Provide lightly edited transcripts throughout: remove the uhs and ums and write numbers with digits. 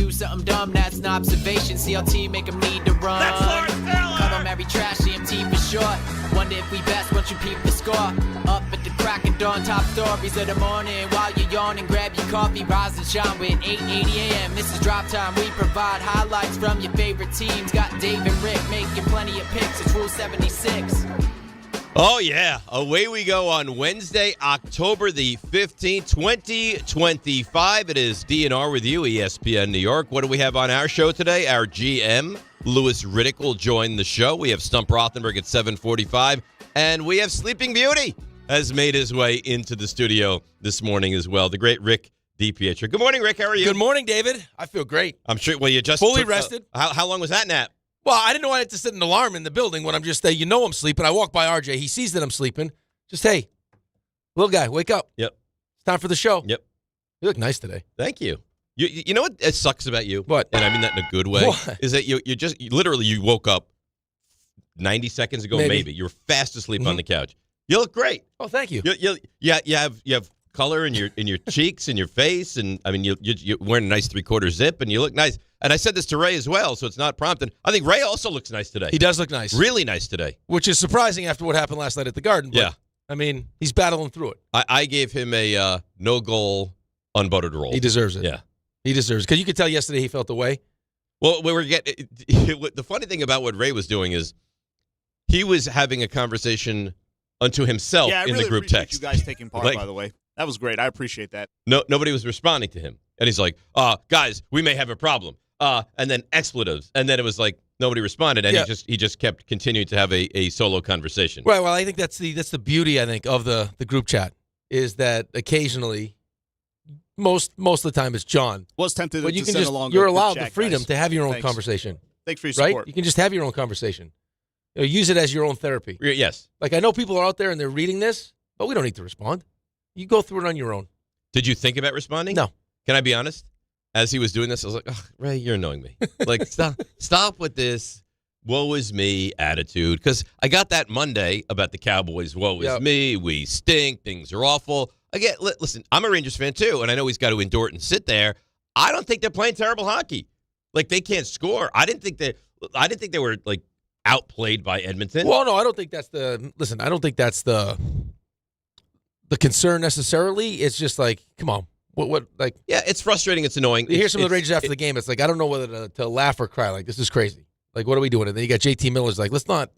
do something dumb, that's an observation. CLT make them need to run. That's Lawrence Taylor! Cut them every trash, CMT for short. Wonder if we best once you peep the score. Up at the crack of dawn, top stories of the morning. While you're yawning, grab your coffee, rise and shine with 8:80 a.m. This is Drop Time. We provide highlights from your favorite teams. Got Dave and Rick making plenty of picks. It's Rule 76. Oh, yeah. Away we go on Wednesday, October the 15th, 2025. It is DNR with you, ESPN New York. What do we have on our show today? Our GM, Louis Riddick, will join the show. We have Stump Rothenberg at 7:45. And we have Sleeping Beauty has made his way into the studio this morning as well. The great Rick DiPietro. Good morning, Rick. How are you? Good morning, David. I feel great. I'm sure. Well, you just fully rested. How long was that nap? Well, I didn't know I had to set an alarm in the building when I'm just there. You know I'm sleeping. I walk by RJ. He sees that I'm sleeping. Just, hey, little guy, wake up. Yep. It's time for the show. Yep. You look nice today. Thank you. You know what it sucks about you? What? And I mean that in a good way. What? Is that you literally you woke up 90 seconds ago, maybe. You were fast asleep on the couch. You look great. Oh, thank you. You have color in your cheeks and your face, and I mean you're wearing a nice 3/4 zip, and you look nice. And I said this to Ray as well, so it's not prompted. I think Ray also looks nice today. He does look nice. Really nice today. Which is surprising after what happened last night at the Garden. But, yeah. I mean, he's battling through it. I gave him a no-goal unbuttered roll. He deserves it. Yeah. He deserves it. Because you could tell yesterday he felt the way. Well, the funny thing about what Ray was doing is he was having a conversation unto himself in the group text. You guys taking part, by the way. That was great. I appreciate that. Nobody was responding to him. And he's like, guys, we may have a problem. And then expletives. And then it was like nobody responded. And he just kept continuing to have a solo conversation. Right. Well, I think that's the beauty, I think, of the group chat is that occasionally, most of the time it's John. Was tempted but to you can send just, along you're a allowed chat, the freedom guys. to have your own Thanks. conversation. Thanks for your support. Right? You can just have your own conversation. Use it as your own therapy. Yes. Like I know people are out there and they're reading this, but we don't need to respond. You go through it on your own. Did you think about responding? No. Can I be honest? As he was doing this, I was like, Ray, you're annoying me. Like, stop with this woe is me attitude. Because I got that Monday about the Cowboys. Woe is me. We stink. Things are awful. Again, listen, I'm a Rangers fan too, and I know he's got to endure it and sit there. I don't think they're playing terrible hockey. Like, they can't score. I didn't think they were, like, outplayed by Edmonton. Well, no, I don't think that's I don't think that's the concern necessarily. It's just like, come on. What like? Yeah, it's frustrating. It's annoying. You hear some of the Rangers after the game. It's like I don't know whether to laugh or cry. Like this is crazy. Like what are we doing? And then you got JT Miller's like let's not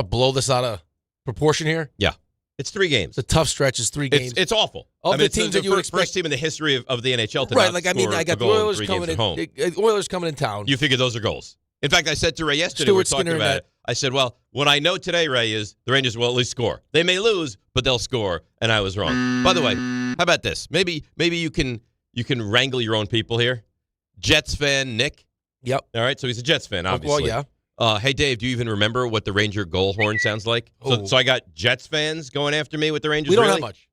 blow this out of proportion here. Yeah, it's 3 games. It's a tough stretch. It's 3 games. It's awful. Of the teams that you would expect, first team in the history of the NHL to right? not Like I mean, score I got a the goal Oilers in 3 coming games in. at home. Oilers coming in town. You figure those are goals. In fact, I said to Ray yesterday, we were talking about it. I said, well, what I know today, Ray, is the Rangers will at least score. They may lose, but they'll score, and I was wrong. By the way, how about this? Maybe you can wrangle your own people here. Jets fan, Nick. Yep. All right, so he's a Jets fan, obviously. Well, yeah. Hey, Dave, do you even remember what the Ranger goal horn sounds like? So I got Jets fans going after me with the Rangers. We don't have much.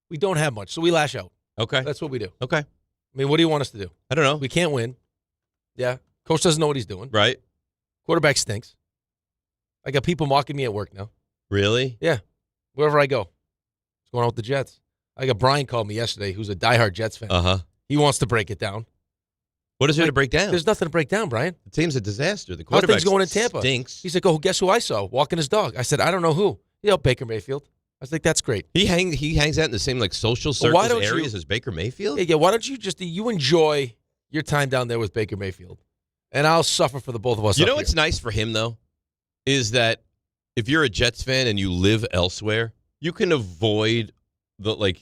We don't have much, so we lash out. Okay. That's what we do. Okay. I mean, what do you want us to do? I don't know. We can't win. Yeah. Coach doesn't know what he's doing. Right. Quarterback stinks. I got people mocking me at work now. Really? Yeah. Wherever I go. What's going on with the Jets? I got Brian called me yesterday, who's a diehard Jets fan. Uh-huh. He wants to break it down. What is there to break down? There's nothing to break down, Brian. The team's a disaster. The quarterback Nothing's going in Tampa. Stinks. He's like, oh, guess who I saw walking his dog? I said, I don't know who. Baker Mayfield. I was like, that's great. He hangs out in the same like social circles areas as Baker Mayfield? Yeah, why don't you enjoy your time down there with Baker Mayfield? And I'll suffer for the both of us. You know what's nice for him, though, is that if you're a Jets fan and you live elsewhere, you can avoid the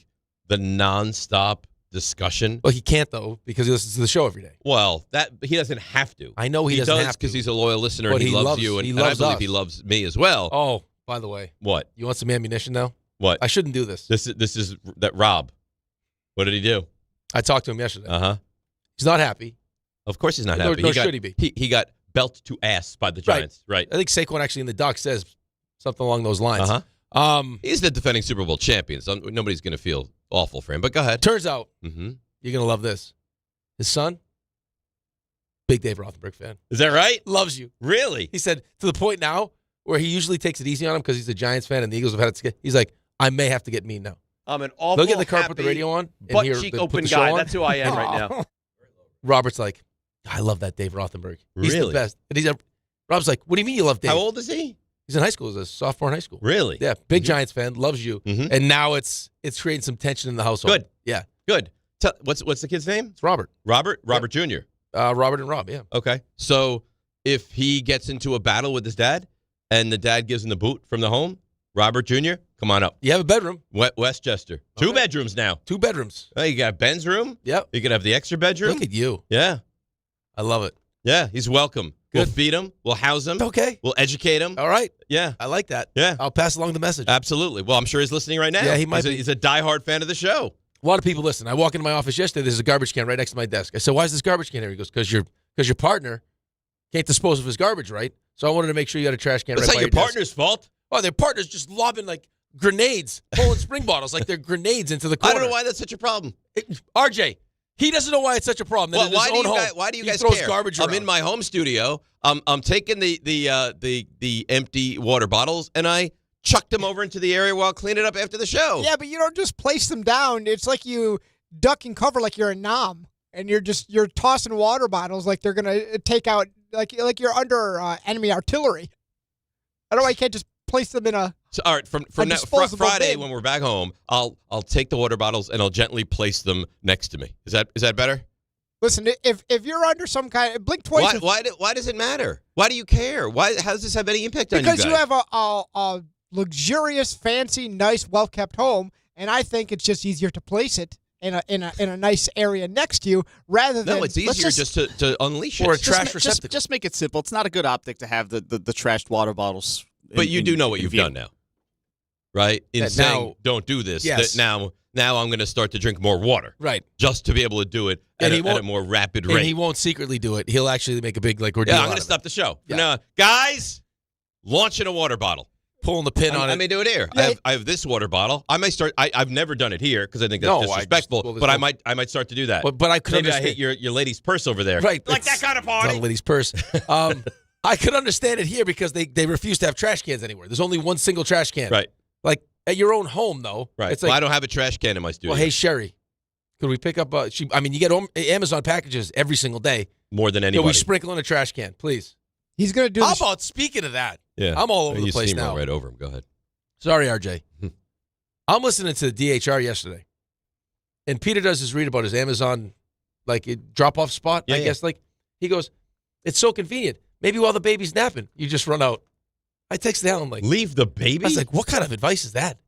nonstop discussion. Well, he can't, though, because he listens to the show every day. Well, he doesn't have to. I know he doesn't have to. because he's a loyal listener but and he loves you, and I believe us. he loves me as well. Oh, by the way. What? You want some ammunition now? What? I shouldn't do this. This is that Rob. What did he do? I talked to him yesterday. Uh-huh. He's not happy. Of course he's not happy. Nor should he be. He got belt to ass by the Giants. Right. I think Saquon actually in the doc says something along those lines. Uh-huh. He's the defending Super Bowl champion, so nobody's going to feel awful for him. But go ahead. Turns out, you're going to love this. His son, big Dave Rothenberg fan. Is that right? Loves you. Really? He said, to the point now where he usually takes it easy on him because he's a Giants fan and the Eagles have had it. He's like, I may have to get mean now. I'm an awful, they'll get in the car, put the radio on, and butt cheek open guy. That's who I am right now. Robert's like, I love that Dave Rothenberg. He's Really? the best. And Rob's like, what do you mean you love Dave? How old is he? He's in high school. He's a sophomore in high school. Really? Yeah, big Giants fan, loves you. Mhm. And now it's creating some tension in the household. Good. Yeah. Good. What's the kid's name? It's Robert. Robert Jr. Robert and Rob, yeah. Okay. So if he gets into a battle with his dad and the dad gives him the boot from the home, Robert Jr., come on up. You have a bedroom. Westchester. 2 bedrooms now. 2 bedrooms. Oh, you got Ben's room. Yep. You can have the extra bedroom. Look at you. Yeah. I love it. Yeah. He's welcome. We'll Good. feed him. We'll house him. Okay. We'll educate him. All right. Yeah. I like that. Yeah. I'll pass along the message. Absolutely. Well, I'm sure he's listening right now. Yeah, he might be. He's a diehard fan of the show. A lot of people listen. I walk into my office yesterday. There's a garbage can right next to my desk. I said, "Why is this garbage can here?" He goes, "Because your partner can't dispose of his garbage, right? So I wanted to make sure you had a trash can That's right not by your desk." partner's fault. Oh, their partner's just lobbing like grenades, pulling spring bottles like they're grenades into the I corner. don't know why that's such a problem. RJ, he doesn't know why it's such a problem. Well, why do you guys throws care? garbage I'm around. in my home studio. I'm taking the empty water bottles and I chucked them over into the area while cleaning up after the show. Yeah, but you don't just place them down. It's like you duck and cover like you're a nom, and you're tossing water bottles like they're gonna take out like you're under enemy artillery. I don't know why you can't just place them in a. So, all right, from now, disposable Friday bin. when we're back home, I'll take the water bottles and I'll gently place them next to me. Is that better? Listen, if you're under some kind of blink twice. Why does it matter? Why do you care? How does this have any impact on you guys? Because you have a luxurious, fancy, nice, well kept home, and I think it's just easier to place it in a nice area next to you rather than. No, it's easier just to unleash it. Or a trash receptacle. Just make it simple. It's not a good optic to have the trashed water bottles. But you do know what you've done now, right? In That saying now- don't do this. Yes. That now I'm going to start to drink more water, Right. just to be able to do it And at a more rapid And rate. he won't secretly do it. He'll actually make a big ordeal. Yeah, I'm out going of to it. stop the show. Yeah. No, guys, launching a water bottle. Pulling the pin on I it. may do it here. Yeah. I have this water bottle. I may start. I've never done it here because I think that's No, disrespectful. there's but no- I might start to do that. But I could Maybe understand. I hit your lady's purse over there. Right. Like that kind of party. It's not a lady's purse. I could understand it here because they refuse to have trash cans anywhere. There's only one single trash can. Right. Like at your own home, though. Right. It's Well, like, I don't have a trash can in my studio. well, hey, Sherry, could we pick up you get Amazon packages every single day. More than Could anybody. we sprinkle in a trash can, please? He's gonna do. How this- about, speaking of that, yeah. I'm all over you the place steamroll now. right over him. Go ahead. Sorry, RJ. I'm listening to the DHR yesterday, and Peter does his read about his Amazon drop-off spot, Yeah, I yeah. guess. He goes, it's so convenient. Maybe while the baby's napping, you just run out. I text Alan Leave the baby. I was like, what kind of advice is that?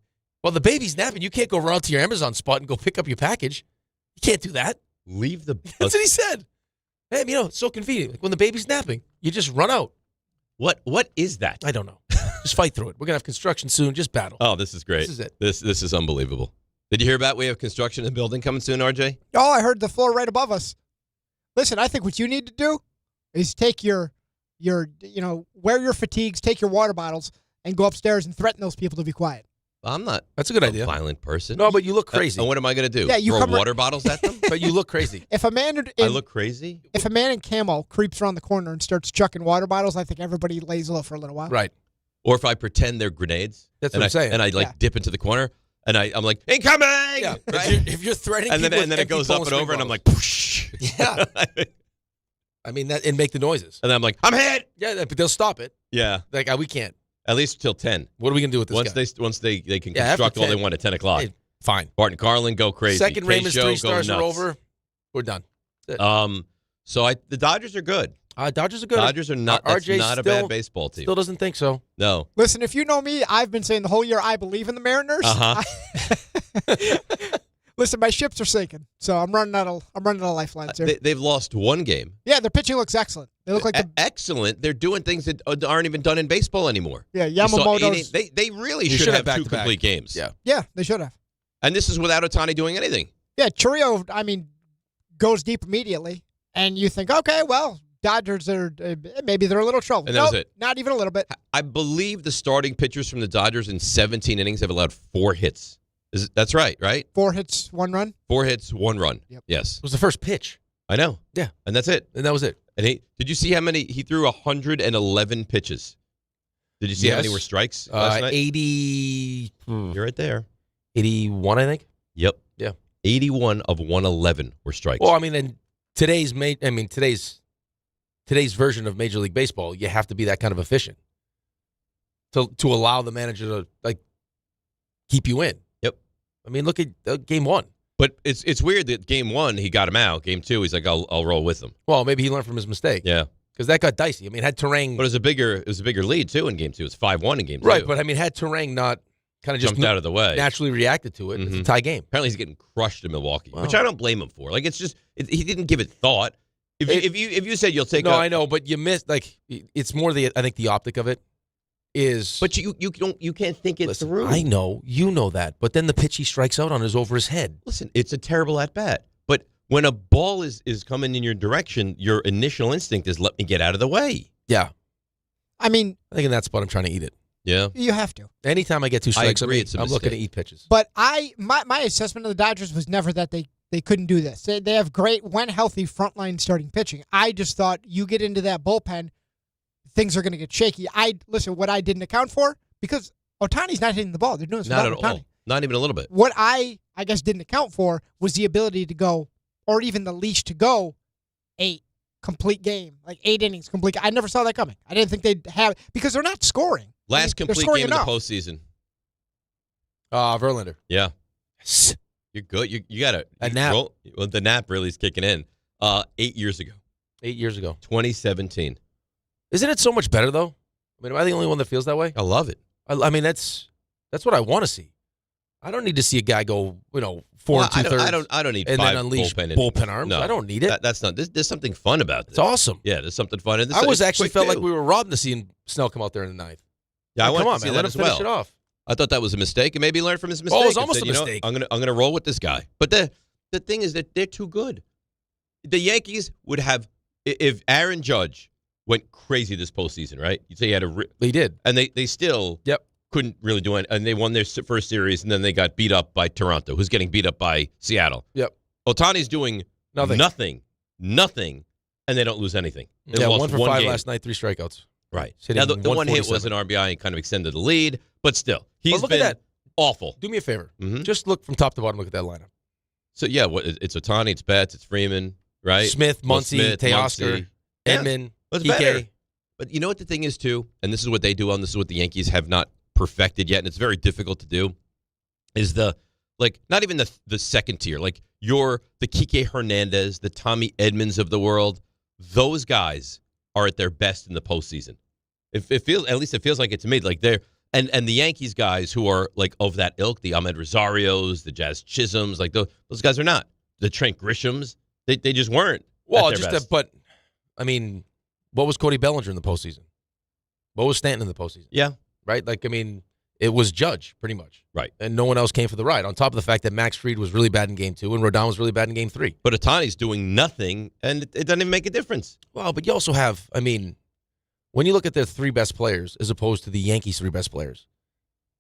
Well, the baby's napping. You can't go around to your Amazon spot and go pick up your package. You can't do that. Leave the. That's what he said. Hey, it's so convenient. Like when the baby's napping, you just run out. What is that? I don't know. Just fight through it. We're going to have construction soon. Just battle. Oh, this is great. This is it. This is unbelievable. Did you hear about we have construction in the building coming soon, RJ? Oh, I heard the floor right above us. Listen, I think what you need to do is take your wear your fatigues, take your water bottles, and go upstairs and threaten those people to be quiet. I'm not That's a good a idea. violent person. No, but you look crazy. And what am I going to do? Yeah, you Throw come water bottles at them? But you look crazy. If a man I look crazy? if a man in camo creeps around the corner and starts chucking water bottles, I think everybody lays low for a little while. Right. Or if I pretend they're grenades. That's and what I'm saying. And I Yeah. dip into the corner and I'm like, incoming! Yeah. Right? If you're threatening And then people and then with it goes empty up and Poland over and I'm spring like, whoosh. Yeah. I mean, that and make the noises. And then I'm like, I'm hit! Yeah, but they'll stop it. Yeah. Like, we can't. At least till 10. What are we going to do with this guy? Once they can Yeah, after construct all they 10. want at 10 o'clock. Hey, fine. Barton Carlin, go crazy. Second Raymond's K-Show, 3 stars go are nuts. over. We're done. So the Dodgers are good. Dodgers are good. Dodgers are not. That's RJ not a still- bad baseball team. Still doesn't think so. No. Listen, if you know me, I've been saying the whole year I believe in the Mariners. Listen, my ships are sinking, so I'm running out of lifelines here. They've lost one game. Yeah, their pitching looks excellent. They look like Excellent. They're doing things that aren't even done in baseball anymore. yeah, You saw Yamamoto's. they really You should should have have two back-to-back. complete games. Yeah. Yeah, they should have. And this is without Ohtani doing anything. Yeah, Churio, goes deep immediately, and you think, okay, well, Dodgers are maybe they're a little trouble. And that was Nope, it. Not even a little bit. I believe the starting pitchers from the Dodgers in 17 innings have allowed 4 hits. That's right? 4 hits, 1 run. 4 hits, 1 run. Yep. Yes. It was the first pitch. I know. Yeah. And that's it. And that was it. And did you see how many he threw? 111 pitches. Did you see how many were strikes last night? 80. You're right there. 81, I think. Yep. Yeah. 81 of 111 were strikes. Well, I mean, and today's today's version of Major League Baseball, you have to be that kind of efficient to allow the manager to like keep you in. Yep. I mean, look at Game 1. But it's weird that Game 1 he got him out. Game 2 he's like I'll roll with him. Well, maybe he learned from his mistake. Yeah. Because that got dicey. I mean, had Terang. But it was a bigger lead too in Game 2. It was 5-1 in Game 2. Right, but I mean, had Terang not kind of just jumped out of the way, naturally reacted to it, it's a tie game. Apparently he's getting crushed in Milwaukee, Wow. which I don't blame him for. Like it's just he didn't give it thought. If you said you'll take, I know, but you missed. Like it's more I think the optic of it is. But you can't think it through. I know, you know that, but then the pitch he strikes out on is over his head. Listen, it's a terrible at bat. But when a ball is coming in your direction, your initial instinct is let me get out of the way. Yeah, I mean, I think in that spot I'm trying to eat it. Yeah, you have to. Anytime I get 2 strikes, agree, it's a I'm looking to mistake. eat pitches. But my assessment of the Dodgers was never that they couldn't do this. They have great, when healthy, frontline starting pitching. I just thought you get into that bullpen, things are going to get shaky. What I didn't account for, because Ohtani's not hitting the ball. They're doing this not at without all. Ohtani. Not even a little bit. What I guess didn't account for was the ability to go, or even the leash to go, 8 complete game, like 8 innings complete. I never saw that coming. I didn't think they'd have, because they're not scoring. Last They're complete scoring game enough. of the postseason. Verlander. Yeah, Yes. you're good. You got to A nap. Well, the nap really is kicking in. 8 years ago, 8 years ago. 2017. Isn't it so much better though? I mean, am I the only one that feels that way? I love it. I mean, that's what I want to see. I don't need to see a guy go, 4 Well, and 2/3 I don't need and 5 then unleash bullpen bullpen arms. No, I don't need it. That's not. There's something fun about this. It's awesome. Yeah, there's something fun. And I was it's actually quick, felt like too. we were robbed to seeing Snell come out there in the 9th. Yeah, I Like, wanted come on, to see man. that Let him as finish well. it off. I thought that was a mistake, and maybe he learned from his mistake. it was and almost said, a you know, mistake. I'm gonna roll with this guy. But the thing is that they're too good. The Yankees would have, if Aaron Judge went crazy this postseason, right? You'd say he had He did. and they still couldn't really do it, and they won their first series, and then they got beat up by Toronto, who's getting beat up by Seattle. Yep. Ohtani's doing nothing, and they don't lose anything. They lost 1 for 5 game. last night, 3 strikeouts. Right. Hitting Now, the one hit 147. was an RBI and kind of extended the lead, but still, he's look been at that. awful. Do me a favor. Mhm. Just look from top to bottom. Look at that lineup. So, yeah, it's Ohtani, it's Betts, it's Freeman, right? Smith, Well, Muncy, Smith, Teoscar, Muncy. Yeah. Edman, That's Kike. better. But you know what the thing is, too? And this is what they do, and this is what the Yankees have not perfected yet, and it's very difficult to do, is not even the second tier. Like, the Kike Hernandez, the Tommy Edmonds of the world, those guys are at their best in the postseason. It feels like it to me. Like they're and the Yankees guys who are like of that ilk, the Ahmed Rosarios, the Jazz Chisholms, like those guys are not. The Trent Grishams, they just weren't. Well, at their best. but I mean, what was Cody Bellinger in the postseason? What was Stanton in the postseason? Yeah. Right? Like, I mean, it was Judge, pretty much. Right. And no one else came for the ride. On top of the fact that Max Fried was really bad in Game 2 and Rodon was really bad in Game 3. But Ohtani's doing nothing, and it doesn't even make a difference. Well, but you also have, I mean, when you look at their 3 best players as opposed to the Yankees' 3 best players,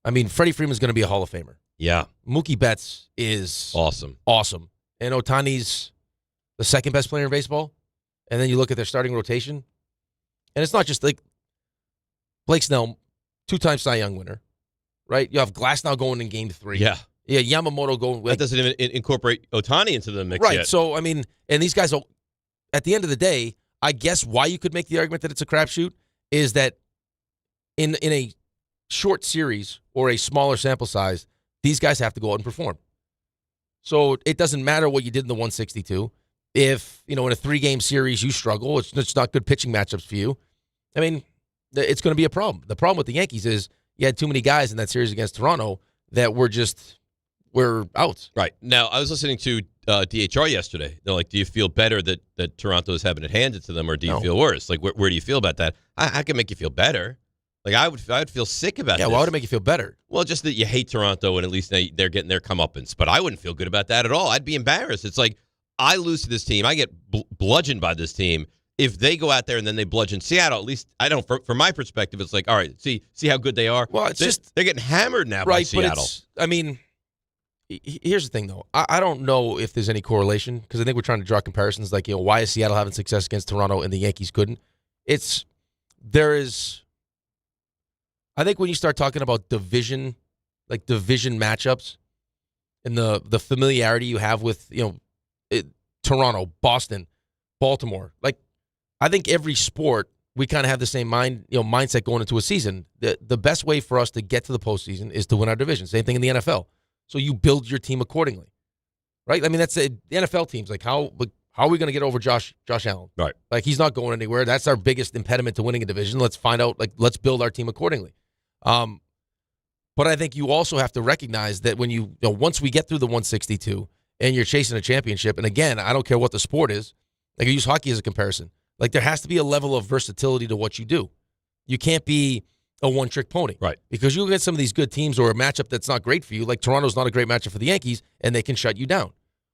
I mean, Freddie Freeman's going to be a Hall of Famer. Yeah. Mookie Betts is Awesome. And Ohtani's the 2nd best player in baseball. And then you look at their starting rotation, and it's not just like Blake Snell, 2-time Cy Young winner, right? You have Glasnow going in Game 3. Yeah. Yeah, Yamamoto going. That doesn't even incorporate Ohtani into the mix right. yet. So, I mean, and these guys, at the end of the day, I guess why you could make the argument that it's a crapshoot is that in a short series or a smaller sample size, these guys have to go out and perform. So it doesn't matter what you did in the 162. If, in a 3-game series you struggle, it's not good pitching matchups for you. I mean, it's going to be a problem. The problem with the Yankees is you had too many guys in that series against Toronto that were out. Right. Now, I was listening to DHR yesterday. They're like, do you feel better that Toronto is having it handed to them, or do you feel worse? Like, where do you feel about that? I can make you feel better. Like, I would feel sick about Yeah, this. why would it make you feel better? Well, just that you hate Toronto, and at least they're getting their comeuppance. But I wouldn't feel good about that at all. I'd be embarrassed. It's like, I lose to this team. I get bludgeoned by this team. If they go out there and then they bludgeon Seattle, at least I don't. From my perspective, it's like, all right, see how good they are. Well, they're getting hammered now by Seattle. But I mean, here's the thing, though. I don't know if there's any correlation because I think we're trying to draw comparisons. Like, why is Seattle having success against Toronto and the Yankees couldn't? There is. I think when you start talking about division matchups, and the familiarity you have with Toronto, Boston, Baltimore, like I think every sport, we kind of have the same mindset going into a season. The best way for us to get to the postseason is to win our division. Same thing in the NFL. So you build your team accordingly, right? I mean, that's the NFL teams. Like how are we going to get over Josh Allen? Right. Like he's not going anywhere. That's our biggest impediment to winning a division. Let's find out. Like let's build our team accordingly. But I think you also have to recognize that when once we get through the 162 and you're chasing a championship, and again, I don't care what the sport is. Like I use hockey as a comparison. Like there has to be a level of versatility to what you do. You can't be a one-trick pony. Right. Because you'll get some of these good teams or a matchup that's not great for you. Like Toronto's not a great matchup for the Yankees, and they can shut you down.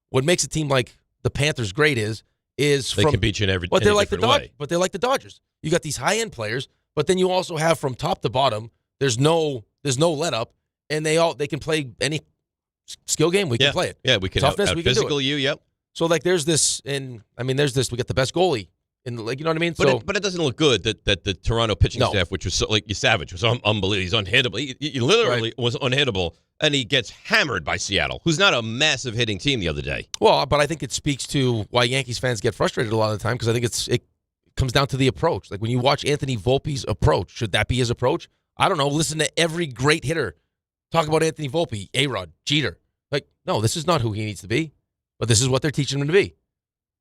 What makes a team like the Panthers great is they can beat you in every but they're like the way. But they're like the Dodgers. You got these high-end players, but then you also have from top to bottom, there's no let-up, and they can play any skill game. We can play it. Yeah, we can Toughness, we can do physical it. you, yep. So like there's this, and I mean there's this. We got the best goalie in the league. You know what I mean? But it doesn't look good that the Toronto pitching staff, which was so, like Savage, was unbelievable. He's unhittable. He literally was unhittable, and he gets hammered by Seattle, who's not a massive hitting team the other day. Well, but I think it speaks to why Yankees fans get frustrated a lot of the time because I think it comes down to the approach. Like when you watch Anthony Volpe's approach, should that be his approach? I don't know. Listen to every great hitter talk about Anthony Volpe, A-Rod, Jeter. Like, no, this is not who he needs to be, but this is what they're teaching him to be.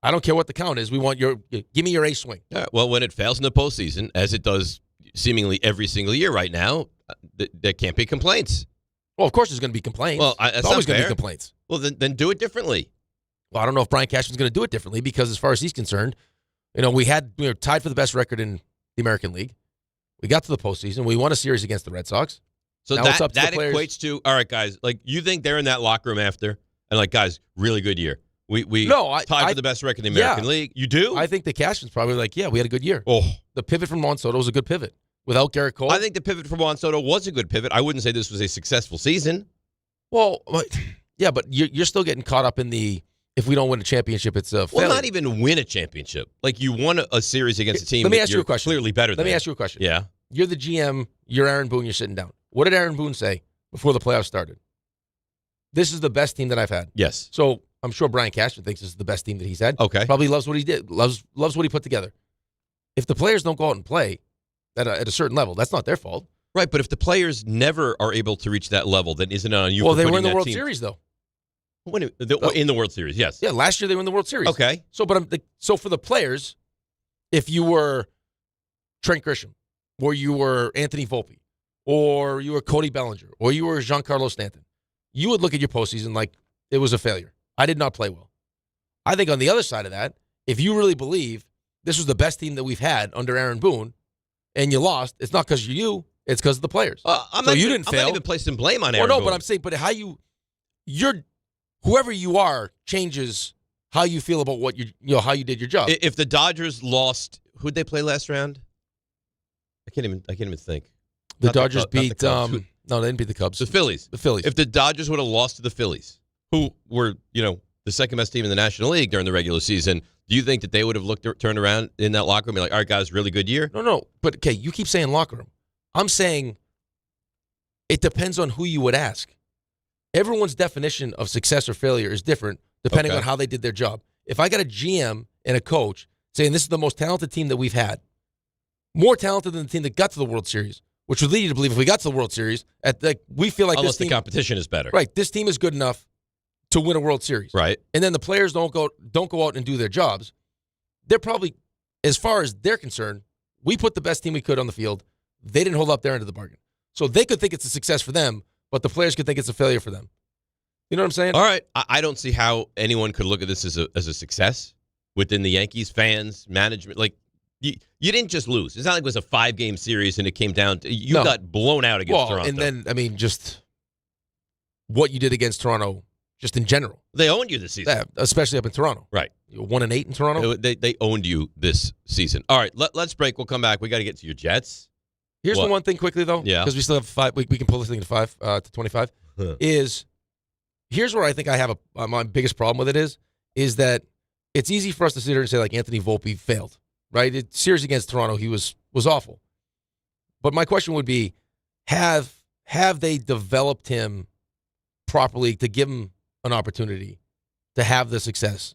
I don't care what the count is. We want give me your ace swing. All right, well, when it fails in the postseason, as it does seemingly every single year right now, there can't be complaints. Well, of course there's going to be complaints. Well, that's there's always not going to fair. be complaints. Well, then do it differently. Well, I don't know if Brian Cashman's going to do it differently because as far as he's concerned, we were tied for the best record in the American League. We got to the postseason. We won a series against the Red Sox. So now it's up to that the players. equates to, all right, guys, like you think they're in that locker room after, and like, guys, really good year. We tied for the best record in the American League. You do? I think the Cashman's probably like, yeah, we had a good year. Oh. The pivot from Juan Soto was a good pivot. Without Garrett Cole. I think the pivot from Juan Soto was a good pivot. I wouldn't say this was a successful season. Well, yeah, but you're still getting caught up in the if we don't win a championship, it's a failure. Well, not even win a championship. Like you won a series against a team. Let me ask you a question. Clearly better than. Let me ask you a question. Yeah. You're the GM. You're Aaron Boone. You're sitting down. What did Aaron Boone say before the playoffs started? This is the best team that I've had. Yes. So I'm sure Brian Cashman thinks this is the best team that he's had. Okay. Probably loves what he did. Loves what he put together. If the players don't go out and play at a certain level, that's not their fault. Right, but if the players never are able to reach that level, then isn't it on you? Well, for they were putting in the that World team? Series, though. In the World Series, yes. Yeah, last year they were in the World Series. Okay. So for the players, if you were Trent Grisham, or you were Anthony Volpe, or you were Cody Bellinger, or you were Giancarlo Stanton, you would look at your postseason like it was a failure. I did not play well. I think on the other side of that, if you really believe this was the best team that we've had under Aaron Boone, and you lost, it's not because of you, it's because of the players. I'm so not you even, didn't I'm fail. not even placing blame on Aaron Well, no, Boone. but I'm saying, but how you're whoever you are changes how you feel about what how you did your job. If the Dodgers lost, who'd they play last round? I can't even think. The Dodgers not the beat Cubs. no, they didn't beat the Cubs. The Phillies. The Phillies. If the Dodgers would have lost to the Phillies, who were, the second best team in the National League during the regular season, do you think that they would have turned around in that locker room and be like, all right, guys, really good year? No. But, okay, you keep saying locker room. I'm saying it depends on who you would ask. Everyone's definition of success or failure is different depending on how they did their job. If I got a GM and a coach saying this is the most talented team that we've had, more talented than the team that got to the World Series, which would lead you to believe if we got to the World Series, we feel like Unless this team, the competition is better. right, this team is good enough to win a World Series. Right. And then the players don't go out and do their jobs. They're probably, as far as they're concerned, we put the best team we could on the field. They didn't hold up their end of the bargain. So they could think it's a success for them, but the players could think it's a failure for them. You know what I'm saying? All right. I don't see how anyone could look at this as a success within the Yankees, fans, management. Like, you didn't just lose. It's not like it was a 5-game series and it came down to you got blown out against Toronto. And then, just what you did against Toronto, just in general. They owned you this season. Yeah, especially up in Toronto. Right. You were 1-8 in Toronto. They owned you this season. All right, let's break. We'll come back. We got to get to your Jets. Here's the one thing quickly, though. Yeah. Because we still have 5. We can pull this thing to 25. Here's where I think I have my biggest problem with it is that it's easy for us to sit here and say, like, Anthony Volpe failed, right? Series against Toronto, he was awful. But my question would be, have they developed him properly to give him an opportunity to have the success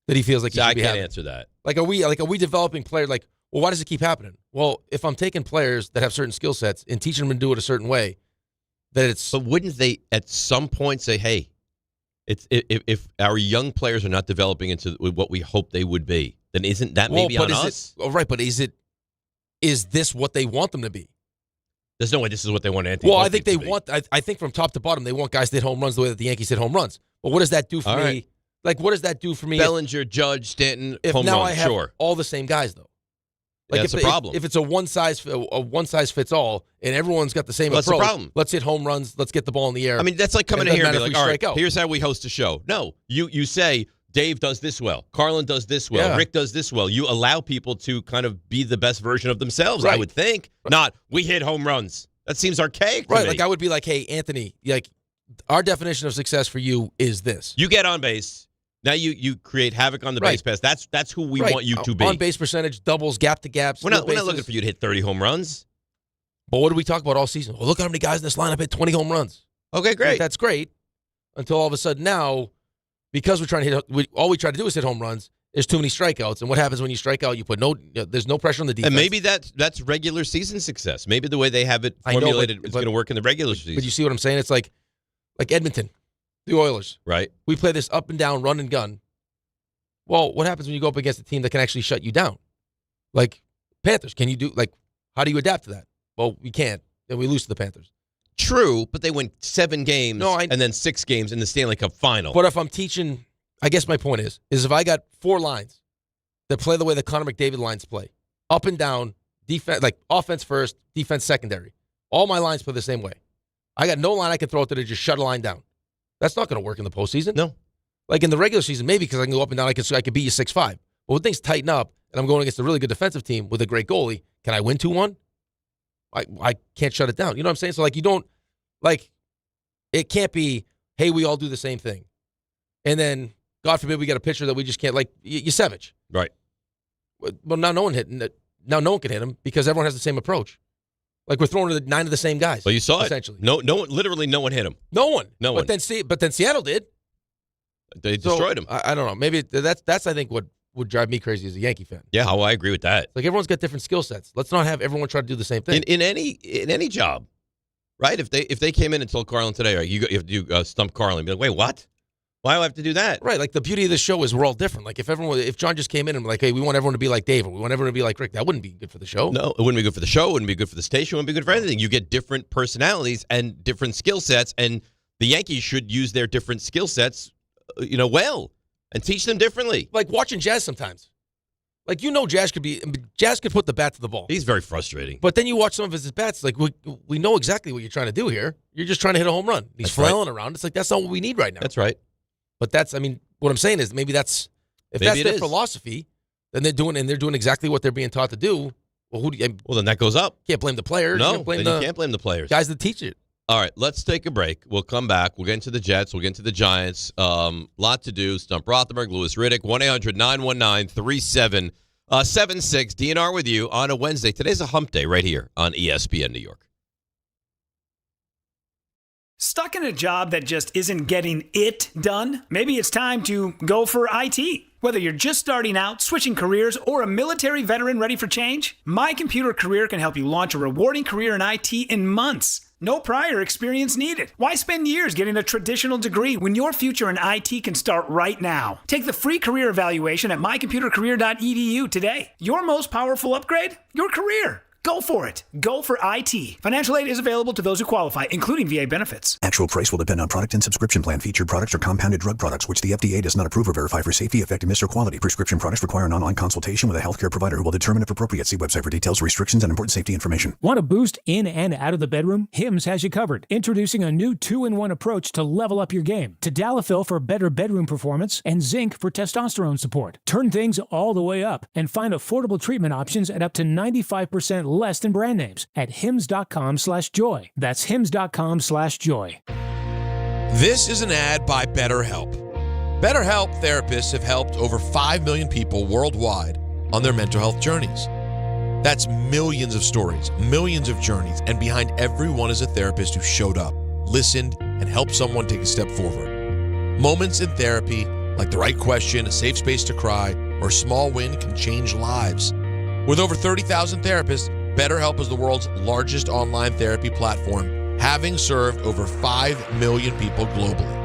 that he feels like he should be having? I can't answer that. Like, are we developing players? Like, well, why does it keep happening? Well, if I'm taking players that have certain skill sets and teaching them to do it a certain way, that it's. But wouldn't they at some point say, hey, if our young players are not developing into what we hope they would be, then isn't that maybe on us? Right, but is this what they want them to be? There's no way this is what they want Anthony. Well, I think they want. I think from top to bottom, they want guys to hit home runs the way that the Yankees hit home runs. But what does that do for me? Right. Like, what does that do for me? Bellinger, Judge, Stanton, if home now run, I have sure. all the same guys, though. Like, That's a problem. If it's a one size fits all, and everyone's got the same approach, that's the problem. Let's hit home runs. Let's get the ball in the air. I mean, that's like coming in here and be like, all right, out. here's how we host a show. No, you say Dave does this well, Carlin does this well, Rick does this well. You allow people to kind of be the best version of themselves, right. I would think. Right. Not, we hit home runs. That seems archaic to me. Like I would be like, hey, Anthony, like, our definition of success for you is this. You get on base. Now you create havoc on the base pass. That's who we want you to be. On base percentage, doubles, gap to gaps. We're not looking for you to hit 30 home runs. But what do we talk about all season? Well, look how many guys in this lineup hit 20 home runs. Okay, great. Like, that's great. Until all of a sudden now, because we're trying to hit, all we try to do is hit home runs. There's too many strikeouts, and what happens when you strike out? You put there's no pressure on the defense. And maybe that's regular season success. Maybe the way they have it formulated is going to work in the regular season. But you see what I'm saying? It's like Edmonton, the Oilers. Right. We play this up and down, run and gun. Well, what happens when you go up against a team that can actually shut you down? Like Panthers, how do you adapt to that? Well, we can't. Then we lose to the Panthers. True, but they win 7 games and then 6 games in the Stanley Cup final. But if I'm teaching, I guess my point is if I got 4 lines that play the way the Connor McDavid lines play, up and down, defense, like offense first, defense secondary, all my lines play the same way. I got no line I can throw out there to just shut a line down. That's not going to work in the postseason. No. Like in the regular season, maybe because I can go up and down, I can beat you 6-5. But when things tighten up and I'm going against a really good defensive team with a great goalie, can I win 2-1? I can't shut it down. You know what I'm saying? So, you don't, it can't be, hey, we all do the same thing. And then, God forbid, we get a pitcher that we just can't, like Yusevich. Right. Well, now no one can hit him because everyone has the same approach. Like, we're throwing to 9 of the same guys. Well, you saw essentially. it. No one, literally no one hit him. No one. No one. But then Seattle did. They destroyed him. I don't know. Maybe that's I think what would drive me crazy as a Yankee fan. Yeah, I agree with that. Like, everyone's got different skill sets. Let's not have everyone try to do the same thing. In any job, right? If they came in and told Carlin today, right, you have to do Stump Carlin, be like, wait, what? Why do I have to do that? Right. Like, the beauty of this show is we're all different. Like, if John just came in and like, hey, we want everyone to be like Dave, or we want everyone to be like Rick, that wouldn't be good for the show. No, it wouldn't be good for the show. It wouldn't be good for the station. It wouldn't be good for anything. You get different personalities and different skill sets, and the Yankees should use their different skill sets, well, and teach them differently. Like watching Jazz sometimes. Like, Jazz could put the bat to the ball. He's very frustrating. But then you watch some of his bats, like, we know exactly what you're trying to do here. You're just trying to hit a home run. He's flailing around. It's like, that's not what we need right now. That's right. But what I'm saying is maybe that's their philosophy, then they're doing exactly what they're being taught to do. Well, then that goes up. Can't blame the players. No, you can't blame the players. Guys that teach it. All right, let's take a break. We'll come back. We'll get into the Jets. We'll get into the Giants. Lot to do. Stump Rothenberg, Lewis Riddick, 1-800-919-3776. DNR with you on a Wednesday. Today's a hump day right here on ESPN New York. Stuck in a job that just isn't getting it done? Maybe it's time to go for IT. Whether you're just starting out, switching careers, or a military veteran ready for change, My Computer Career can help you launch a rewarding career in IT in months. No prior experience needed. Why spend years getting a traditional degree when your future in IT can start right now? Take the free career evaluation at mycomputercareer.edu today. Your most powerful upgrade? Your career. Go for it. Go for IT. Financial aid is available to those who qualify, including VA benefits. Actual price will depend on product and subscription plan. Featured products are compounded drug products, which the FDA does not approve or verify for safety, effectiveness, or quality. Prescription products require an online consultation with a healthcare provider who will determine if appropriate. See website for details, restrictions, and important safety information. Want a boost in and out of the bedroom? Hims has you covered. Introducing a new 2-in-1 approach to level up your game. Tadalafil for better bedroom performance and zinc for testosterone support. Turn things all the way up and find affordable treatment options at up to 95% less than brand names at hims.com/joy. That's hims.com/joy. This is an ad by BetterHelp. BetterHelp therapists have helped over 5 million people worldwide on their mental health journeys. That's millions of stories, millions of journeys, and behind every one is a therapist who showed up, listened, and helped someone take a step forward. Moments in therapy, like the right question, a safe space to cry, or a small win can change lives. With over 30,000 therapists, BetterHelp is the world's largest online therapy platform, having served over 5 million people globally.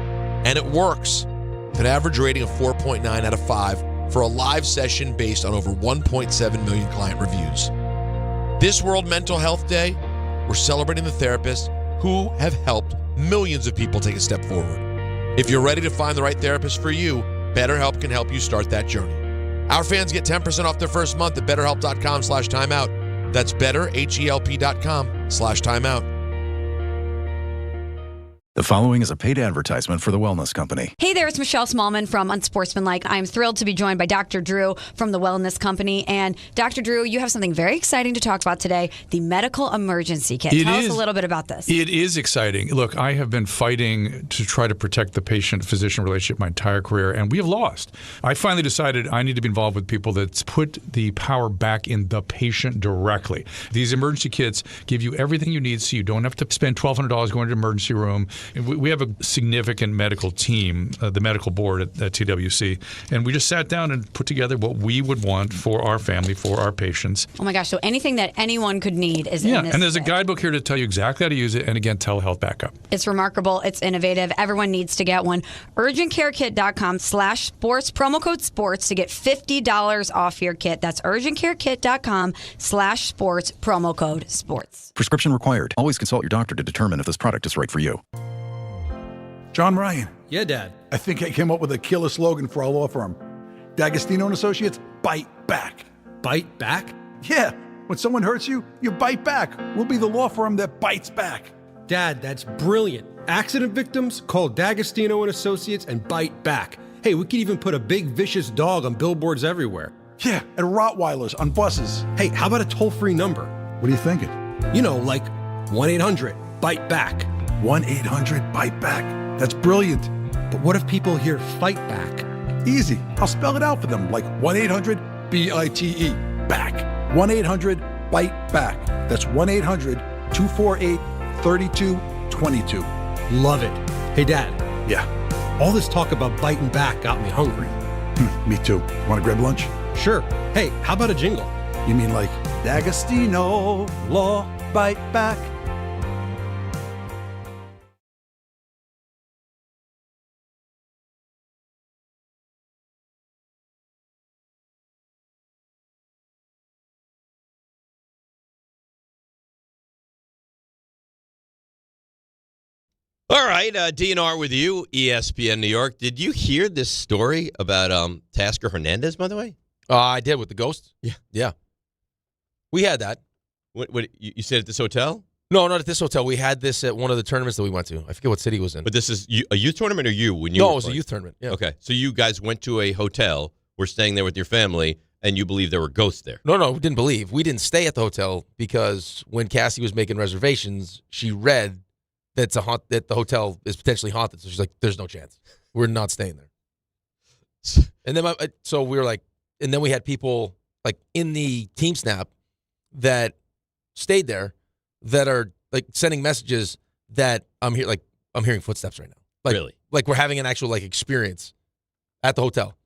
And it works. With an average rating of 4.9 out of 5 for a live session based on over 1.7 million client reviews. This World Mental Health Day, we're celebrating the therapists who have helped millions of people take a step forward. If you're ready to find the right therapist for you, BetterHelp can help you start that journey. Our fans get 10% off their first month at BetterHelp.com/timeout. That's BetterHelp.com/timeout. The following is a paid advertisement for the Wellness Company. Hey there, it's Michelle Smallman from Unsportsmanlike. I'm thrilled to be joined by Dr. Drew from the Wellness Company. And Dr. Drew, you have something very exciting to talk about today, the medical emergency kit. Tell us a little bit about this. It is exciting. Look, I have been fighting to try to protect the patient-physician relationship my entire career, and we have lost. I finally decided I need to be involved with people that put the power back in the patient directly. These emergency kits give you everything you need so you don't have to spend $1,200 going to the emergency room. We have a significant medical team, the medical board at TWC, and we just sat down and put together what we would want for our family, for our patients. Oh my gosh, so anything that anyone could need is in this and there's kit. a guidebook here to tell you exactly how to use it, and again, telehealth backup. It's remarkable. It's innovative. Everyone needs to get one. UrgentCareKit.com/sports, promo code sports to get $50 off your kit. That's UrgentCareKit.com/sports, promo code sports. Prescription required. Always consult your doctor to determine if this product is right for you. John Ryan. Yeah, Dad. I think I came up with a killer slogan for our law firm. D'Agostino & Associates, bite back. Bite back? Yeah. When someone hurts you, you bite back. We'll be the law firm that bites back. Dad, that's brilliant. Accident victims, call D'Agostino & Associates and bite back. Hey, we could even put a big vicious dog on billboards everywhere. Yeah, and Rottweilers on buses. Hey, how about a toll-free number? What are you thinking? You know, like 1-800-BITE-BACK. 1-800-BITE-BACK. That's brilliant. But what if people hear fight back? Easy. I'll spell it out for them, like 1-800-BITE, back. 1-800-BITE-BACK. That's 1-800-248-3222. Love it. Hey, Dad. Yeah. All this talk about biting back got me hungry. Me too. Want to grab lunch? Sure. Hey, how about a jingle? You mean like D'Agostino, law, bite back? All right, DNR with you, ESPN New York. Did you hear this story about Tasker Hernandez, by the way? I did with the ghost. Yeah. We had that. What you said at this hotel? No, not at this hotel. We had this at one of the tournaments that we went to. I forget what city it was in. But this is a youth tournament or you? When you No, were it was a playing? youth tournament. Yeah. Okay, so you guys went to a hotel, were staying there with your family, and you believe there were ghosts there. No, we didn't believe. We didn't stay at the hotel because when Cassie was making reservations, she read that the hotel is potentially haunted. So she's like, "There's no chance. We're not staying there." And then so we were like, and then we had people like in the team snap that stayed there that are like sending messages that I'm hearing footsteps right now. Like, really? Like we're having an actual like experience at the hotel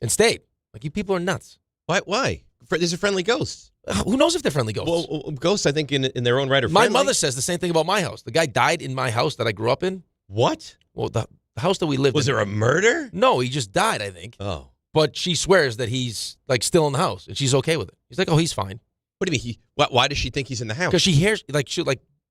and stayed. Like you people are nuts. Why? These are friendly ghosts. Who knows if they're friendly ghosts? Well, ghosts, I think, in their own right are my friendly. mother says the same thing about my house. The guy died in my house that I grew up in. What? Well, the house that we lived in. Was there a murder? No, he just died, I think. Oh. But she swears that he's like still in the house and she's okay with it. He's like, "Oh, he's fine." What do you mean? Why does she think he's in the house? Because she hears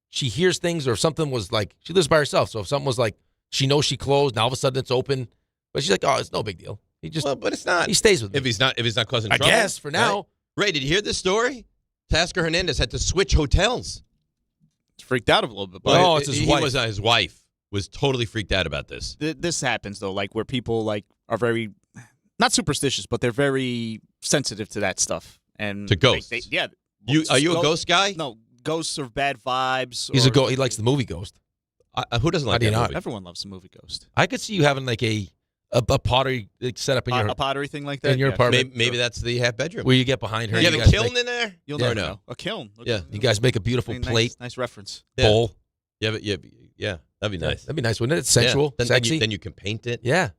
she hears things, or something was like, she lives by herself. So if something was like, she knows she closed, now all of a sudden it's open. But she's like, "Oh, it's no big deal." He just, but it's not. He stays with me. If he's not causing I trouble. guess for now. Right? Ray, did you hear this story? Tasker Hernandez had to switch hotels. It's freaked out a little bit. No, it's his wife. His wife was totally freaked out about this. This happens though, like where people like are very not superstitious, but they're very sensitive to that stuff. And to ghosts. Yeah. Are you a ghost guy? No, ghosts are bad vibes. He's a ghost. He likes the movie Ghost. Who doesn't like that movie? Everyone loves the movie Ghost. I could see you having like a pottery set up in your a pottery thing like that in your apartment. Maybe that's the half bedroom where you get behind her. You have a kiln in there? You'll never know. A kiln. Yeah. You guys make a beautiful plate. Nice reference. Bowl. Yeah, that'd be nice. That'd be nice, wouldn't it? It's sensual, Yeah. sexy. Then you can paint it. Yeah. And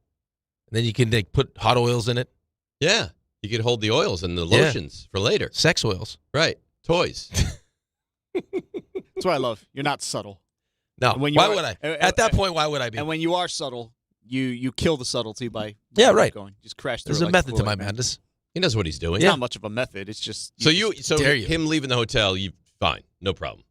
then you can put hot oils in it. Yeah. You could hold the oils and the lotions for later. Sex oils. Right. Toys. That's what I love. You're not subtle. No. When Why would I? At that point, why would I be? And when you are subtle, you kill the subtlety by right. going. Just crash through. There's a method to my madness. He knows what he's doing. It's not much of a method. It's just him leaving the hotel, fine, no problem.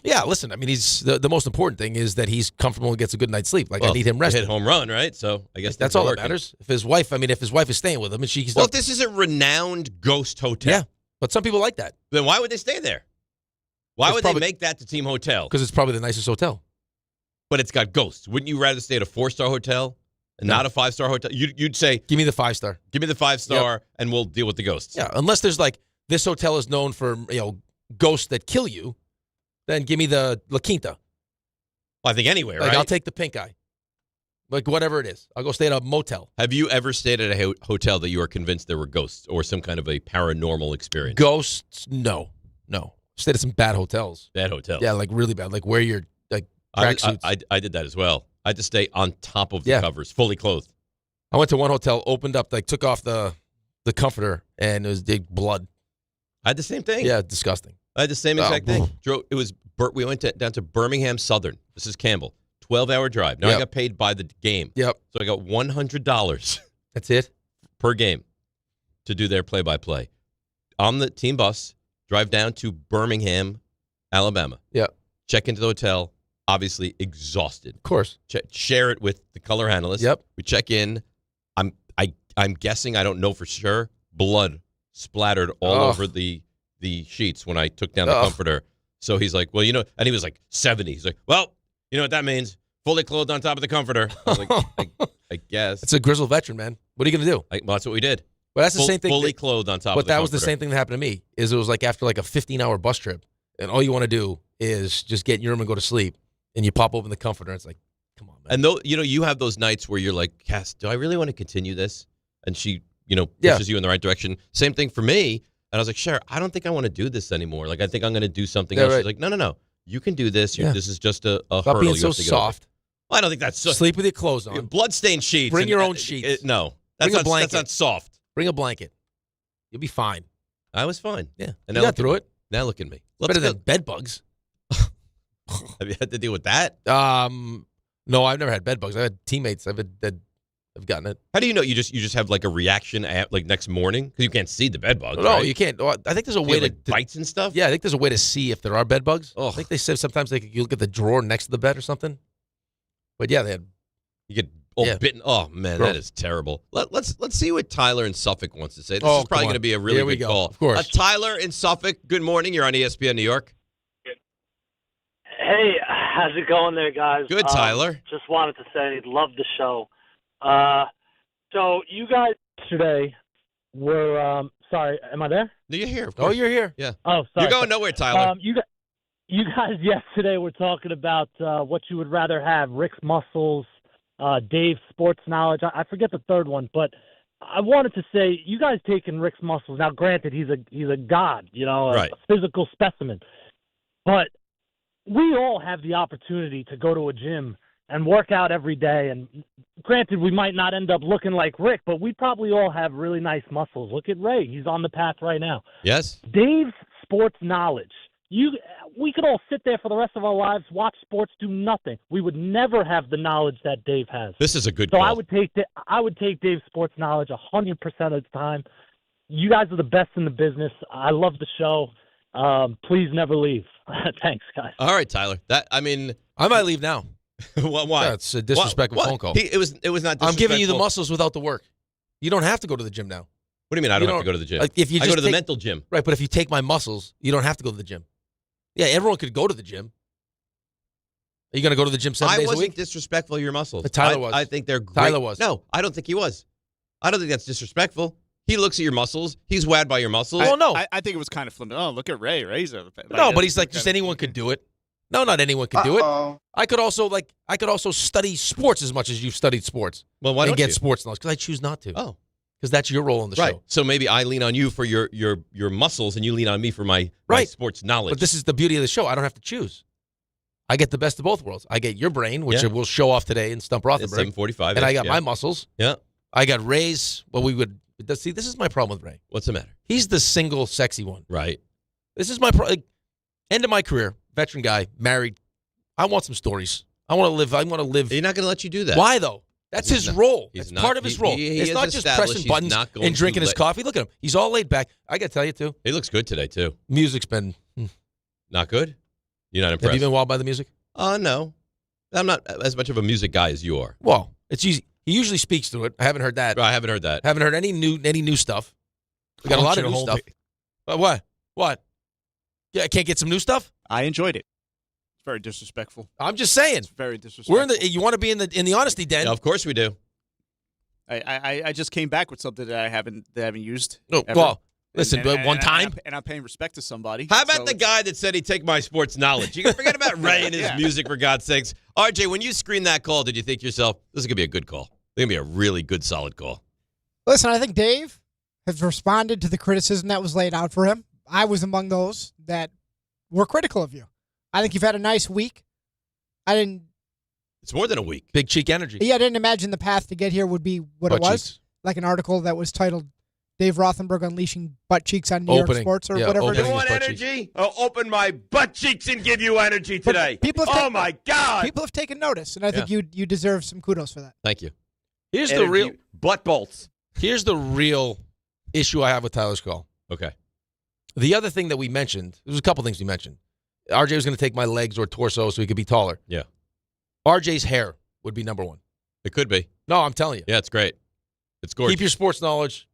Yeah, listen, I mean, he's the most important thing is that he's comfortable and gets a good night's sleep. Like, Well, I need him rested. Hit home run, right? So I guess that's all that matters. If his wife is staying with him and she's if this is a renowned ghost hotel. Yeah, but some people like that. Then why would they stay there? Why would they make that the team hotel? Because it's probably the nicest hotel. But it's got ghosts. Wouldn't you rather stay at a 4-star hotel and not a 5-star hotel? You'd say, give me the 5-star. Give me the 5-star, and we'll deal with the ghosts. Yeah, unless there's like this hotel is known for ghosts that kill you, then give me the La Quinta. Well, I think anywhere, like, right? I'll take the pink eye. Like whatever it is, I'll go stay at a motel. Have you ever stayed at a hotel that you were convinced there were ghosts or some kind of a paranormal experience? Ghosts? No. Stayed at some bad hotels. Bad hotels. Yeah, like really bad. Like where you're like tracksuits. I did that as well. I had to stay on top of the covers, fully clothed. I went to one hotel, opened up, like took off the comforter, and it was blood. I had the same thing. Yeah, disgusting. I had the same exact thing. We went down to Birmingham Southern. This is Campbell. 12-hour drive. Now I got paid by the game. Yep. So I got $100. That's it? Per game to do their play-by-play. On the team bus, drive down to Birmingham, Alabama. Yep. Check into the hotel, obviously exhausted. Of course. Share it with the color analyst. Yep. We check in. I'm guessing, I don't know for sure, blood splattered all over the sheets when I took down the comforter. So he's like, well, and he was like 70. He's like, well, you know what that means? Fully clothed on top of the comforter. I was like, I guess. It's a grizzled veteran, man. What are you going to do? Well, that's what we did. Well, that's the same thing. Fully clothed on top of the comforter. But that was the same thing that happened to me. It was like after like a 15-hour bus trip, and all you want to do is just get in your room and go to sleep, and you pop open the comforter, and it's like, come on, man. And though you have those nights where you're like, Cass, do I really want to continue this? And she, pushes you in the right direction. Same thing for me. And I was like, Cher, I don't think I want to do this anymore. Like, I think I'm going to do something else. Right. She's like, no. You can do this. This is just a Stop hurdle. being you so have to get over. soft. Well, I don't think that's so. Sleep with your clothes on. Bloodstained sheets. Bring your own sheets. No. Bring a blanket. That's not soft. Bring a blanket. You'll be fine. I was fine. Yeah. And you got through it. Now look at me. Better than bed bugs. Have you had to deal with that? No, I've never had bed bugs. I've had teammates that have gotten it. How do you know? You just have like a reaction like next morning because you can't see the bed bugs. No, right? you can't. I think there's a way to bites and stuff. Yeah, I think there's a way to see if there are bed bugs. Oh. I think they said sometimes you look at the drawer next to the bed or something. But yeah, they had. You get bitten. Oh man, Gross. that is terrible. Let's see what Tyler in Suffolk wants to say. This Oh, is probably come on. going to be a really Here we good go. call. Of course. Tyler in Suffolk. Good morning. You're on ESPN New York. Hey, how's it going there, guys? Good, Tyler. Just wanted to say, love the show. So you guys yesterday were sorry, am I there? No, you're here. Of Oh, course. you're here. Yeah. Oh, sorry. You're going nowhere, Tyler. You guys yesterday were talking about what you would rather have: Rick's muscles, Dave's sports knowledge. I forget the third one, but I wanted to say you guys taking Rick's muscles. Now, granted, he's a god, Right. a physical specimen, but we all have the opportunity to go to a gym and work out every day. And granted, we might not end up looking like Rick, but we probably all have really nice muscles. Look at Ray. He's on the path right now. Yes. Dave's sports knowledge. We could all sit there for the rest of our lives, watch sports, do nothing. We would never have the knowledge that Dave has. This is a good So call. I would take Dave's sports knowledge 100% of the time. You guys are the best in the business. I love the show. Please never leave. Thanks, guys. All right, Tyler. I might leave now. Why? Yeah, it's a disrespectful phone call. It was not disrespectful. I'm giving you the muscles without the work. You don't have to go to the gym now. What do you mean I don't have to go to the gym? Like if you I just go to the mental gym. Right, but if you take my muscles, you don't have to go to the gym. Yeah, everyone could go to the gym. Are you going to go to the gym 7 days a I wasn't week? disrespectful of your muscles. But Tyler was. I think they're great. Tyler was. No, I don't think he was. I don't think that's disrespectful. He looks at your muscles. He's wowed by your muscles. Well, no. I think it was kind of flippant. Oh, look at Ray. Ray's a No, but he's like, just anyone could do it. No, not anyone could do it. I could also study sports as much as you've studied sports. Well, why and don't get you? sports knowledge? Because I choose not to. Oh. Because that's your role on the Right. show. So maybe I lean on you for your muscles, and you lean on me for my sports knowledge. But this is the beauty of the show. I don't have to choose. I get the best of both worlds. I get your brain, which we'll show off today in Stump Rothenberg. It's 7:45. And I got my muscles. Yeah. I got Ray's, what we would See, this is my problem with Ray. What's the matter? He's the single, sexy one. Right. This is my end of my career. Veteran guy, married. I want some stories. I want to live. He's not going to let you do that. Why though? That's his role. It's part of his role. It's not just pressing buttons and drinking his coffee. Look at him. He's all laid back. I got to tell you, too. He looks good today, too. Music's been... Not good? You're not impressed? Have you been wowed by the music? No. I'm not as much of a music guy as you are. Well, it's easy. He usually speaks through it. I haven't heard that. I haven't heard that. Haven't heard any new stuff. We got a lot of new stuff. What? Yeah, I can't get some new stuff? I enjoyed it. It's very disrespectful. I'm just saying. It's very disrespectful. You want to be in the honesty den? Yeah, of course we do. I just came back with something that I haven't used. No, well, listen, one time, and I'm paying respect to somebody. How about the guy that said he'd take my sports knowledge? You can forget about Ray and his music, for God's sakes. RJ, when you screened that call, did you think to yourself, this is going to be a good call? It's going to be a really good, solid call. Listen, I think Dave has responded to the criticism that was laid out for him. I was among those that were critical of you. I think you've had a nice week. It's more than a week. Big cheek energy. Yeah, I didn't imagine the path to get here would be what it was. Cheeks. Like an article that was titled Dave Rothenberg Unleashing Butt Cheeks on New York Sports or whatever. You want energy? I'll open my butt cheeks and give you energy today. My God. People have taken notice, and I think you deserve some kudos for that. Thank you. Here's the real butt bolts. Here's the real issue I have with Tyler's call. Okay. The other thing that we mentioned, there's a couple things we mentioned. RJ was going to take my legs or torso so he could be taller. Yeah. RJ's hair would be number one. It could be. No, I'm telling you. Yeah, it's great. It's gorgeous. Keep your sports knowledge.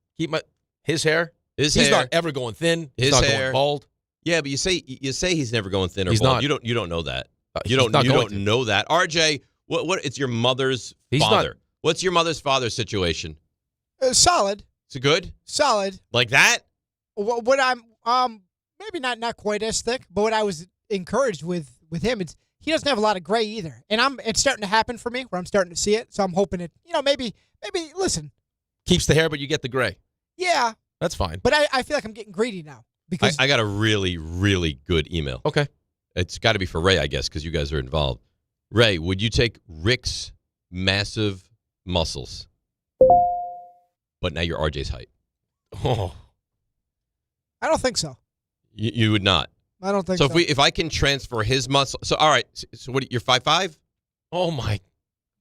His hair. He's not ever going thin. He's not going bald. Yeah, but you say he's never going thin or he's bald. Not. You don't know that. You don't know that. RJ, what? It's your mother's father. What's your mother's father's situation? Solid. Is it good? Solid. Like that? What I'm maybe not quite as thick, but what I was encouraged with him, he doesn't have a lot of gray either, and it's starting to happen for me where I'm starting to see it. So I'm hoping it, maybe listen. Keeps the hair, but you get the gray. Yeah, that's fine. But I feel like I'm getting greedy now because I got a really, really good email. Okay, it's got to be for Ray, I guess, because you guys are involved. Ray, would you take Rick's massive muscles, but now you're RJ's height? Oh, I don't think so. You would not. I don't think so. So if I can transfer his muscle, so all right. So what? You're 5'5"? Oh my,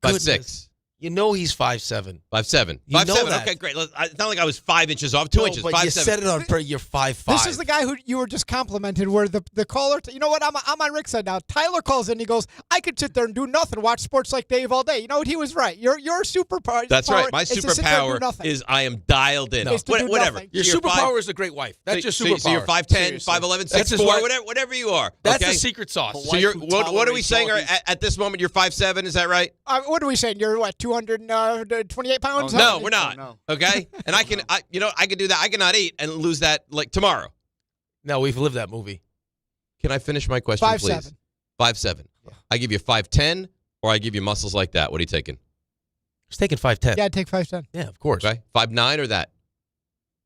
5'6". You know he's 5'7". 5'7". You 5'7". know that. Okay, great. It's not like I was 5 inches off, 2 inches. But 5'7". you said it on you're 5'5". This is the guy who you were just complimented. Where the caller, you know what? I'm on Rick's side now. Tyler calls in. He goes, "I could sit there and do nothing, watch sports like Dave all day." You know what? He was right. Your superpower. That's right. My superpower is I am dialed in. No. Whatever. Nothing. Your superpower is a great wife. That's your superpower. So you're 5'10", 5'11", 6'4", whatever you are. That's the secret sauce. So you're what are we saying? At this moment, you're 5'7". Is that right? What are we saying? You're what? 228 pounds? No, we're not. No. Okay, and I can do that. I cannot eat and lose that like tomorrow. No, we've lived that movie. Can I finish my question, 5'7". please? 5'7". I give you 5'10", or I give you muscles like that. What are you taking? He's taking 5'10". Yeah, I'd take 5'10". Yeah, of course. Okay, 5'9" or that.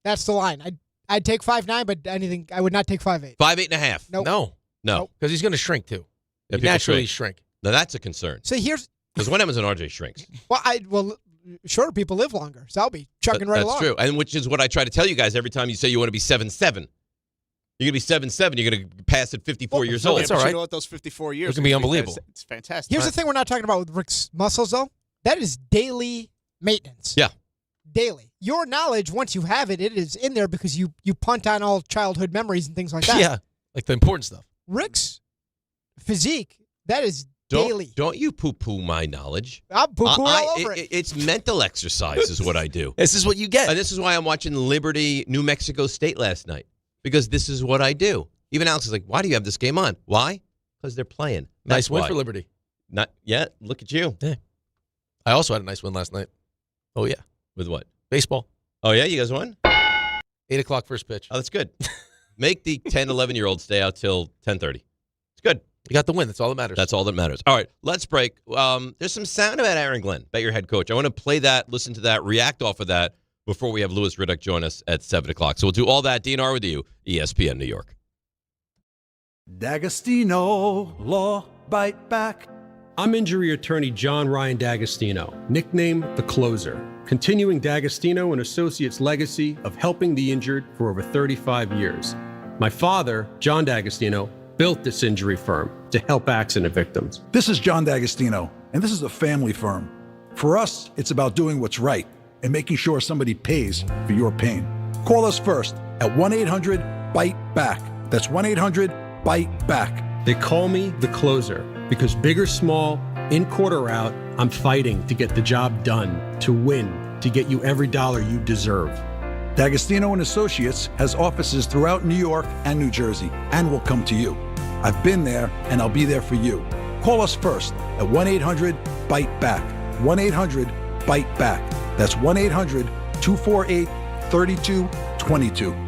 That's the line. I'd take 5'9", but anything I would not take 5'8". 5'8.5". Nope. No, because he's going to shrink too. Yeah, he naturally shrink. Now that's a concern. So here's because when Amazon RJ shrinks. Well, shorter people live longer, so I'll be chugging right along. That's true, and which is what I try to tell you guys every time you say you want to be 7'7". You're going to be 7'7". You're going to pass at 54 years old. That's all right. You know what? Those 54 years it's going to be unbelievable. It's fantastic. Here's the thing we're not talking about with Rick's muscles, though. That is daily maintenance. Yeah. Daily. Your knowledge, once you have it, it is in there because you punt on all childhood memories and things like that. Yeah, like the important stuff. Rick's physique, that is daily. Don't you poo-poo my knowledge. I'm poo-pooing all over it. It's mental exercise is what I do. This is what you get. And this is why I'm watching Liberty, New Mexico State last night. Because this is what I do. Even Alex is like, why do you have this game on? Why? Because they're playing. Nice win for Liberty. Not yet. Look at you. Yeah. I also had a nice win last night. Oh, yeah. With what? Baseball. Oh, yeah? You guys won? 8 o'clock first pitch. Oh, that's good. Make the 10, 11-year-olds stay out till 10:30. It's good. You got the win. That's all that matters. That's all that matters. All right, let's break. There's some sound about Aaron Glenn, bet your head coach. I want to play that, listen to that, react off of that before we have Louis Riddick join us at 7 o'clock. So we'll do all that. DNR with you, ESPN New York. D'Agostino, law, bite back. I'm injury attorney John Ryan D'Agostino, nicknamed The Closer. continuing D'Agostino and Associates' legacy of helping the injured for over 35 years. My father, John D'Agostino, built this injury firm to help accident victims. This is John D'Agostino, and this is a family firm. For us, it's about doing what's right and making sure somebody pays for your pain. Call us first at 1-800-BITE-BACK. That's 1-800-BITE-BACK. They call me the closer because big or small, in court or out, I'm fighting to get the job done, to win, to get you every dollar you deserve. D'Agostino and Associates has offices throughout New York and New Jersey and will come to you. I've been there and I'll be there for you. Call us first at 1-800-BITE-BACK. 1-800-BITE-BACK. That's 1-800-248-3222.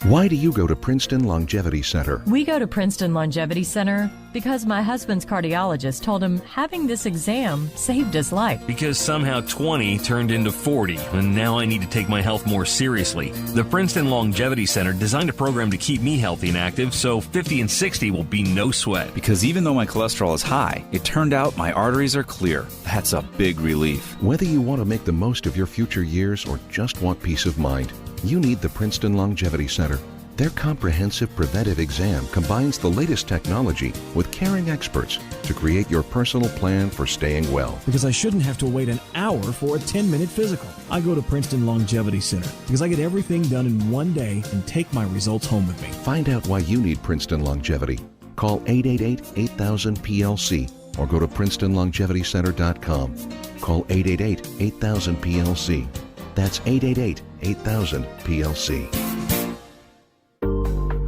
Why do you go to Princeton Longevity Center? We go to Princeton Longevity Center because my husband's cardiologist told him having this exam saved his life. Because somehow 20 turned into 40, and now I need to take my health more seriously. The Princeton Longevity Center designed a program to keep me healthy and active, so 50 and 60 will be no sweat. Because even though my cholesterol is high, it turned out my arteries are clear. That's a big relief. Whether you want to make the most of your future years or just want peace of mind, you need the Princeton Longevity Center. Their comprehensive preventive exam combines the latest technology with caring experts to create your personal plan for staying well. Because I shouldn't have to wait an hour for a 10-minute physical. I go to Princeton Longevity Center because I get everything done in one day and take my results home with me. Find out why you need Princeton Longevity. Call 888-8000-PLC or go to PrincetonLongevityCenter.com. Call 888-8000-PLC. That's 888-8000-PLC.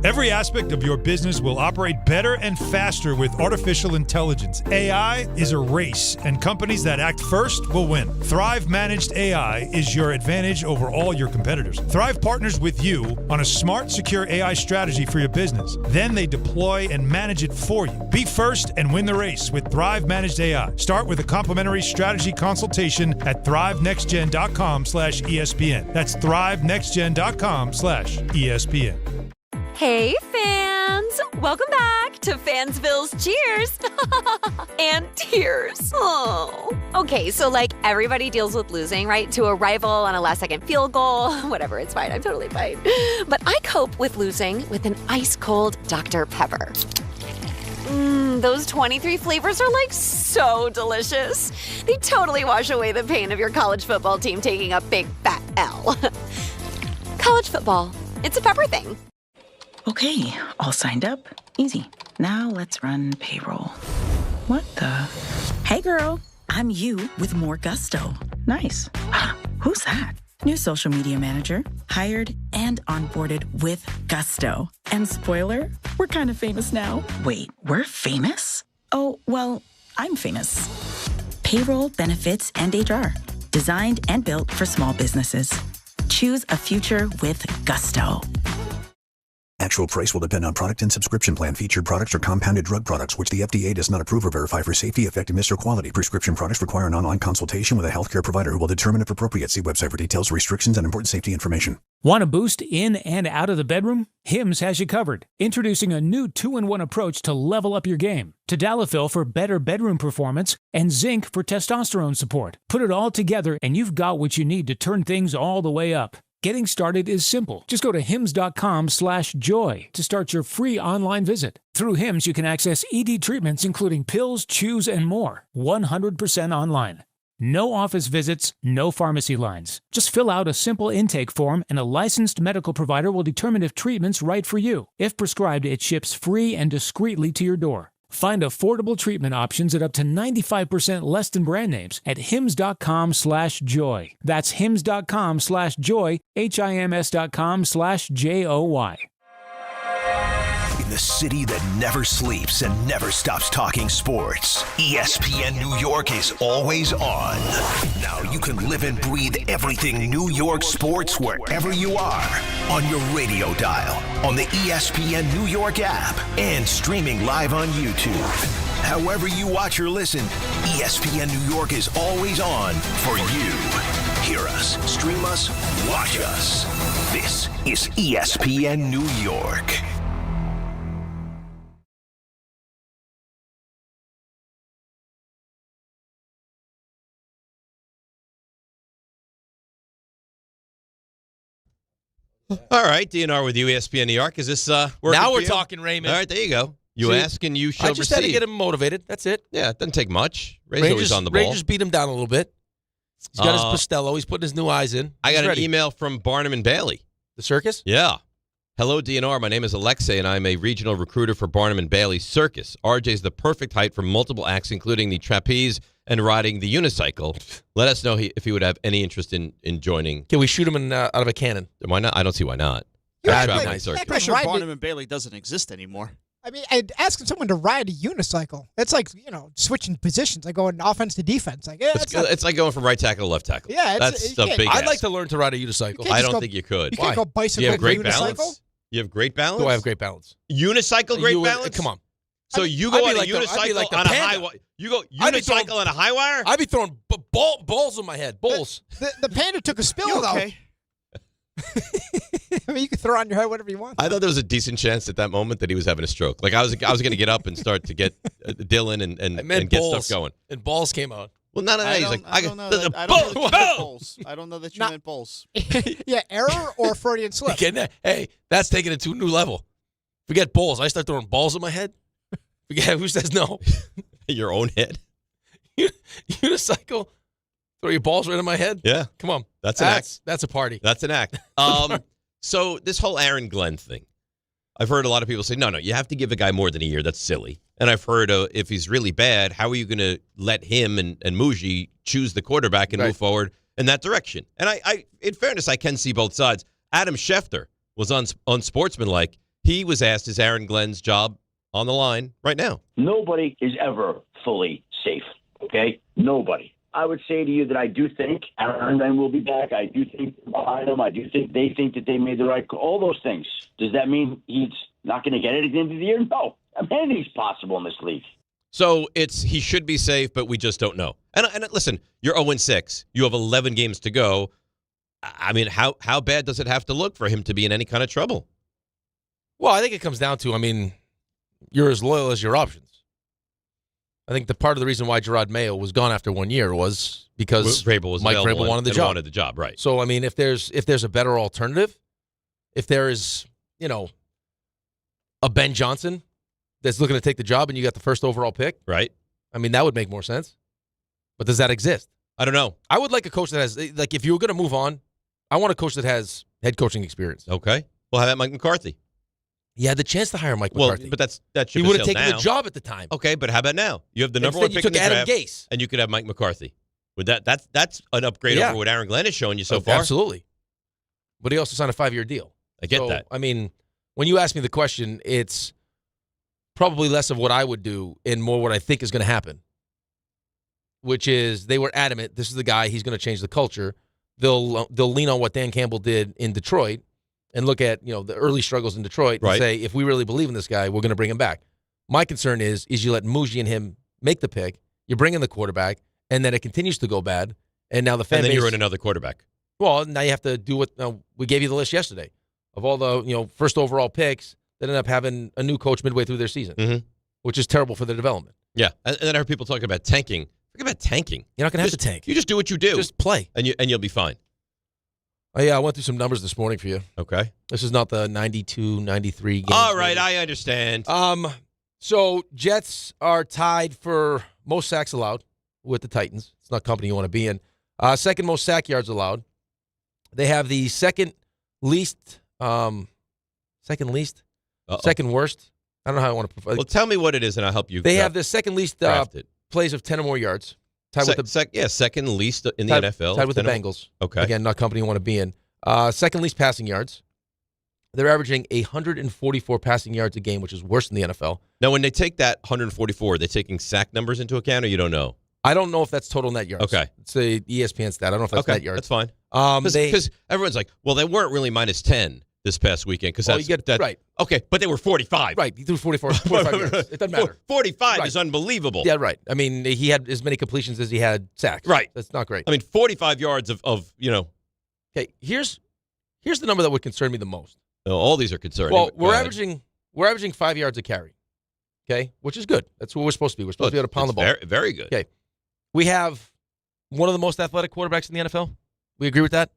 Every aspect of your business will operate better and faster with artificial intelligence. AI is a race, and companies that act first will win. Thrive Managed AI is your advantage over all your competitors. Thrive partners with you on a smart, secure AI strategy for your business. Then they deploy and manage it for you. Be first and win the race with Thrive Managed AI. Start with a complimentary strategy consultation at thrivenextgen.com/ESPN. That's thrivenextgen.com/ESPN. Hey, fans! Welcome back to Fansville's Cheers and Tears. Oh. Okay, so everybody deals with losing, right? To a rival on a last-second field goal. Whatever, it's fine. I'm totally fine. But I cope with losing with an ice-cold Dr. Pepper. Those 23 flavors are so delicious. They totally wash away the pain of your college football team taking a big fat L. College football, it's a pepper thing. Okay, all signed up. Easy. Now let's run payroll. What the? Hey girl, I'm you with more gusto. Nice. Who's that? New social media manager. Hired and onboarded with gusto. And spoiler, we're kind of famous now. Wait, we're famous? Oh, well, I'm famous. Payroll, benefits, and HR. Designed and built for small businesses. Choose a future with gusto. Actual price will depend on product and subscription plan. Featured products are compounded drug products, which the FDA does not approve or verify for safety, effectiveness, or quality. Prescription products require an online consultation with a healthcare provider who will determine if appropriate. See website for details, restrictions, and important safety information. Want a boost in and out of the bedroom? Hims has you covered. Introducing a new 2-in-1 approach to level up your game. Tadalafil for better bedroom performance and zinc for testosterone support. Put it all together and you've got what you need to turn things all the way up. Getting started is simple. Just go to hims.com/joy to start your free online visit. Through Hims, you can access ED treatments including pills, chews, and more. 100% online. No office visits, no pharmacy lines. Just fill out a simple intake form and a licensed medical provider will determine if treatment's right for you. If prescribed, it ships free and discreetly to your door. Find affordable treatment options at up to 95% less than brand names at hims.com/joy. That's hims.com/joy, hims.com/joy. In the city that never sleeps and never stops talking sports, ESPN New York is always on. Now you can live and breathe everything New York sports wherever you are. On your radio dial, on the ESPN New York app, and streaming live on YouTube. However you watch or listen, ESPN New York is always on for you. Hear us, stream us, watch us. This is ESPN New York. All right, DNR with you, ESPN New York. Is this working Now for we're you? talking, Raymond. All right, there you go. You See, ask and you shall I just receive. had to get him motivated. That's it. Yeah, it doesn't take much. Ray's always on the ball. Rangers beat him down a little bit. He's got his Costello. He's putting his new eyes in. I got He's ready. an email from Barnum and Bailey. The circus? Yeah. Hello, DNR. My name is Alexei, and I'm a regional recruiter for Barnum and Bailey Circus. RJ is the perfect height for multiple acts, including the trapeze and riding the unicycle. Let us know if he would have any interest in joining. Can we shoot him out of a cannon? Why not? I don't see why not. Yeah, Traveling like, circus. I'm pretty sure Ride Barnum and Bailey doesn't exist anymore. I mean, asking someone to ride a unicycle, that's like, switching positions, like going offense to defense. Like, yeah, It's like going from right tackle to left tackle. Yeah, that's a big I'd ask. like to learn to ride a unicycle. I don't think you could. You can't go bicycle You have great unicycle? balance? You have great balance? Do I have great balance? Unicycle great balance? Come on. So you go on a unicycle on a high wire. You go unicycle on a high wire? I'd be throwing balls on my head. Balls. The panda took a spill, though. Okay. I mean, you can throw on your head whatever you want. I thought there was a decent chance at that moment that he was having a stroke. Like I was going to get up and start to get Dylan and get stuff going. And balls came out. Well, none of that. He's like, I don't know that you meant balls. I don't know that you meant balls. Yeah, error or Freudian slip. Hey, that's taking it to a new level. Forget balls. I start throwing balls on my head. Forget who says no. Your own head. Unicycle. Throw your balls right on my head? Yeah. Come on. That's an act. That's a party. That's an act. So this whole Aaron Glenn thing, I've heard a lot of people say, no, you have to give a guy more than a year. That's silly. And I've heard if he's really bad, how are you going to let him and Muji choose the quarterback and move forward in that direction? And I, in fairness, I can see both sides. Adam Schefter was unsportsmanlike. He was asked, is Aaron Glenn's job on the line right now? Nobody is ever fully safe, okay? Nobody. I would say to you that I do think Aaron Glenn will be back. I do think behind him. I do think they think that they made the right call. All those things. Does that mean he's not going to get it at the end of the year? No. I mean, anything's possible in this league. So he should be safe, but we just don't know. And listen, you're 0-6. You have 11 games to go. I mean, how bad does it have to look for him to be in any kind of trouble? Well, I think it comes down to, you're as loyal as your options. I think the part of the reason why Gerard Mayo was gone after 1 year was because Mike Vrabel wanted the job. Right. So, if there's a better alternative, if there is, a Ben Johnson that's looking to take the job and you got the first overall pick, right? That would make more sense. But does that exist? I don't know. I would like a coach that has, if you were going to move on, I want a coach that has head coaching experience. Okay. Well, how about Mike McCarthy? He had the chance to hire Mike McCarthy. But that he would have taken the job at the time. Okay, but how about now? You have the number Instead, one pick in the Adam draft, Gase. and you could have Mike McCarthy. With that's an upgrade over what Aaron Glenn has shown you so far. Absolutely. But he also signed a 5-year deal. I get that. When you ask me the question, it's probably less of what I would do and more what I think is going to happen, which is they were adamant, this is the guy, he's going to change the culture. They'll lean on what Dan Campbell did in Detroit and look at the early struggles in Detroit and say, if we really believe in this guy, we're going to bring him back. My concern is you let Muji and him make the pick, you bring in the quarterback, and then it continues to go bad, and now the fan base, you're in another quarterback. Well, now you have to do what we gave you the list yesterday of all the first overall picks that end up having a new coach midway through their season, which is terrible for their development. Yeah, and then I heard people talking about tanking. Forget about tanking. You're not going to have to tank. You just do what you do. Just play, and you'll be fine. Oh, yeah, I went through some numbers this morning for you. Okay. This is not the 92, 93 games. All right, I understand. So Jets are tied for most sacks allowed with the Titans. It's not a company you want to be in. Second most sack yards allowed. They have the second worst. I don't know how I want to. Well, tell me what it is, and I'll help you. They have the second least plays of 10 or more yards. Tied with the second least in the NFL. Tied with the Bengals. Okay. Again, not a company you want to be in. Second least passing yards. They're averaging 144 passing yards a game, which is worse than the NFL. Now, when they take that 144, are they taking sack numbers into account, or you don't know? I don't know if that's total net yards. Okay. It's a ESPN stat. I don't know if that's net yards. That's fine. Because everyone's like, well, they weren't really minus 10 this past weekend. Because you get that. Right. Okay, but they were 45. Right. He threw 45 yards. It doesn't matter. 45 is unbelievable. Yeah, right. He had as many completions as he had sacks. Right. That's not great. 45 yards of Okay, here's the number that would concern me the most. All these are concerning. Well, we're averaging 5 yards a carry. Okay, which is good. That's what we're supposed to be. We're supposed to be able to pound the ball. Very, very good. Okay, we have one of the most athletic quarterbacks in the NFL. We agree with that?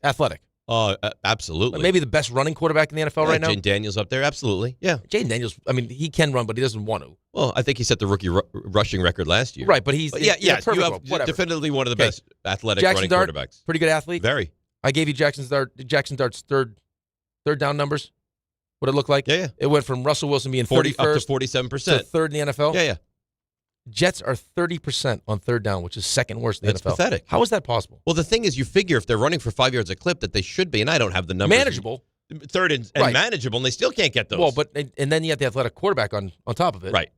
Athletic. Absolutely. Maybe the best running quarterback in the NFL right now. Jaden Daniels up there, absolutely. Yeah. Jaden Daniels, I mean, he can run, but he doesn't want to. Well, I think he set the rookie rushing record last year. Right, but he's you have whatever. definitively one of the best athletic Jaxson running Dart, quarterbacks. Pretty good athlete. Very. I gave you Jaxson Dart's third down numbers. What it looked like? Yeah. It went from Russell Wilson being 40 31st up to 47%. to third in the NFL. Yeah. Jets are 30% on third down, which is second worst in the That's NFL. pathetic. How is that possible? Well, the thing is, you figure if they're running for 5 yards a clip, that they should be, and I don't have the numbers. Manageable. Third and Right. manageable, and they still can't get those. Well, and then you have the athletic quarterback on top of it. Right.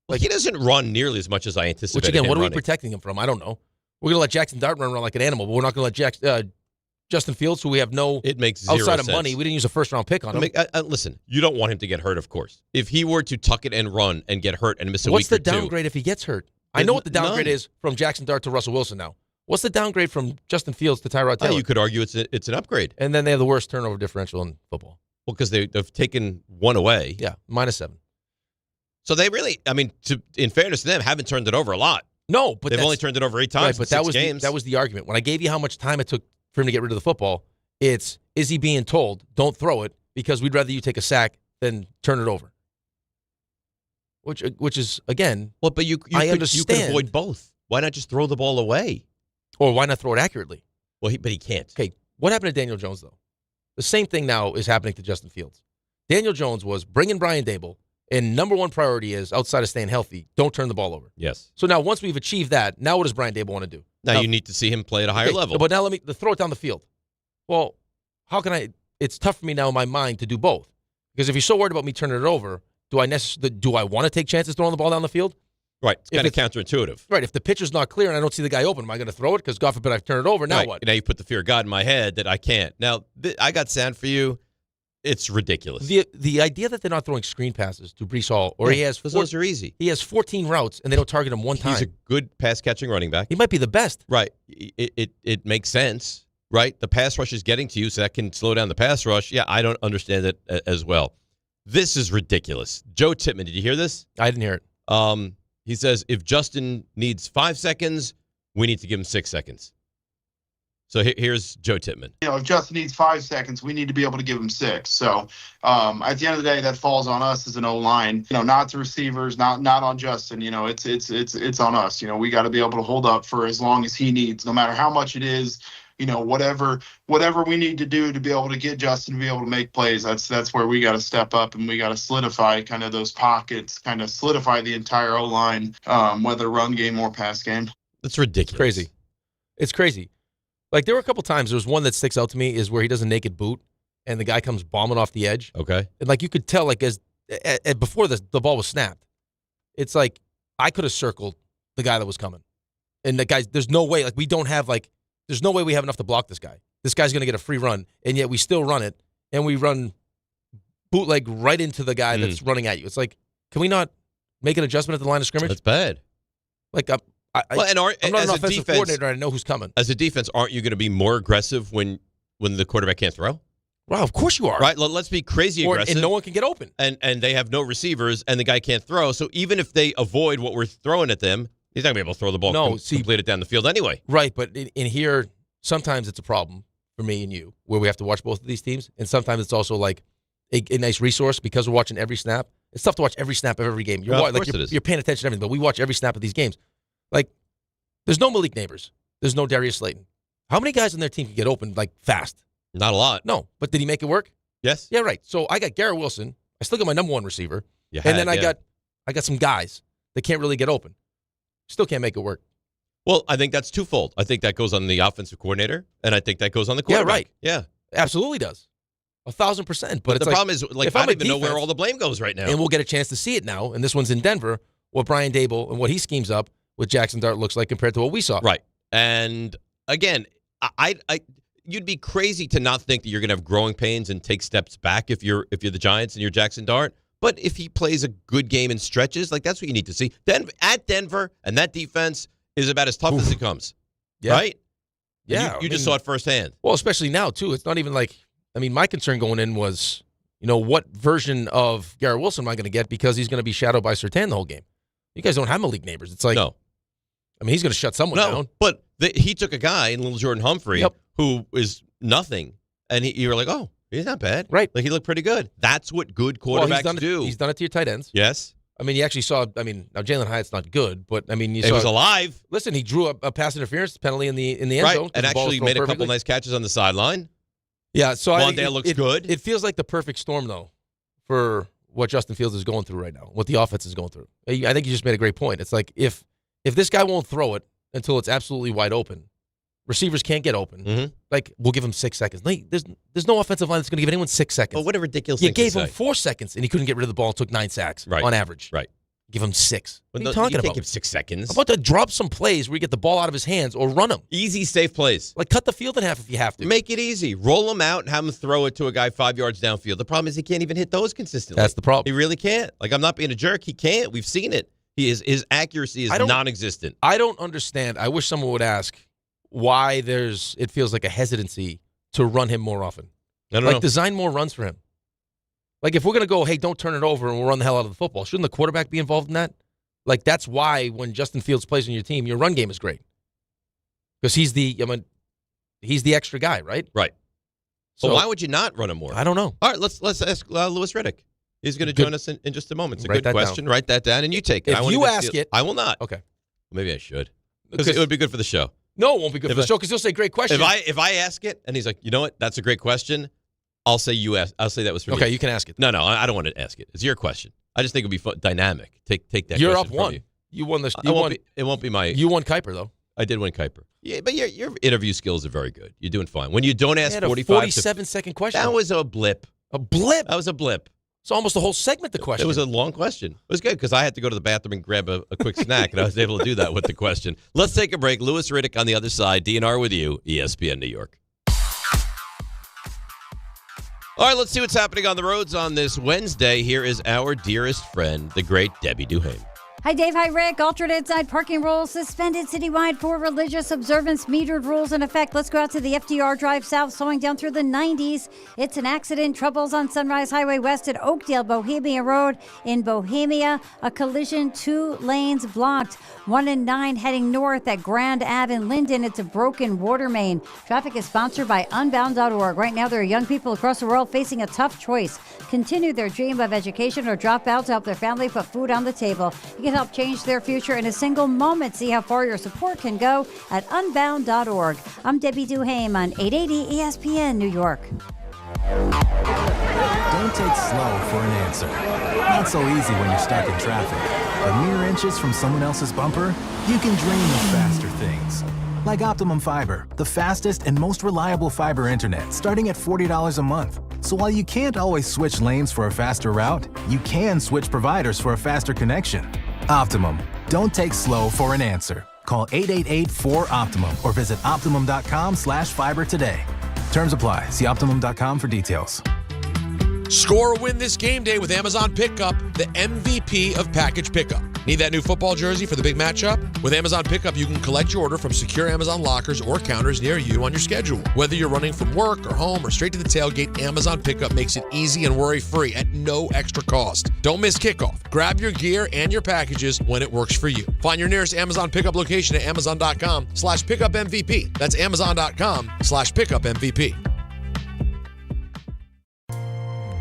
Like, he doesn't run nearly as much as I anticipated. Which, again, what are we running. protecting him from? I don't know. We're going to let Jaxson Dart run around like an animal, but we're not going to let Justin Fields, who we have no It makes zero outside of sense. money. We didn't use a first-round pick on him. Listen, you don't want him to get hurt, of course. If he were to tuck it and run and get hurt and miss a What's week or the two. downgrade if he gets hurt? I know what the downgrade is from Jaxson Dart to Russell Wilson now. What's the downgrade from Justin Fields to Tyrod Taylor? You could argue it's an upgrade. And then they have the worst turnover differential in football. Well, because they've taken one away. Yeah, -7. So they really, I mean, in fairness to them, haven't turned it over a lot. No, but they've only turned it over 8 times. Right, but in 6 games. that was the argument. When I gave you how much time it took for him to get rid of the football, is he being told, don't throw it because we'd rather you take a sack than turn it over? Which is, again, well, but you could avoid both. Why not just throw the ball away? Or why not throw it accurately? Well, but he can't. Okay, what happened to Daniel Jones, though? The same thing now is happening to Justin Fields. Daniel Jones was bringing Brian Daboll, and number one priority is, outside of staying healthy, don't turn the ball over. Yes. So now once we've achieved that, now what does Brian Daboll want to do? Now you need to see him play at a higher level. But now let me throw it down the field. Well, how can I? It's tough for me now in my mind to do both. Because if you're so worried about me turning it over, do I want to take chances throwing the ball down the field? Right. It's kind of counterintuitive. Right. If the pitcher's not clear and I don't see the guy open, am I going to throw it? Because God forbid I turn it over. Now what? Now you put the fear of God in my head that I can't. Now, I got sand for you. It's ridiculous. The idea that they're not throwing screen passes to Breece Hall, or he has those are easy. He has 14 routes and they don't target him one time. He's a good pass catching running back. He might be the best. Right. It makes sense. Right. The pass rush is getting to you, so that can slow down the pass rush. Yeah, I don't understand it as well. This is ridiculous. Joe Tippmann, did you hear this? I didn't hear it. He says if Justin needs 5 seconds, we need to give him 6 seconds. So here's Joe Tippmann. If Justin needs 5 seconds, we need to be able to give him 6. So at the end of the day, that falls on us as an O-line. Not the receivers, not on Justin. It's on us. We got to be able to hold up for as long as he needs, no matter how much it is. Whatever we need to do to be able to get Justin to be able to make plays, that's where we got to step up and we got to solidify kind of those pockets, kind of solidify the entire O-line, whether run game or pass game. That's ridiculous. It's crazy. Like, there were a couple times, there's one that sticks out to me is where he does a naked boot and the guy comes bombing off the edge. Okay. And, like, you could tell, like, before the ball was snapped, it's like I could have circled the guy that was coming. And the guys, there's no way, like, there's no way we have enough to block this guy. This guy's going to get a free run, and yet we still run it, and we run bootleg right into the guy that's running at you. It's like, can we not make an adjustment at the line of scrimmage? That's bad. Like, I'm not an offensive coordinator. I know who's coming. As a defense, aren't you going to be more aggressive when the quarterback can't throw? Well, of course you are. Right? Let's be crazy aggressive. And no one can get open. And they have no receivers, and the guy can't throw. So even if they avoid what we're throwing at them, he's not going to be able to throw the ball complete it down the field anyway. Right, but in here, sometimes it's a problem for me and you where we have to watch both of these teams, and sometimes it's also like a nice resource because we're watching every snap. It's tough to watch every snap of every game. You're paying attention to everything, but we watch every snap of these games. Like, there's no Malik Neighbors. There's no Darius Slayton. How many guys on their team can get open, like, fast? Not a lot. No, but did he make it work? Yes. Yeah, right. So I got Garrett Wilson. I still got my number one receiver. I got some guys that can't really get open. Still can't make it work. Well, I think that's twofold. I think that goes on the offensive coordinator, and I think that goes on the quarterback. Yeah, right. Yeah. Absolutely does. 1,000%. But the problem is, like, I don't even know where all the blame goes right now. And we'll get a chance to see it now, and this one's in Denver, what Brian Daboll and what he schemes up with Jaxson Dart looks like compared to what we saw. Right. And, again, you'd be crazy to not think that you're going to have growing pains and take steps back if you're the Giants and you're Jaxson Dart. But if he plays a good game in stretches, like, that's what you need to see. At Denver, and that defense is about as tough as it comes. Yeah. Right? Yeah. You just saw it firsthand. Well, especially now, too. It's not even like, my concern going in was, what version of Garrett Wilson am I going to get because he's going to be shadowed by Surtain the whole game. You guys don't have Malik Neighbors. It's like, no. He's going to shut someone down. But he took a guy in Little Jordan Humphrey who is nothing and you were like, oh, he's not bad. Right. Like, he looked pretty good. That's what good quarterbacks do. He's done it to your tight ends. Yes. I mean, you actually saw, now Jalen Hyatt's not good, but I mean, He was alive. Listen, he drew a pass interference penalty in the end Right, zone. and actually made a couple nice catches on the sideline. Yeah, so Wandale looks good. It feels like the perfect storm, though, for what Justin Fields is going through right now, what the offense is going through. I think you just made a great point. It's like if this guy won't throw it until it's absolutely wide open, receivers can't get open. Mm-hmm. Like, we'll give him 6 seconds. There's no offensive line that's going to give anyone 6 seconds. But what a ridiculous You thing to gave him say. 4 seconds, and he couldn't get rid of the ball and took 9 sacks on average. Right. Give him 6. What are you But talking you about? can't give 6 seconds. How about to drop some plays where you get the ball out of his hands or run him? Easy, safe plays. Like, cut the field in half if you have to. Make it easy. Roll him out and have him throw it to a guy 5 yards downfield. The problem is he can't even hit those consistently. That's the problem. He really can't. Like, I'm not being a jerk. He can't. We've seen it. His accuracy is non-existent. I don't understand. I wish someone would ask why it feels like a hesitancy to run him more often. I don't know. Design more runs for him. Like, if we're going to go, hey, don't turn it over and we'll run the hell out of the football, shouldn't the quarterback be involved in that? Like, that's why when Justin Fields plays on your team, your run game is great. Because he's the extra guy, right? Right. So But why would you not run him more? I don't know. All right, let's ask Louis Riddick. He's going to join us in just a moment. It's a Write good that question. down. Write that down, and you take it. If I won't you even ask steal- it- I will not. Okay. Maybe I should. Because it would be good for the show. No, it won't be good for the show because he'll say, great question. If I ask it, and he's like, you know what, that's a great question, I'll say you ask. I'll say that was for me. Okay, you can ask it. No, I don't want to ask it. It's your question. I just think it would be fun, dynamic. Take that You're question up from one. you. You won this. It won't be my. You won Kuiper, though. I did win Kuiper. Yeah, but your interview skills are very good. You're doing fine. When you don't ask He had a 47-second question. That was a blip. A blip? That was a blip. It's almost the whole segment, the question. It was a long question. It was good because I had to go to the bathroom and grab a quick snack, and I was able to do that with the question. Let's take a break. Louis Riddick on the other side. DNR with you, ESPN New York. All right, let's see what's happening on the roads on this Wednesday. Here is our dearest friend, the great Debbie Duhame. Hi, Dave. Hi, Rick. Alternate side parking rules suspended citywide for religious observance. Metered rules in effect. Let's go out to the FDR Drive South, slowing down through the 90s. It's an accident. Troubles on Sunrise Highway West at Oakdale, Bohemia Road in Bohemia. A collision, 2 lanes blocked. 1 and 9 heading north at Grand Ave in Linden. It's a broken water main. Traffic is sponsored by Unbound.org. Right now, there are young people across the world facing a tough choice. Continue their dream of education or drop out to help their family put food on the table. You can help change their future in a single moment. See how far your support can go at Unbound.org. I'm Debbie Duhame on 880 ESPN New York. Don't take slow for an answer. Not so easy when you're stuck in traffic. But mere inches from someone else's bumper, you can dream of faster things. Like Optimum Fiber, the fastest and most reliable fiber internet, starting at $40 a month. So while you can't always switch lanes for a faster route, you can switch providers for a faster connection. Optimum. Don't take slow for an answer. Call 888-4OPTIMUM or visit Optimum.com/fiber today. Terms apply. See Optimum.com for details. Score a win this game day with Amazon Pickup, the MVP of package pickup. Need that new football jersey for the big matchup? With Amazon Pickup, you can collect your order from secure Amazon lockers or counters near you on your schedule. Whether you're running from work or home or straight to the tailgate, Amazon Pickup makes it easy and worry-free at no extra cost. Don't miss kickoff. Grab your gear and your packages when it works for you. Find your nearest Amazon Pickup location at Amazon.com/PickupMVP. That's Amazon.com/PickupMVP.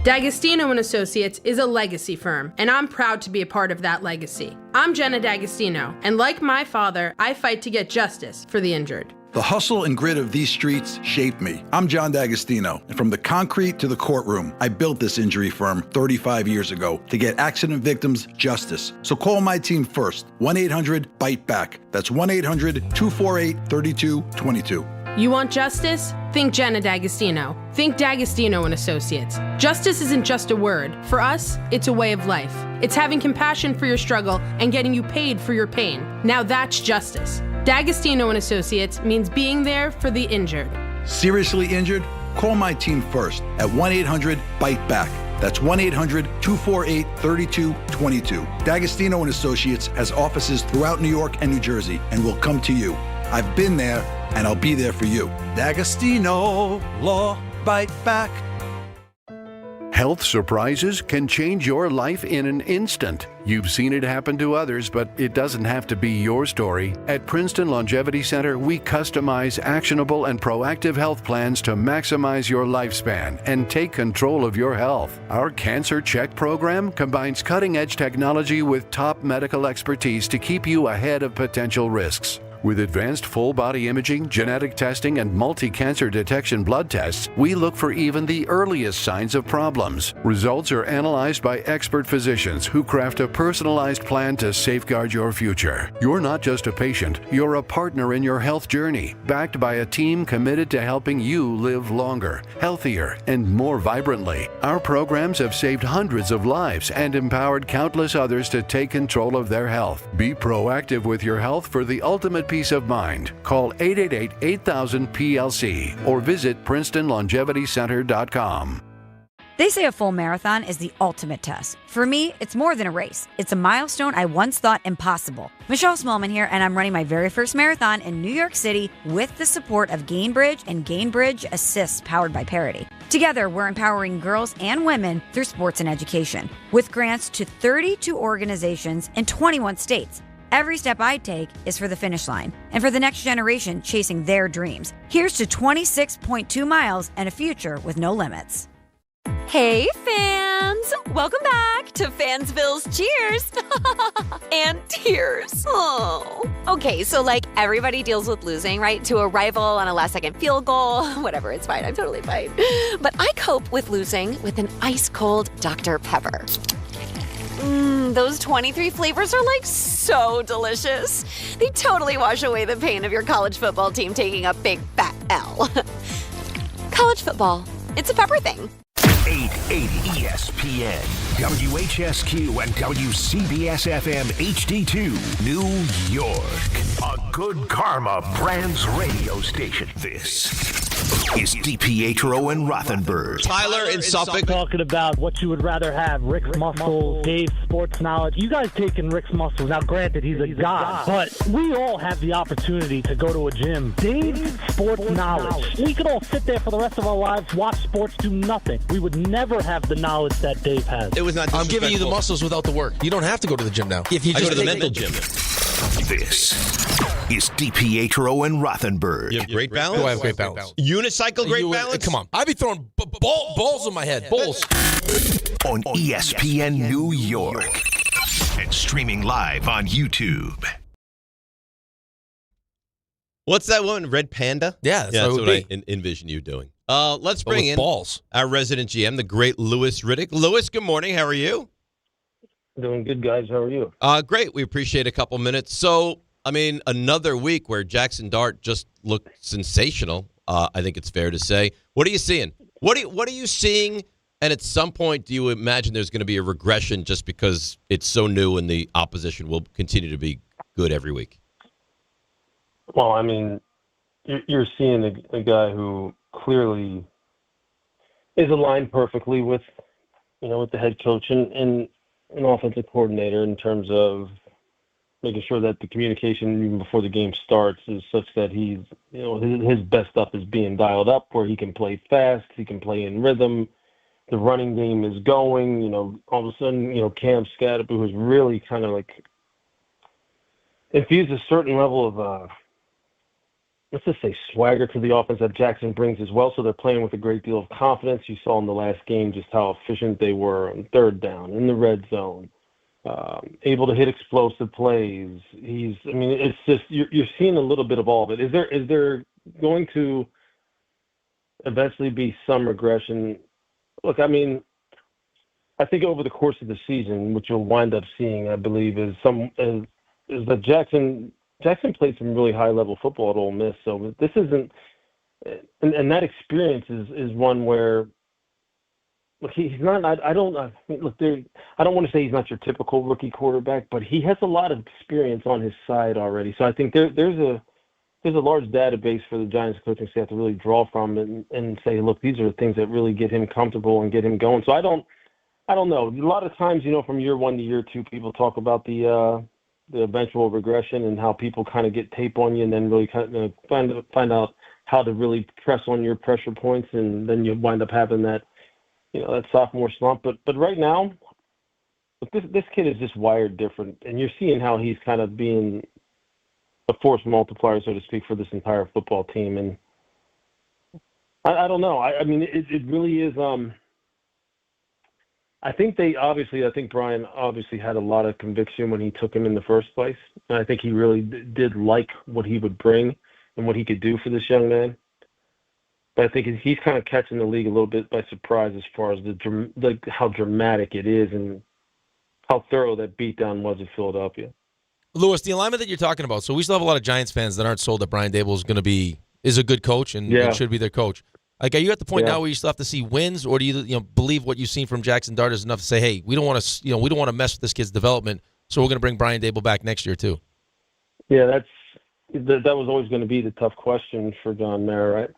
D'Agostino & Associates is a legacy firm, and I'm proud to be a part of that legacy. I'm Jenna D'Agostino, and like my father, I fight to get justice for the injured. The hustle and grit of these streets shaped me. I'm John D'Agostino, and from the concrete to the courtroom, I built this injury firm 35 years ago to get accident victims justice. So call my team first, 1-800-BITE-BACK. That's 1-800-248-3222. You want justice? Think Jenna D'Agostino. Think D'Agostino & Associates. Justice isn't just a word. For us, it's a way of life. It's having compassion for your struggle and getting you paid for your pain. Now that's justice. D'Agostino & Associates means being there for the injured. Seriously injured? Call my team first at 1-800-BITE-BACK. That's 1-800-248-3222. D'Agostino & Associates has offices throughout New York and New Jersey and will come to you. I've been there, and I'll be there for you. D'Agostino, Law, Bite Back. Health surprises can change your life in an instant. You've seen it happen to others, but it doesn't have to be your story. At Princeton Longevity Center, we customize actionable and proactive health plans to maximize your lifespan and take control of your health. Our Cancer Check program combines cutting-edge technology with top medical expertise to keep you ahead of potential risks. With advanced full-body imaging, genetic testing, and multi-cancer detection blood tests, we look for even the earliest signs of problems. Results are analyzed by expert physicians who craft a personalized plan to safeguard your future. You're not just a patient, you're a partner in your health journey, backed by a team committed to helping you live longer, healthier, and more vibrantly. Our programs have saved hundreds of lives and empowered countless others to take control of their health. Be proactive with your health for the ultimate peace of mind. Call 888-8000-PLC or visit PrincetonLongevityCenter.com. They say a full marathon is the ultimate test. For me, it's more than a race. It's a milestone I once thought impossible. Michelle Smallman here, and I'm running my very first marathon in New York City with the support of Gainbridge and Gainbridge Assist powered by Parity. Together, we're empowering girls and women through sports and education with grants to 32 organizations in 21 states. Every step I take is for the finish line and for the next generation chasing their dreams. Here's to 26.2 miles and a future with no limits. Hey, fans! Welcome back to Fansville's Cheers and Tears. Oh. Okay, so like everybody deals with losing, right? To a rival on a last-second field goal. Whatever, it's fine. I'm totally fine. But I cope with losing with an ice-cold Dr. Pepper. Those 23 flavors are like so delicious. They totally wash away the pain of your college football team taking a big fat L. College football, it's a pepper thing. 880 ESPN, WHSQ, and WCBS-FM HD2, New York. A Good Karma Brands radio station. This is DiPietro and Rothenberg. Tyler in Suffolk. Talking about what you would rather have, Rick's muscles, Dave's sports knowledge. You guys taking Rick's muscles. Now, granted, he's a god, but we all have the opportunity to go to a gym. Dave's sports knowledge. We could all sit there for the rest of our lives, watch sports, do nothing. We would never have the knowledge that Dave has. It was not I'm giving you the muscles without the work. You don't have to go to the gym now. If you I just go to the mental gym. This is DiPietro and Rothenberg. You have great balance? Do I have great balance? Unicycle great balance? Come on. I'd be throwing balls on my head. Balls. On ESPN New York. And streaming live on YouTube. What's that one? Red Panda? Yeah, that's what I envision you doing. Let's bring in balls. Our resident GM, the great Louis Riddick. Louis, good morning. How are you? Doing good, guys. How are you? Great. We appreciate a couple minutes. So, I mean, another week where Jaxson Dart just looked sensational. I think it's fair to say. What are you seeing? What are you seeing? And at some point, do you imagine there's going to be a regression just because it's so new and the opposition will continue to be good every week? Well, I mean, you're seeing a guy who clearly is aligned perfectly with, with the head coach and an offensive coordinator in terms of making sure that the communication even before the game starts is such that he's, his best stuff is being dialed up where he can play fast, he can play in rhythm, the running game is going, all of a sudden, Cam Scadaboo has really kind of like infused a certain level of, let's just say swagger to the offense that Jaxson brings as well. So they're playing with a great deal of confidence. You saw in the last game just how efficient they were on third down, in the red zone, able to hit explosive plays. It's just, you're seeing a little bit of all of it. Is there going to eventually be some regression? Look, I think over the course of the season, what you'll wind up seeing, I believe, is that Jaxson played some really high-level football at Ole Miss, so this isn't – and that experience is one where – look, he's not – I don't want to say he's not your typical rookie quarterback, but he has a lot of experience on his side already. So I think there's a large database for the Giants coaching staff to really draw from and say, look, these are the things that really get him comfortable and get him going. So I don't know. A lot of times, from year one to year two, people talk about the eventual regression and how people kind of get tape on you and then really kind of find out how to really press on your pressure points, and then you wind up having that that sophomore slump. But right now, this kid is just wired different, and you're seeing how he's kind of being a force multiplier, so to speak, for this entire football team. And I don't know. I mean, it really is. I think Brian obviously had a lot of conviction when he took him in the first place, and I think he really did like what he would bring and what he could do for this young man. But I think he's kind of catching the league a little bit by surprise as far as how dramatic it is and how thorough that beatdown was in Philadelphia. Lewis, the alignment that you're talking about, so we still have a lot of Giants fans that aren't sold that Brian Daboll is a good coach and should be their coach. Like, are you at the point now where you still have to see wins, or do you believe what you've seen from Jaxson Dart is enough to say, hey, we don't want to mess with this kid's development, so we're going to bring Brian Daboll back next year too? Yeah, that was always going to be the tough question for John Mara, right?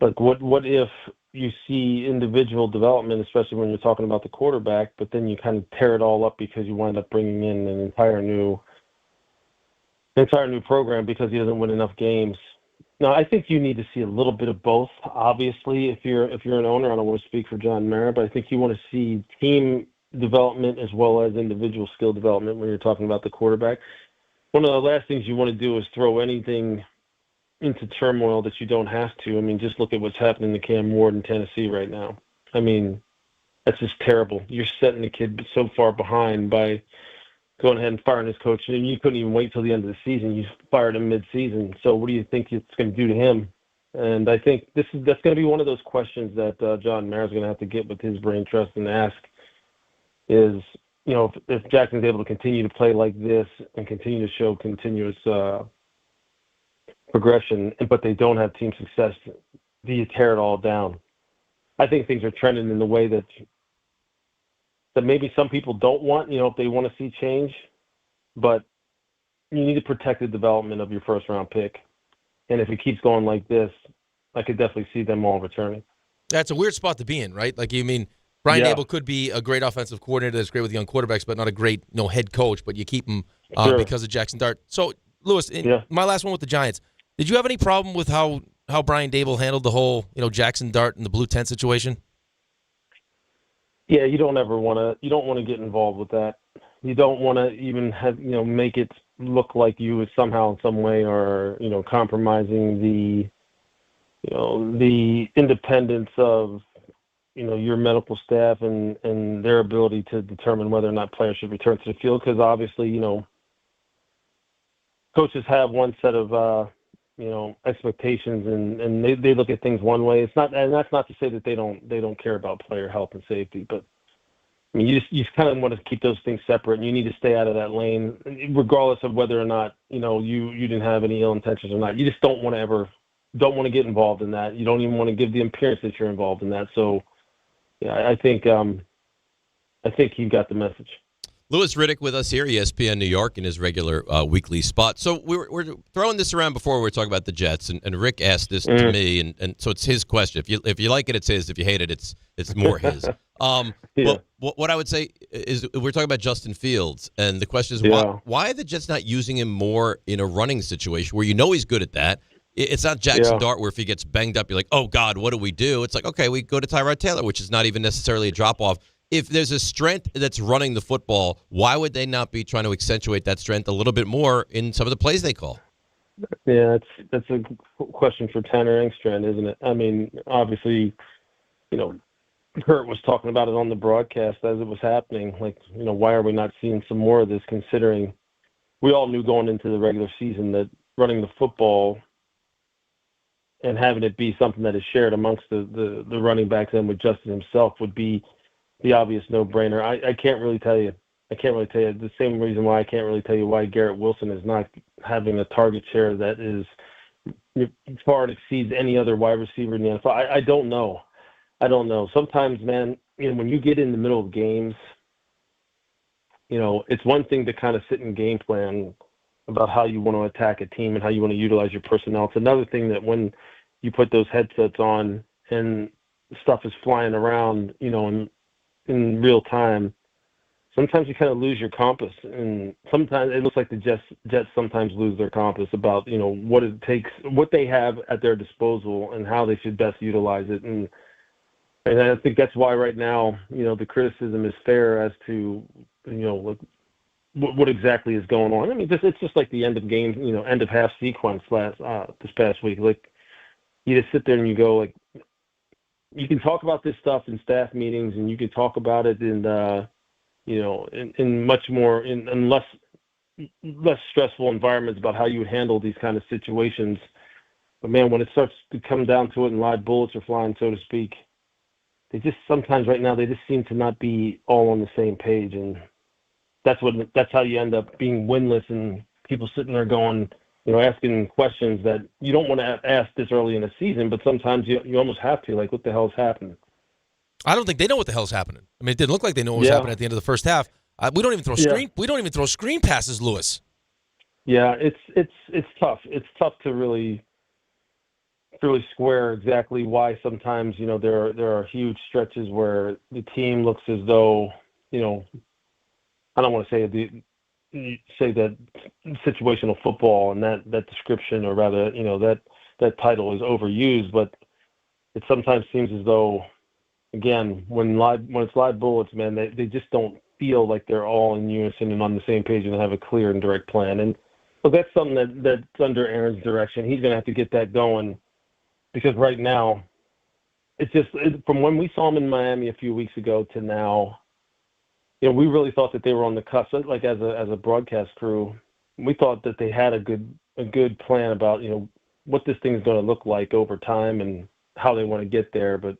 Like, what if you see individual development, especially when you're talking about the quarterback, but then you kind of tear it all up because you wind up bringing in an entire new program because he doesn't win enough games. Now, I think you need to see a little bit of both. Obviously, if you're an owner, I don't want to speak for John Mara, but I think you want to see team development as well as individual skill development when you're talking about the quarterback. One of the last things you want to do is throw anything into turmoil that you don't have to. I mean, just look at what's happening to Cam Ward in Tennessee right now. I mean, that's just terrible. You're setting the kid so far behind by going ahead and firing his coach, and you couldn't even wait till the end of the season. You fired him mid-season. So what do you think it's going to do to him? And I think that's going to be one of those questions that John Mara's going to have to get with his brain trust and ask is, if Jackson's able to continue to play like this and continue to show continuous progression, but they don't have team success, do you tear it all down? I think things are trending in the way that maybe some people don't want, if they want to see change, but you need to protect the development of your first-round pick. And if it keeps going like this, I could definitely see them all returning. That's a weird spot to be in, right? Like, you mean Brian Daboll could be a great offensive coordinator that's great with young quarterbacks, but not a great head coach, but you keep him because of Jaxson Dart. So, Lewis, my last one with the Giants, did you have any problem with how Brian Daboll handled the whole, Jaxson Dart and the blue tent situation? Yeah, you don't want to get involved with that. You don't want to even have, make it look like you somehow in some way are, compromising the independence of, your medical staff and their ability to determine whether or not players should return to the field. Because obviously, coaches have one set of, expectations and they look at things one way. And that's not to say that they don't care about player health and safety, but I mean, you just kind of want to keep those things separate, and you need to stay out of that lane, regardless of whether or not you didn't have any ill intentions or not. You just don't want to get involved in that. You don't even want to give the appearance that you're involved in that. So, yeah, I think he got the message. Louis Riddick with us here, ESPN New York, in his regular weekly spot. So we're throwing this around before we were talking about the Jets, and Rick asked this to me, and so it's his question. If you like it, it's his. If you hate it, it's more his. Well, what I would say is we're talking about Justin Fields, and the question is why are the Jets not using him more in a running situation where he's good at that? It's not Jaxson Dart where if he gets banged up, you're like, oh, God, what do we do? It's like, okay, we go to Tyrod Taylor, which is not even necessarily a drop-off. If there's a strength that's running the football, why would they not be trying to accentuate that strength a little bit more in some of the plays they call? Yeah, that's a question for Tanner Engstrand, isn't it? I mean, obviously, Kurt was talking about it on the broadcast as it was happening. Like, why are we not seeing some more of this, considering we all knew going into the regular season that running the football and having it be something that is shared amongst the running backs and with Justin himself would be the obvious no-brainer. I can't really tell you. The same reason why I can't really tell you why Garrett Wilson is not having a target share that is far exceeds any other wide receiver in the NFL. I don't know. Sometimes, man, when you get in the middle of games, it's one thing to kind of sit and game plan about how you want to attack a team and how you want to utilize your personnel. It's another thing that when you put those headsets on and stuff is flying around, in real time, sometimes you kind of lose your compass, and sometimes it looks like the Jets sometimes lose their compass about what it takes, what they have at their disposal, and how they should best utilize it. And And I think that's why right now, the criticism is fair as to, what exactly is going on. I mean, it's just like the end of game, end of half sequence this past week. Like, you just sit there and you go, like, you can talk about this stuff in staff meetings, and you can talk about it in much more in less stressful environments about how you would handle these kind of situations. But man, when it starts to come down to it and live bullets are flying, so to speak, they just sometimes right now they just seem to not be all on the same page, and that's how you end up being winless and people sitting there going, asking questions that you don't want to ask this early in the season, but sometimes you almost have to. Like, what the hell's happening? I don't think they know what the hell's happening. I mean, it didn't look like they know what was happening at the end of the first half. We don't even throw We don't even throw screen passes, Lewis. Yeah, it's tough. It's tough to really square exactly why sometimes there are huge stretches where the team looks as though I don't want to say that situational football and that description, or rather that title is overused, but it sometimes seems as though, again, when it's live bullets, man, they just don't feel like they're all in unison and on the same page and have a clear and direct plan. And so that's something that's under Aaron's direction. He's going to have to get that going, because right now, from when we saw him in Miami a few weeks ago to now, we really thought that they were on the cusp. Like, as a broadcast crew, we thought that they had a good plan about what this thing is going to look like over time and how they want to get there. But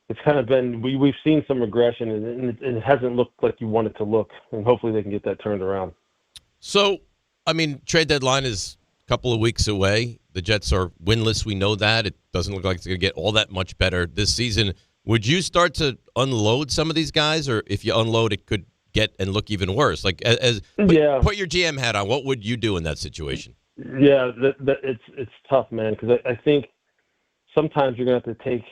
it's kind of been we've seen some regression, and it hasn't looked like you want it to look. And hopefully they can get that turned around. So, I mean, trade deadline is a couple of weeks away. The Jets are winless. We know that. It doesn't look like it's going to get all that much better this season. Would you start to unload some of these guys, or if you unload, it could get and look even worse? Like, put your GM hat on. What would you do in that situation? Yeah, it's tough, man, because I think sometimes you're going to have to take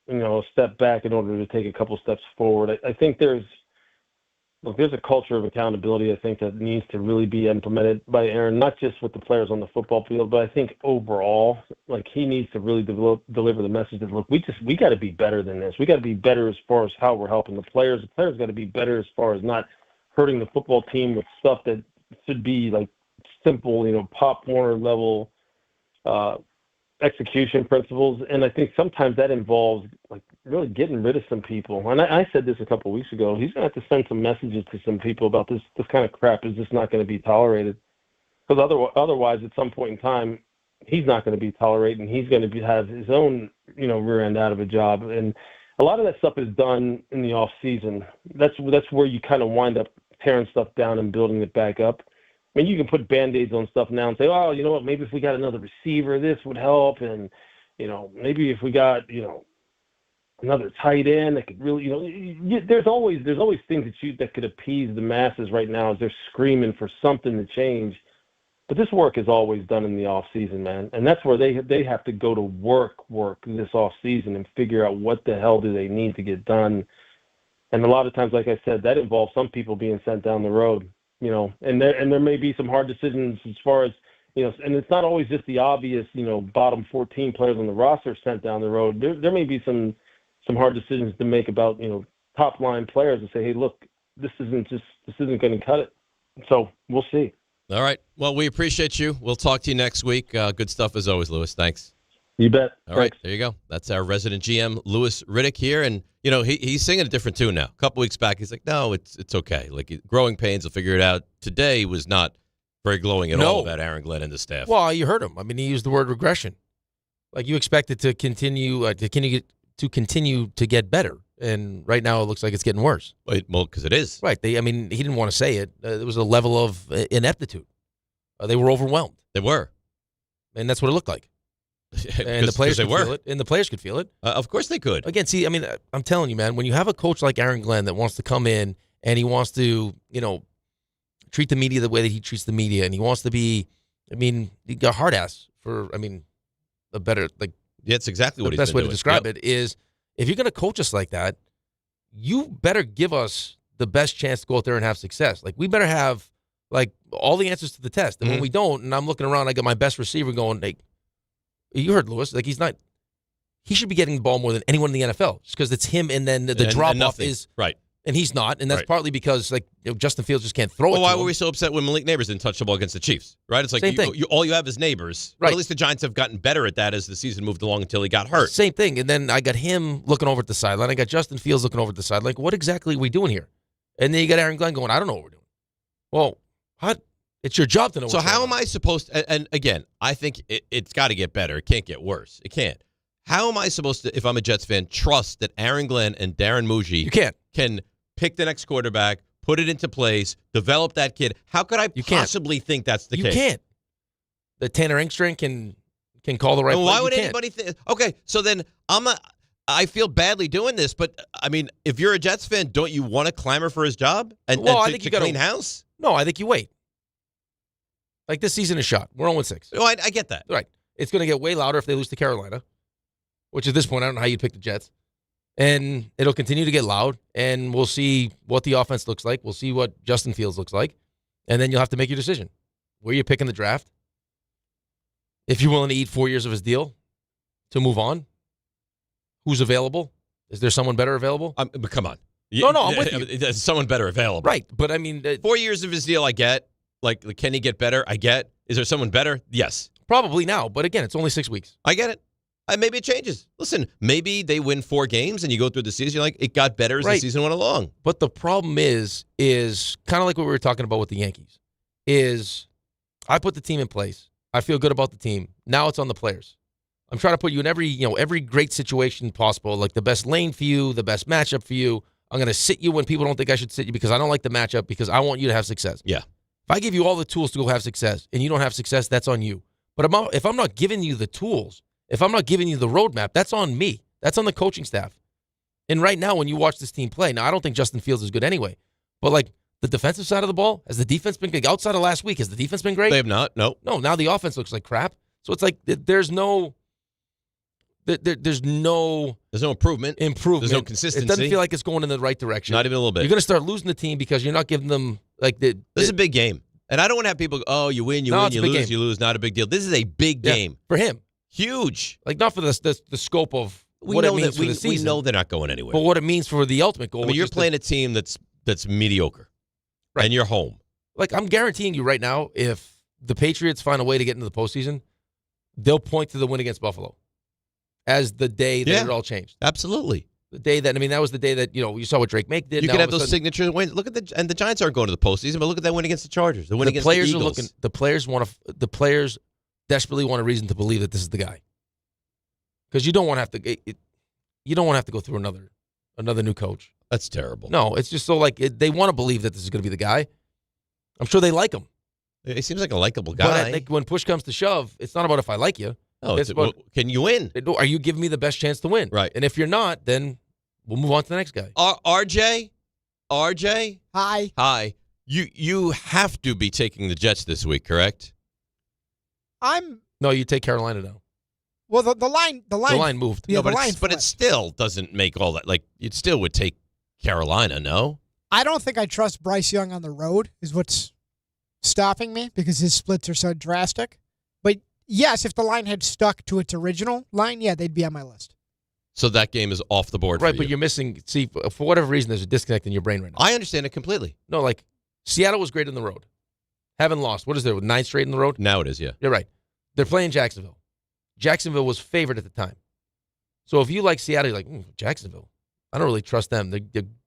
a step back in order to take a couple steps forward. I think there's a culture of accountability, I think, that needs to really be implemented by Aaron, not just with the players on the football field, but I think overall, like, he needs to really deliver the message that, look, we got to be better than this. We got to be better as far as how we're helping the players. The players got to be better as far as not hurting the football team with stuff that should be like simple, Pop Warner level execution principles. And I think sometimes that involves, like, really getting rid of some people. And I said this a couple of weeks ago. He's going to have to send some messages to some people about this kind of crap is just not going to be tolerated. Because otherwise, at some point in time, he's not going to be tolerated, and he's going to have his own, rear end out of a job. And a lot of that stuff is done in the off season. That's where you kind of wind up tearing stuff down and building it back up. I mean, you can put Band-Aids on stuff now and say, oh, you know what, maybe if we got another receiver, this would help. And, maybe if we got, another tight end that could really, there's always things that could appease the masses right now as they're screaming for something to change. But this work is always done in the off season, man. And that's where they have to go to work this off season and figure out what the hell do they need to get done. And a lot of times, like I said, that involves some people being sent down the road, and there may be some hard decisions as far as, and it's not always just the obvious, bottom 14 players on the roster sent down the road. There may be some hard decisions to make about, top line players and say, hey, look, this isn't going to cut it. So we'll see. All right. Well, we appreciate you. We'll talk to you next week. Good stuff as always, Lewis. Thanks. You bet. All right. There you go. That's our resident GM, Lewis Riddick here. And, he's singing a different tune now. A couple weeks back, he's like, no, it's okay. Like, growing pains, will figure it out. Today was not very glowing at all about Aaron Glenn and the staff. Well, you heard him. I mean, he used the word regression. Like, you expect it to continue to get better, and right now it looks like it's getting worse. Well, because it is. Right. He didn't want to say it. There was a level of ineptitude. They were overwhelmed. They were. And that's what it looked like. And the players could feel it. And the players could feel it. Of course they could. Again, see, I mean, I'm telling you, man, when you have a coach like Aaron Glenn that wants to come in and he wants to, treat the media the way that he treats the media, and he wants to be, he got hard ass for, a better, like, yeah, it's exactly what the he's best been way doing. to describe it is, if you're going to coach us like that, you better give us the best chance to go out there and have success. Like, we better have, like, all the answers to the test. And when we don't, and I'm looking around, I got my best receiver going, like, you heard Lewis, like, he's he should be getting the ball more than anyone in the NFL, just because it's him, and then the drop-off is right. And he's not, and that's Right. partly because Justin Fields just can't throw it. Well, why to were him. we so upset when Malik Neighbors didn't touch the ball against the Chiefs? Right? It's like Same thing. all you have is Neighbors. Right. But at least the Giants have gotten better at that as the season moved along until he got hurt. Same thing. And then I got him looking over at the sideline. I got Justin Fields looking over at the sideline. Like, what exactly are we doing here? And then you got Aaron Glenn going, I don't know what we're doing. Well, it's your job to know. So how am I supposed to, and again, I think it's got to get better. It can't get worse. It can't. How am I supposed to, if I'm a Jets fan, trust that Aaron Glenn and Darren Muji can pick the next quarterback, put it into place, develop that kid? How could I possibly think that's the case? You can't. The Tanner Engstrand can call the right And play. why You would can't. anybody think? Okay, so then I feel badly doing this, but I mean, if you're a Jets fan, don't you want to clamor for his job and I think to you gotta clean house? No, I think you wait. Like, this season is shot. We're 0-6. Oh, I get that. Right. It's going to get way louder if they lose to Carolina, which at this point, I don't know how you'd pick the Jets. And it'll continue to get loud, and we'll see what the offense looks like. We'll see what Justin Fields looks like. And then you'll have to make your decision. Where you pick in the draft? If you're willing to eat 4 years of his deal to move on? Who's available? Is there someone better available? But come on. No, I'm with you. There's someone better available. Right, but I mean... 4 years of his deal, I get. Like, can he get better? I get. Is there someone better? Yes. Probably now, but again, it's only 6 weeks. I get it. Maybe it changes. Listen, maybe they win 4 games and you go through the season, you're like, it got better as the season went along. But the problem is kind of like what we were talking about with the Yankees, is I put the team in place. I feel good about the team. Now it's on the players. I'm trying to put you in every great situation possible, like the best lane for you, the best matchup for you. I'm going to sit you when people don't think I should sit you because I don't like the matchup, because I want you to have success. Yeah. If I give you all the tools to go have success and you don't have success, that's on you. But if I'm not giving you the tools, if I'm not giving you the roadmap, that's on me. That's on the coaching staff. And right now, when you watch this team play, now I don't think Justin Fields is good anyway, but like the defensive side of the ball, has the defense been good? Outside of last week, has the defense been great? They have not. No. No, now the offense looks like crap. So it's like there's no improvement. There's no consistency. It doesn't feel like it's going in the right direction. Not even a little bit. You're going to start losing the team because you're not giving them This is a big game. And I don't want to have people go, oh, you win, you lose, not a big deal. This is a big game. For him. Huge. Like, not for the scope of what it means for the season. We know they're not going anywhere. But what it means for the ultimate goal. I mean, you're playing a team that's mediocre. Right. And you're home. Like, I'm guaranteeing you right now, if the Patriots find a way to get into the postseason, they'll point to the win against Buffalo as the day that it all changed. Absolutely. The day that, that was the day that, you saw what Drake Make did. You could have those signature wins. Look at the Giants aren't going to the postseason, but look at that win against the Chargers. The win against the Eagles. The players desperately want a reason to believe that this is the guy. Because you don't want to have to go through another new coach. That's terrible. No, it's just so they want to believe that this is going to be the guy. I'm sure they like him. He seems like a likable guy. But I think when push comes to shove, it's not about if I like you. No, it's about, can you win? Are you giving me the best chance to win? Right. And if you're not, then we'll move on to the next guy. RJ? Hi. You have to be taking the Jets this week, correct? No, you take Carolina now. Well, the line moved. Yeah, no, but, the line but it still doesn't make all that. Like, it still would take Carolina, no? I don't think I trust Bryce Young on the road is what's stopping me, because his splits are so drastic. But yes, if the line had stuck to its original line, yeah, they'd be on my list. So that game is off the board right, for you. But you're missing, for whatever reason, there's a disconnect in your brain right now. I understand it completely. No, like, Seattle was great on the road. Haven't lost. What is there, 9 straight in the road? Now it is, yeah. You're right. They're playing Jacksonville. Jacksonville was favored at the time. So if you like Seattle, you're like, Jacksonville. I don't really trust them.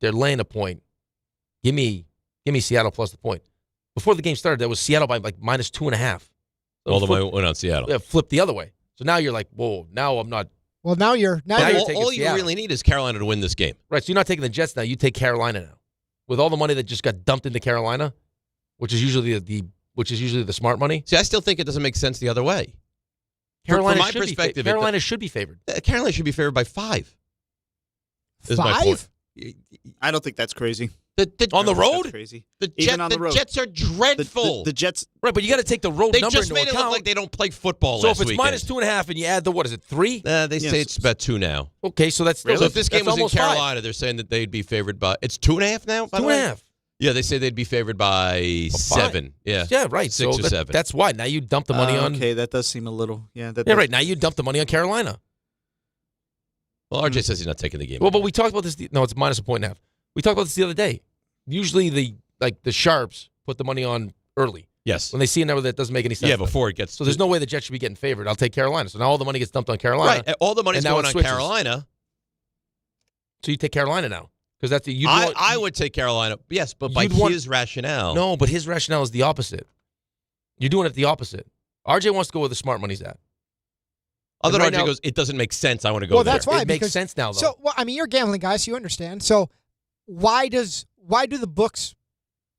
They're laying a point. Give me Seattle plus the point. Before the game started, that was Seattle by like -2.5. All the way went on Seattle. Yeah, flipped the other way. So now you're like, whoa, now I'm not. Well, now you're taking all you really need is Carolina to win this game. Right, so you're not taking the Jets now. You take Carolina now. With all the money that just got dumped into Carolina, which is usually the smart money. See, I still think it doesn't make sense the other way. Carolina, from my perspective, Carolina should be favored. Carolina should be favored by 5. 5? I don't think that's crazy. On the road? Crazy. The Jets are dreadful. The Jets. Right, but you got to take the road They number just into made it account. look like they don't play football so last if it's weekend. -2.5 and you add the, 3? They say it's about 2 now. Okay, so that's still. So if this game was in almost Carolina, 5. They're saying that they'd be favored by. It's 2.5 now. 2.5. Yeah, they say they'd be favored by 7. Yeah, right. 6 so or 7. That's why now you dump the money on. Okay, that does seem a little. Yeah, right. Now you dump the money on Carolina. Well, RJ says he's not taking the game. Well, but we talked about this. No, it's minus a point and a half. We talked about this the other day. Usually the sharps put the money on early. Yes. When they see a number that doesn't make any sense. Yeah, before it gets. So there's no way the Jets should be getting favored. I'll take Carolina. So now all the money gets dumped on Carolina. Right. All the money's going on Carolina. So you take Carolina now. Because that's the I would take Carolina, yes, but by his rationale. No, but his rationale is the opposite. You're doing it the opposite. RJ wants to go where the smart money's at. Other than RJ goes, it doesn't make sense. I want to go well, there. That's why. It makes sense now, though. So, well, I mean, you're gambling guys, so you understand. So why do the books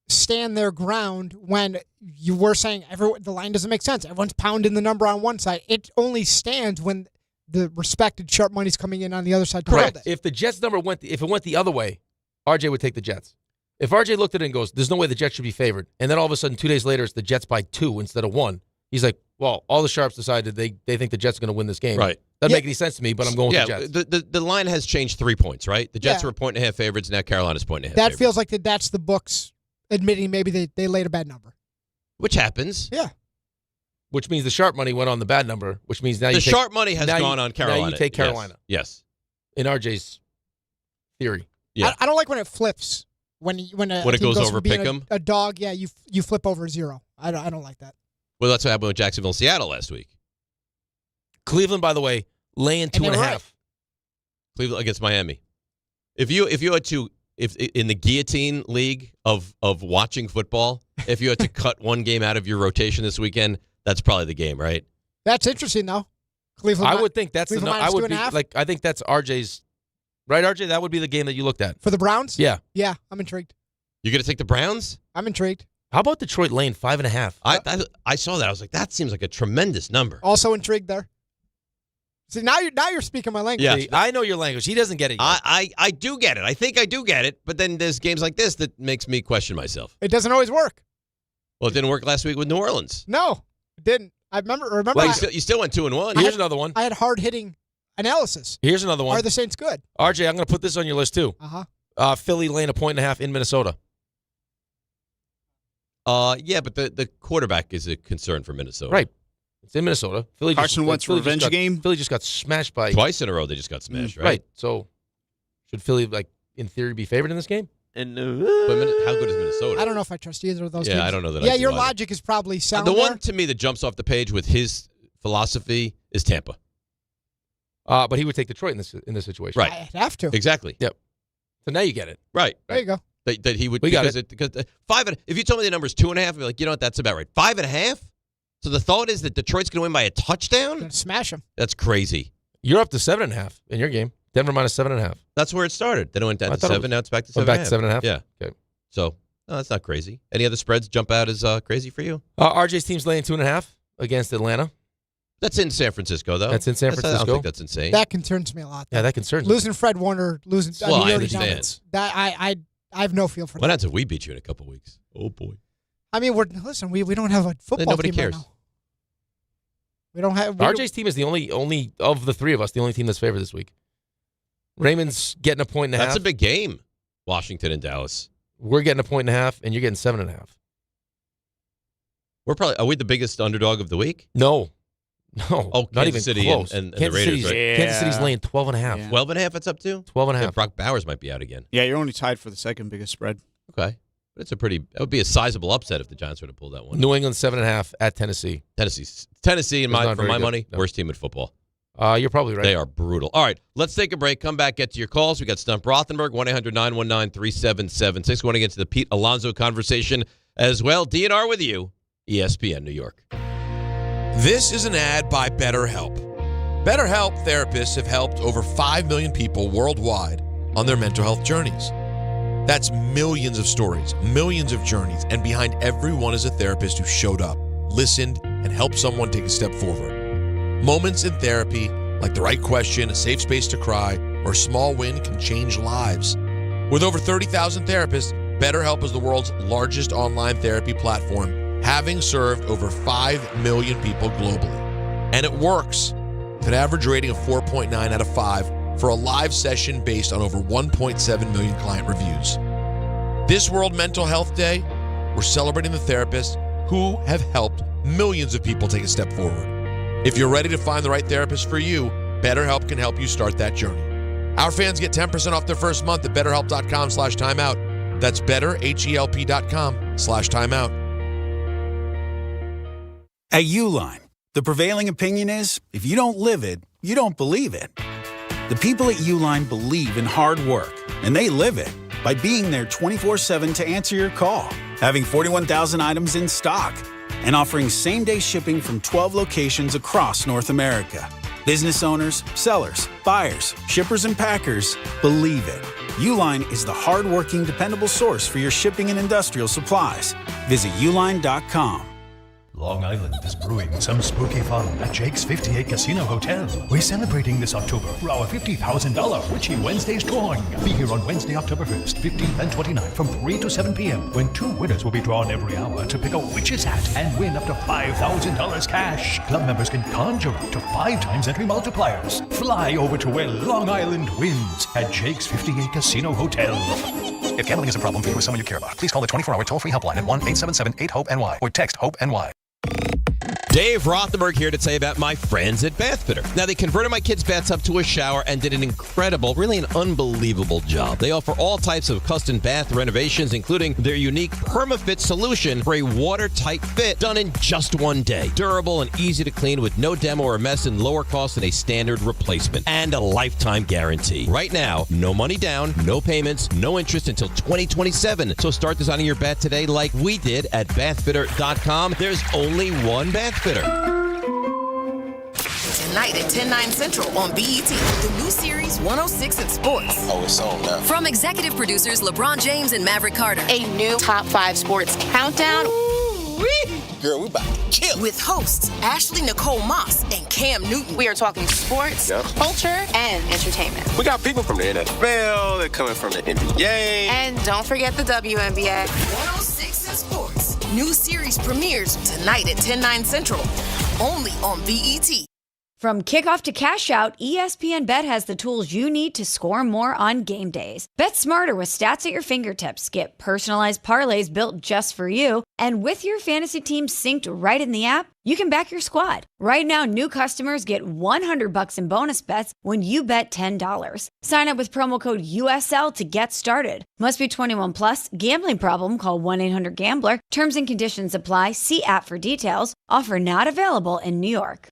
stand their ground when you were saying the line doesn't make sense? Everyone's pounding the number on one side. It only stands when the respected sharp money's coming in on the other side. Correct. If the Jets number went the other way, RJ would take the Jets. If RJ looked at it and goes, there's no way the Jets should be favored, and then all of a sudden 2 days later it's the Jets by 2 instead of 1, he's like, well, all the sharps decided they think the Jets are going to win this game. Right. Doesn't make any sense to me, but I'm going with the Jets. The line has changed 3 points, right? The Jets are a 1.5 favorites, now Carolina's 1.5 favorites. That feels like that's the books admitting maybe they laid a bad number. Which happens. Yeah. Which means the sharp money went on the bad number, which means now the sharp money has gone on Carolina. Now you take Carolina. Yes. In RJ's theory. Yeah. I don't like when it flips. When it goes over pick 'em? A dog, yeah, you flip over 0. I don't like that. Well, that's what happened with Jacksonville, Seattle last week. Cleveland, by the way, laying 2.5. Right. Cleveland against Miami. If you had to, if in the guillotine league of watching football, if you had to cut one game out of your rotation this weekend, that's probably the game, right? That's interesting, though. Cleveland. I would think that's the. Cleveland I would be 2.5? like. I think that's RJ's. Right, RJ? That would be the game that you looked at. For the Browns? Yeah. Yeah, I'm intrigued. You're going to take the Browns? I'm intrigued. How about Detroit laying 5.5? I saw that. I was like, that seems like a tremendous number. Also intrigued there. See, now you're speaking my language. Yeah. See, I know your language. He doesn't get it yet. I do get it. I think I do get it. But then there's games like this that makes me question myself. It doesn't always work. Well, it didn't work last week with New Orleans. No, it didn't. I remember. Well, you still went 2-1. Here's another one. I had hard-hitting analysis. Here's another one. Are the Saints good? RJ, I'm going to put this on your list, too. Uh-huh. Philly laying 1.5 in Minnesota. Yeah, but the quarterback is a concern for Minnesota. Right. It's in Minnesota. Carson Wentz revenge game? Philly just got smashed by... Twice in a row they just got smashed, right? Right. So, should Philly, in theory, be favored in this game? But how good is Minnesota? I don't know if I trust either of those Yeah, teams. I don't know that. Yeah, I do your either. logic is probably sound. The one to me that jumps off the page with his philosophy is Tampa. But he would take Detroit in this situation. Right. I'd have to. Exactly. Yep. So now you get it. Right. There you go. That he would. We got because if you told me the number is 2.5, I'd be like, you know what? That's about right. 5.5. So the thought is that Detroit's going to win by a touchdown. Gonna smash them. That's crazy. You're up to 7.5 in your game. Denver minus 7.5. That's where it started. Then it went down I to thought it 7. was- Now it's back to 7.5. Went back to 7.5? Yeah. Okay. So no, that's not crazy. Any other spreads jump out as crazy for you? RJ's team's laying 2.5 against Atlanta. That's in San Francisco, though. That's in San I Francisco. don't think that's insane. That concerns me a lot. Yeah, that concerns me. Losing Fred Warner, losing. Well, I you already know understand. that. I have no feel for What that. happens if we beat you in a couple weeks? Oh boy. I mean, we don't have a football nobody team cares. right now. We don't have. RJ's team is the only of the three of us, the only team that's favored this week. Raymond's getting 1.5. That's a big game. Washington and Dallas. We're getting 1.5, and you're getting 7.5. Are we the biggest underdog of the week? No. Oh, not Kansas even City close. and the Kansas Raiders, City's, right? Kansas City's laying 12.5. 12.5 it's up to? 12.5. Yeah, Brock Bowers might be out again. Yeah, you're only tied for the second biggest spread. Okay. But that would be a sizable upset if the Giants were to pull that one. New England 7.5 at Tennessee. Tennessee, for not very my good. money, No. worst team in football. You're probably right. They are brutal. All right, let's take a break. Come back, get to your calls. We got Stump Rothenberg, 1-800-919-3776. Want to get to the Pete Alonso conversation as well. DNR with you, ESPN New York. This is an ad by BetterHelp. BetterHelp therapists have helped over 5 million people worldwide on their mental health journeys. That's millions of stories, millions of journeys, and behind every one is a therapist who showed up, listened, and helped someone take a step forward. Moments in therapy, like the right question, a safe space to cry, or a small win can change lives. With over 30,000 therapists, BetterHelp is the world's largest online therapy platform, having served over 5 million people globally. And it works. With an average rating of 4.9 out of 5 for a live session based on over 1.7 million client reviews. This World Mental Health Day, we're celebrating the therapists who have helped millions of people take a step forward. If you're ready to find the right therapist for you, BetterHelp can help you start that journey. Our fans get 10% off their first month at betterhelp.com/timeout. That's betterhelp.com/timeout. At Uline, the prevailing opinion is, if you don't live it, you don't believe it. The people at Uline believe in hard work, and they live it by being there 24/7 to answer your call, having 41,000 items in stock, and offering same-day shipping from 12 locations across North America. Business owners, sellers, buyers, shippers, and packers believe it. Uline is the hard-working, dependable source for your shipping and industrial supplies. Visit uline.com. Long Island is brewing some spooky fun at Jake's 58 Casino Hotel. We're celebrating this October for our $50,000 Witchy Wednesdays drawing. Be here on Wednesday, October 1st, 15th, and 29th from 3 to 7 p.m. when 2 winners will be drawn every hour to pick a witch's hat and win up to $5,000 cash. Club members can conjure up to 5 times entry multipliers. Fly over to where Long Island wins at Jake's 58 Casino Hotel. If gambling is a problem for you or someone you care about, please call the 24-hour toll-free helpline at 1-877-8-HOPE-NY or text HOPE-NY. Dave Rothenberg here to tell you about my friends at Bathfitter. Now, they converted my kids' bathtub to a shower and did an incredible, really an unbelievable job. They offer all types of custom bath renovations, including their unique PermaFit solution for a watertight fit done in just one day. Durable and easy to clean with no demo or mess and lower cost than a standard replacement. And a lifetime guarantee. Right now, no money down, no payments, no interest until 2027. So start designing your bath today like we did at bathfitter.com. There's only one Bathfitter. Tonight at 10/9 Central on BET, the new series 106 in Sports. Oh, it's on now. From executive producers LeBron James and Maverick Carter, a new top 5 sports countdown. Girl, we about to kill it. With hosts Ashley Nicole Moss and Cam Newton. We are talking sports, culture, and entertainment. We got people from the NFL, they're coming from the NBA. And don't forget the WNBA. 106 in Sports. New series premieres tonight at 10/9 Central. Only on BET. From kickoff to cash out, ESPN Bet has the tools you need to score more on game days. Bet smarter with stats at your fingertips. Get personalized parlays built just for you. And with your fantasy team synced right in the app, you can back your squad. Right now, new customers get $100 in bonus bets when you bet $10. Sign up with promo code USL to get started. Must be 21 plus. Gambling problem? Call 1-800-GAMBLER. Terms and conditions apply. See app for details. Offer not available in New York.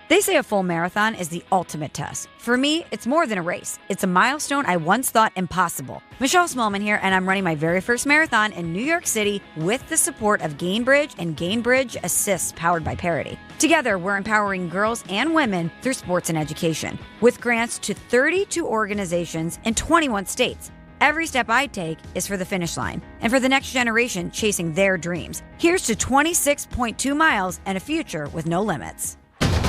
They say a full marathon is the ultimate test. For me, it's more than a race. It's a milestone I once thought impossible. Michelle Smallman here, and I'm running my very first marathon in New York City with the support of Gainbridge and Gainbridge Assists powered by Parity. Together, we're empowering girls and women through sports and education with grants to 32 organizations in 21 states. Every step I take is for the finish line and for the next generation chasing their dreams. Here's to 26.2 miles and a future with no limits.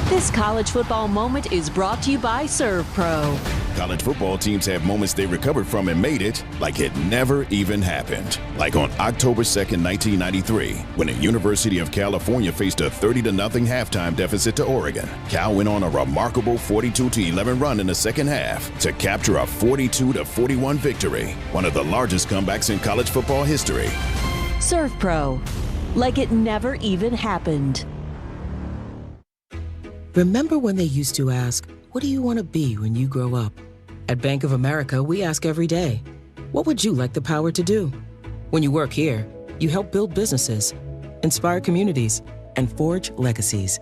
This college football moment is brought to you by Serve Pro. College football teams have moments they recovered from and made it like it never even happened. Like on October 2nd, 1993, when the University of California faced a 30-0 halftime deficit to Oregon. Cal went on a remarkable 42-11 run in the second half to capture a 42-41 victory, one of the largest comebacks in college football history. Serve Pro, like it never even happened. Remember when they used to ask, what do you want to be when you grow up? At Bank of America, we ask every day, what would you like the power to do? When you work here, you help build businesses, inspire communities, and forge legacies.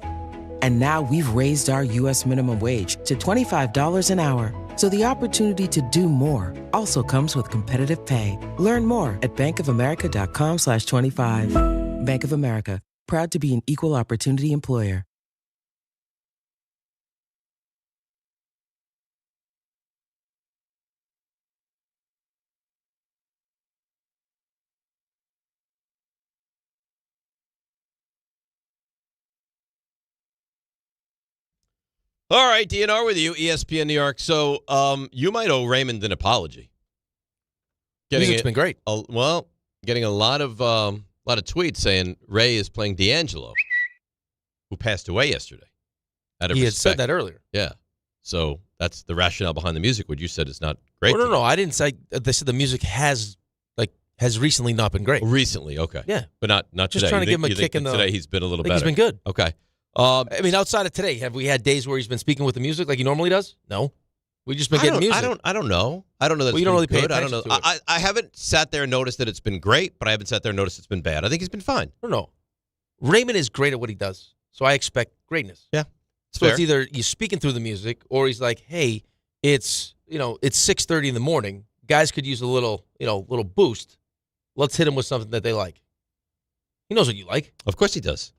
And now we've raised our U.S. minimum wage to $25 an hour. So the opportunity to do more also comes with competitive pay. Learn more at bankofamerica.com/25. Bank of America, proud to be an equal opportunity employer. All right, DNR with you, ESPN New York. So you might owe Raymond an apology. It's been great. Getting a lot of tweets saying Ray is playing D'Angelo, who passed away yesterday. He had said that earlier. Yeah. So that's the rationale behind the music. What you said is not great. Oh, no. I didn't say. They said the music has recently not been great. Recently, okay. Yeah, but not just today. Trying to give him a kick in the. Today he's been a little better. He's been good. Okay. I mean, outside of today, have we had days where he's been speaking with the music like he normally does? No. We just been getting music. I don't know. I don't know that Well, it's you don't really been pay good. I don't know. attention to it. I haven't sat there and noticed that it's been great, but I haven't sat there and noticed it's been bad. I think he's been fine. No. Raymond is great at what he does, so I expect greatness. Yeah. So it's either he's speaking through the music, or he's like, "Hey, it's 6:30 in the morning. Guys could use a little boost. Let's hit them with something that they like." He knows what you like. Of course he does.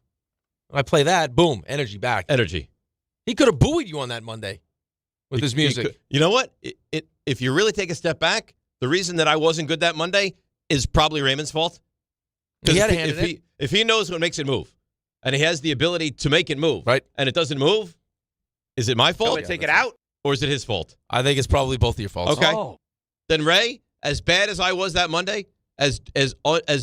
When I play that, boom, energy back. Energy. He could have buoyed you on that Monday with his music. You know what? If you really take a step back, the reason that I wasn't good that Monday is probably Raymond's fault. He had a hand in it. If he knows what makes it move, and he has the ability to make it move, right, and it doesn't move, is it my fault? Take it out, or is it his fault? I think it's probably both of your faults. Okay. Then Ray, as bad as I was that Monday, as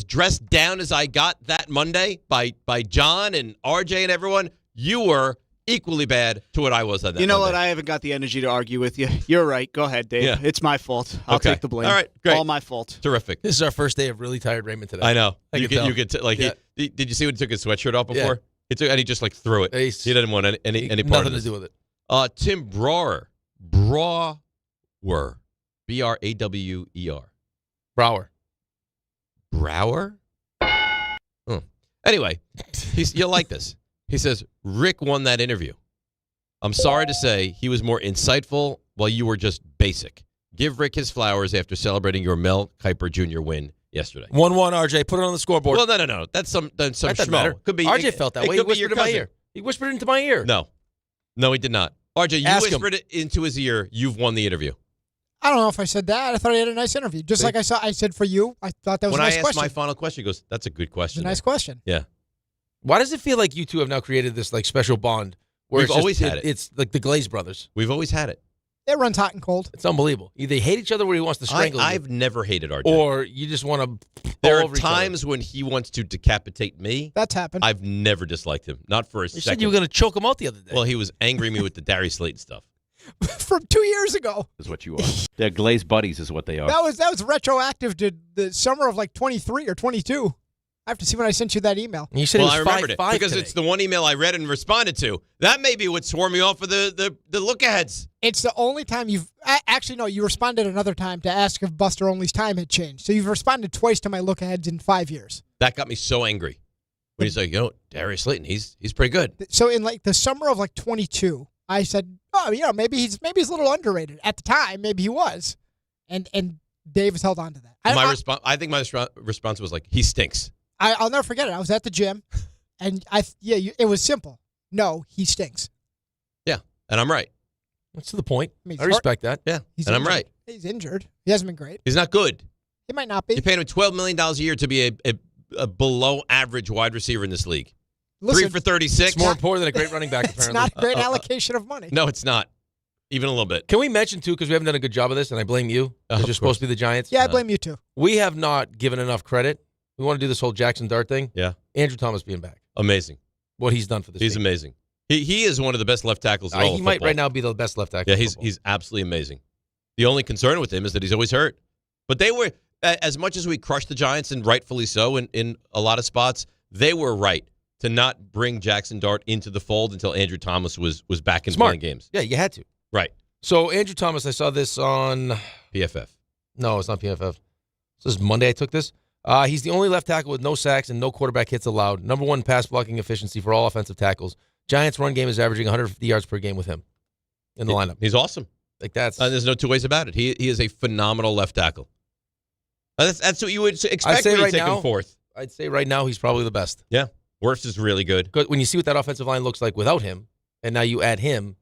dressed down as I got that Monday by John and RJ and everyone, you were equally bad to what I was on that You know Monday. what? I haven't got the energy to argue with you. You're right. Go ahead, Dave. Yeah. It's my fault. I'll Okay. take the blame. All right, great. All my fault. Terrific. This is our first day of really tired Raymond today. I know. I You can tell. could Yeah. did you see when he took his sweatshirt off before? Yeah. He took and he just like threw it. He didn't want any part nothing of this. to do with it. Tim Brower, Brawer, Brawer, Brower. Brower. Oh. Anyway, you'll like this. He says Rick won that interview. I'm sorry to say he was more insightful while you were just basic. Give Rick his flowers after celebrating your Mel Kiper Jr. win yesterday. 1-1, RJ. Put it on the scoreboard. Well, no. That's some That doesn't schmo. matter. Could be RJ felt that it way. He could be your whispered in my cousin. ear. He whispered into my ear. No, he did not. RJ, you Ask him. whispered it into his ear. You've won the interview. I don't know if I said that. I thought he had a nice interview. Just like I said for you. I thought that was When a nice I asked question. my final question, he goes, "That's a good question." It's a nice question. Yeah. Why does it feel like you two have now created this like special bond? Where We've it's just- always had it. It's like the Glaze brothers. We've always had it. It runs hot and cold. It's unbelievable. Either they hate each other, where he wants to strangle I've never hated RJ. you, or you just want to. There are times when he wants to decapitate me. That's happened. I've never disliked him. Not for a You second. said you were going to choke him out the other day. Well, he was angry at me with the Darius Slayton stuff. From 2 years ago. Is what you are. They're glazed buddies is what they are. That was retroactive to the summer of like 23 or 22. I have to see when I sent you that email. You said Well, it I was remembered it 5-5 because today. it's the one email I read and responded to. That may be what swore me off for the look-aheads. It's the only time you've actually no. You responded another time to ask if Buster Only's time had changed. So you've responded twice to my look aheads in 5 years. That got me so angry. When he's like, Darius Slayton, he's pretty good. So in like the summer of like 22, I said, maybe he's a little underrated at the time. Maybe he was, and Dave has held on to that. I think my response was like, he stinks. I'll never forget it. I was at the gym, and it was simple. No, he stinks. Yeah, and I'm right. That's to the point. mean, I respect that. Yeah, He's and I'm injured. right. He's injured. He hasn't been great. He's not good. He might not be. You're paying him $12 million a year to be a below-average wide receiver in this league. Listen, 3 for 36. It's more important than a great running back, It's apparently. not a great allocation of money. No, it's not. Even a little bit. Can we mention, too, because we haven't done a good job of this, and I blame you, because you're supposed to be the Giants. Yeah, I blame you too. We have not given enough credit. We want to do this whole Jaxson Dart thing. Yeah. Andrew Thomas being back. Amazing. What he's done for this He's team. amazing. He is one of the best left tackles in all He of might football. right now be the best left tackle. Yeah, in football. he's absolutely amazing. The only concern with him is that he's always hurt. But they were, as much as we crushed the Giants, and rightfully so in a lot of spots, they were right to not bring Jaxson Dart into the fold until Andrew Thomas was back in playing games. Yeah, you had to. Right. So, Andrew Thomas, I saw this on PFF. No, it's not PFF. This is Monday I took this. He's the only left tackle with no sacks and no quarterback hits allowed. Number 1 pass blocking efficiency for all offensive tackles. Giants' run game is averaging 150 yards per game with him in the lineup. He's awesome. Like that's there's no two ways about it. He is a phenomenal left tackle. That's what you would expect I'd say when you right take now, him fourth. I'd say right now he's probably the best. Yeah. Worst is really good. Because when you see what that offensive line looks like without him, and now you add him,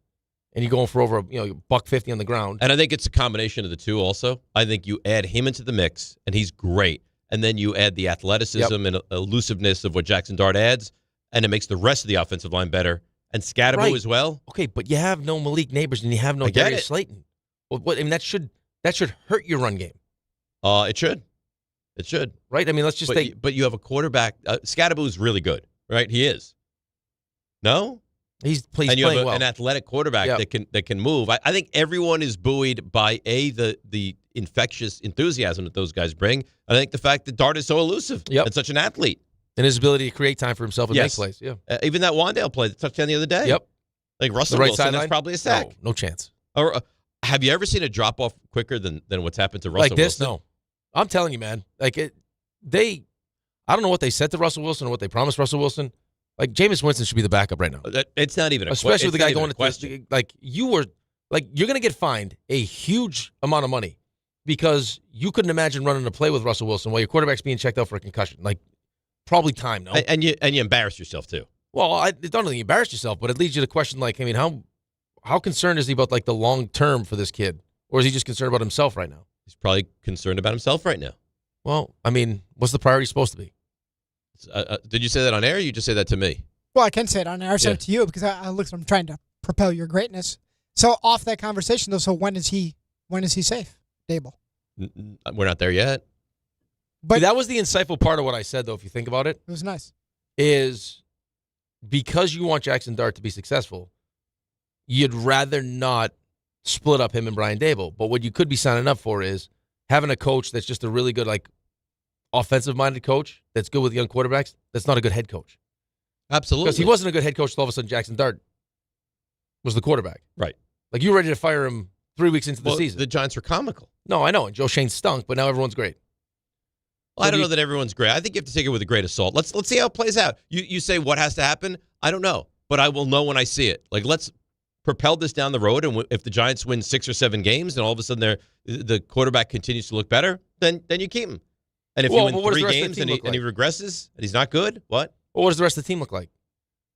and you're going for over $150 on the ground. And I think it's a combination of the two also. I think you add him into the mix, and he's great. And then you add the athleticism and elusiveness of what Jaxson Dart adds, and it makes the rest of the offensive line better. And Scatterbo as well. Okay, but you have no Malik Neighbors, and you have no Darius Slayton. What, I mean, that should hurt your run game. It should. It should. Right? I mean, let's just take... But you have a quarterback. Scatterbo is really good, right? He is. No? He's and you playing have well. An athletic quarterback that can move. I think everyone is buoyed by the infectious enthusiasm that those guys bring. I think the fact that Dart is so elusive and such an athlete. And his ability to create time for himself and make plays. Yeah. Even that Wandale play, the touchdown the other day. Yep. Like Russell the right Wilson, sideline? that's probably a sack. No chance. Or Have you ever seen a drop off quicker than what's happened to Russell like this? Wilson? No. I'm telling you, man. Like I don't know what they said to Russell Wilson or what they promised Russell Wilson. Like Jameis Winston should be the backup right now. It's not even a question. Especially with the guy going to like you're going to get fined a huge amount of money because you couldn't imagine running a play with Russell Wilson while your quarterback's being checked out for a concussion. Like probably time, no? And you embarrassed yourself too. Well, I don't think you embarrassed yourself, but it leads you to question like, I mean, how concerned is he about like the long term for this kid? Or is he just concerned about himself right now? He's probably concerned about himself right now. Well, I mean, what's the priority supposed to be? Did you say that on air or you just say that to me? Well, I can say it on air. I said it to you because I'm trying to propel your greatness. So off that conversation, though, so when is he safe, Daboll? We're not there yet. But that was the insightful part of what I said, though, if you think about it. It was nice. Is because you want Jaxson Dart to be successful, you'd rather not split up him and Brian Daboll. But what you could be signing up for is having a coach that's just a really good, like, offensive-minded coach that's good with young quarterbacks. That's not a good head coach. Absolutely. Because he wasn't a good head coach until all of a sudden Jaxson Dart was the quarterback. Right. Like, you were ready to fire him 3 weeks into the season. The Giants were comical. No, I know. And Joe Shane stunk, but now everyone's great. Well, I don't know that everyone's great. I think you have to take it with a grain of salt. Let's see how it plays out. You say what has to happen? I don't know, but I will know when I see it. Like, let's propel this down the road, and if the Giants win 6 or 7 games, and all of a sudden the quarterback continues to look better, then you keep him. And if you win 3 games and he regresses and he's not good, what? Well, what does the rest of the team look like?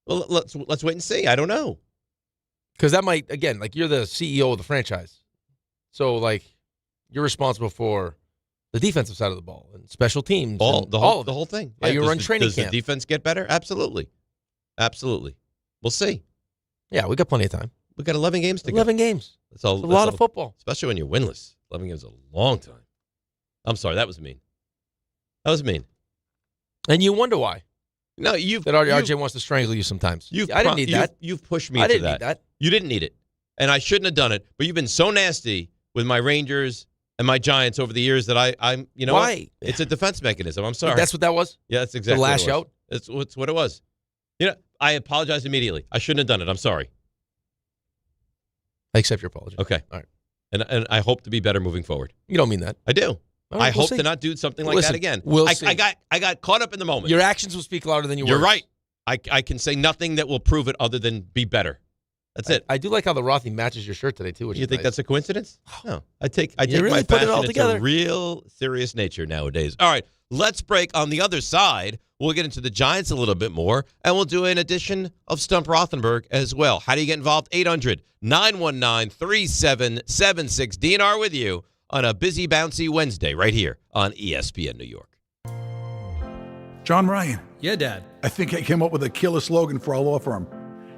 Well, let's wait and see. I don't know. Because that might, again, like you're the CEO of the franchise. So, like, you're responsible for the defensive side of the ball and special teams. The whole thing. How you run training camp. Does the defense get better? Absolutely. We'll see. Yeah, we got plenty of time. We got 11 games to go. 11 games. That's a lot of football. Especially when you're winless. 11 games is a long time. I'm sorry, that was mean. And you wonder why. No, that RJ wants to strangle you sometimes. I didn't need that. You've pushed me into that. You didn't need it. And I shouldn't have done it. But you've been so nasty with my Rangers and my Giants over the years that I'm you know why? It's a defense mechanism. I'm sorry. That's what that was? Yeah, that's exactly the lash what it was. out? It's what it was. You know, I apologize immediately. I shouldn't have done it. I'm sorry. I accept your apology. Okay. All right. And I hope to be better moving forward. You don't mean that. I do. Right, I hope to not do something like that again. I got caught up in the moment. Your actions will speak louder than your words. You're right. I can say nothing that will prove it other than be better. That's it. I do like how the Rothy matches your shirt today, too. Which you think that's a coincidence? No. I take really my put it all fashion together. into real serious nature nowadays. All right, let's break. On the other side, we'll get into the Giants a little bit more, and we'll do an edition of Stump Rothenberg as well. How do you get involved? 800-919-3776. DNR with you on a busy, bouncy Wednesday right here on ESPN New York. John Ryan. Yeah, Dad. I think I came up with a killer slogan for our law firm.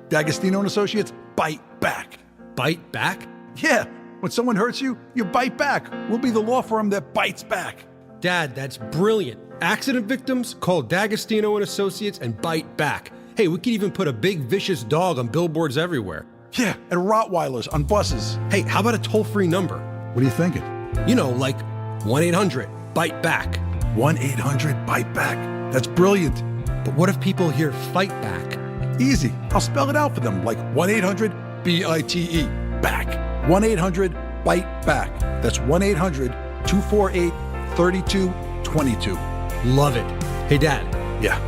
D'Agostino and Associates, bite back. Bite back? Yeah. When someone hurts you, you bite back. We'll be the law firm that bites back. Dad, that's brilliant. Accident victims, call D'Agostino and Associates and bite back. Hey, we could even put a big vicious dog on billboards everywhere. Yeah, and Rottweilers on buses. Hey, how about a toll-free number? What are you thinking? You know, like 1-800-BITE-BACK. 1-800-BITE-BACK. That's brilliant. But what if people hear fight back? Easy. I'll spell it out for them, like 1-800-BITE. Back. 1-800-BITE-BACK. That's 1-800-248-3222. Love it. Hey, Dad. Yeah.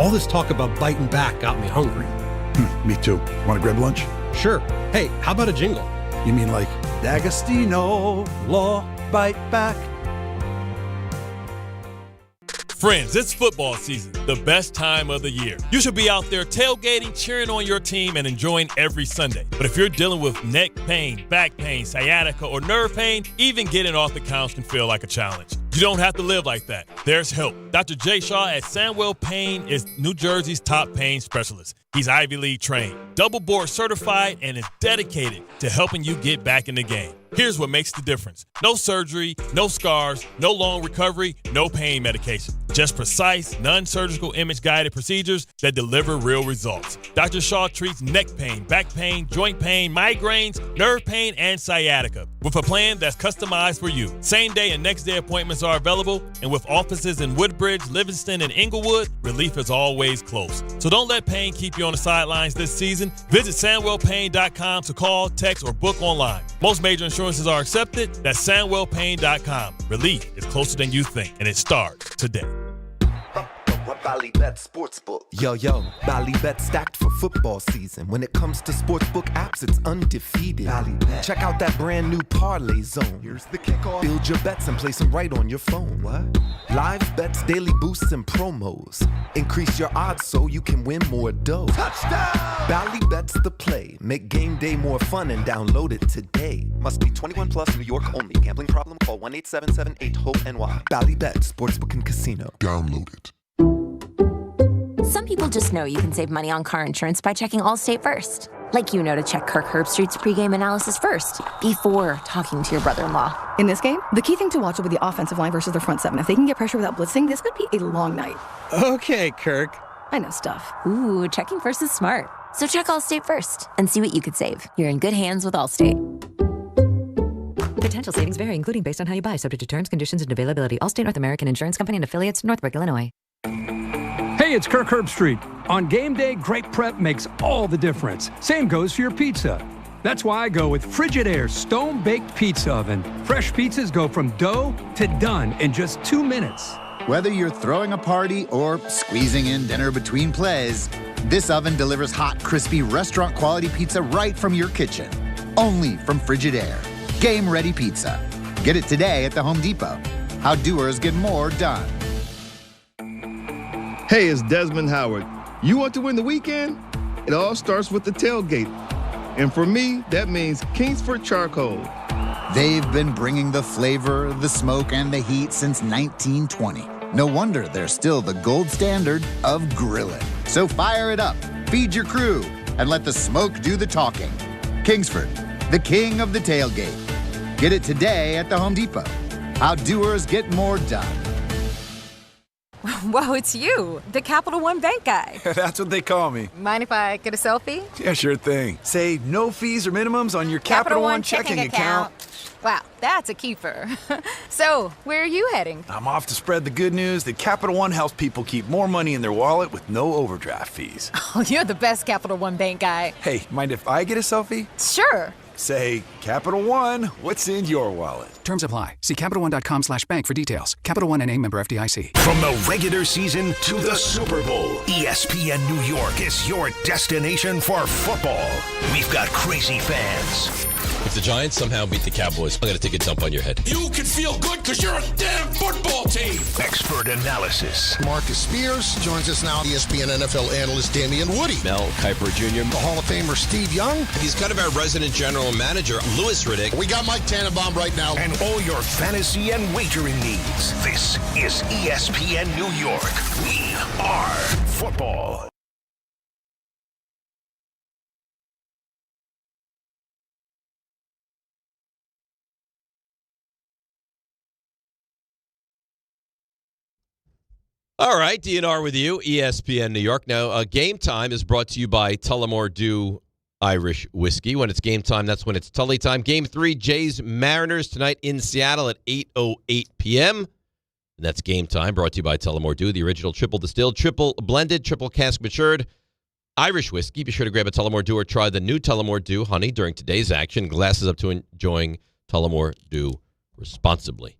All this talk about biting back got me hungry. Me too. Want to grab lunch? Sure. Hey, how about a jingle? You mean like D'Agostino, law, bite back? Friends, it's football season, the best time of the year. You should be out there tailgating, cheering on your team, and enjoying every Sunday. But if you're dealing with neck pain, back pain, sciatica, or nerve pain, even getting off the couch can feel like a challenge. You don't have to live like that. There's help. Dr. Jay Shaw at Sandwell Pain is New Jersey's top pain specialist. He's Ivy League trained, double board certified, and is dedicated to helping you get back in the game. Here's what makes the difference. No surgery, no scars, no long recovery, no pain medication. Just precise, non-surgical image-guided procedures that deliver real results. Dr. Shaw treats neck pain, back pain, joint pain, migraines, nerve pain, and sciatica with a plan that's customized for you. Same-day and next-day appointments are available, and with offices in Woodbridge, Livingston, and Inglewood, relief is always close. So don't let pain keep you on the sidelines this season. Visit SandwellPain.com to call, text, or book online. Most major insurances are accepted. That's SandwellPain.com. Relief is closer than you think, and it starts today. Ballybet Sportsbook. Yo, Ballybet stacked for football season. When it comes to sportsbook apps, it's undefeated. Ballybet. Check out that brand new Parlay Zone. Here's the kickoff. Build your bets and place them right on your phone. What? Live bets, daily boosts, and promos. Increase your odds so you can win more dough. Touchdown! Ballybet's the play. Make game day more fun and download it today. Must be 21 plus, New York only. Gambling problem? Call 1-877-8-HOPE-NY. Ballybet Sportsbook and Casino. Download it. Some people just know you can save money on car insurance by checking Allstate first. Like you know to check Kirk Herbstreit's pregame analysis first, before talking to your brother-in-law. In this game, the key thing to watch will be the offensive line versus their front seven. If they can get pressure without blitzing, this could be a long night. Okay, Kirk. I know stuff. Ooh, checking first is smart. So check Allstate first and see what you could save. You're in good hands with Allstate. Potential savings vary, including based on how you buy, subject to terms, conditions, and availability. Allstate North American Insurance Company and affiliates, Northbrook, Illinois. Hey, it's Kirk Herbstreit. On game day, great prep makes all the difference. Same goes for your pizza. That's why I go with Frigidaire Stone-Baked Pizza Oven. Fresh pizzas go from dough to done in just 2 minutes. Whether you're throwing a party or squeezing in dinner between plays, this oven delivers hot, crispy, restaurant-quality pizza right from your kitchen. Only from Frigidaire. Game-ready pizza. Get it today at the Home Depot. How doers get more done. Hey, it's Desmond Howard. You want to win the weekend? It all starts with the tailgate. And for me, that means Kingsford Charcoal. They've been bringing the flavor, the smoke, and the heat since 1920. No wonder they're still the gold standard of grilling. So fire it up, feed your crew, and let the smoke do the talking. Kingsford, the king of the tailgate. Get it today at the Home Depot. How doers get more done. Whoa, it's you, the Capital One Bank guy. That's what they call me. Mind if I get a selfie? Yeah, sure thing. Say no fees or minimums on your Capital One checking account. Wow, that's a keeper. So, where are you heading? I'm off to spread the good news that Capital One helps people keep more money in their wallet with no overdraft fees. Oh, you're the best Capital One Bank guy. Hey, mind if I get a selfie? Sure. Say, Capital One, what's in your wallet? Terms apply. See CapitalOne.com/bank for details. Capital One NA, member FDIC. From the regular season to the Super Bowl, ESPN New York is your destination for football. We've got crazy fans. If the Giants somehow beat the Cowboys, I'm going to take a dump on your head. You can feel good because you're a damn football team. Expert analysis. Marcus Spears joins us now. ESPN NFL analyst Damian Woody. Mel Kiper Jr. The Hall of Famer Steve Young. He's kind of our resident general manager, Louis Riddick. We got Mike Tannenbaum right now. And all your fantasy and wagering needs. This is ESPN New York. We are football. All right, DNR with you, ESPN New York. Now, Game Time is brought to you by Tullamore Dew Irish Whiskey. When it's game time, that's when it's Tully time. Game 3, Jays Mariners tonight in Seattle at 8:08 p.m. And that's Game Time, brought to you by Tullamore Dew, the original triple distilled, triple blended, triple cask matured Irish whiskey. Be sure to grab a Tullamore Dew or try the new Tullamore Dew Honey during today's action. Glasses up to enjoying Tullamore Dew responsibly.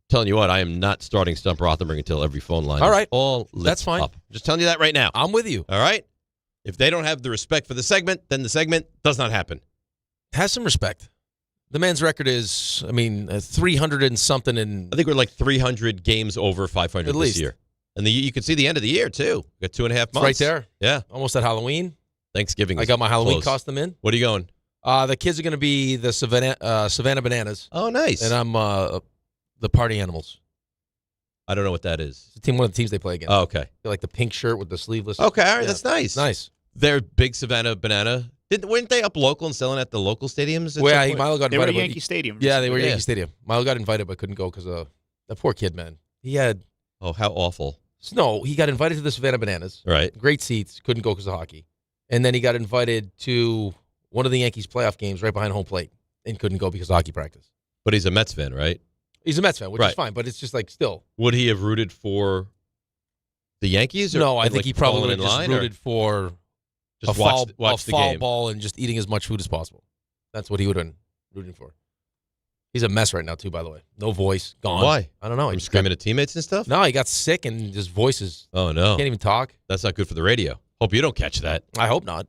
Telling you what, I am not starting Stump Rothenberg until every phone line is all lit That's fine. up. Just telling you that right now. I'm with you. All right? If they don't have the respect for the segment, then the segment does not happen. Have some respect. The man's record is, 300 and something. And I think we're like 300 games over 500 at this least. year. And you can see the end of the year, too. We've got 2.5 months. It's right there. Yeah. Almost at Halloween. Thanksgiving. I got my Halloween close. costume in. What are you going? The kids are going to be the Savannah Bananas. Oh, nice. And I'm the Party Animals. I don't know what that is. It's one of the teams they play against. Oh, okay. They're like the pink shirt with the sleeveless. Okay, all right, that's nice. Nice. They're big Savannah Banana. Weren't they up local and selling at the local stadiums? Well, I think Milo got invited. They were Yankee Stadium. Yeah, they were Yankee Stadium. Milo got invited but couldn't go because that poor kid, man. He had Oh, how awful. No, he got invited to the Savannah Bananas. Right. Great seats. Couldn't go because of hockey. And then he got invited to one of the Yankees playoff games right behind home plate and couldn't go because of hockey practice. But he's a Mets fan, right? He's a Mets fan, which is fine, but it's just like still. Would he have rooted for the Yankees? Or, no, I think like, he probably would fallen have in just line, rooted for just a foul, watch the foul game. ball and just eating as much food as possible. That's what he would have been rooting for. He's a mess right now, too, by the way. No voice. Gone. Why? I don't know. From screaming at teammates and stuff? No, he got sick and his voice is... Oh, no. Can't even talk. That's not good for the radio. Hope you don't catch that. I hope not.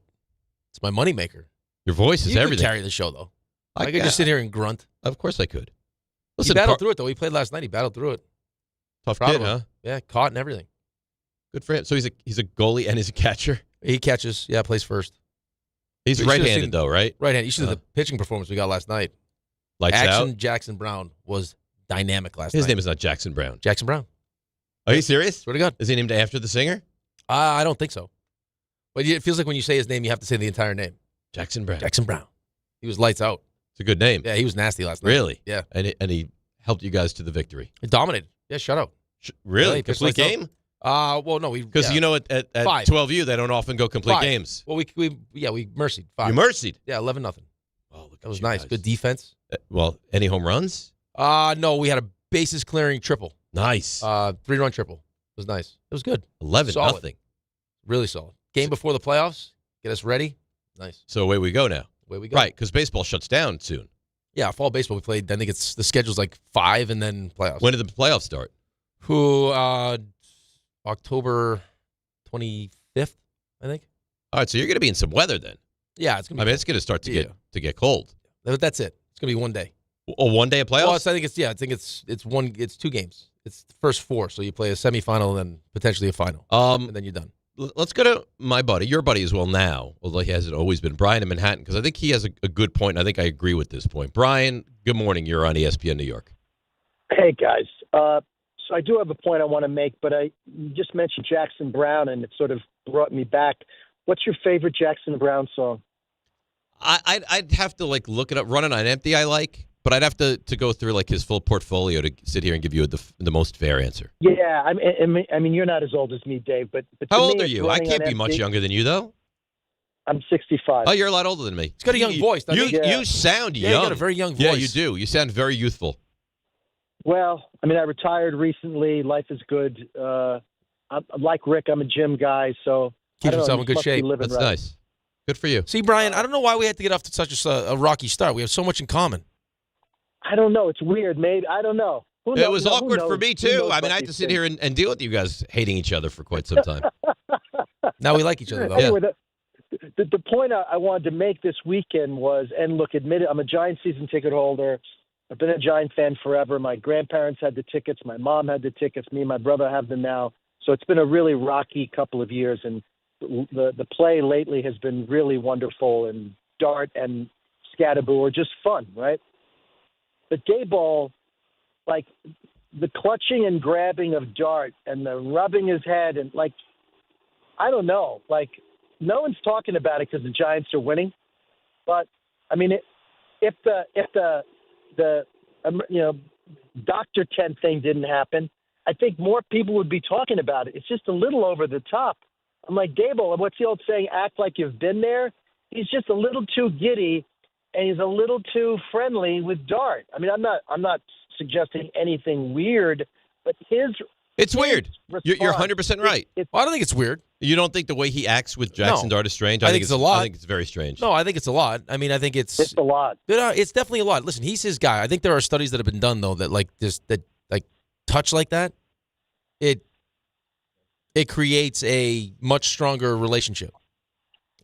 It's my moneymaker. Your voice is You everything. could carry the show, though. I could just sit here and grunt. Of course I could. He Listen, battled through it, though. He played last night. He battled through it. Tough Proud kid, of him. huh? Yeah, caught and everything. Good for him. So he's a goalie and he's a catcher? He catches. Yeah, plays first. He's You should have right-handed, seen- though, right? Right-handed. You should see the pitching performance we got last night. Lights out? Jaxson Brown was dynamic last His night. name is not Jaxson Brown. Jaxson Brown. Are you serious? Swear to God. Is he named after the singer? I don't think so. But it feels like when you say his name, you have to say the entire name. Jaxson Brown. Jaxson Brown. He was lights out. It's a good name. Yeah, he was nasty last night. Really? Yeah. And he helped you guys to the victory. He dominated. Yeah, shutout. Really? he pitched Complete lights out. game? Well, no. Because you know at 12U, they don't often go complete 5. games. Well, we mercied 5. You mercied? Yeah, 11-0. Oh, that was nice. Good defense. Well, any home runs? No, we had a bases clearing triple. Nice. 3-run triple. It was nice. It was good. 11-0. Really solid. Game before the playoffs. Get us ready. Nice. So away we go now. Away we go. Right, because baseball shuts down soon. Yeah, fall baseball we played. I think the schedule's like 5 and then playoffs. When did the playoffs start? October 25th, I think. All right, so you're going to be in some weather then. Yeah, it's going to be. I mean, it's going to start to get cold. That's it. It's going to be one day. Oh, one day of playoffs? Well, I think it's 2 games. It's the first 4, so you play a semifinal and then potentially a final, and then you're done. Let's go to my buddy, your buddy as well now, although he hasn't always been, Brian in Manhattan, because I think he has a good point, and I think I agree with this point. Brian, good morning. You're on ESPN New York. Hey, guys. So I do have a point I want to make, but you just mentioned Jaxson Brown, and it sort of brought me back. What's your favorite Jaxson Brown song? I'd have to look it up. Running on Empty I like, but I'd have to go through his full portfolio to sit here and give you the most fair answer. Yeah, I mean, you're not as old as me, Dave, but to how me, old are it's you? I Running can't on be much Empty. younger than you, though. I'm 65. Oh, you're a lot older than me. He's got a young voice. doesn't he? You sound young. Yeah, you got a very young voice. Yeah, you do. You sound very youthful. Well, I mean, I retired recently. Life is good. I'm like Rick, I'm a gym guy, so Keeps I don't know, himself in you good must be shape. living That's right. nice. Good for you. See, Brian, I don't know why we had to get off to such a rocky start. We have so much in common. I don't know. It's weird, maybe. I don't know. It was awkward for me, Who too. knows I mean, about I had to these sit things? here and deal with you guys hating each other for quite some time. Now we like each other, though. Anyway, the point I wanted to make this weekend was, and look, admit it, I'm a Giant season ticket holder. I've been a Giant fan forever. My grandparents had the tickets. My mom had the tickets. Me and my brother have them now. So it's been a really rocky couple of years, and the play lately has been really wonderful, and Dart and Scatterboo are just fun, right? But Daboll, like the clutching and grabbing of Dart and the rubbing his head and I don't know, no one's talking about it because the Giants are winning. But I mean, if the Dr. 10 thing didn't happen, I think more people would be talking about it. It's just a little over the top. I'm like, Daboll, what's the old saying? Act like you've been there. He's just a little too giddy, and he's a little too friendly with Dart. I mean, I'm not suggesting anything weird, but It's weird. You're 100% right. Well, I don't think it's weird. You don't think the way he acts with Jaxson Dart is strange? I think it's a lot. I think it's very strange. No, I think it's a lot. I mean, I think it's a lot. It's definitely a lot. Listen, he's his guy. I think there are studies that have been done though that touch like that, it creates a much stronger relationship.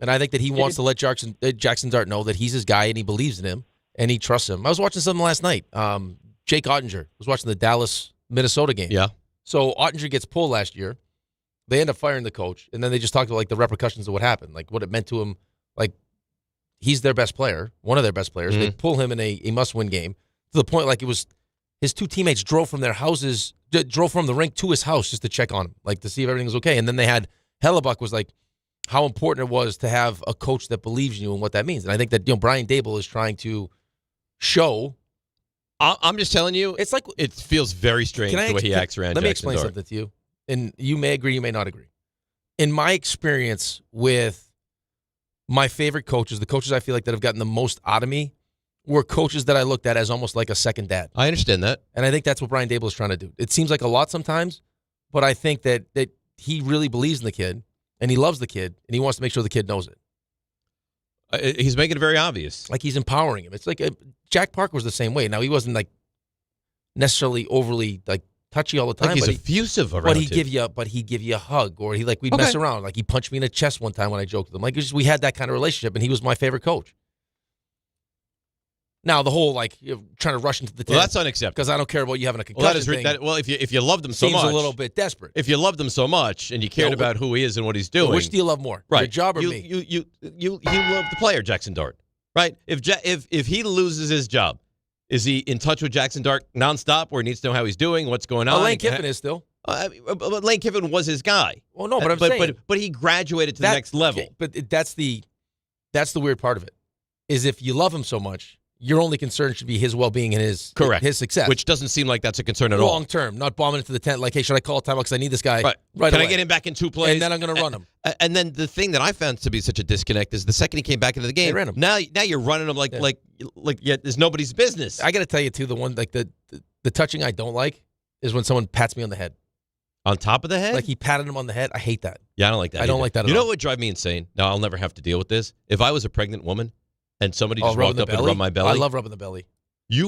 And I think that he wants to let Jaxson Dart know that he's his guy and he believes in him and he trusts him. I was watching something last night. Jake Ottinger was watching the Dallas-Minnesota game. Yeah. So Ottinger gets pulled last year. They end up firing the coach, and then they just talked about the repercussions of what happened, what it meant to him. He's their best player, one of their best players. Mm-hmm. They pull him in a must-win game to the point it was his two teammates drove from their houses, drove from the rink to his house just to check on him, to see if everything was okay. And then they had Hellebuck was how important it was to have a coach that believes in you and what that means. And I think that Brian Daboll is trying to show I'm just telling you, it's like it feels very strange the way he acts around. Let me Jaxson explain Dart. something to you, and you may agree, you may not agree. In my experience with my favorite coaches, the coaches I feel like that have gotten the most out of me, were coaches that I looked at as almost like a second dad. I understand that, and I think that's what Brian Daboll is trying to do. It seems like a lot sometimes, but I think that he really believes in the kid, and he loves the kid, and he wants to make sure the kid knows it. He's making it very obvious. Like he's empowering him. It's like Jack Parker was the same way. Now, he wasn't like necessarily overly like touchy all the time. Like he's but effusive around But he'd give you a hug, or we'd mess around. Like he punched me in the chest one time when I joked with him. Like we had that kind of relationship, and he was my favorite coach. Now the whole trying to rush into the tent. Well, that's unacceptable because I don't care about you having a concussion. If you loved him so much, seems a little bit desperate. If you loved him so much and you cared about who he is and what he's doing, which do you love more, right? Your job or you, me? You love the player, Jaxson Dart, right? If he loses his job, is he in touch with Jaxson Dart nonstop, where he needs to know how he's doing, what's going on? Lane Kiffin is still. But Lane Kiffin was his guy. Well, no, but I'm saying, but he graduated to the next level. But that's the weird part of it. Is if you love him so much, your only concern should be his well-being and his success. Which doesn't seem like that's a concern at all. Long term, not bombing into the tent like, hey, should I call a timeout because I need this guy right Can away. I get him back in 2 plays? And then I'm going to run him. And then the thing that I found to be such a disconnect is the second he came back into the game, ran him. now you're running him like there's nobody's business. I got to tell you, too, the one, like the touching I don't like is when someone pats me on the head. On top of the head? Like he patted him on the head. I hate that. Yeah, I don't like that. I don't like that at all. You know what would drive me insane? Now, I'll never have to deal with this. If I was a pregnant woman and somebody just walked up and rubbed my belly. I love rubbing the belly.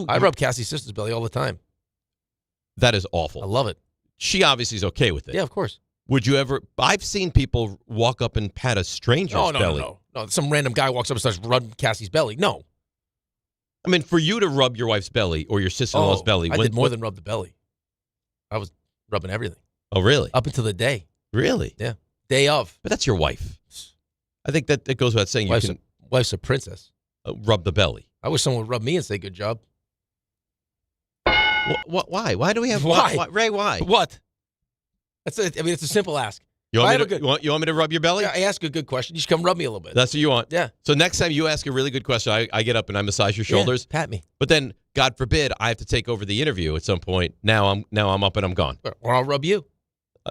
I rub Cassie's sister's belly all the time. That is awful. I love it. She obviously is okay with it. Yeah, of course. Would you ever? I've seen people walk up and pat a stranger's belly. No. Some random guy walks up and starts rubbing Cassie's belly. No. I mean, for you to rub your wife's belly or your sister-in-law's belly. I did more than rub the belly. I was rubbing everything. Oh, really? Up until the day. Really? Yeah. Day of. But that's your wife. I think that goes without saying. Wife's a princess. Rub the belly. I wish someone would rub me and say, good job. Why? Why do we have... Why? Ray, why? What? It's a simple ask. You want me to rub your belly? Yeah, I ask a good question. You should come rub me a little bit. That's what you want? Yeah. So next time you ask a really good question, I get up and I massage your shoulders. Yeah, pat me. But then, God forbid, I have to take over the interview at some point. Now I'm up and I'm gone. Or I'll rub you.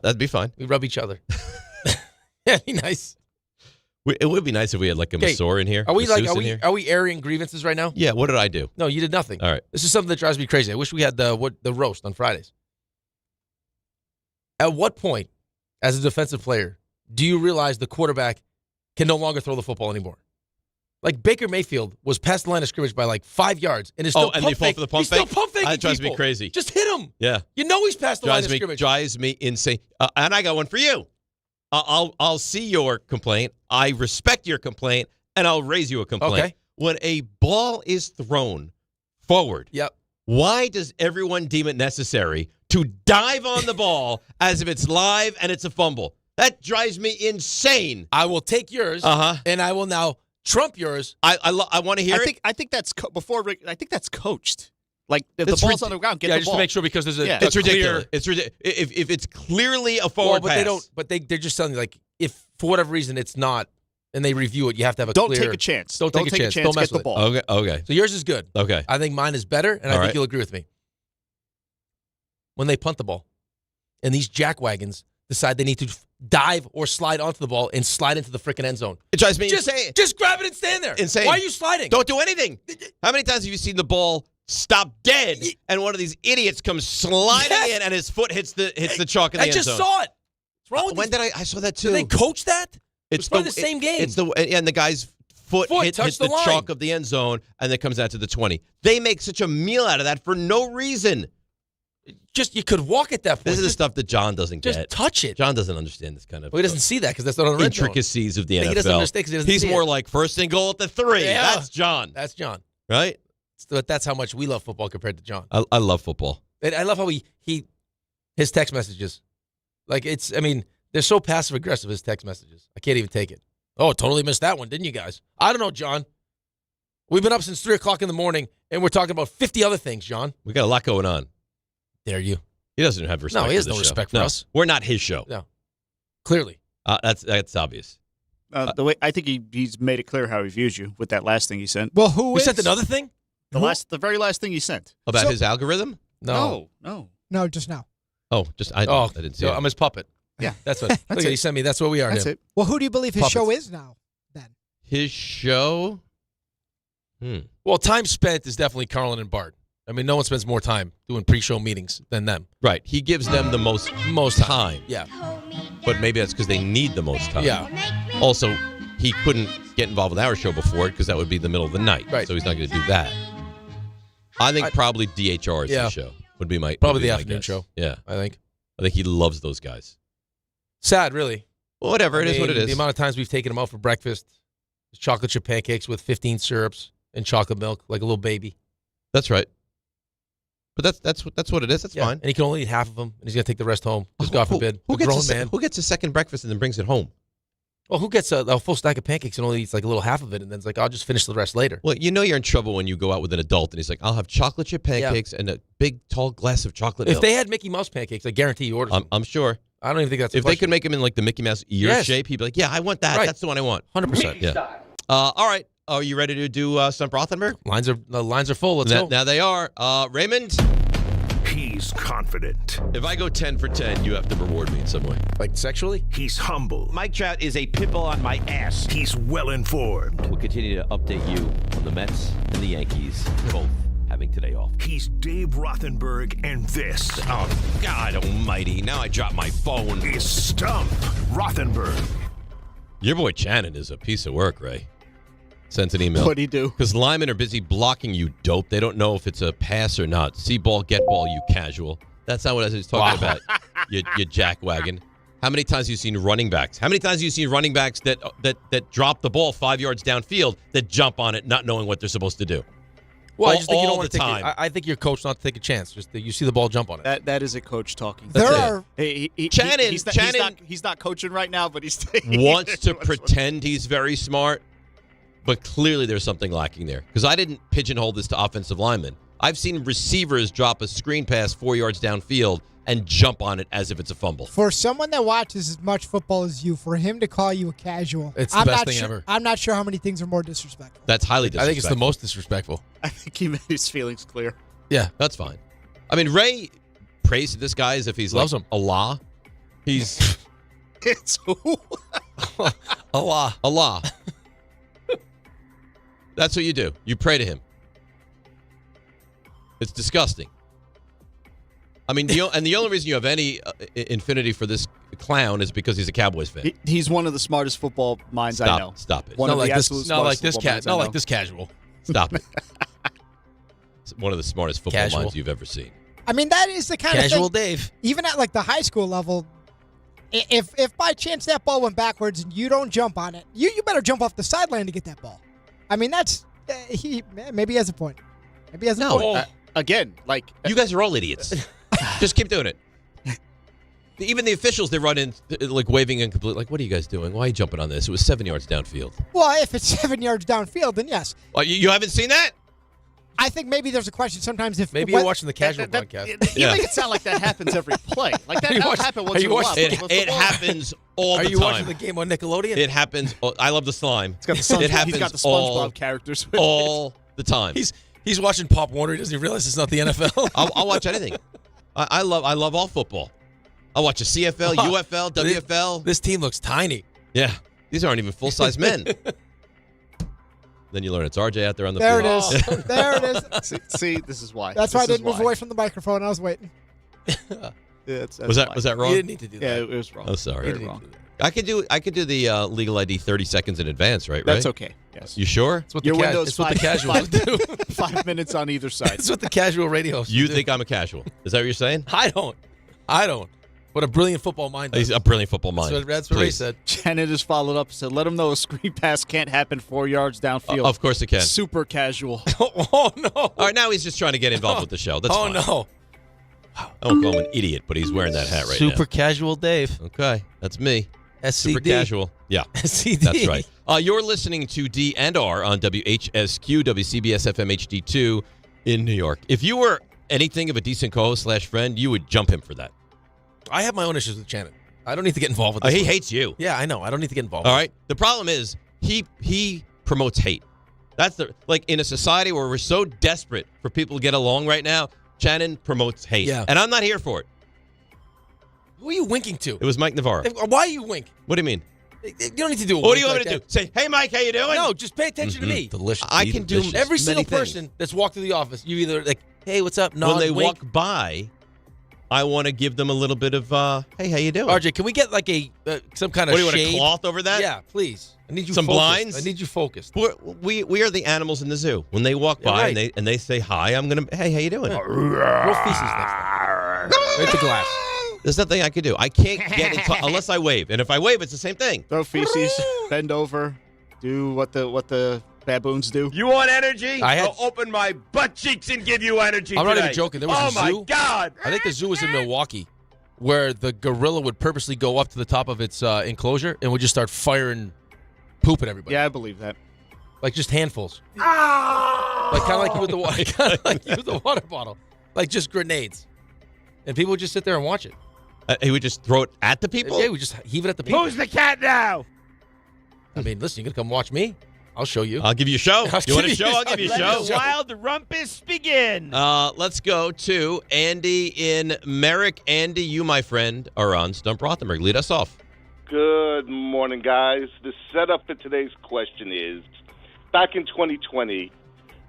That'd be fine. We rub each other. Yeah, be nice. It would be nice if we had like a masseur in here. Are we airing grievances right now? Yeah. What did I do? No, you did nothing. All right. This is something that drives me crazy. I wish we had the roast on Fridays. At what point, as a defensive player, do you realize the quarterback can no longer throw the football anymore? Like Baker Mayfield was past the line of scrimmage by like 5 yards and is still and they fall for the pump fake? He's still pump faking. That drives me crazy. Just hit him. Yeah. You know he's past the line of scrimmage. Drives me insane. And I got one for you. I'll see your complaint. I respect your complaint, and I'll raise you a complaint. Okay. When a ball is thrown forward, yep. Why does everyone deem it necessary to dive on the ball as if it's live and it's a fumble? That drives me insane. I will take yours, and I will now trump yours. I want to hear it. I think that's I think that's coached. Like if the ball's on the ground, get the ball. Just to make sure because there's a it's ridiculous. It's ridiculous. If it's clearly a forward pass, they're just telling you like if for whatever reason it's not, and they review it, you have to have a Don't clear. take a chance. Don't take a chance. Don't mess get the with ball. Okay. So yours is good. Okay. I think mine is better, and I think you'll agree with me. When they punt the ball, and these jackwagons decide they need to dive or slide onto the ball and slide into the freaking end zone. It drives me insane. Just grab it and stand there. Insane. Why are you sliding? Don't do anything. How many times have you seen the ball stop dead and one of these idiots comes sliding in and his foot hits the chalk in the end zone? I just saw it. What's wrong with when did I saw that too? Did they coach that? It's probably the same game. It's and the guy's foot hits the chalk of the end zone and then comes out to the 20. They make such a meal out of that for no reason. Just you could walk at that point. This is the stuff that John doesn't get. Just touch it. John doesn't understand this kind of. Well, he doesn't see that because that's not on the red zone. Intricacies of the NFL. He doesn't understand because he doesn't He's see more it. like first and goal at the 3. Yeah. That's John. That's John. Right? But that's how much we love football compared to John. I love football. And I love how his text messages. Like they're so passive aggressive, his text messages. I can't even take it. Oh, totally missed that one, didn't you guys? I don't know, John. We've been up since 3 o'clock in the morning, and we're talking about 50 other things, John. We got a lot going on. Dare you? He doesn't have respect. No, he has no show. respect for us. We're not his show. No, clearly. That's obvious. The way I think he's made it clear how he views you with that last thing he sent. Well, who we is? sent another thing? The very last thing he sent. About his algorithm? No. No, just now. Oh, I didn't see it. I'm his puppet. Yeah. That's what he sent me. That's what we are That's here. it. Well, who do you believe his Puppets. show is now? His show? Well, time spent is definitely Carlin and Bart. I mean, no one spends more time doing pre-show meetings than them. Right. He gives them the most time. Yeah. But maybe that's because they need the most time. Yeah. Also, he couldn't get involved with our show before it because that would be the middle of the night. Right. So he's not going to do that. I think probably DHR is his show. Would be my Probably would be the my afternoon guess. show. Yeah. I think he loves those guys. Sad, really. Well, whatever. It is what it is. The amount of times we've taken him out for breakfast, chocolate chip pancakes with 15 syrups and chocolate milk, like a little baby. That's right. But that's what it is. That's fine. And he can only eat half of them, and he's going to take the rest home. Just God forbid. Who A grown gets man. who gets a second breakfast and then brings it home? Well, who gets a full stack of pancakes and only eats like a little half of it, and then's like, I'll just finish the rest later. Well, you know you're in trouble when you go out with an adult and he's like, I'll have chocolate chip pancakes and a big, tall glass of chocolate milk. If they had Mickey Mouse pancakes, I guarantee you ordered them. I'm sure. I don't even think that's a If they could make them in like the Mickey Mouse ear shape, he'd be like, yeah, I want that. Right. That's the one I want. 100%. Yeah. All right. Are you ready to do Stump Rothenberg? The lines are full. Let's go. Now they are. Raymond? He's confident. If I go 10 for 10, you have to reward me in some way. Like sexually? He's humble. Mike Trout is a pitbull on my ass. He's well informed. We'll continue to update you on the Mets and the Yankees, both having today off. He's Dave Rothenberg, and this Oh, God almighty. Now I dropped my phone. is Stump Rothenberg. Your boy Channon is a piece of work, Ray. Sent an email. What'd he do? Because linemen are busy blocking you, dope. They don't know if it's a pass or not. See ball, get ball, you casual. That's not what I was talking about, you jackwagon. How many times have you seen running backs? How many times have you seen running backs that drop the ball 5 yards downfield that jump on it not knowing what they're supposed to do? Well, I just think you don't all want the to take time. it. I think you're coached not to take a chance. Just that you see the ball jump on it. That is a coach talking. Channon, He's not coaching right now, but he's wants to pretend he's very smart, but clearly there's something lacking there. Because I didn't pigeonhole this to offensive linemen. I've seen receivers drop a screen pass 4 yards downfield and jump on it as if it's a fumble. For someone that watches as much football as you, for him to call you a casual, It's the best thing ever. I'm not sure how many things are more disrespectful. That's highly disrespectful. I think it's the most disrespectful. I think he made his feelings clear. Yeah. That's fine. I mean, Ray prays to this guy as if he's Loves like him. Allah. He's It's who? Allah. That's what you do. You pray to him. It's disgusting. I mean, the only reason you have any infinity for this clown is because he's a Cowboys fan. He's one of the smartest football minds I know. Stop it. One Not of like the this. absolute Not like smartest this football minds I Not know. like this casual. Stop it. It's one of the smartest football Casual. minds you've ever seen. I mean, that is the kind Casual of thing. Dave. Even at like the high school level, if by chance that ball went backwards and you don't jump on it, you better jump off the sideline to get that ball. I mean, that's maybe he has a point. Maybe he has a point. Again, like You guys are all idiots. Just keep doing it. Even the officials, they run in like waving incomplete. Like, what are you guys doing? Why are you jumping on this? It was 7 yards downfield. Well, if it's 7 yards downfield, then yes. Well, you haven't seen that? I think maybe there's a question sometimes if Maybe you're watching the casual broadcast. You make it sound like that happens every play. Like that don't happen once in a while. It happens all the time. Are you watching the game on Nickelodeon? It happens. I love the slime. It's got the It happens he's got the all SpongeBob characters with all the time. He's watching Pop Warner. He doesn't even realize it's not the NFL. I'll watch anything. I love all football. I'll watch a CFL, UFL, WFL. This team looks tiny. Yeah, these aren't even full-size men. Then you learn it's RJ out there on the There field. it is. There it is. See, this is why. That's why I didn't move away from the microphone. I was waiting. That's Was that wrong? You didn't need to do that. Yeah, it was wrong. Oh, sorry. Very wrong. I could do the legal ID 30 seconds in advance, right? That's Ray? okay. Yes. You sure? That's what Your the windows it's what the casuals do. 5 minutes on either side. That's what the casual radio. You think I'm a casual? Is that what you're saying? I don't. What a brilliant football mind. He's a brilliant football mind. That's what Ray Please. said. Janet has followed up and said, let him know a screen pass can't happen 4 yards downfield. Of course it can. Super casual. Oh, no. All right, now he's just trying to get involved with the show. That's fine. no. I won't call him an idiot, but he's wearing that hat right now. Super casual Dave. Okay, that's me. SCD. Super casual. Yeah, SCD. that's right. You're listening to D and R on WHSQ, WCBS FM HD2 in New York. If you were anything of a decent co-host / friend, you would jump him for that. I have my own issues with Shannon. I don't need to get involved with this. He one. hates you. Yeah, I know. I don't need to get involved. All right. The problem is he promotes hate. That's in a society where we're so desperate for people to get along right now, Shannon promotes hate. Yeah. And I'm not here for it. Who are you winking to? It was Mike Navarro. Why you wink? What do you mean? You don't need to do a What do you wink want me like to do? that. Say, hey, Mike, how you doing? No, just pay attention to me. Delicious. I can do Every single many person things. that's walked through the office, you either like, hey, what's up? Nod, When they wink. walk by, I want to give them a little bit of, hey, how you doing? RJ, can we get like some kind of What do you want, a shade? cloth over that? Yeah, please. I need you Some focused. blinds? I need you focused. We are the animals in the zoo. When they walk Yeah, by right. and they say hi, I'm going to, hey, how you doing? Real feces next time. Right at the glass. There's nothing I can do. I can't get it unless I wave. And if I wave, it's the same thing. Throw feces, bend over, do what the baboons do. You want energy? I'll open my butt cheeks and give you energy I'm not today. even joking. There was oh a my zoo. God! I think the zoo was in Milwaukee, where the gorilla would purposely go up to the top of its enclosure and would just start firing poop at everybody. Yeah, I believe that. Like just handfuls. Like kind of like you with the water, kind of like you with the water bottle, like just grenades, and people would just sit there and watch it. He would just throw it at the people? Yeah, we just heave it at the people. Who's the cat now? I mean, listen, you gonna come watch me? I'll show you. I'll give you a show. You want a show? I'll give you a Let show. the wild rumpus begin. Let's go to Andy in Merrick. Andy, you, my friend, are on Stump Rothenberg. Lead us off. Good morning, guys. The setup for today's question is, back in 2020,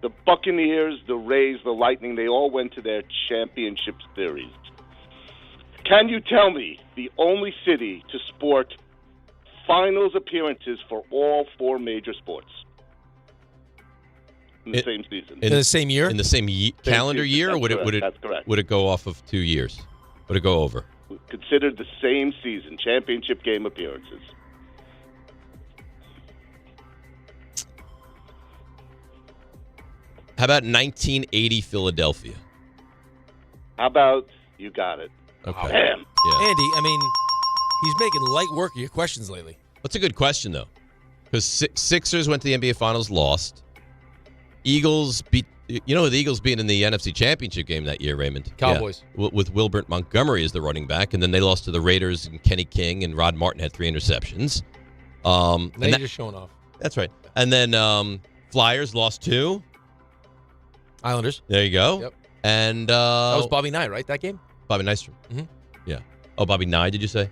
the Buccaneers, the Rays, the Lightning, they all went to their championship series. Can you tell me the only city to sport finals appearances for all four major sports in the same season? In the same year? In the same calendar season. year, or That's That's correct. would it go off of 2 years? Would it go over? Considered the same season, championship game appearances. How about 1980 Philadelphia? How about you got it? Okay. Damn. Yeah. Andy, I mean, he's making light work of your questions lately. That's a good question, though. Because Sixers went to the NBA Finals, lost. Eagles beat... You know, the Eagles being in the NFC Championship game that year, Raymond. Cowboys. Yeah. With Wilbert Montgomery as the running back, and then they lost to the Raiders, and Kenny King and Rod Martin had 3 interceptions. Now you're just showing off. That's right. And then Flyers lost 2. Islanders. There you go. Yep. And That was Bobby Knight, right? That game? Bobby Nystrom. Mhm. Yeah. Oh, Bobby Nye, did you say?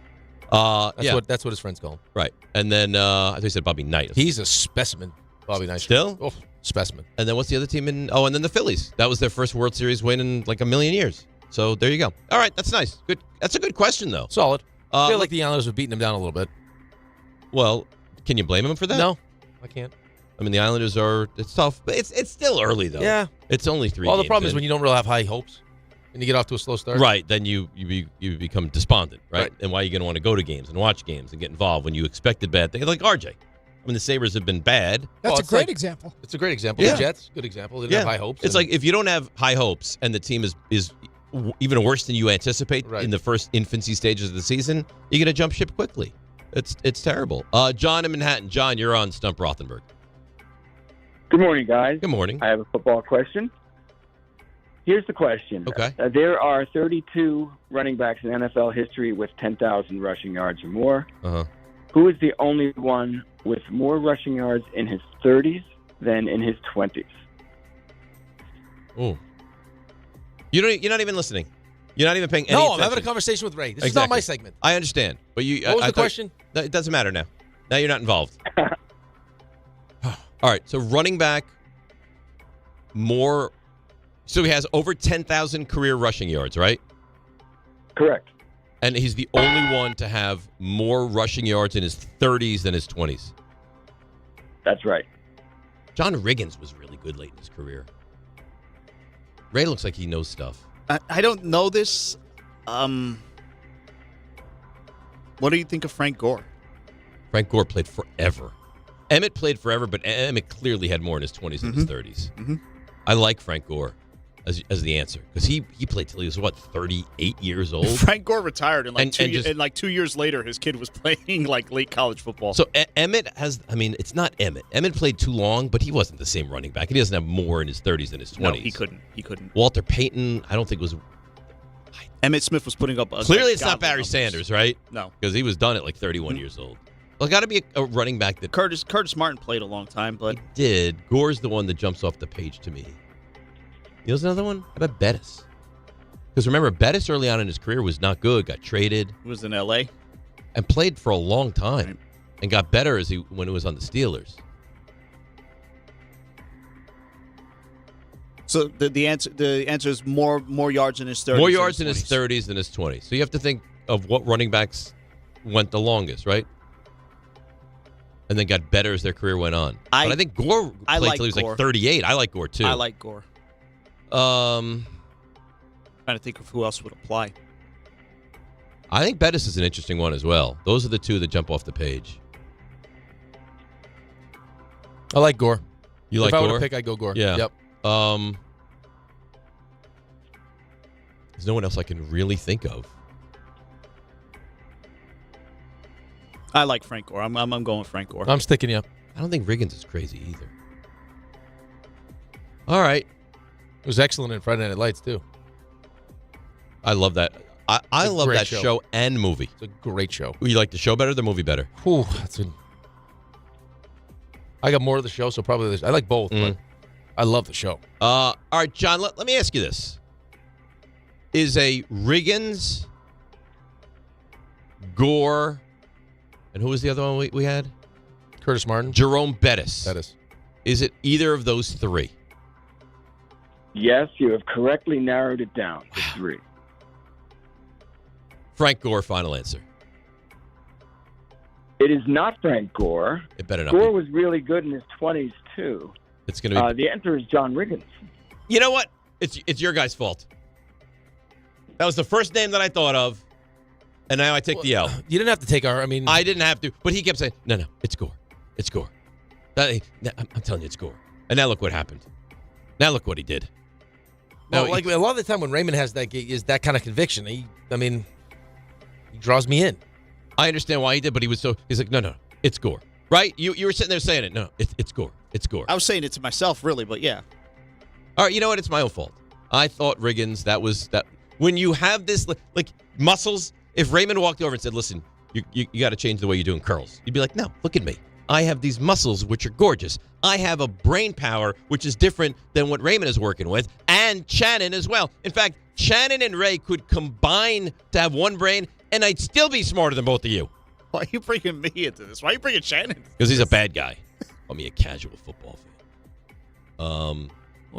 That's what his friends call him. Right. And then I thought you said Bobby Knight. He's a specimen, Bobby Knight. Still? Oh, specimen. And then what's the other team in? Oh, and then the Phillies. That was their first World Series win in like a million years. So there you go. All right, that's nice. Good. That's a good question, though. Solid. I feel like the Islanders were beating him down a little bit. Well, can you blame him for that? No, I can't. I mean, the Islanders are. It's tough, but it's still early though. Yeah. It's only 3. Well, the games problem is in. when you don't really have high hopes and you get off to a slow start. Right, then you become despondent, right? And why are you going to want to go to games and watch games and get involved when you expected bad things? Like RJ. I mean, the Sabres have been bad. That's a great example. It's a great example. Yeah. The Jets, good example. They didn't have high hopes. It's like if you don't have high hopes and the team is even worse than you anticipate in the first infancy stages of the season, you're going to jump ship quickly. It's terrible. John in Manhattan. John, you're on Stump Rothenberg. Good morning, guys. Good morning. I have a football question. Here's the question. Okay. There are 32 running backs in NFL history with 10,000 rushing yards or more. Uh-huh. Who is the only one with more rushing yards in his 30s than in his 20s? Oh. You're not even listening. You're not even paying any No, attention. I'm having a conversation with Ray. This is not my segment. I understand. But you. What was I the thought- question? It doesn't matter now. Now you're not involved. All right. So running back more. So he has over 10,000 career rushing yards, right? Correct. And he's the only one to have more rushing yards in his 30s than his 20s. That's right. John Riggins was really good late in his career. Ray looks like he knows stuff. I don't know this. What do you think of Frank Gore? Frank Gore played forever. Emmett played forever, but Emmett clearly had more in his 20s than his 30s. Mm-hmm. I like Frank Gore as the answer because he played till he was 38 years old. Frank Gore retired and And just- 2 years later, his kid was playing like late college football. So Emmett has. I mean, it's not Emmett. Emmett played too long, but he wasn't the same running back. He doesn't have more in his 30s than his 20s. No, he couldn't. Walter Payton, I don't think was. Emmett Smith was putting up. Clearly, it's not godly Barry numbers. Sanders, right? No. Because he was done at like 31 years old. Well, got to be a running back that Curtis Martin played a long time, but he did. Gore's the one that jumps off the page to me. You know, another one? How about Bettis? Because remember, Bettis early on in his career was not good. Got traded. He was in L.A. and played for a long time, and got better when he was on the Steelers. So the answer is more yards in his 30s. More yards in his 30s than his 20s. So you have to think of what running backs went the longest, right? And then got better as their career went on. But I think Gore played till he was like 38. I like Gore too. I like Gore. Trying to think of who else would apply. I think Bettis is an interesting one as well. Those are the two that jump off the page. I like Gore. You like Gore? If I Gore? were to pick, I'd go Gore. Yeah. Yep. There's no one else I can really think of. I like Frank Gore. I'm going with Frank Gore. I'm sticking you up. I don't think Riggins is crazy either. All right. It was excellent in Friday Night Lights, too. I love that. I love that show and movie. It's a great show. You like the show better or the movie better? Whew, I got more of the show, so probably I like both, but I love the show. All right, John, let me ask you this. Is a Riggins, Gore, and who was the other one we had? Curtis Martin. Jerome Bettis. Bettis. Is it either of those three? Yes, you have correctly narrowed it down to 3. Frank Gore, final answer. It is not Frank Gore. It better not Gore be. was really good in his 20s, too. It's going to be. The answer is John Riggins. You know what? It's your guy's fault. That was the first name that I thought of, and now I take the L. You didn't have to take I didn't have to, but he kept saying, no, it's Gore. It's Gore. I'm telling you, it's Gore. And now look what happened. Now look what he did. Well, like a lot of the time when Raymond has that kind of conviction, he draws me in. I understand why he did, but he's like, no, it's Gore. Right? You were sitting there saying it. No, it's Gore. It's Gore. I was saying it to myself, really, but yeah. All right, you know what? It's my own fault. I thought Riggins, that when you have this, like muscles, if Raymond walked over and said, listen, you got to change the way you're doing curls, you'd be like, no, look at me. I have these muscles, which are gorgeous. I have a brain power, which is different than what Raymond is working with, and Shannon as well. In fact, Shannon and Ray could combine to have one brain, and I'd still be smarter than both of you. Why are you bringing me into this? Why are you bringing Shannon? Because he's a bad guy. Call me a casual football fan.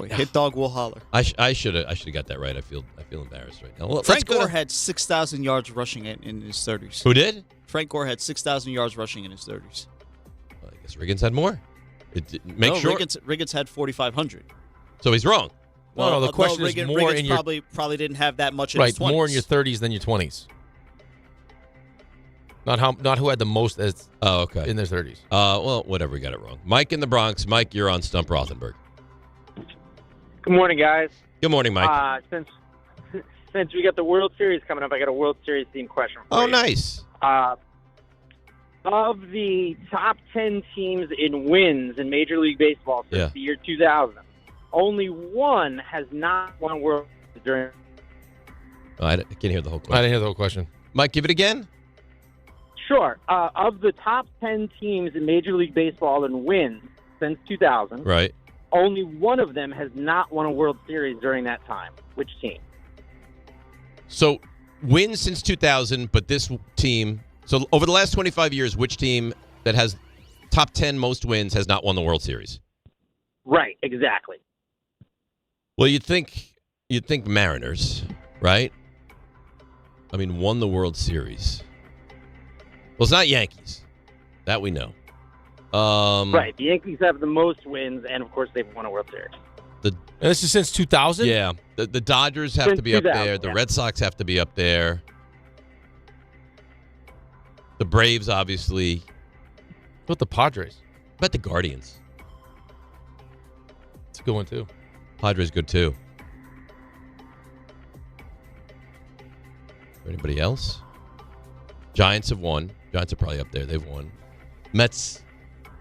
Hit dog will holler. I should have got that right. I feel embarrassed right now. Well, Frank Gore had 6,000 yards rushing in his 30s. Who did? Frank Gore had 6,000 yards rushing in his 30s. Well, I guess Riggins had more. Riggins had 4,500. So he's wrong. Well, no, the question is more Riggins in your probably didn't have that much in his 20s. More in your 30s than your 20s. Not who had the most in their 30s. Well, whatever, we got it wrong. Mike in the Bronx. Mike, you're on Stump Rothenberg. Good morning, guys. Good morning, Mike. Since we got the World Series coming up, I got a World Series themed question for you. Oh, nice. Of the top 10 teams in wins in Major League Baseball since the year 2000, only one has not won a World Series during. Oh, I can't hear the whole question. I didn't hear the whole question. Mike, give it again. Sure. Of the top 10 teams in Major League Baseball in wins since 2000, right? Only one of them has not won a World Series during that time. Which team? So, wins since 2000, but this team. So, over the last 25 years, which team that has top 10 most wins has not won the World Series? Right, exactly. Well, you'd think Mariners, right? I mean, won the World Series. Well, it's not Yankees. That we know. Right. The Yankees have the most wins, and, of course, they've won a World Series. And this is since 2000? Yeah. The Dodgers have to be up there. The Red Sox have to be up there. The Braves, obviously. What about the Padres? What about the Guardians? It's a good one, too. Padres good, too. Anybody else? Giants have won. Giants are probably up there. They've won. Mets,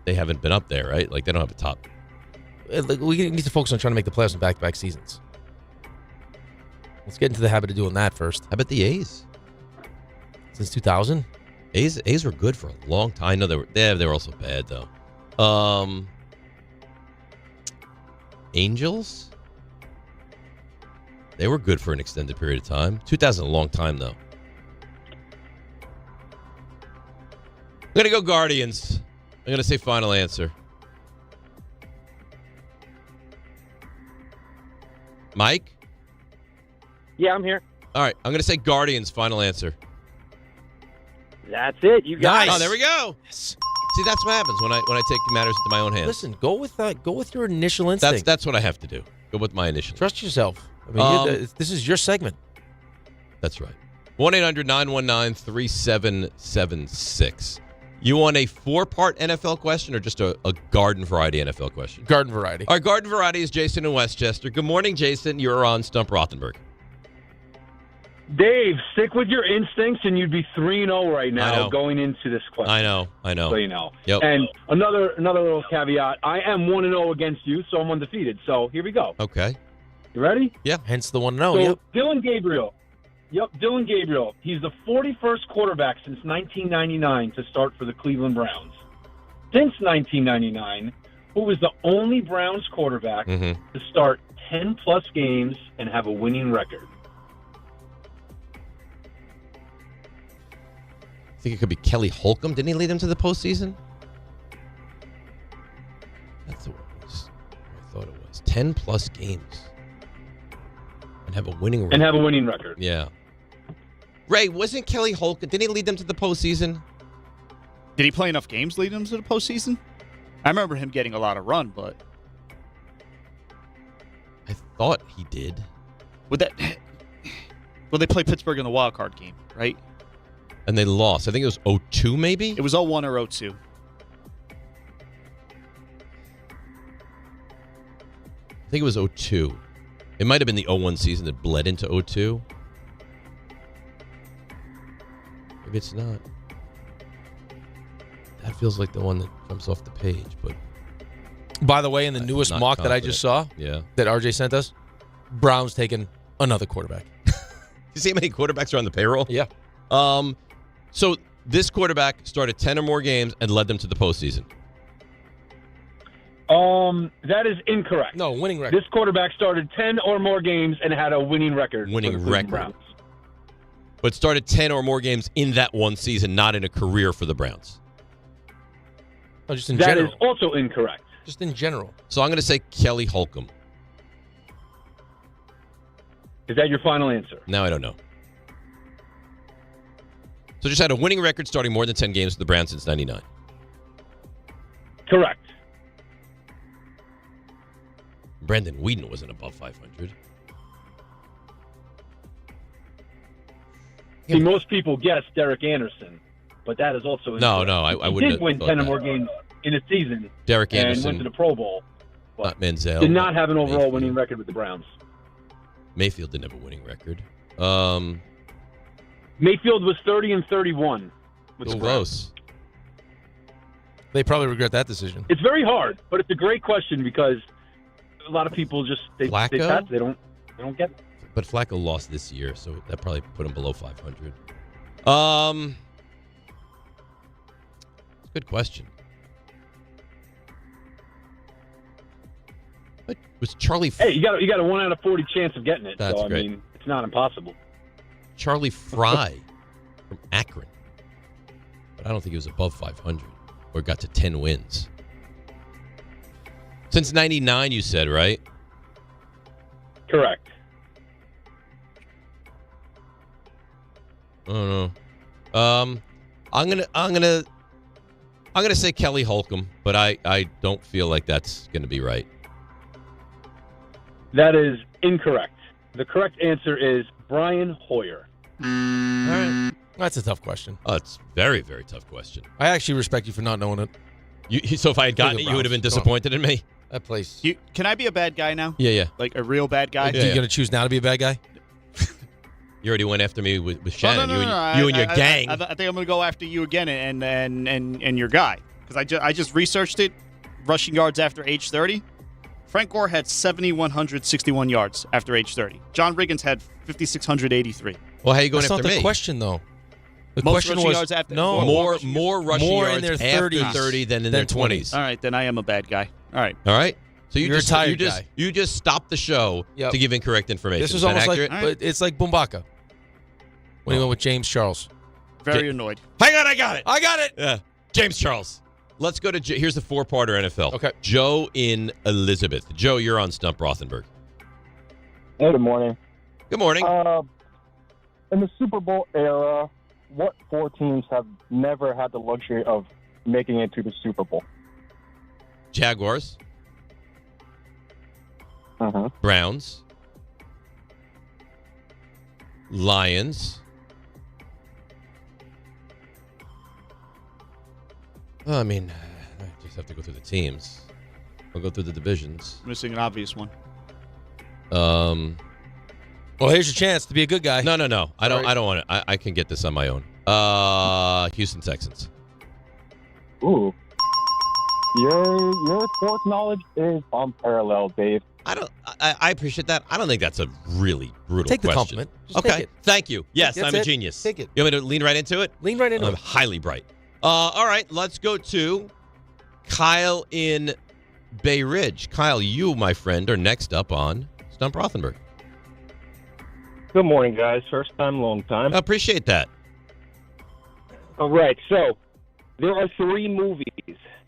they haven't been up there, right? Like, they don't have a top. We need to focus on trying to make the playoffs in back-to-back seasons. Let's get into the habit of doing that first. How about the A's? Since 2000? A's were good for a long time. I know they were also bad though. Angels, they were good for an extended period of time. 2000, a long time though. I'm gonna go Guardians. I'm gonna say final answer. Mike? Yeah, I'm here. All right, I'm gonna say Guardians. Final answer. That's it. You got Oh, there we go. Yes. See, that's what happens when I take matters into my own hands. Listen, go with your initial instinct. That's what I have to do. Go with my initial. Trust yourself. I mean, this is your segment. That's right. 1-800-919-3776. You want a 4-part NFL question or just a garden variety NFL question? Garden variety. Our garden variety is Jason in Westchester. Good morning, Jason. You're on Stump Rothenberg. Dave, stick with your instincts, and you'd be 3-0 right now going into this question. I know. So you know. Yep. And another little caveat: I am 1-0 against you, so I'm undefeated. So here we go. Okay. You ready? Yeah. Hence the 1-0. So Yep. Dylan Gabriel. Yep, Dylan Gabriel. He's the 41st quarterback since 1999 to start for the Cleveland Browns. Since 1999, who was the only Browns quarterback to start 10-plus games and have a winning record? I think it could be Kelly Holcomb. Didn't he lead them to the postseason? That's what it was. I thought it was 10-plus games and have a winning record. Yeah. Ray, wasn't Kelly Holcomb? Didn't he lead them to the postseason? Did he play enough games leading them to the postseason? I remember him getting a lot of run, but I thought he did. Well, they played Pittsburgh in the wild card game, right? And they lost. I think it was 0-2 maybe? It was 0-1 or 0-2. I think it was 0-2. It might have been the 0-1 season that bled into 0-2. Maybe it's not. That feels like the one that jumps off the page, but By the way, in the newest mock that I just saw, that RJ sent us, Brown's taking another quarterback. You see how many quarterbacks are on the payroll? Yeah. So this quarterback started 10 or more games and led them to the postseason. That is incorrect. No, winning record. This quarterback started 10 or more games and had a winning record. Winning record. But started 10 or more games in that one season, not in a career for the Browns. Oh, just in that general. is also incorrect. Just in general. So I'm going to say Kelly Holcomb. Is that your final answer? Now I don't know. So just had a winning record starting more than 10 games for the Browns since 99. Correct. Brandon Whedon wasn't above 500. See, most people guess Derek Anderson, but that is also incorrect. No, I he wouldn't did win have 10 or thought more that. games in a season. Derek and Anderson. went to the Pro Bowl. Not Manziel. Did not have an overall Mayfield. winning record with the Browns. Mayfield didn't have a winning record. Mayfield was 30-31 with the Browns. Close. They probably regret that decision. It's very hard, but it's a great question because a lot of people just they Flacco? they don't get it. But Flacco lost this year, so that probably put him below 500. Good question. What was Charlie? Hey, you got a 1 out of 40 chance of getting it. That's so great. I mean, it's not impossible. Charlie Fry from Akron. But I don't think he was above 500 or got to 10 wins. Since 99, you said, right? Correct. I don't know. I'm gonna say Kelly Holcomb, but I don't feel like that's gonna be right. That is incorrect. The correct answer is Brian Hoyer. All right. That's a tough question. Oh, it's a very, very tough question. I actually respect you for not knowing it. So if I had gotten it, you would have been disappointed in me? That place. Can I be a bad guy now? Yeah. Like a real bad guy? Are you going to choose now to be a bad guy? You already went after me with Shannon. No. You and your gang. I think I'm going to go after you again and your guy. Because I just researched it. Rushing yards after age 30. Frank Gore had 7,161 yards after age 30. John Riggins had 5,683. Well, how are you going That's after not the me? question, though. The Most question rushing was yards after more rushing more yards in their after 30s 30 than in their 20s. All right, then I am a bad guy. All right. All right. So You're a tired guy. you just stopped the show Yep. to give incorrect information. This is that almost accurate? like, but it's like Bumbaka when he went with James Charles. Very annoyed. Hang on, I got it. I got it. Yeah. James Charles. Let's go to here's the four-parter NFL. Okay. Joe in Elizabeth. Joe, you're on Stump Rothenberg. Hey, good morning. Good morning. In the Super Bowl era, what four teams have never had the luxury of making it to the Super Bowl? Jaguars. Uh-huh. Browns. Lions. Well, I mean, I just have to go through the teams. I'll go through the divisions. Missing an obvious one. Well, here's your chance to be a good guy. No. I don't want it. I can get this on my own. Houston Texans. Ooh. Your sports knowledge is unparalleled, Dave. I appreciate that. I don't think that's a really brutal Take the question. compliment. Just okay. take it. Thank you. Yes, That's I'm a it. genius. Take it. You want me to lean right into it? Lean right into I'm it. highly bright. All right, let's go to Kyle in Bay Ridge. Kyle, you, my friend, are next up on Stump Rothenberg. Good morning, guys. First time, long time. I appreciate that. All right, so there are three movies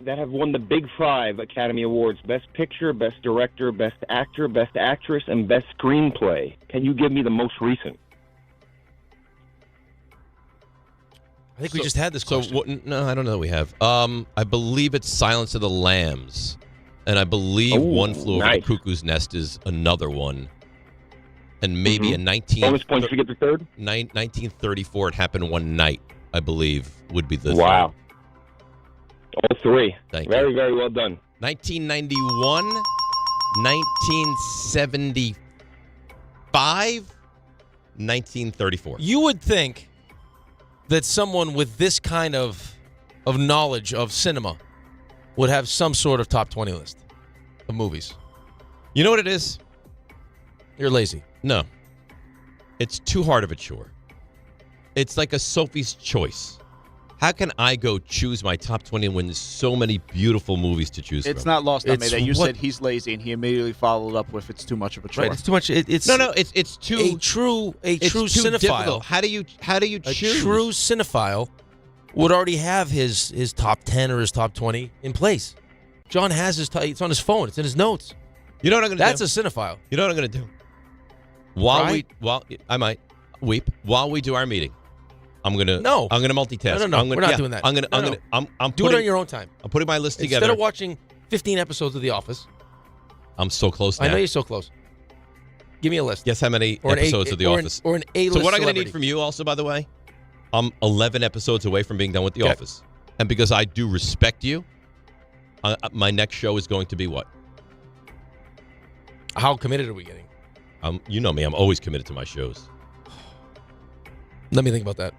that have won the Big Five Academy Awards: Best Picture, Best Director, Best Actor, Best Actress, and Best Screenplay. Can you give me the most recent? I think we just had this question. No, I don't know that we have. I believe it's Silence of the Lambs, and I believe One Flew Over the Cuckoo's Nest is another one, and maybe a 1934. It happened one night, I believe, would be the Wow. third. All three. Thank very, you. very well done. 1991, 1975, 1934. You would think that someone with this kind of knowledge of cinema would have some sort of top 20 list of movies. You know what it is? You're lazy. No. It's too hard of a chore. It's like a Sophie's Choice. How can I go choose my top 20 when there's so many beautiful movies to choose It's from? not lost on me that you said he's lazy, and he immediately followed up with it's too much of a chore. Right, it's too much. It's it's too a true it's too cinephile. difficult. How do you choose? A true cinephile would already have his top 10 or his top 20 in place. John has his it's on his phone. It's in his notes. You know what I'm going to do? That's a cinephile. You know what I'm going to do? I might weep while we do our meeting. I'm gonna multitask. No. We're not doing that. I'm do it on your own time. I'm putting my list together. Instead of watching 15 episodes of The Office. I'm so close now. I know you're so close. Give me a list. Guess how many episodes of The Office? Or an A-list So what I'm going to celebrity. need from you also, by the way, I'm 11 episodes away from being done with The Office. And because I do respect you, my next show is going to be what? How committed are we getting? You know me. I'm always committed to my shows. Let me think about that.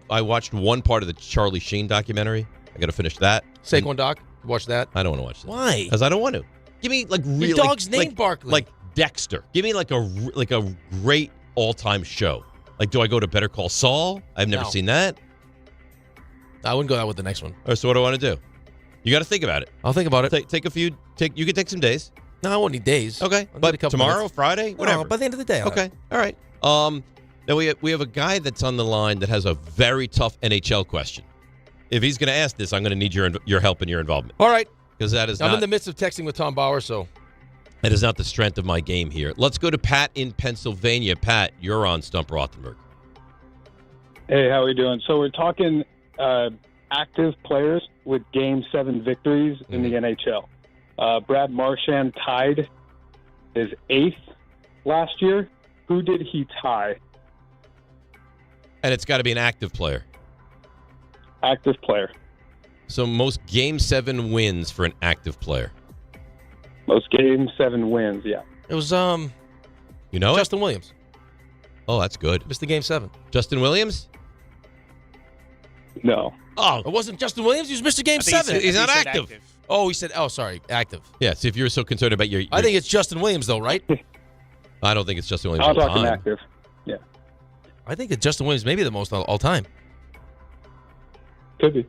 I watched one part of the Charlie Sheen documentary. I got to finish that. Saquon Doc, watch that. I don't want to watch that. Why? Because I don't want to. Give me like really. Your dog's named Barkley. Like Dexter. Give me like a great all-time show. Like, do I go to Better Call Saul? I've never seen that. I wouldn't go out with the next one. All right, so what do I want to do? You got to think about it. I'll think about it. You can take some days. No, I won't need days. Okay, I'll but need a couple tomorrow, minutes. Friday, whatever. No, by the end of the day. Okay, all right. Now we have a guy that's on the line that has a very tough NHL question. If he's going to ask this, I'm going to need your help and your involvement. All right. Because that is I'm in the midst of texting with Tom Bauer, so. That is not the strength of my game here. Let's go to Pat in Pennsylvania. Pat, you're on Stump Rothenberg. Hey, how are we doing? So we're talking active players with Game 7 victories in the NHL. Brad Marchand tied his 8th last year. Who did he tie? And it's got to be an active player. Active player. So most Game 7 wins for an active player. Most Game 7 wins, yeah. It was, you know Justin Williams. Oh, that's good. Missed the Game 7. Justin Williams? No. Oh. It wasn't Justin Williams. He was Mr. Game 7. He's not active. Oh, he said, sorry, active. Yeah, see, if you were so concerned about your I think it's Justin Williams, though, right? I don't think it's Justin Williams I'm all talking time. active. Yeah. I think that Justin Williams may be the most all time. Could be.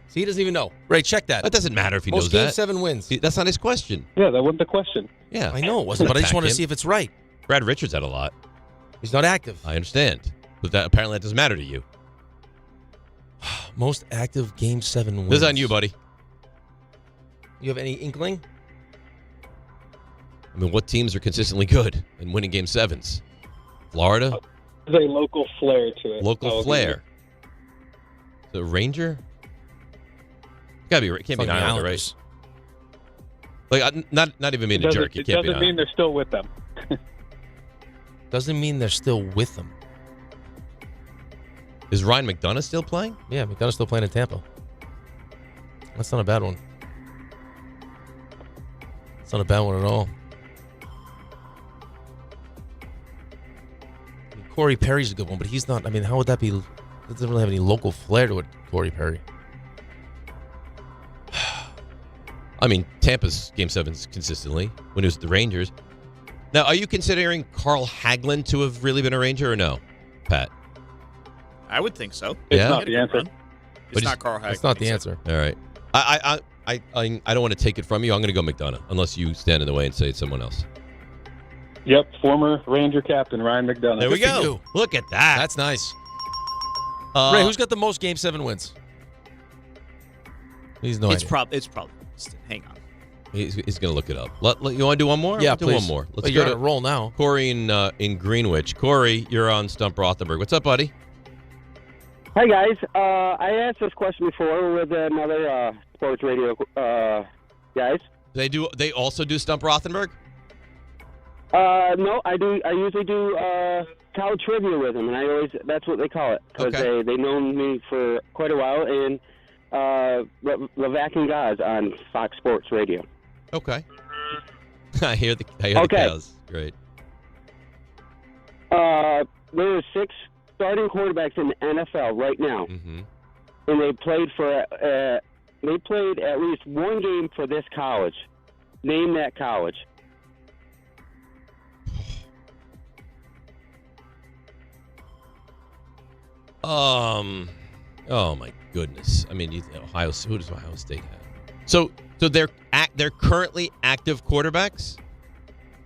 See, he doesn't even know. Ray, check that. That doesn't matter if he Most knows Game that. 7 wins. That's not his question. Yeah, that wasn't the question. Yeah. I know it wasn't, but I just wanted to see if it's right. Brad Richards had a lot. He's not active. I understand. But apparently that doesn't matter to you. Most active Game 7 wins. This is on you, buddy. You have any inkling? I mean, what teams are consistently good and winning Game 7s? Florida? There's a local flair to it. Local flair. The Ranger? Gotta be. It can't be an Islander, right? Like, not even being a jerk. It can't be. It doesn't mean they're still with them. Doesn't mean they're still with them. Is Ryan McDonough still playing? Yeah, McDonough's still playing in Tampa. That's not a bad one. It's not a bad one at all. I mean, Corey Perry's a good one, but he's not. I mean, how would that be? It doesn't really have any local flair to it, Corey Perry. I mean, Tampa's Game 7s consistently when it was the Rangers. Now, are you considering Carl Hagelin to have really been a Ranger or no, Pat? I would think so. It's Yeah? not the answer. It's not Carl Hagelin. That's not the answer. All right. I don't want to take it from you. I'm going to go McDonough, unless you stand in the way and say it's someone else. Yep, former Ranger captain Ryan McDonough. There we Good for go. you. Look at that. That's nice. Ray, who's got the most Game 7 wins? He's no It's idea. probably. Hang on. He's going to look it up. You want to do one more? Yeah, Let's do please. one more. Let's Well, you're go on a roll now. Corey in Greenwich. Corey, you're on Stump Rothenberg. What's up, buddy? Hi, guys. I asked this question before with another sports radio guys. They also do Stump Rothenberg? No, I do. I usually do college trivia with them, and that's what they call it because they known me for quite a while. And Levac and Gaz on Fox Sports Radio. Okay. I hear the cows. Great. There are 6 starting quarterbacks in the NFL right now, and they played at least one game for this college. Name that college. Oh my goodness. I mean, who does Ohio State have? So they're currently active quarterbacks?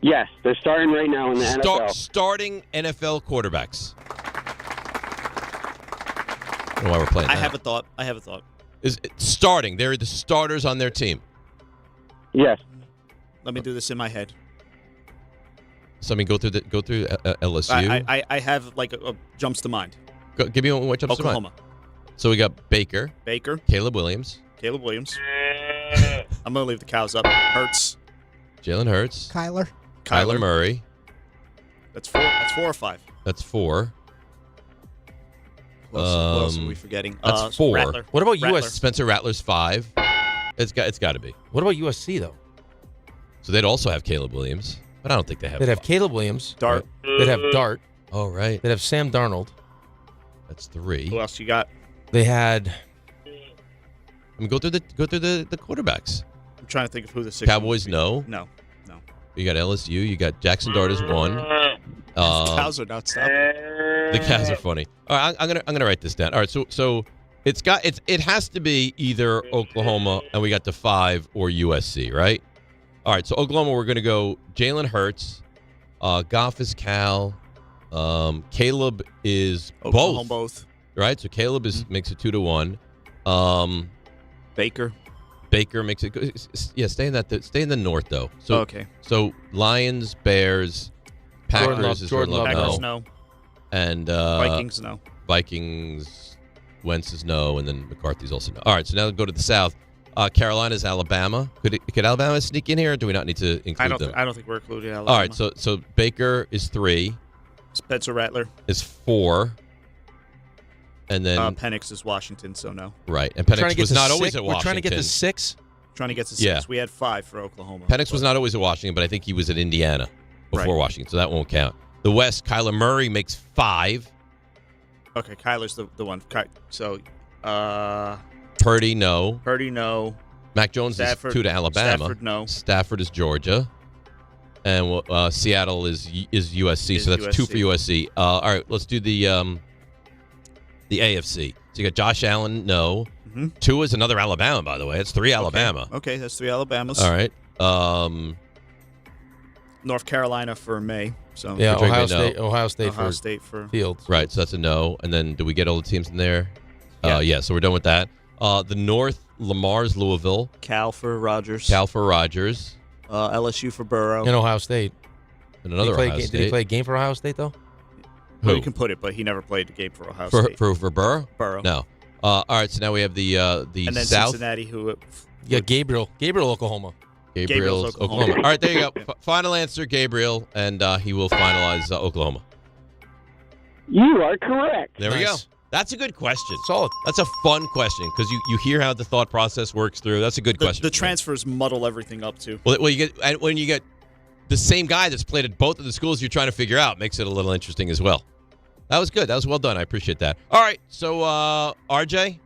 Yes, they're starting right now in the NFL. Starting NFL quarterbacks. I don't know why we're playing that. I have a thought. Is it starting? They're the starters on their team. Yes. Let me do this in my head. So I mean, go through LSU. I have like a jumps to mind. Give me what jumps to mind. Oklahoma. So we got Baker. Caleb Williams. I'm gonna leave the cows up. Hurts. Jalen Hurts. Kyler Murray. That's 4. That's 4 or 5. That's 4. Who else are we forgetting? That's 4. Rattler. What about Rattler. US? Spencer Rattler's 5. It's got to be. What about USC though? So they'd also have Caleb Williams, but I don't think they have. They'd have Caleb Williams. Dart. They'd have Dart. Oh right. They'd have Sam Darnold. That's 3. Who else you got? They had. I mean, go through the quarterbacks. I'm trying to think of who the 6. Cowboys. No. You got LSU. You got Jackson Dart as 1. Cows are not stopping. The cows are funny. All right, I'm gonna write this down. All right, so it has to be either Oklahoma and we got the 5 or USC, right? All right, so Oklahoma, we're gonna go Jalen Hurts, Goff is Cal, Caleb is Oklahoma both. Right? So Caleb makes it 2-1. Baker makes it. Yeah, stay in the north though. So okay. So Lions, Bears, Packers Jordan Love, Packers no. And Vikings no. Vikings, Wentz is no, and then McCarthy's also no. All right, so now we'll go to the south. Carolina's Alabama. Could Alabama sneak in here, or do we not need to include them? I don't think we're including Alabama. All right, so Baker is 3. Spencer Rattler is 4. And then Penix is Washington, so no. Right, and Penix was not always at Washington. We're trying to get to 6. Trying to get to 6. Yeah. We had 5 for Oklahoma. Penix was not always at Washington, but I think he was at Indiana before Washington, so that won't count. The West, Kyler Murray makes 5. Okay, Kyler's the one. So, Purdy, no. Purdy, no. Mac Jones Stafford, is 2 to Alabama. Stafford, no. Stafford is Georgia. And Seattle is USC, so that's USC. 2 for USC. All right, let's do the The AFC. So you got Josh Allen, no. Mm-hmm. Tua is another Alabama, by the way. It's 3 Alabama. Okay, that's 3 Alabamas. All right. North Carolina for May. So Yeah, Ohio State for Fields. Right, so that's a no. And then do we get all the teams in there? Yeah. Yeah, so we're done with that. The North, Lamar's Louisville. Cal for Rogers. LSU for Burrow. And Ohio State. And another Ohio Ohio State. State. Did he play a game for Ohio State, though? Well, Who? you can put it, but he never played the game for Ohio For State. For Burrow? Burrow. No. All right, so now we have the And then South. Cincinnati, who... Yeah, Gabriel, Oklahoma. Gabriel's Oklahoma. All right, there you go. Final answer, Gabriel, and he will finalize Oklahoma. You are correct. There we go. That's a good question. Solid. That's a fun question because you hear how the thought process works through. That's a good question. The transfers muddle everything up, too. Well, when you get the same guy that's played at both of the schools you're trying to figure out, makes it a little interesting as well. That was good. That was well done. I appreciate that. All right, so RJ?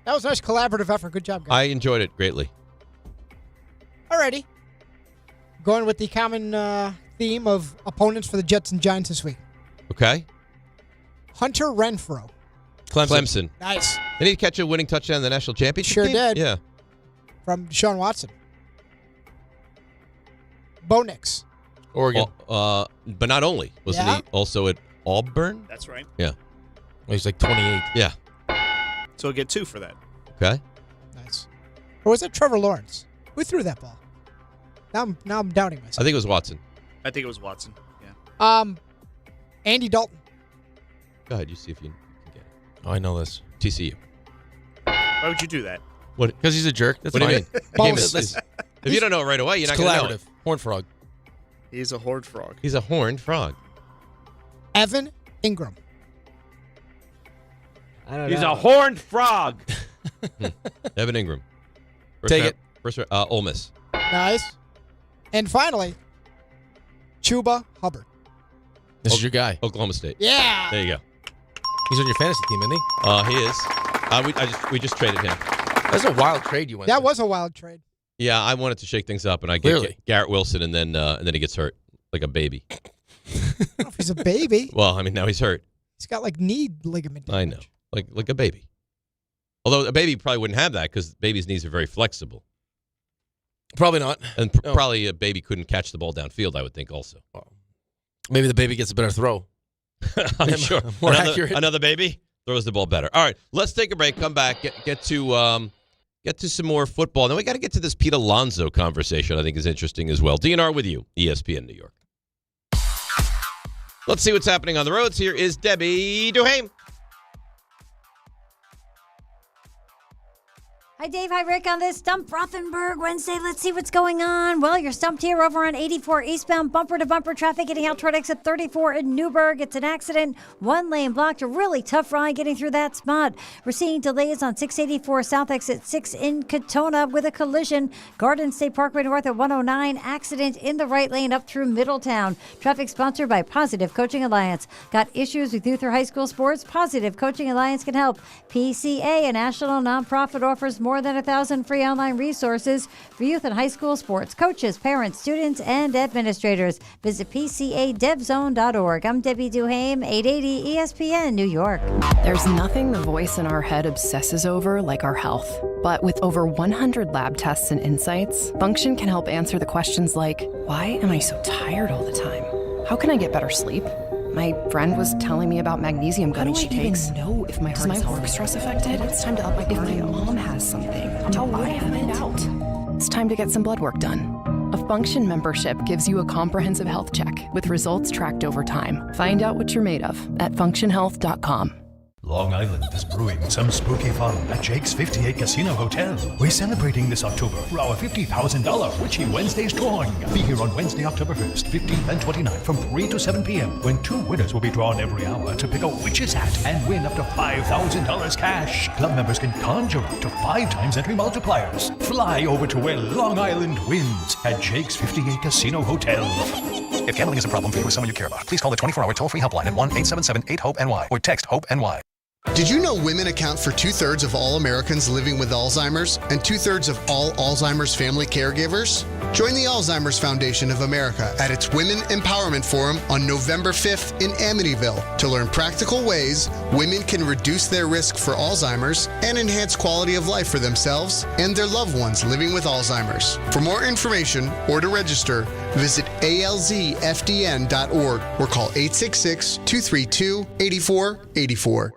That was a nice collaborative effort. Good job, guys. I enjoyed it greatly. Alrighty. Going with the common theme of opponents for the Jets and Giants this week. Okay. Hunter Renfrow. Clemson. Nice. Did he catch a winning touchdown in the national championship Sure game? did. Yeah. From Deshaun Watson. Bo Nix. Oregon. But not only. Wasn't he also at Auburn? That's right. Yeah. Well, he's like 28. Yeah. So he'll get 2 for that. Okay. Nice. Or was that Trevor Lawrence? Who threw that ball? Now I'm doubting myself. I think it was Watson. I think it was Watson. Yeah. Andy Dalton. Go ahead. You see if you can get it. Oh, I know this. TCU. Why would you do that? What? Because he's a jerk. That's What do you fine. mean? The game is- if you don't know it right away, you're not It's going to know it. collaborative. Horned frog. He's a horned frog. He's a horned frog. Evan Ingram. I don't know. He's a horned frog. Evan Ingram. Take it. First, Ole Miss. Nice. And finally, Chuba Hubbard. This is your guy. Oklahoma State. Yeah. There you go. He's on your fantasy team, isn't he? He is. We just traded him. That's a wild trade you went That with. was a wild trade. Yeah, I wanted to shake things up, and I Clearly. get Garrett Wilson, and then he gets hurt like a baby. I don't know if he's a baby. Well, I mean, now he's hurt. He's got like knee ligament damage. I know, like a baby. Although a baby probably wouldn't have that because babies' knees are very flexible. Probably not. And No. probably a baby couldn't catch the ball downfield, I would think also. Maybe the baby gets a better throw. I'm sure. More accurate. Another baby throws the ball better. All right, let's take a break. Come back. Get to some more football. Then we got to get to this Pete Alonso conversation. I think is interesting as well. DNR with you, ESPN New York. Let's see what's happening on the roads. Here is Debbie Duhame. Hi, Dave. Hi, Rick. On this Stump Rothenberg Wednesday, let's see what's going on. Well, you're stumped here over on 84 eastbound, bumper-to-bumper traffic getting out toward exit 34 in Newburgh. It's an accident. One lane blocked. A really tough ride getting through that spot. We're seeing delays on 684 south exit 6 in Katona with a collision. Garden State Parkway north at 109. Accident in the right lane up through Middletown. Traffic sponsored by Positive Coaching Alliance. Got issues with youth or high school sports? Positive Coaching Alliance can help. PCA, a national nonprofit, offers more than 1,000 free online resources for youth and high school sports coaches, parents, students, and administrators. Visit PCADevZone.org. I'm Debbie Duhame, 880 ESPN, New York. There's nothing the voice in our head obsesses over like our health. But with over 100 lab tests and insights, Function can help answer the questions like, why am I so tired all the time? How can I get better sleep? My friend was telling me about magnesium gummies she takes. Know if my heart is work stress affected? It's time to up my cardio. If my mom has something, do I have it out? It's time to get some blood work done. A Function membership gives you a comprehensive health check with results tracked over time. Find out what you're made of at functionhealth.com. Long Island is brewing some spooky fun at Jake's 58 Casino Hotel. We're celebrating this October for our $50,000 Witchy Wednesdays drawing. Be here on Wednesday, October 1st, 15th, and 29th from 3 to 7 p.m. when 2 winners will be drawn every hour to pick a witch's hat and win up to $5,000 cash. Club members can conjure up to 5 times entry multipliers. Fly over to where Long Island wins at Jake's 58 Casino Hotel. If gambling is a problem for you or someone you care about, please call the 24-hour toll-free helpline at 1-877-8-HOPE-NY or text HOPE-NY. Did you know women account for 2/3 of all Americans living with Alzheimer's and 2/3 of all Alzheimer's family caregivers? Join the Alzheimer's Foundation of America at its Women Empowerment Forum on November 5th in Amityville to learn practical ways women can reduce their risk for Alzheimer's and enhance quality of life for themselves and their loved ones living with Alzheimer's. For more information or to register, visit alzfdn.org or call 866-232-8484.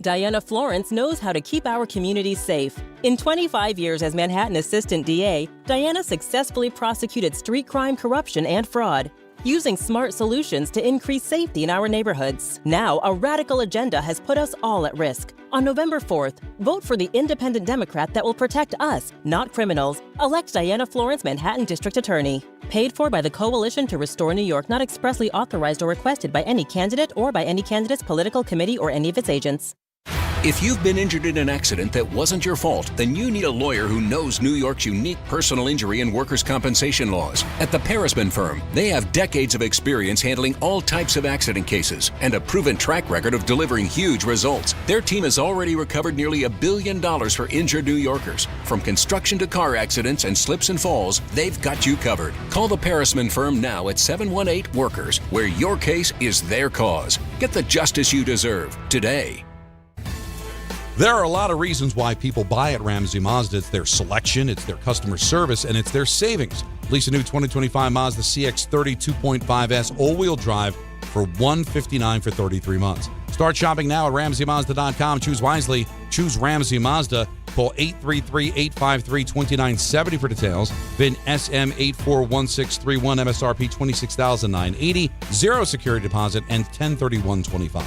Diana Florence knows how to keep our communities safe. In 25 years as Manhattan Assistant DA, Diana successfully prosecuted street crime, corruption, and fraud, using smart solutions to increase safety in our neighborhoods. Now, a radical agenda has put us all at risk. On November 4th, vote for the independent Democrat that will protect us, not criminals. Elect Diana Florence, Manhattan District Attorney. Paid for by the Coalition to Restore New York, not expressly authorized or requested by any candidate or by any candidate's political committee or any of its agents. If you've been injured in an accident that wasn't your fault, then you need a lawyer who knows New York's unique personal injury and workers' compensation laws. At the Parisman Firm, they have decades of experience handling all types of accident cases and a proven track record of delivering huge results. Their team has already recovered nearly $1 billion for injured New Yorkers. From construction to car accidents and slips and falls, they've got you covered. Call the Parisman Firm now at 718-WORKERS, where your case is their cause. Get the justice you deserve today. There are a lot of reasons why people buy at Ramsey Mazda. It's their selection, it's their customer service, and it's their savings. Lease a new 2025 Mazda CX-30 2.5S all-wheel drive for $159 for 33 months. Start shopping now at RamseyMazda.com. Choose wisely. Choose Ramsey Mazda. Call 833-853-2970 for details. VIN SM841631, MSRP $26,980, 0 security deposit, and 1031.25.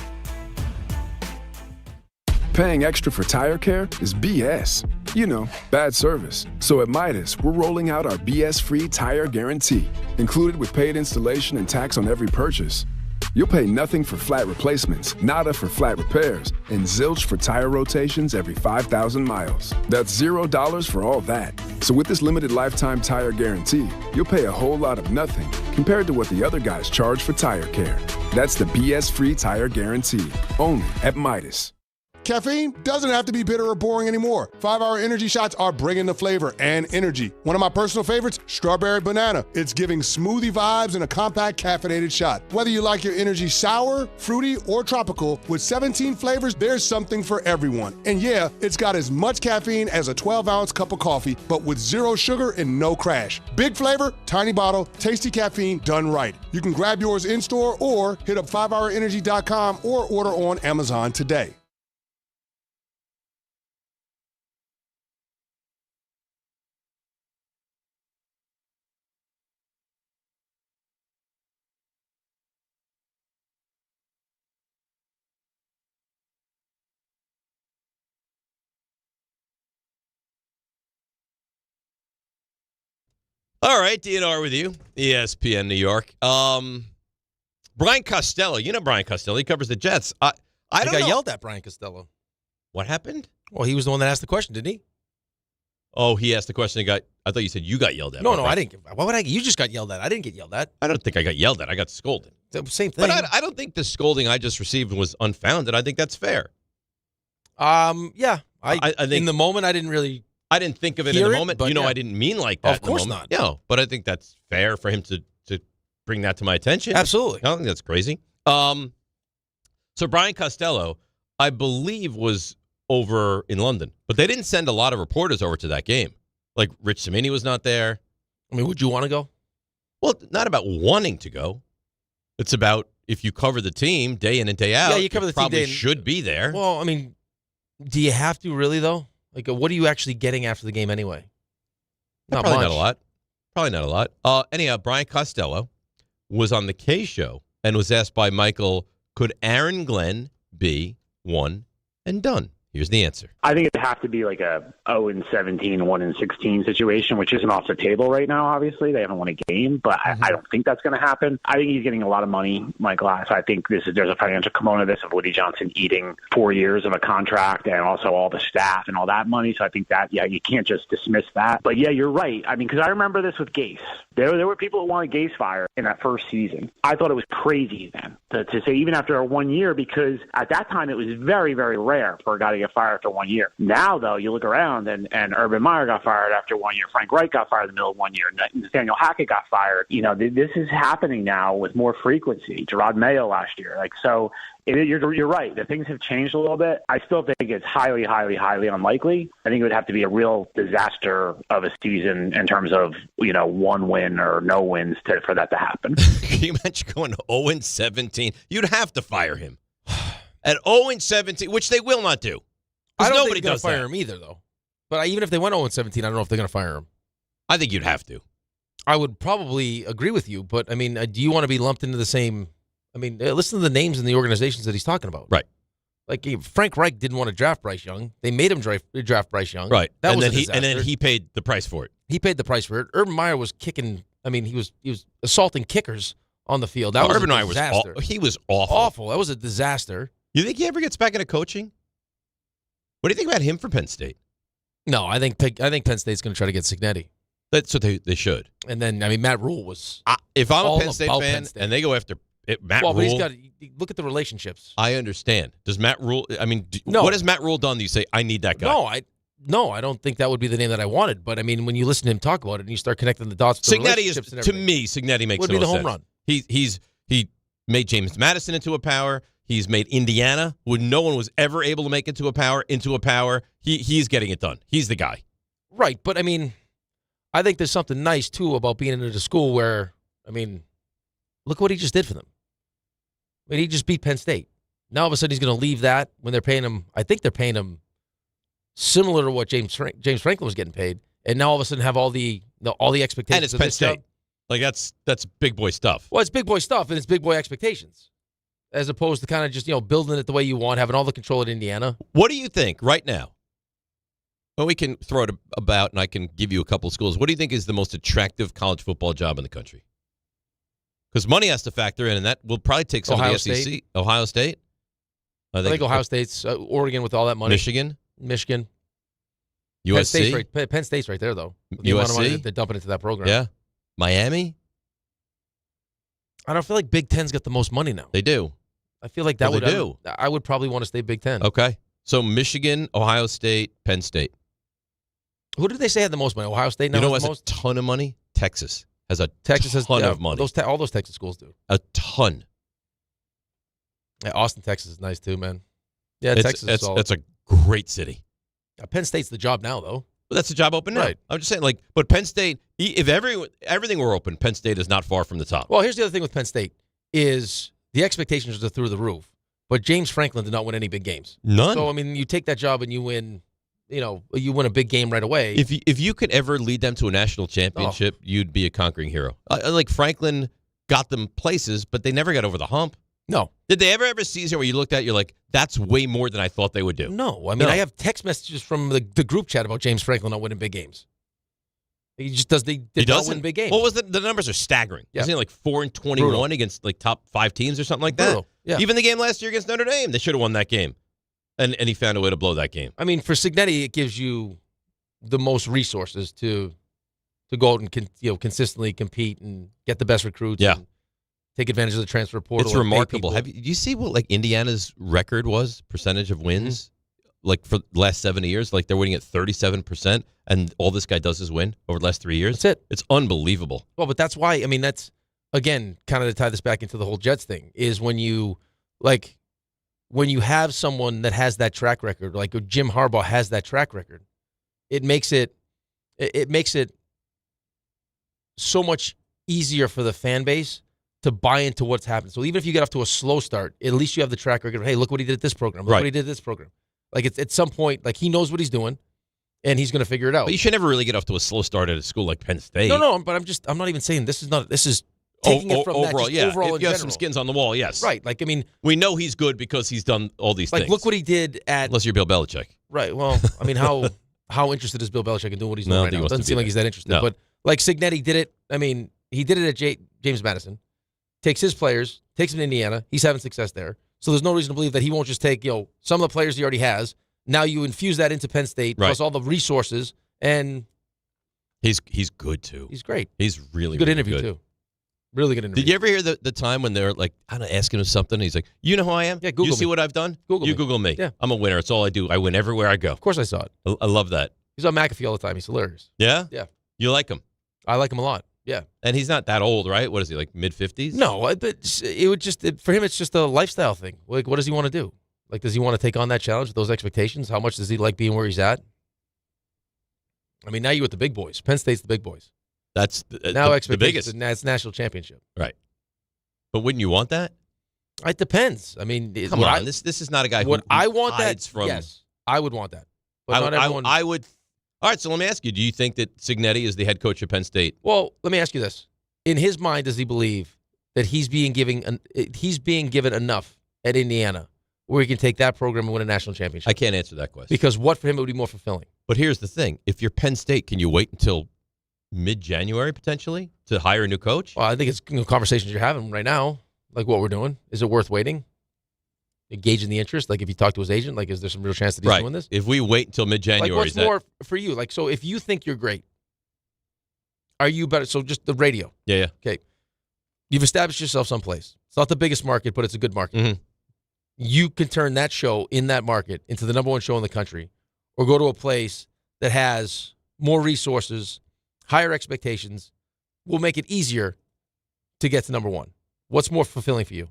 Paying extra for tire care is BS. You know, bad service. So at Midas, we're rolling out our BS-free tire guarantee, included with paid installation and tax on every purchase. You'll pay nothing for flat replacements, nada for flat repairs, and zilch for tire rotations every 5,000 miles. That's $0 for all that. So with this limited lifetime tire guarantee, you'll pay a whole lot of nothing compared to what the other guys charge for tire care. That's the BS-free tire guarantee, only at Midas. Caffeine doesn't have to be bitter or boring anymore. 5-Hour Energy Shots are bringing the flavor and energy. One of my personal favorites, Strawberry Banana. It's giving smoothie vibes in a compact caffeinated shot. Whether you like your energy sour, fruity, or tropical, with 17 flavors, there's something for everyone. And yeah, it's got as much caffeine as a 12-ounce cup of coffee, but with 0 sugar and no crash. Big flavor, tiny bottle, tasty caffeine done right. You can grab yours in-store or hit up 5hourenergy.com or order on Amazon today. All right, DNR with you, ESPN New York. Brian Costello, you know Brian Costello. He covers the Jets. I don't know. got yelled at, Brian Costello. What happened? Well, he was the one that asked the question, didn't he? Oh, he asked the question. I thought you said you got yelled at. No, I didn't. Why would I? You just got yelled at. I didn't get yelled at. I don't think I got yelled at. I got scolded. Same thing. But I don't think the scolding I just received was unfounded. I think that's fair. Yeah. I think in the moment, I didn't think of it in the moment. But I didn't mean like that. Of course in the moment. not. No, but I think that's fair for him to bring that to my attention. Absolutely. I don't think that's crazy. So Brian Costello, I believe, was over in London, but they didn't send a lot of reporters over to that game. Like Rich Cimini was not there. I mean, would you want to go? Well, not about wanting to go. It's about if you cover the team day in and day out. Yeah, you cover the team probably day in- should be there. Well, I mean, do you have to really, though? Like, what are you actually getting after the game anyway? Probably much. not a lot. Probably not a lot. Anyhow, Brian Costello was on the K Show and was asked by Michael, could Aaron Glenn be one and done? Here's the answer. I think it'd have to be like a 0-17, 1-16 situation, which isn't off the table right now, obviously. They haven't won a game, but I don't think that's going to happen. I think he's getting a lot of money, Michael. So I think there's a financial component of this, of Woody Johnson eating 4 years of a contract and also all the staff and all that money. So I think that, you can't just dismiss that. But, yeah, you're right. I mean, because I remember this with Gase. There were people who wanted Gase fired in that first season. I thought it was crazy then to say even after 1 year, because at that time it was very, very rare for a guy to get fired after 1 year. Now, though, you look around and Urban Meyer got fired after 1 year. Frank Reich got fired in the middle of 1 year. Nathaniel Hackett got fired. This is happening now with more frequency. Gerard Mayo last year. You're right. The things have changed a little bit. I still think it's highly, highly, highly unlikely. I think it would have to be a real disaster of a season in terms of, one win or no wins for that to happen. Can you imagine going 0-17? You'd have to fire him. At 0-17, which they will not do. I don't nobody think they're going does to fire that. him either, though. But even if they went 0-17, I don't know if they're going to fire him. I think you'd have to. I would probably agree with you, but, I mean, do you want to be lumped into the same... I mean, listen to the names and the organizations that he's talking about. Right. Like, Frank Reich didn't want to draft Bryce Young. They made him draft Bryce Young. Right. That was then a disaster. And then he paid the price for it. He paid the price for it. Urban Meyer was kicking... I mean, he was assaulting kickers on the field. That was Urban a Meyer disaster. he was awful. Awful. That was a disaster. You think he ever gets back into coaching? What do you think about him for Penn State? No, I think Penn State's going to try to get Cignetti. That's what they should. And then, I mean, Matt Rule was... if I'm all a Penn State about fan Penn State. and they go after Matt Well, Rule... but he's got look at the relationships. I understand. Does Matt Rule... I mean, No. what has Matt Rule done that you say, I need that guy? No, I don't think that would be the name that I wanted. But, I mean, when you listen to him talk about it and you start connecting the dots with the Cignetti relationships and to everything, me, Cignetti makes would no be the home sense. run. He made James Madison into a power. He's made Indiana, who no one was ever able to make into a power. He's getting it done. He's the guy. Right, but, I mean, I think there's something nice, too, about being in a school where, I mean, look what he just did for them. I mean, he just beat Penn State. Now, all of a sudden, he's going to leave that when they're paying him. I think they're paying him similar to what James Franklin was getting paid, and now all of a sudden have all the expectations. And it's of Penn this State. job. Like, that's big boy stuff. Well, it's big boy stuff, and it's big boy expectations, as opposed to kind of just building it the way you want, having all the control at Indiana. What do you think right now? Well, we can throw it about, and I can give you a couple of schools. What do you think is the most attractive college football job in the country? Because money has to factor in, and that will probably take some Ohio of the SEC. State. Ohio State? I think Ohio State's Oregon with all that money. Michigan? USC? Penn State's right there, though. The USC? amount of money that they're dumping into that program. Yeah. Miami? I don't feel like Big Ten's got the most money now. They do. I feel like that Well, would they do. I would probably want to stay Big Ten. Okay. So Michigan, Ohio State, Penn State. Who did they say had the most money? Ohio State now You know who has has the most? a ton of money? Texas has a ton of money. All those Texas schools do. A ton. Yeah, Austin, Texas is nice too, man. Yeah, Texas is solid. That's a great city. Penn State's the job now, though. But that's the job open now. Right. I'm just saying, but Penn State, if everything were open, Penn State is not far from the top. Well, here's the other thing with Penn State is the expectations are through the roof. But James Franklin did not win any big games. None. So, I mean, you take that job and you win, you win a big game right away. If you could ever lead them to a national championship, you'd be a conquering hero. Like Franklin got them places, but they never got over the hump. No. Did they ever have a season where you looked at it, you're like, that's way more than I thought they would do? No. I mean, I have text messages from the group chat about James Franklin not winning big games. He just does. He doesn't win big games. What was the numbers are staggering? Yeah. Isn't it like 4-21 Brutal. against like top 5 teams or something like that? Brutal. Yeah. Even the game last year against Notre Dame, they should have won that game, and he found a way to blow that game. I mean, for Cignetti, it gives you the most resources to go out and consistently compete and get the best recruits. Yeah. And take advantage of the transfer portal. It's and pay remarkable. people. Do you see what like Indiana's record was, percentage of wins, like for the last 70 years? Like they're winning at 37%, and all this guy does is win over the last 3 years. That's it. It's unbelievable. Well, but that's why. I mean, that's again kind of to tie this back into the whole Jets thing. Is when you have someone that has that track record, like Jim Harbaugh has that track record, it makes it so much easier for the fan base to buy into what's happened. So even if you get off to a slow start, at least you have the track record of, hey, look what he did at this program. Look what he did at this program. Like it's at some point, like he knows what he's doing, and he's going to figure it out. But you should never really get off to a slow start at a school like Penn State. No, but I'm not even saying this is taking it from overall, that, just overall if in you have general. some skins on the wall, yes. Right. Like, I mean, we know he's good because he's done all these like, things. look what he did at. Unless you're Bill Belichick. Right. Well, I mean, how interested is Bill Belichick in doing what he's doing No, right now? It doesn't to be seem like there. he's that interested. No. But like Cignetti did it. I mean, he did it at James Madison. Takes his players, takes them to Indiana. He's having success there. So there's no reason to believe that he won't just take, some of the players he already has. Now you infuse that into Penn State, plus all the resources, and he's good too. He's great. He's really good really interview good. too. Really good interview. Did you ever hear the time when they're like, I don't know, asking him something? He's like, you know who I am? Yeah, Google You see me. what I've done? Google you me. Google me. Yeah. I'm a winner. It's all I do. I win everywhere I go. Of course I saw it. I love that. He's on McAfee all the time. He's hilarious. Yeah? Yeah. You like him? I like him a lot. Yeah. And he's not that old, right? What is he, like mid-50s? No, but it would for him, it's just a lifestyle thing. Like, what does he want to do? Like, does he want to take on that challenge with those expectations? How much does he like being where he's at? I mean, now you're with the big boys. Penn State's the big boys. That's now the biggest. It's national championship. Right. But wouldn't you want that? It depends. I mean, Come on. This is not a guy who I want hides that. from. Yes, I would want that. But not everyone. I would. All right, so let me ask you, do you think that Cignetti is the head coach of Penn State? Well, let me ask you this. In his mind, does he believe that he's being given enough at Indiana where he can take that program and win a national championship? I can't answer that question. Because what for him would be more fulfilling? But here's the thing. If you're Penn State, can you wait until mid-January, potentially, to hire a new coach? Well, I think it's conversations you're having right now, like what we're doing. Is it worth waiting? Engaging the interest? Like if you talk to his agent, like is there some real chance that he's doing this? If we wait until mid-January. Like what's more for you? Like, so if you think you're great, are you better? So just the radio. Yeah. Okay. You've established yourself someplace. It's not the biggest market, but it's a good market. Mm-hmm. You can turn that show in that market into the number one show in the country, or go to a place that has more resources, higher expectations, will make it easier to get to number one. What's more fulfilling for you?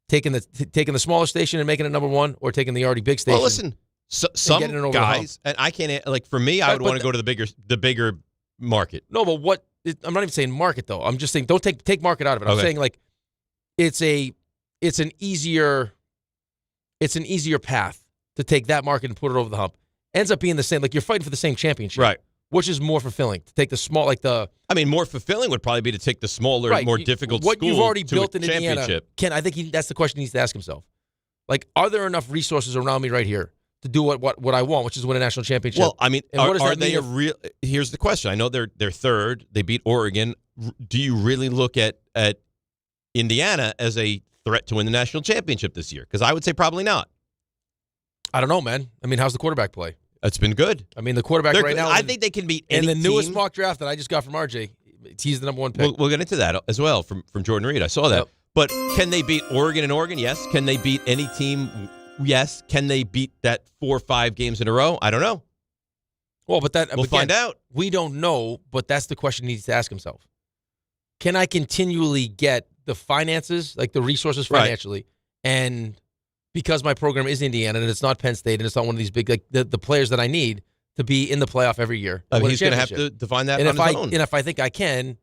Taking the smaller station and making it number one, or taking the already big station? Well, listen, some guys, and I can't, like for me, I would want to go to the bigger market. No, but what? I'm not even saying market though. I'm just saying don't take market out of it. I'm saying like it's an easier path to take that market and put it over the hump. Ends up being the same. Like you're fighting for the same championship, right? Which is more fulfilling to take the small, more fulfilling would probably be to take the smaller, more difficult what school you've already to built a in Indiana. I think that's the question he needs to ask himself. Like, are there enough resources around me right here to do what I want, which is win a national championship? Well, I mean, and what does are that they mean a real? Here's the question. I know they're third. They beat Oregon. Do you really look at Indiana as a threat to win the national championship this year? Because I would say probably not. I don't know, man. I mean, how's the quarterback play? It's been good. I mean, the quarterback right now. I think they can beat any in the newest team. mock draft that I just got from RJ. He's the number one pick. We'll get into that as well from Jordan Reed. I saw that. Yep. But can they beat Oregon and Oregon? Yes. Can they beat any team? Yes. Can they beat that 4 or 5 games in a row? I don't know. Well, but we'll find out. We don't know, but that's the question he needs to ask himself. Can I continually get the finances, like the resources financially, and because my program is Indiana and it's not Penn State and it's not one of these big, like the players that I need to be in the playoff every year. I mean, he's going to have to define that on his own. And if I think I can,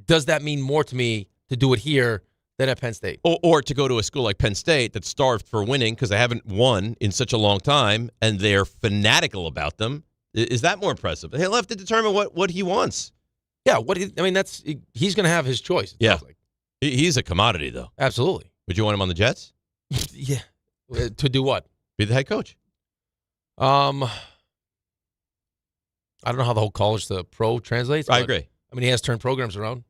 does that mean more to me to do it here than at Penn State? Or to go to a school like Penn State that's starved for winning because they haven't won in such a long time and they're fanatical about them. Is that more impressive? He'll have to determine what he wants. Yeah, he's going to have his choice. Yeah. Like. He's a commodity, though. Absolutely. Would you want him on the Jets? Yeah. To do what? Be the head coach. I don't know how the whole college to pro translates. I agree. I mean, he has turned programs around.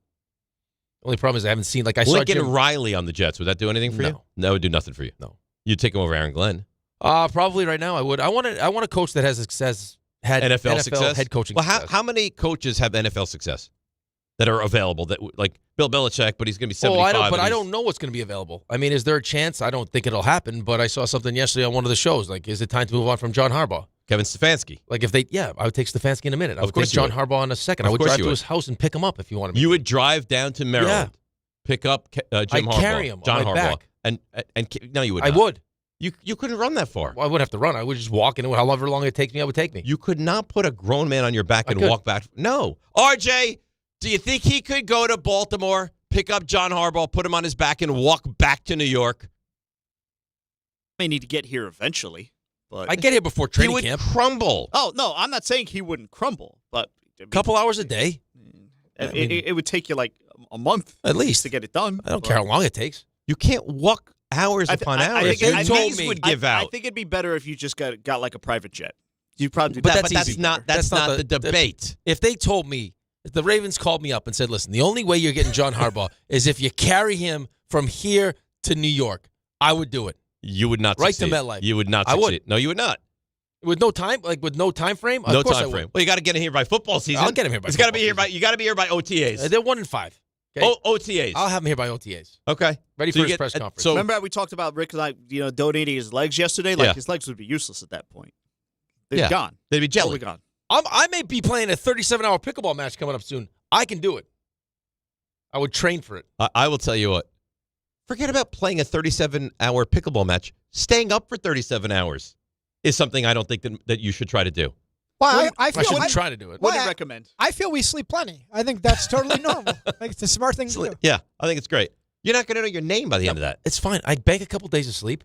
The only problem is I haven't seen, like I saw Lincoln Riley on the Jets. Would that do anything for you? That would do nothing for you. No. You'd take him over Aaron Glenn. Probably right now I would. I want a coach that has had NFL success? head coaching. Well, success. how many coaches have NFL success that are available? That like Bill Belichick, but he's going to be 75. I don't know what's going to be available. I mean, is there a chance? I don't think it'll happen. But I saw something yesterday on one of the shows. Like, is it time to move on from John Harbaugh? Kevin Stefanski. Like, I would take Stefanski in a minute. I would course take John Harbaugh in a second. I would drive to his house and pick him up if you wanted me. You would drive down to Maryland, pick up Jim Harbaugh. I'd carry him John on my Harbaugh, back. and no, you would. I not. would. You couldn't run that far. Well, I wouldn't have to run. I would just walk, and however long it takes me, I would take me. You could not put a grown man on your back and walk back. No. RJ, do you think he could go to Baltimore, pick up John Harbaugh, put him on his back, and walk back to New York? May need to get here eventually, but I get here before training he would camp. Crumble. Oh no, I'm not saying he wouldn't crumble, but a couple hours a day. It would take you like a month at least to get it done. I don't care how long it takes. You can't walk hours upon hours. I would give out. I think it'd be better if you just got like a private jet. You probably, but that's not the debate. If they told me, if the Ravens called me up and said, "Listen, the only way you're getting John Harbaugh is if you carry him from here to New York," I would do it. You would not right succeed. to MetLife. You would not I succeed. would. No, you would not. With no time, with no time frame. No of course time frame. Well, you got to get him here by football season. I'll get him here by. He's got to be here by. You got to be here by OTAs. They're 1-5. Okay? OTAs. I'll have him here by OTAs. Okay. Ready for his press conference. So remember how we talked about Rick, donating his legs yesterday? His legs would be useless at that point. They're gone. They'd be jelly. Totally gone. I may be playing a 37-hour pickleball match coming up soon. I can do it. I would train for it. I will tell you what. Forget about playing a 37-hour pickleball match. Staying up for 37 hours is something I don't think that you should try to do. Well, I shouldn't try to do it. What do you recommend? I feel we sleep plenty. I think that's totally normal. Like it's a smart thing to do. Yeah, I think it's great. You're not going to know your name by the end of that. It's fine. I bank a couple days of sleep,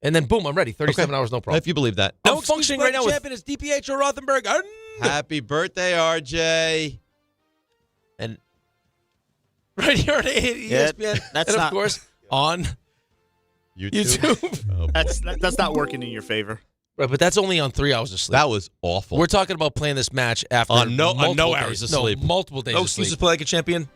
and then boom, I'm ready. 37 hours, no problem. If you believe that. I'm functioning right now with champion is DiPietro Rothenberg. Happy birthday, RJ. And right here on ESPN. That's and not, of course, on YouTube. That's not working in your favor. Right, but that's only on 3 hours of sleep. That was awful. We're talking about playing this match after no hours days. of sleep. No, multiple days No of sleep. excuses. Play like a champion.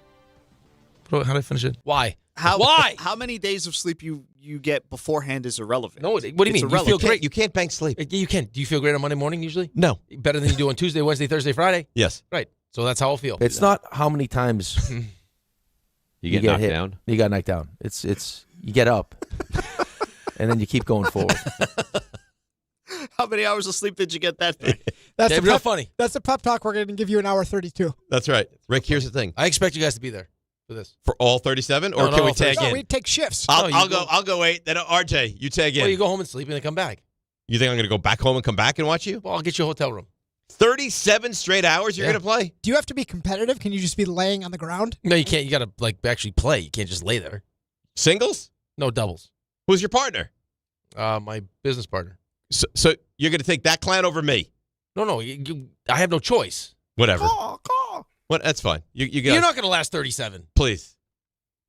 How did I finish it? Why? Why? How many days of sleep you get beforehand is irrelevant. No, what do you mean? Irrelevant. You feel great. You can't bank sleep. You can. Do you feel great on Monday morning usually? No. Better than you do on Tuesday, Wednesday, Thursday, Friday? Yes. Right. So that's how I'll feel. It's not how many times you get knocked hit. down. You got knocked down. It's you get up, and then you keep going forward. How many hours of sleep did you get that day? That's real funny. That's a pep talk we're going to give you an hour 32. That's right. Rick, here's the thing. I expect you guys to be there for this. For all 37? Or No, can we all tag 37. in? No, we take shifts. I'll go 8. Then RJ, you tag in. Well, you go home and sleep and then come back. You think I'm going to go back home and come back and watch you? Well, I'll get you a hotel room. 37 straight hours you're going to play? Do you have to be competitive? Can you just be laying on the ground? No, you can't. You got to actually play. You can't just lay there. Singles? No doubles. Who's your partner? My business partner. So you're going to take that clan over me? No. I have no choice. Whatever. Call. What? That's fine. You're not going to last 37. Please.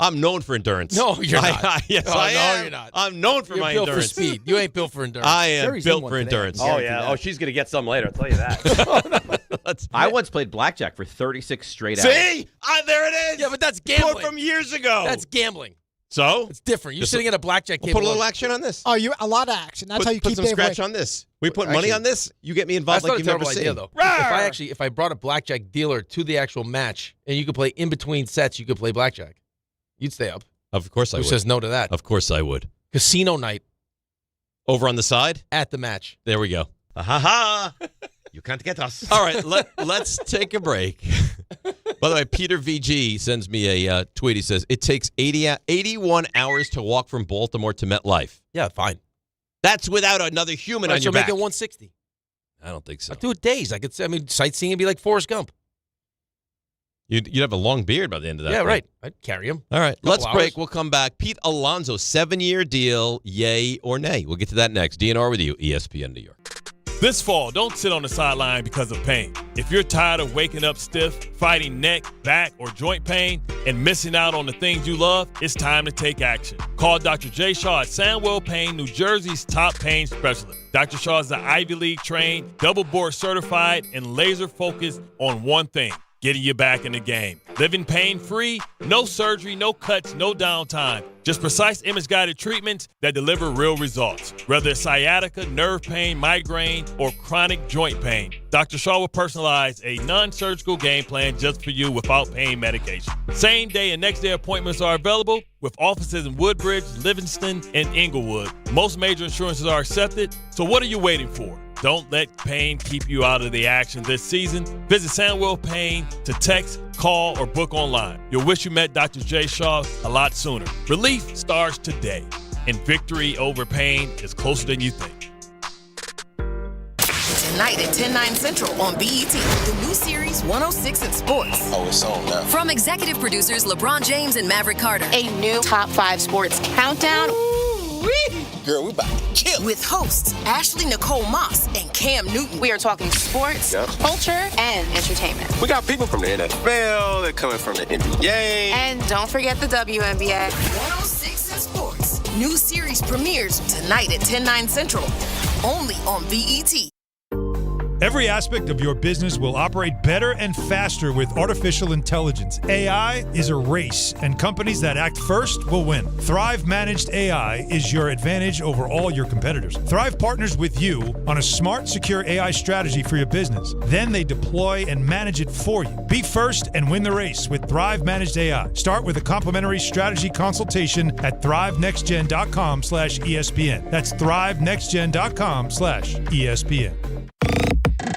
I'm known for endurance. No, you're not. Yes, I am. No, you're not. I'm known for my built endurance. for speed. You ain't built for endurance. I am built for endurance. Oh, yeah. Oh, she's going to get some later. I'll tell you that. I once played blackjack for 36 straight hours. See? There it is. Yeah, but that's gambling. From years ago. That's gambling. So? It's different. You're sitting at a blackjack table. Put a little action on this. Oh, a lot of action. That's how you keep some Dave scratch awake. on this. We put money on this. You get me involved That's like you've not a never terrible seen. idea, though. If I brought a blackjack dealer to the actual match and you could play in between sets, you could play blackjack. You'd stay up. Of course I would. Who says no to that? Of course I would. Casino night. Over on the side? At the match. There we go. Ha! You can't get us. All right, let's take a break. By the way, Peter VG sends me a tweet. He says, it takes 81 hours to walk from Baltimore to MetLife. Yeah, fine. That's without another human on your make back. it 160. I don't think so. I'd do it days. Sightseeing would be like Forrest Gump. You'd have a long beard by the end of that. Yeah, right. I'd carry him. All right, let's hours. break. We'll come back. Pete Alonso, 7-year deal, yay or nay? We'll get to that next. DNR with you, ESPN New York. This fall, don't sit on the sideline because of pain. If you're tired of waking up stiff, fighting neck, back, or joint pain, and missing out on the things you love, it's time to take action. Call Dr. J. Shaw at Sandwell Pain, New Jersey's top pain specialist. Dr. Shaw is an Ivy League trained, double board certified, and laser focused on one thing: getting you back in the game. Living pain-free, no surgery, no cuts, no downtime. Just precise image-guided treatments that deliver real results. Whether it's sciatica, nerve pain, migraine, or chronic joint pain, Dr. Shaw will personalize a non-surgical game plan just for you without pain medication. Same-day and next-day appointments are available with offices in Woodbridge, Livingston, and Inglewood. Most major insurances are accepted, so what are you waiting for? Don't let pain keep you out of the action this season. Visit Sandwell Pain to text, call, or book online. You'll wish you met Dr. J. Shaw a lot sooner. Relief starts today, and victory over pain is closer than you think. Tonight at 10/9 Central on BET, the new series 106 in Sports. Oh, it's on now. From executive producers LeBron James and Maverick Carter. A new top 5 sports countdown. Ooh-wee. Girl, we about to kill. With hosts Ashley Nicole Moss and Cam Newton. We are talking sports, culture, and entertainment. We got people from the NFL, they're coming from the NBA. And don't forget the WNBA. 106 in Sports. New series premieres tonight at 10/9 Central. Only on BET. Every aspect of your business will operate better and faster with artificial intelligence. AI is a race, and companies that act first will win. Thrive Managed AI is your advantage over all your competitors. Thrive partners with you on a smart, secure AI strategy for your business. Then they deploy and manage it for you. Be first and win the race with Thrive Managed AI. Start with a complimentary strategy consultation at thrivenextgen.com/ESPN. That's thrivenextgen.com/ESPN.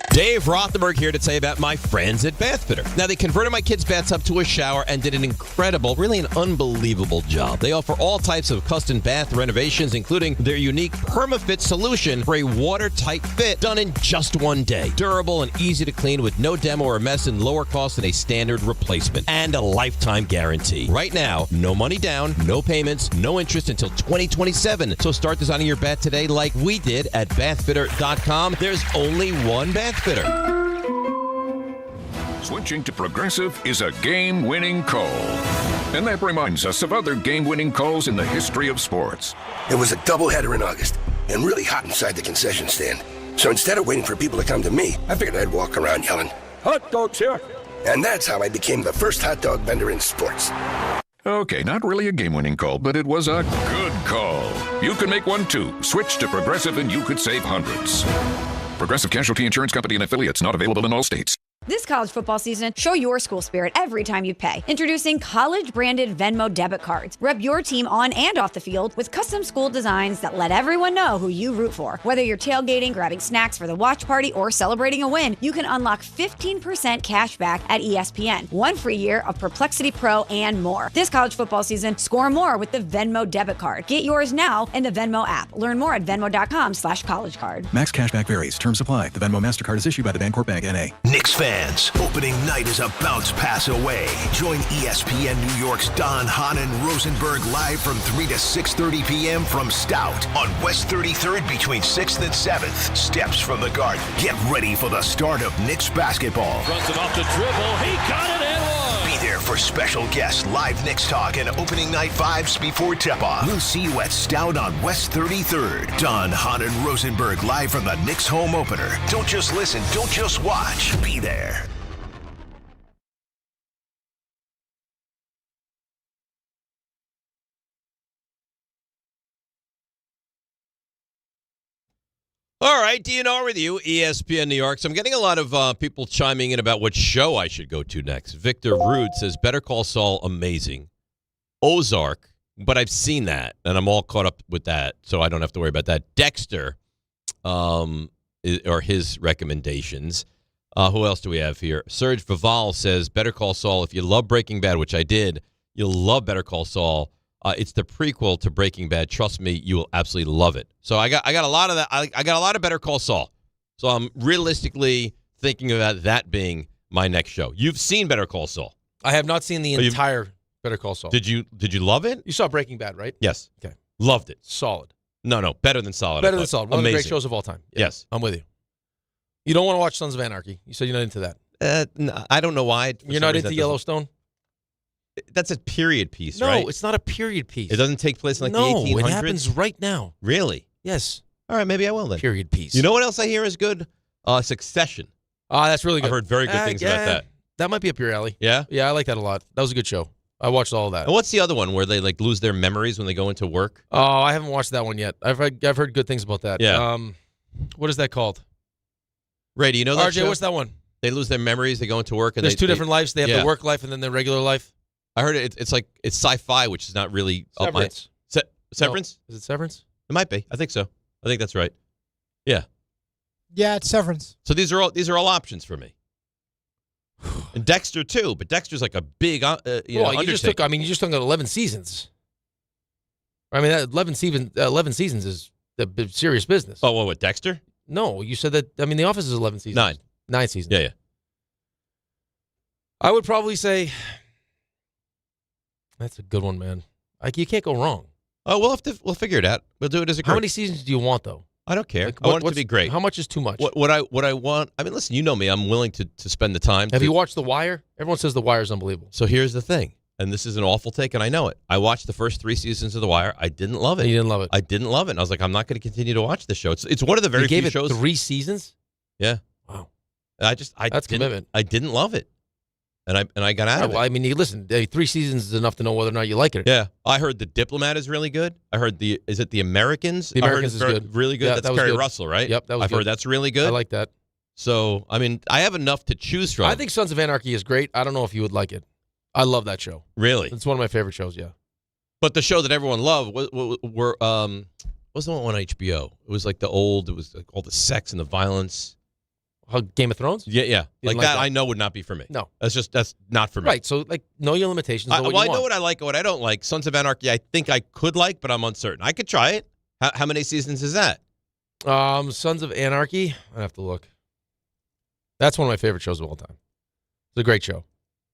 Dave Rothenberg here to tell you about my friends at Bathfitter. Now, they converted my kids' bathtub to a shower and did an incredible, really an unbelievable job. They offer all types of custom bath renovations, including their unique PermaFit solution for a watertight fit done in just one day. Durable and easy to clean with no demo or mess and lower cost than a standard replacement. And a lifetime guarantee. Right now, no money down, no payments, no interest until 2027. So start designing your bath today like we did at bathfitter.com. There's only one Bathfitter. Switching to Progressive is a game-winning call. And that reminds us of other game-winning calls in the history of sports. It was a doubleheader in August and really hot inside the concession stand. So instead of waiting for people to come to me, I figured I'd walk around yelling, "Hot dogs here!" And that's how I became the first hot dog vendor in sports. Okay, not really a game-winning call, but it was a good call. You can make one too. Switch to Progressive and you could save hundreds. Progressive Casualty Insurance Company and affiliates, not available in all states. This college football season, show your school spirit every time you pay. Introducing college-branded Venmo debit cards. Rep your team on and off the field with custom school designs that let everyone know who you root for. Whether you're tailgating, grabbing snacks for the watch party, or celebrating a win, you can unlock 15% cash back at ESPN, 1 free year of Perplexity Pro, and more. This college football season, score more with the Venmo debit card. Get yours now in the Venmo app. Learn more at venmo.com/collegecard. Max cashback varies. Terms apply. The Venmo MasterCard is issued by the Bancorp Bank, N.A. Knicks fans, opening night is a bounce pass away. Join ESPN New York's Don Hahn and Rosenberg live from 3 to 6:30 p.m. from Stout on West 33rd between 6th and 7th. Steps from the Garden. Get ready for the start of Knicks basketball. Runs it off the dribble. He got it and one. Be there for special guests, live Knicks talk, and opening night vibes before tip-off. We'll see you at Stout on West 33rd. Don Hahn and Rosenberg live from the Knicks home opener. Don't just listen, don't just watch. Be there. All right, DNR with you, ESPN New York. So I'm getting a lot of people chiming in about what show I should go to next. Victor Root says, Better Call Saul, amazing. Ozark, but I've seen that, and I'm all caught up with that, so I don't have to worry about that. Dexter, are his recommendations. Who else do we have here? Serge Vival says, Better Call Saul. If you love Breaking Bad, which I did, you'll love Better Call Saul. It's the prequel to Breaking Bad. Trust me, you will absolutely love it. So I got a lot of that. I got a lot of Better Call Saul. So I'm realistically thinking about that being my next show. You've seen Better Call Saul. I have not seen the entire Better Call Saul. Did you love it? You saw Breaking Bad, right? Yes. Okay. Loved it. Solid. No, better than solid. Better than solid. One Amazing. of the great shows of all time. Yeah, yes. I'm with you. You don't want to watch Sons of Anarchy. You said you're not into that. No, I don't know why. You're not into Yellowstone? That's a period piece, no, right? No, it's not a period piece. It doesn't take place in the 1800s? No, it happens right now. Really? Yes. All right, maybe I will then. Period piece. You know what else I hear is good? Succession. That's really good. I've heard very good things about that. That might be up your alley. Yeah? Yeah, I like that a lot. That was a good show. I watched all of that. And what's the other one where they lose their memories when they go into work? Oh, I haven't watched that one yet. I've heard good things about that. Yeah. What is that called? Ray, do you know that RJ, show? what's that one? They lose their memories. They go into work. And There's two different lives. They have yeah. their work life and then their regular life. I heard it's sci-fi, which is not really Severance. Severance? No. Is it Severance? It might be. I think so. I think that's right. Yeah. Yeah, it's Severance. So these are all options for me. And Dexter too, but Dexter's like a big you just took 11 seasons. I mean, that 11 seasons is the serious business. Oh, what Dexter? No, you said that. I mean, The Office is 11 seasons. 9 seasons. Yeah. I would probably say that's a good one, man. You can't go wrong. Oh, we'll figure it out. We'll do it as a group. How many seasons do you want, though? I don't care. I want it to be great. How much is too much? What I want. I mean, listen, you know me. I'm willing to spend the time. Have you watched The Wire? Everyone says The Wire is unbelievable. So here's the thing, and this is an awful take, and I know it. I watched the first 3 seasons of The Wire. I didn't love it. You didn't love it. I didn't love it. And I was like, I'm not going to continue to watch this show. It's one of the very few shows. You gave it 3 seasons? Yeah. Wow. That's commitment. I didn't love it. And I got out of it. Well, I mean, listen, 3 seasons is enough to know whether or not you like it. Yeah. I heard The Diplomat is really good. I heard is it The Americans? The Americans is good. Really good. Yeah, that's that was Kerry good. Russell, right? Yep, that was I've good. heard that's really good. I like that. So, I mean, I have enough to choose from. I think Sons of Anarchy is great. I don't know if you would like it. I love that show. Really? It's one of my favorite shows, yeah. But the show that everyone loved was the one on HBO. It was like it was like all the sex and the violence. Game of Thrones? Yeah. Like that, that, I know would not be for me. No. That's not for me. Right, so know your limitations. I know what I like and what I don't like. Sons of Anarchy, I think I could like, but I'm uncertain. I could try it. How many seasons is that? Sons of Anarchy? I have to look. That's one of my favorite shows of all time. It's a great show.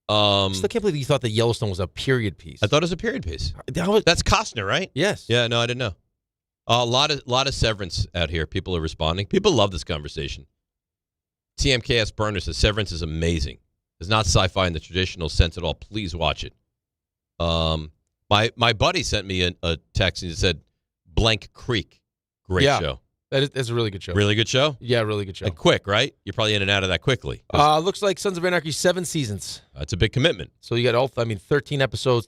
I still can't believe you thought that Yellowstone was a period piece. I thought it was a period piece. That's Costner, right? Yes. Yeah, no, I didn't know. A lot of Severance out here. People are responding. People love this conversation. TMKS Burner says Severance is amazing. It's not sci-fi in the traditional sense at all. Please watch it. My buddy sent me a text and he said Blank Creek. Great show. That's a really good show. Really good show? Yeah, really good show. And quick, right? You're probably in and out of that quickly. Looks like Sons of Anarchy 7 seasons. That's a big commitment. So you got 13 episodes.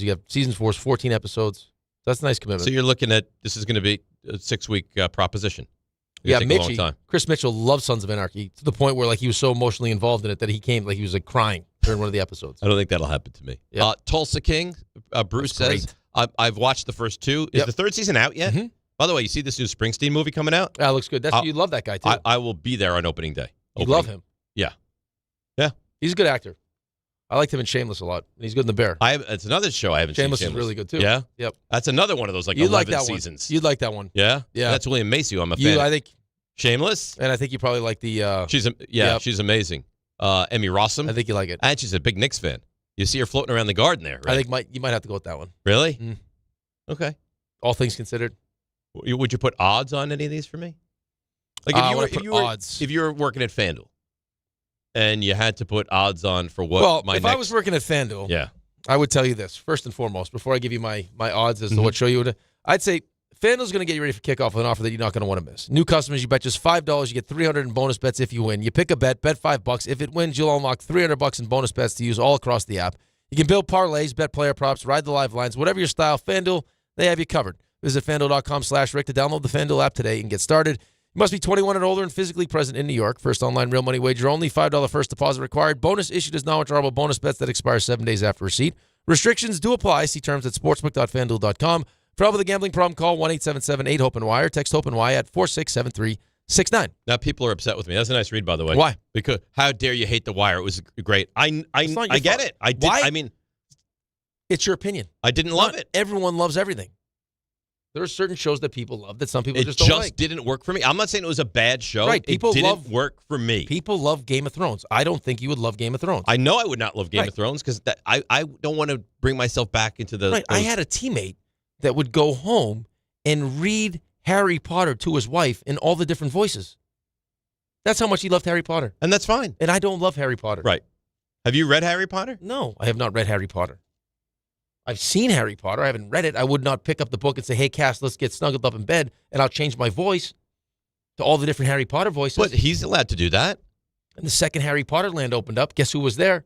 You have season 4 is 14 episodes. That's a nice commitment. So you're looking at this is going to be a 6-week proposition. Yeah, Chris Mitchell loves Sons of Anarchy to the point where he was so emotionally involved in it that he came he was crying during one of the episodes. I don't think that'll happen to me. Yeah. Tulsa King, Bruce says, I've watched the first 2. Is the 3rd season out yet? Mm-hmm. By the way, you see this new Springsteen movie coming out? That looks good. You love that guy, too. I will be there on opening day. You love him. Yeah. He's a good actor. I liked him in Shameless a lot. He's good in The Bear. It's another show I haven't seen. Shameless is really good, too. Yeah? Yep. That's another one of those 11 like that seasons. One. You'd like that one. Yeah? Yeah. That's William Macy, who I'm a fan of. I think. Shameless? And I think you probably like the... she's amazing. Emmy Rossum. I think you like it. And she's a big Knicks fan. You see her floating around the garden there, right? I think you might have to go with that one. Really? Mm. Okay. All things considered. Would you put odds on any of these for me? If you were working at FanDuel and you had to put odds on for what I was working at FanDuel, I would tell you this, first and foremost, before I give you my odds as to what show you would. I'd say FanDuel's going to get you ready for kickoff with an offer that you're not going to want to miss. New customers, you bet just $5, you get $300 in bonus bets if you win. You pick a bet $5. If it wins, you'll unlock $300 in bonus bets to use all across the app. You can build parlays, bet player props, ride the live lines, whatever your style. FanDuel, they have you covered. Visit FanDuel.com/Rick to download the FanDuel app today and get started. You must be 21 and older and physically present in New York. First online real money wager only. $5 first deposit required. Bonus issued as non-withdrawable bonus bets that expire 7 days after receipt. Restrictions do apply. See terms at sportsbook.fanduel.com. For help with a gambling problem, call 1-877-8-HOPE-NY or text HOPE-NY at 467-369. Now people are upset with me. That's a nice read, by the way. Why? Because how dare you hate The Wire? It was great. I get it. I did. Why? I mean, it's your opinion. I didn't love it. Everyone loves everything. There are certain shows that people love that some people just don't like. It just didn't work for me. I'm not saying it was a bad show. Right. It didn't work for me. People love Game of Thrones. I don't think you would love Game of Thrones. I know I would not love Game of Thrones because I don't want to bring myself back into the... Right. I had a teammate that would go home and read Harry Potter to his wife in all the different voices. That's how much he loved Harry Potter. And that's fine. And I don't love Harry Potter. Right. Have you read Harry Potter? No, I have not read Harry Potter. I've seen Harry Potter. I haven't read it. I would not pick up the book and say, hey, Cass, let's get snuggled up in bed, and I'll change my voice to all the different Harry Potter voices. But he's allowed to do that. And the second Harry Potter land opened up. Guess who was there?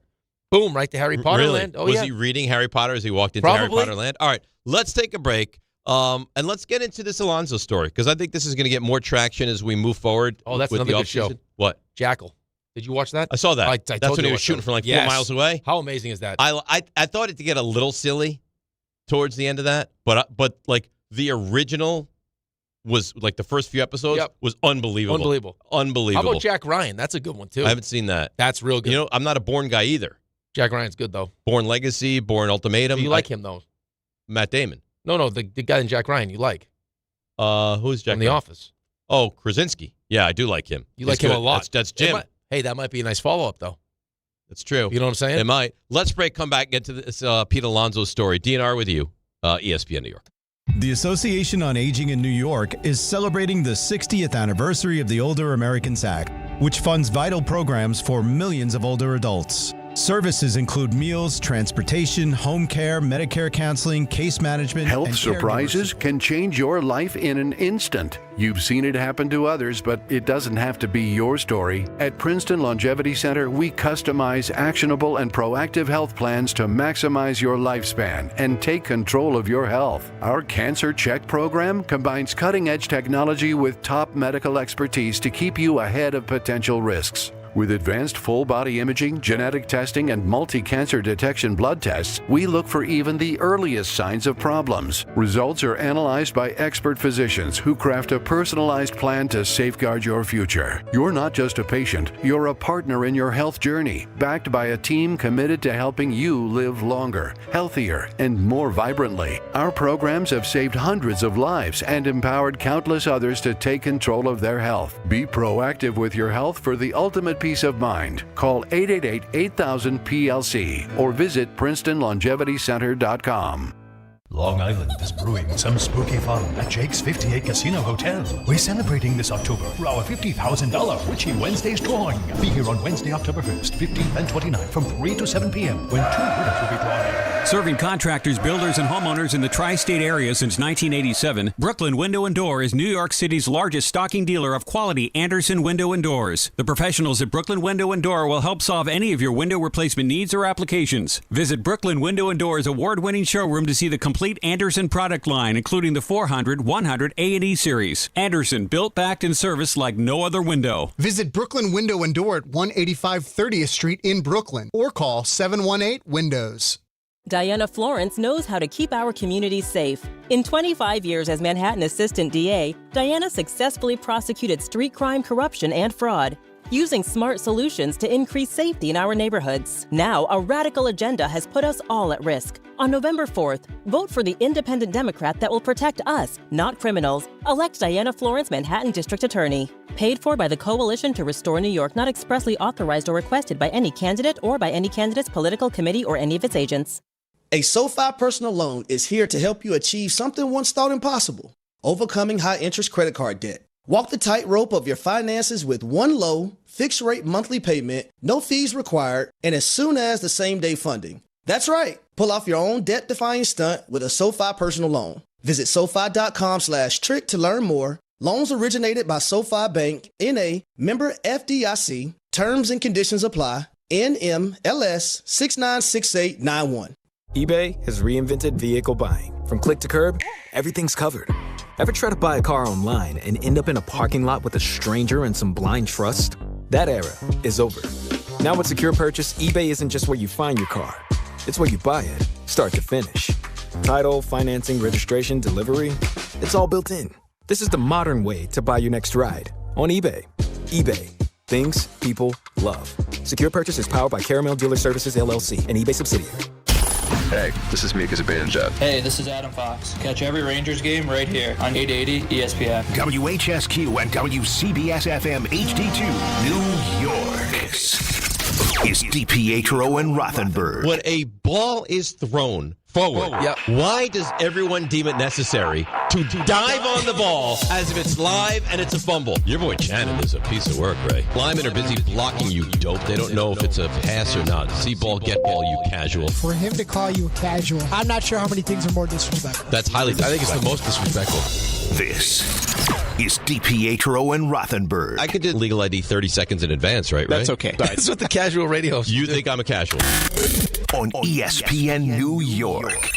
Boom, right to Harry Potter land. Oh, was he reading Harry Potter as he walked into Harry Potter land? All right, let's take a break. And let's get into this Alonso story, because I think this is going to get more traction as we move forward. Oh, that's with another the good show. What? Jackal. Did you watch that? I saw that. I that's when he was shooting from like 4 miles away. How amazing is that? I thought it to get a little silly towards the end of that, but like the original was like the first few episodes was unbelievable. Unbelievable. How about Jack Ryan? That's a good one too. I haven't seen that. That's real good. You know, I'm not a Bourne guy either. Jack Ryan's good though. Bourne Legacy, Bourne Ultimatum. You like him though? Matt Damon. No, the guy in Jack Ryan you like. Who's Jack? From The Office. Oh, Krasinski. Yeah, I do like him. You like him a lot. That's Jim. That might be a nice follow-up though. That's true. You know what I'm saying? It might. Let's break, come back, get to this Pete Alonso story. DNR with you, ESPN New York. The Association on Aging in New York is celebrating the 60th anniversary of the Older Americans Act, which funds vital programs for millions of older adults. Services include meals, transportation, home care, Medicare counseling, case management, Health and surprises can change your life in an instant. You've seen it happen to others, but it doesn't have to be your story. At Princeton Longevity Center, we customize actionable and proactive health plans to maximize your lifespan and take control of your health. Our Cancer Check program combines cutting-edge technology with top medical expertise to keep you ahead of potential risks. With advanced full-body imaging, genetic testing, and multi-cancer detection blood tests, we look for even the earliest signs of problems. Results are analyzed by expert physicians who craft a personalized plan to safeguard your future. You're not just a patient, you're a partner in your health journey, backed by a team committed to helping you live longer, healthier, and more vibrantly. Our programs have saved hundreds of lives and empowered countless others to take control of their health. Be proactive with your health for the ultimate peace of mind. Call 888-8000-PLC or visit PrincetonLongevityCenter.com. Long Island is brewing some spooky fun at Jake's 58 Casino Hotel. We're celebrating this October for our $50,000 Witchy Wednesdays drawing. Be here on Wednesday, October 1st, 15th, and 29th from 3 to 7 p.m. when 2 winners will be drawn. Serving contractors, builders, and homeowners in the tri-state area since 1987, Brooklyn Window & Door is New York City's largest stocking dealer of quality Andersen window and doors. The professionals at Brooklyn Window & Door will help solve any of your window replacement needs or applications. Visit Brooklyn Window & Door's award-winning showroom to see the complete Andersen product line, including the 400, 100, A&E series. Andersen, built, backed, and serviced like no other window. Visit Brooklyn Window & Door at 185 30th Street in Brooklyn or call 718-WINDOWS. Diana Florence knows how to keep our communities safe. In 25 years as Manhattan Assistant DA, Diana successfully prosecuted street crime, corruption, and fraud, using smart solutions to increase safety in our neighborhoods. Now, a radical agenda has put us all at risk. On November 4th, vote for the independent Democrat that will protect us, not criminals. Elect Diana Florence, Manhattan District Attorney. Paid for by the Coalition to Restore New York, not expressly authorized or requested by any candidate or by any candidate's political committee or any of its agents. A SoFi personal loan is here to help you achieve something once thought impossible: overcoming high-interest credit card debt. Walk the tightrope of your finances with one low, fixed-rate monthly payment, no fees required, and as soon as the same-day funding. That's right. Pull off your own debt-defying stunt with a SoFi personal loan. Visit SoFi.com/trick to learn more. Loans originated by SoFi Bank, N.A., member FDIC. Terms and conditions apply. NMLS 696891. eBay has reinvented vehicle buying. From click to curb, everything's covered. Ever try to buy a car online and end up in a parking lot with a stranger and some blind trust? That era is over. Now with Secure Purchase, eBay isn't just where you find your car. It's where you buy it, start to finish. Title, financing, registration, delivery, it's all built in. This is the modern way to buy your next ride on eBay. eBay. Things people love. Secure Purchase is powered by Caramel Dealer Services, LLC, an eBay subsidiary. Hey, this is Mika Zibanejad. Hey, this is Adam Fox. Catch every Rangers game right here on 880 ESPN. WHSQ and WCBS-FM HD2, New York. Is DiPietro and Rothenberg. When a ball is thrown forward, why does everyone deem it necessary to dive on the ball as if it's live and it's a fumble? Your boy Shannon is a piece of work, Ray. Linemen are busy blocking you, dope. They don't know if it's a pass or not. See ball, get ball, you casual. For him to call you a casual, I'm not sure how many things are more disrespectful. That's highly disrespectful. I think it's the most disrespectful. This is DiPietro and Rothenberg. I could do legal ID 30 seconds in advance, right? That's okay. That's what the casual radio You think I'm a casual. On ESPN New York.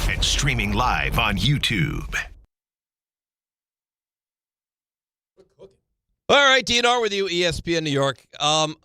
And streaming live on YouTube. All right, DNR with you, ESPN New York. I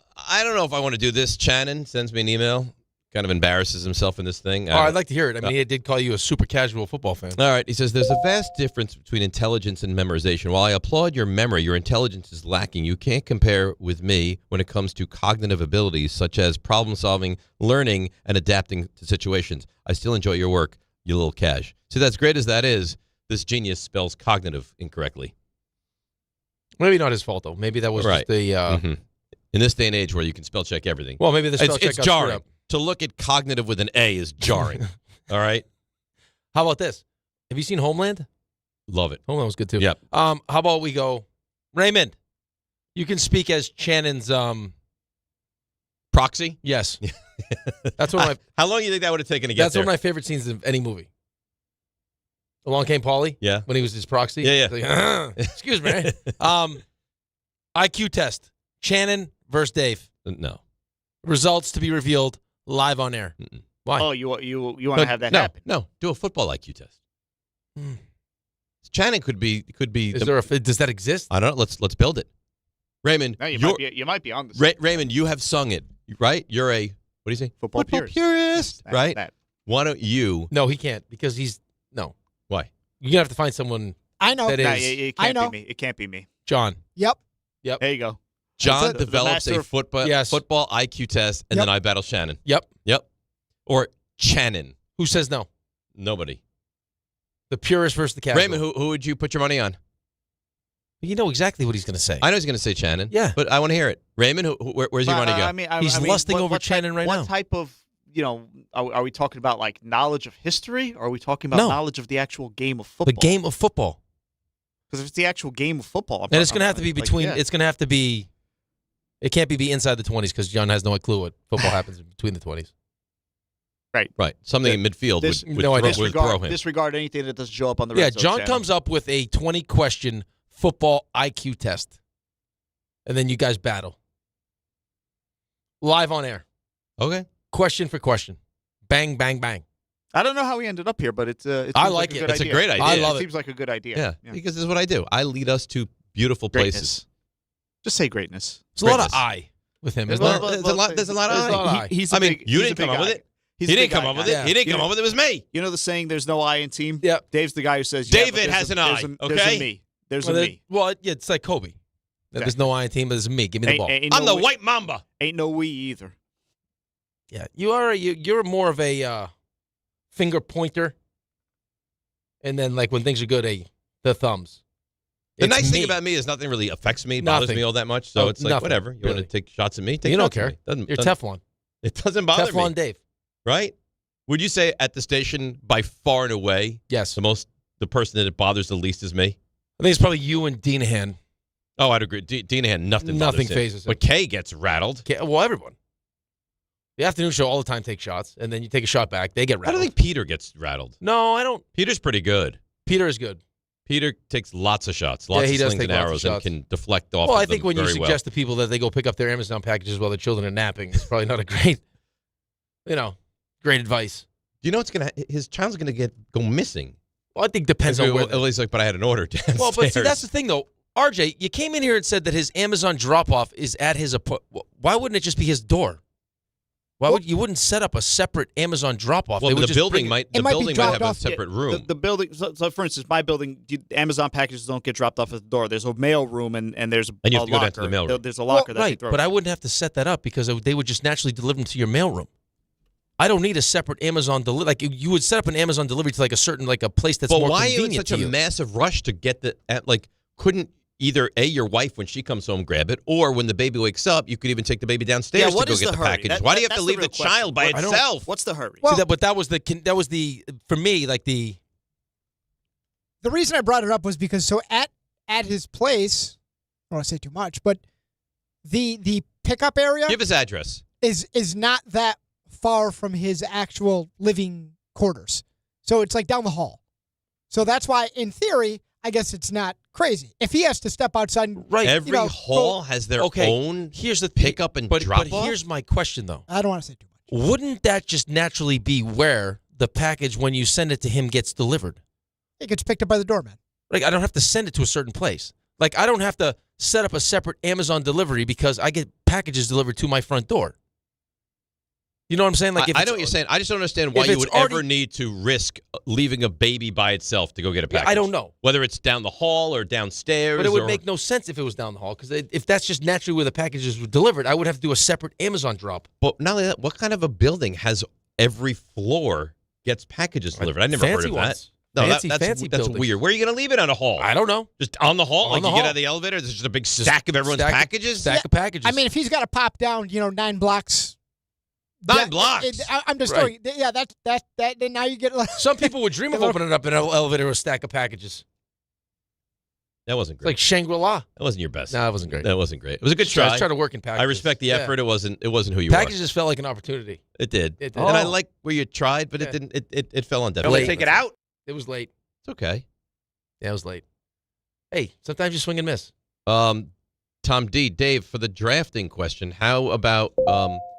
don't know if I want to do this. Shannon sends me an email. Kind of embarrasses himself in this thing. I'd like to hear it. I mean, he did call you a super casual football fan. All right. He says, there's a vast difference between intelligence and memorization. While I applaud your memory, your intelligence is lacking. You can't compare with me when it comes to cognitive abilities such as problem solving, learning, and adapting to situations. I still enjoy your work, you little cash. See, that's great as that is, this genius spells cognitive incorrectly. Maybe not his fault, though. maybe that was just the... In this day and age where you can spell check everything. Well, maybe the spell check it's jarring. To look at cognitive with an A is jarring. All right? How about this? Have you seen Homeland? Love it. Homeland was good too. Yep. How about we go, Raymond? You can speak as Shannon's proxy. Yes. That's one of my. How long do you think that would have taken to get That's there? one of my favorite scenes of any movie. Along Came Paulie. Yeah. When he was his proxy. Yeah. Like, excuse me. IQ test. Shannon versus Dave. No. Results to be revealed live on air. Mm-mm. Why? Oh, you want to have that happen? No. Do a football IQ test. Shannon could be. Does that exist? I don't know. Let's build it. Raymond, No, you might be on the Raymond, you have sung it, right? You're a what do you say? Football purist, right? Why don't you? No, he can't because he's no. Why? You're gonna have to find someone. I know. That No, is it I can't know. be me. It can't be me. John. Yep. There you go. John The develops master a of- football IQ test, and then I battle Shannon. Yep. Or Shannon. Who says no? Nobody. The purist versus the casual. Raymond, who would you put your money on? You know exactly what he's going to say. I know he's going to say Shannon. Yeah. But I want to hear it. Raymond, where's your money go? He's lusting over Shannon right now. What type of, are we talking about like knowledge of history, or are we talking about knowledge of the actual game of football? The game of football. Because if it's the actual game of football, And it's going to have to be between. It's going to have to be. It can't be inside the 20s because John has no clue what football happens between the 20s. Right. Something in midfield would throw him. Disregard anything that doesn't show up on the Yeah, red zone John channel. comes up with a 20-question football IQ test, and then you guys battle live on air. Okay. Question for question. Bang, bang, bang. I don't know how we ended up here, but it I like it. It's a great idea. I love it. Seems like a good idea. Yeah, because this is what I do. I lead us to beautiful places. Just say greatness. There's a lot of I with him. There's a lot of I. He's I mean, big- you he's a didn't big come up with guy. it. He's He a didn't big come guy. up with it. Yeah. He didn't come up with it. It was me. You know the saying, there's no I in team? Yep. Dave's the guy who says, David has an I, There's okay? a me. There's a me. Well, yeah, it's like Kobe. There's no I in team, but there's me. Give me the ball. I'm the white mamba. Ain't no we either. Yeah, you are. You're more of a finger pointer, and then like when things are good, the thumbs. The It's nice thing me. about me is nothing really affects me, bothers Nothing. me all that much. So Oh, it's like, nothing, whatever. You want really. to take shots at me? Take You don't shots at care. me. Doesn't, You're doesn't- Teflon. It doesn't bother me. Teflon Dave. Right? Would you say at the station, by far and away, yes, the person that it bothers the least is me? I think it's probably you and Deanahan. Oh, I'd agree. Deanahan, nothing bothers him. phases him. But Kay gets rattled. Well, everyone. The afternoon show all the time takes shots, and then you take a shot back. They get I rattled. don't think Peter gets rattled. No, I don't. Peter's pretty good. Peter is good. Peter takes lots of shots, lots he of does slings take and lots of arrows, and shots. can deflect off. Well, of I think them when you very suggest to people that they go pick up their Amazon packages while their children are napping, it's probably not a great, great advice. Do you know what's gonna? His child's gonna go missing. Well, I think depends on where. At least, like, but I had an order downstairs. Well, but see, that's the thing, though. RJ, you came in here and said that his Amazon drop-off is at his apartment. Why wouldn't it just be his door? Why would you wouldn't set up a separate Amazon drop-off? Well, They would the just building bring it- might have a separate room. The building, so for instance, my building, Amazon packages don't get dropped off at the door. There's a mail room and there's a And you have to go locker. down to the mail room. There's a locker that they right, throw. but I wouldn't have to set that up because they would just naturally deliver them to your mailroom. I don't need a separate Amazon delivery. Like you would set up an Amazon delivery to like a certain a place that's But more why are you in convenient such to a you. massive rush to get couldn't either your wife when she comes home grab it, or when the baby wakes up, you could even take the baby downstairs to go get the package. Why do you have to leave the child by itself? What's the hurry? Well, but that was the for me the reason I brought it up was because so at his place, I don't want to say too much, but the pickup area Give his address. is not that far from his actual living quarters. So it's like down the hall. So that's why, in theory, I guess it's not crazy. If he has to step outside, and, Every hall has their own. Here's the pickup and drop But off. here's my question though. I don't want to say too much. Wouldn't that just naturally be where the package, when you send it to him, gets delivered? It gets picked up by the doorman. Like I don't have to send it to a certain place. Like I don't have to set up a separate Amazon delivery because I get packages delivered to my front door. You know what I'm saying? Like if I know what you're saying. I just don't understand why if you it's would already- ever need to risk leaving a baby by itself to go get a Yeah, package. I don't know. Whether it's down the hall or downstairs. But it would or- make no sense if it was down the hall because if that's just naturally where the packages were delivered, I would have to do a separate Amazon drop. But not only that, what kind of a building has every floor gets packages delivered? I never heard Fancy of that. ones. No, Fancy that's buildings. weird. Where are you going to leave it on a hall? I don't know. Just on the hall? On Like the you get hall. out of the elevator, there's just a big stack of everyone's packages? Stack of packages. I mean, if he's got to pop down, 9 blocks 9 blocks. I'm just Right. telling you. Yeah, that. Then now you get. Some people would dream of opening up an elevator with a stack of packages. That wasn't It's great. like Shangri-La. That wasn't your best. No, that wasn't great. That wasn't great. It was a good try. I tried to work in packages. I respect the effort. Yeah. It wasn't who you Packages are. just felt like an opportunity. It did. It did. And I like where you tried, but it didn't. It fell on deaf Don't ears. take it out. It was late. It's okay. Yeah, it was late. Hey, sometimes you swing and miss. Tom D. Dave, for the drafting question, how about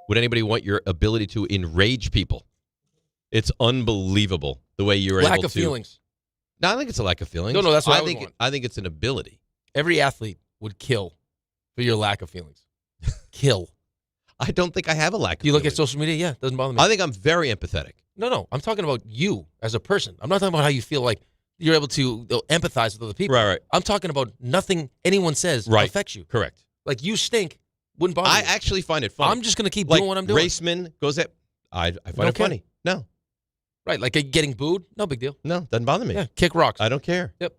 would anybody want your ability to enrage people? It's unbelievable the way you're able to. Lack of feelings. No, I think it's a lack of feelings. No, that's what I would think. want. I think it's an ability. Every athlete would kill for your lack of feelings. Kill. I don't think I have a lack of You look feelings. at social media, yeah, it doesn't bother me. I think I'm very empathetic. No, I'm talking about you as a person. I'm not talking about how you feel like you're able to empathize with other people. Right. I'm talking about nothing anyone says affects you. Correct. Like you stink, wouldn't bother I you. actually find it funny. I'm just going to keep like, doing what I'm doing. Raceman goes at. I find Don't it care. funny. No. Right, like getting booed, no big deal. No, doesn't bother me. Yeah, kick rocks. I don't care. Yep.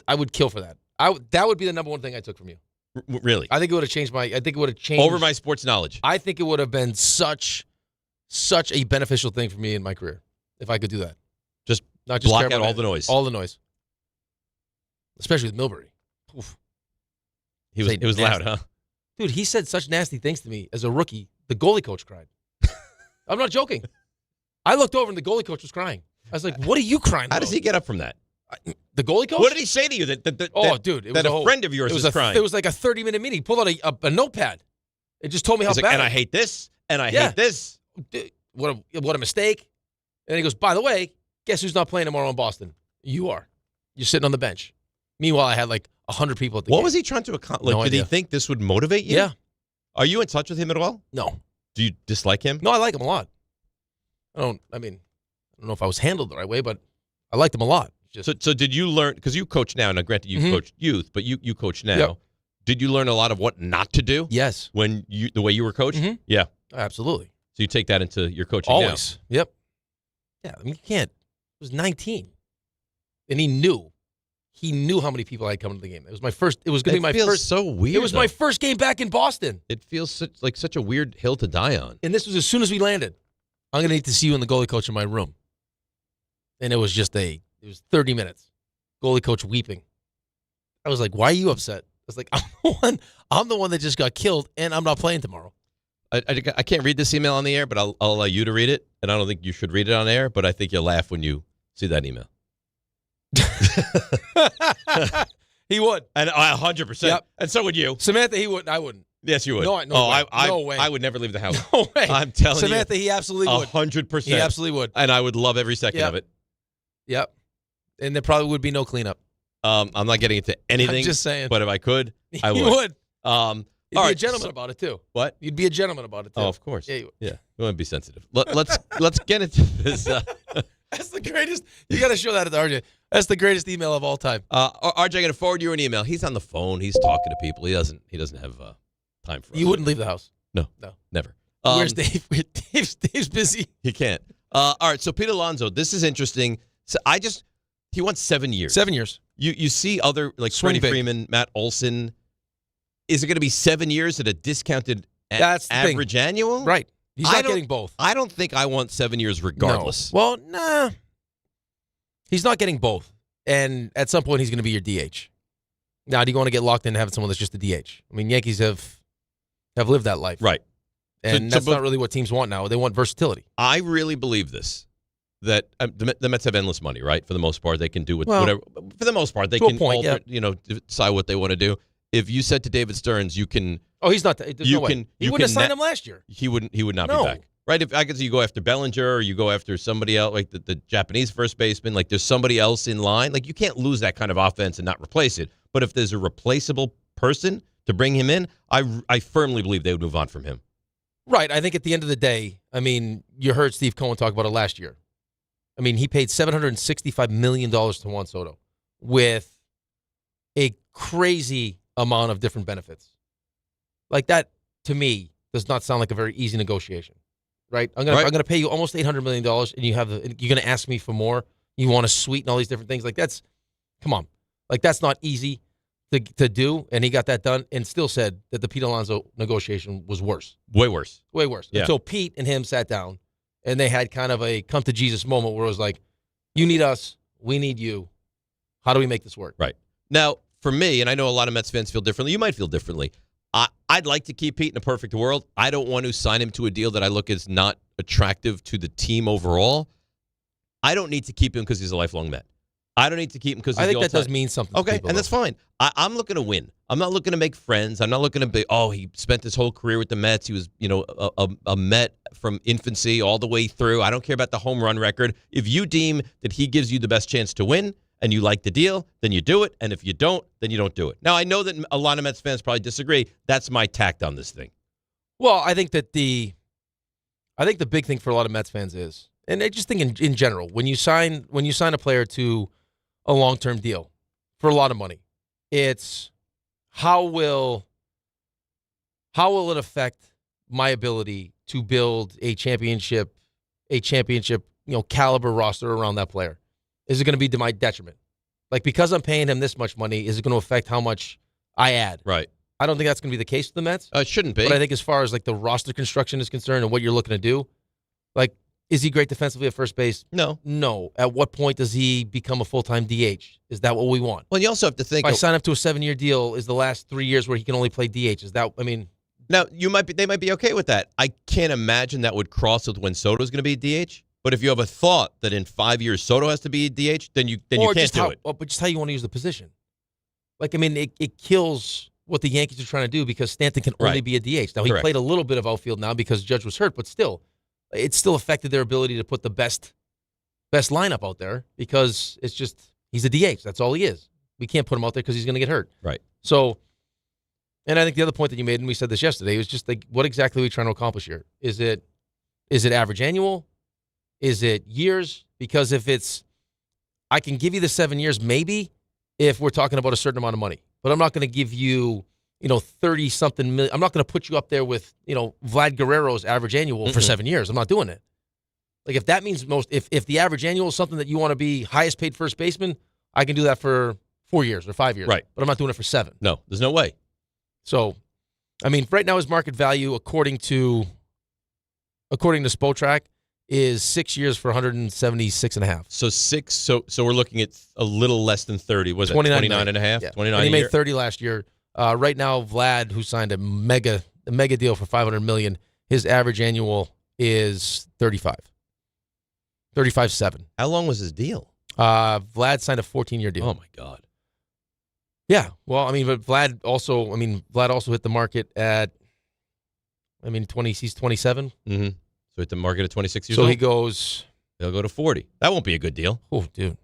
I would kill for that. That would be the number one thing I took from you. Really? I think it would have changed over my sports knowledge. I think it would have been such a beneficial thing for me in my career if I could do that. Just Not just block care out about all the noise. All the noise. Especially with Milbury. Oof. It was loud, huh? Dude, he said such nasty things to me as a rookie. The goalie coach cried. I'm not joking. I looked over and the goalie coach was crying. I was like, "What are you crying about?" How does he get up from that? The goalie coach? What did he say to you? Dude, Dude, it was that a friend of yours is crying. It was like a 30-minute meeting. He pulled out a notepad. It just told me how He's bad. like, and I hate this, and I hate this. Dude, what a mistake. And he goes, by the way, guess who's not playing tomorrow in Boston? You are. You're sitting on the bench. Meanwhile, I had like 100 people at the game. What was he trying to accomplish? No Did he idea. think this would motivate you? Yeah. Are you in touch with him at all? No. Do you dislike him? No, I like him a lot. I don't know if I was handled the right way, but I liked him a lot. So did you learn, because you coach now, granted you coach youth, but you coach now. Yep. Did you learn a lot of what not to do? Yes. When the way you were coached? Yeah. Absolutely. So you take that into your coaching Always. now? Yep. Yeah, I mean, you can't. It was 19. And he knew. He knew how many people had come to the game. It was my first. It was going to be my feels first. so weird. It was my first game back in Boston. It feels like such a weird hill to die on. And this was as soon as we landed. I'm going to need to see you and the goalie coach in my room. And it was 30 minutes. Goalie coach weeping. I was like, why are you upset? I was like, I'm the one that just got killed, and I'm not playing tomorrow. I can't read this email on the air, but I'll allow you to read it. And I don't think you should read it on air, but I think you'll laugh when you see that email. He would. And 100%. Yep. And so would you. Samantha, he wouldn't. I wouldn't. Yes, you would. No way. No way. I would never leave the house. No way. I'm telling Samantha, you. he absolutely would. 100%. He absolutely would. And I would love every second of it. Yep. And there probably would be no cleanup. I'm not getting into anything. I'm just saying. But if I could, I would. You would. You'd all be right, a gentleman about it, too. What? You'd be a gentleman about it, too. Oh, of course. Yeah, you would. Yeah. We want to be sensitive. Let's get into this. That's the greatest. You got to show that to RJ. That's the greatest email of all time. RJ, I'm going to forward you an email. He's on the phone. He's talking to people. He doesn't have time for us. You wouldn't leave the house. No. No. Never. Where's Dave? Dave's busy. He can't. All right. So Pete Alonso, this is interesting. So he wants 7 years. 7 years. You see other like Swing Freddie big. Freeman, Matt Olson. Is it going to be 7 years at a discounted That's the thing. average annual? Right. He's not getting both. I don't think I want 7 years regardless. No. Well, nah. He's not getting both. And at some point, he's going to be your DH. Now, do you want to get locked in and have someone that's just a DH? I mean, Yankees have lived that life. Right. And that's not really what teams want now. They want versatility. I really believe this, that the Mets have endless money, right? For the most part, they can do whatever. For the most part, they can decide what they want to do. If you said to David Stearns, you can. Oh, he's not. There's no way. He wouldn't have signed him last year. He would not No. be back. Right? If I could see you go after Bellinger or you go after somebody else, like the Japanese first baseman, like there's somebody else in line. Like you can't lose that kind of offense and not replace it. But if there's a replaceable person to bring him in, I firmly believe they would move on from him. Right. I think at the end of the day, I mean, you heard Steve Cohen talk about it last year. I mean, he paid $765 million to Juan Soto with a crazy amount of different benefits. Like that, to me, does not sound like a very easy negotiation. Right? I'm gonna pay you almost $800 million, and you're gonna ask me for more. You want a suite and all these different things. Like come on. Like that's not easy to do, and he got that done, and still said that the Pete Alonso negotiation was worse. Way worse. Way worse. Yeah. Until Pete and him sat down, and they had kind of a come-to-Jesus moment where it was like, you need us, we need you. How do we make this work? Right. Now, for me, and I know a lot of Mets fans feel differently. You might feel differently. I'd like to keep Pete in a perfect world. I don't want to sign him to a deal that I look as not attractive to the team overall. I don't need to keep him because he's a lifelong Met. I don't need to keep him because he's I think the that does mean something. Okay, to people, and that's fine. I'm looking to win. I'm not looking to make friends. I'm not looking to be, he spent his whole career with the Mets. He was, a Met from infancy all the way through. I don't care about the home run record. If you deem that he gives you the best chance to win and you like the deal, then you do it. And if you don't, then you don't do it. Now, I know that a lot of Mets fans probably disagree. That's my tact on this thing. Well, I think the big thing for a lot of Mets fans is, and I just think in general, when you sign a player to a long-term deal for a lot of money, it's how will it affect my ability to build a championship, caliber roster around that player? Is it going to be to my detriment? Like, because I'm paying him this much money, is it going to affect how much I add? Right. I don't think that's going to be the case with the Mets. It shouldn't be. But I think as far as like the roster construction is concerned and what you're looking to do, like, is he great defensively at first base? No. No. At what point does he become a full-time DH? Is that what we want? Well, you also have to think. If I sign up to a 7-year deal, is the last 3 years where he can only play DH? Is that, Now, they might be okay with that. I can't imagine that would cross with when Soto's going to be a DH. But if you have a thought that in 5 years Soto has to be a DH, then you can't do it. But just how you want to use the position. Like, it kills what the Yankees are trying to do because Stanton can only be a DH. Now, he played a little bit of outfield now because Judge was hurt, but still, it still affected their ability to put the best lineup out there because it's just, he's a DH. That's all he is. We can't put him out there because he's going to get hurt. Right. So, and I think the other point that you made, and we said this yesterday, was just like, what exactly are we trying to accomplish here? Is it average annual? Is it years? Because if it's, I can give you the 7 years maybe if we're talking about a certain amount of money. But I'm not going to give you, 30-something million. I'm not going to put you up there with, Vlad Guerrero's average annual for 7 years. I'm not doing it. Like, if that means if the average annual is something that you want to be highest paid first baseman, I can do that for 4 years or 5 years. Right. But I'm not doing it for 7. No, there's no way. So, right now his market value, according to Spotrac, is 6 years for 176.5. So we're looking at a little less than 30. Was it 29 and a half? Yeah. 29 and he a made year? 30 last year. Right now, Vlad, who signed a mega deal for $500 million, his average annual is 35.7. How long was his deal? Vlad signed a 14-year deal. Oh my God. Yeah. Well, but Vlad also hit the market at, he's 27. Mm-hmm. So at the market at 26 years old? So he'll go to 40. That won't be a good deal. Oh, dude.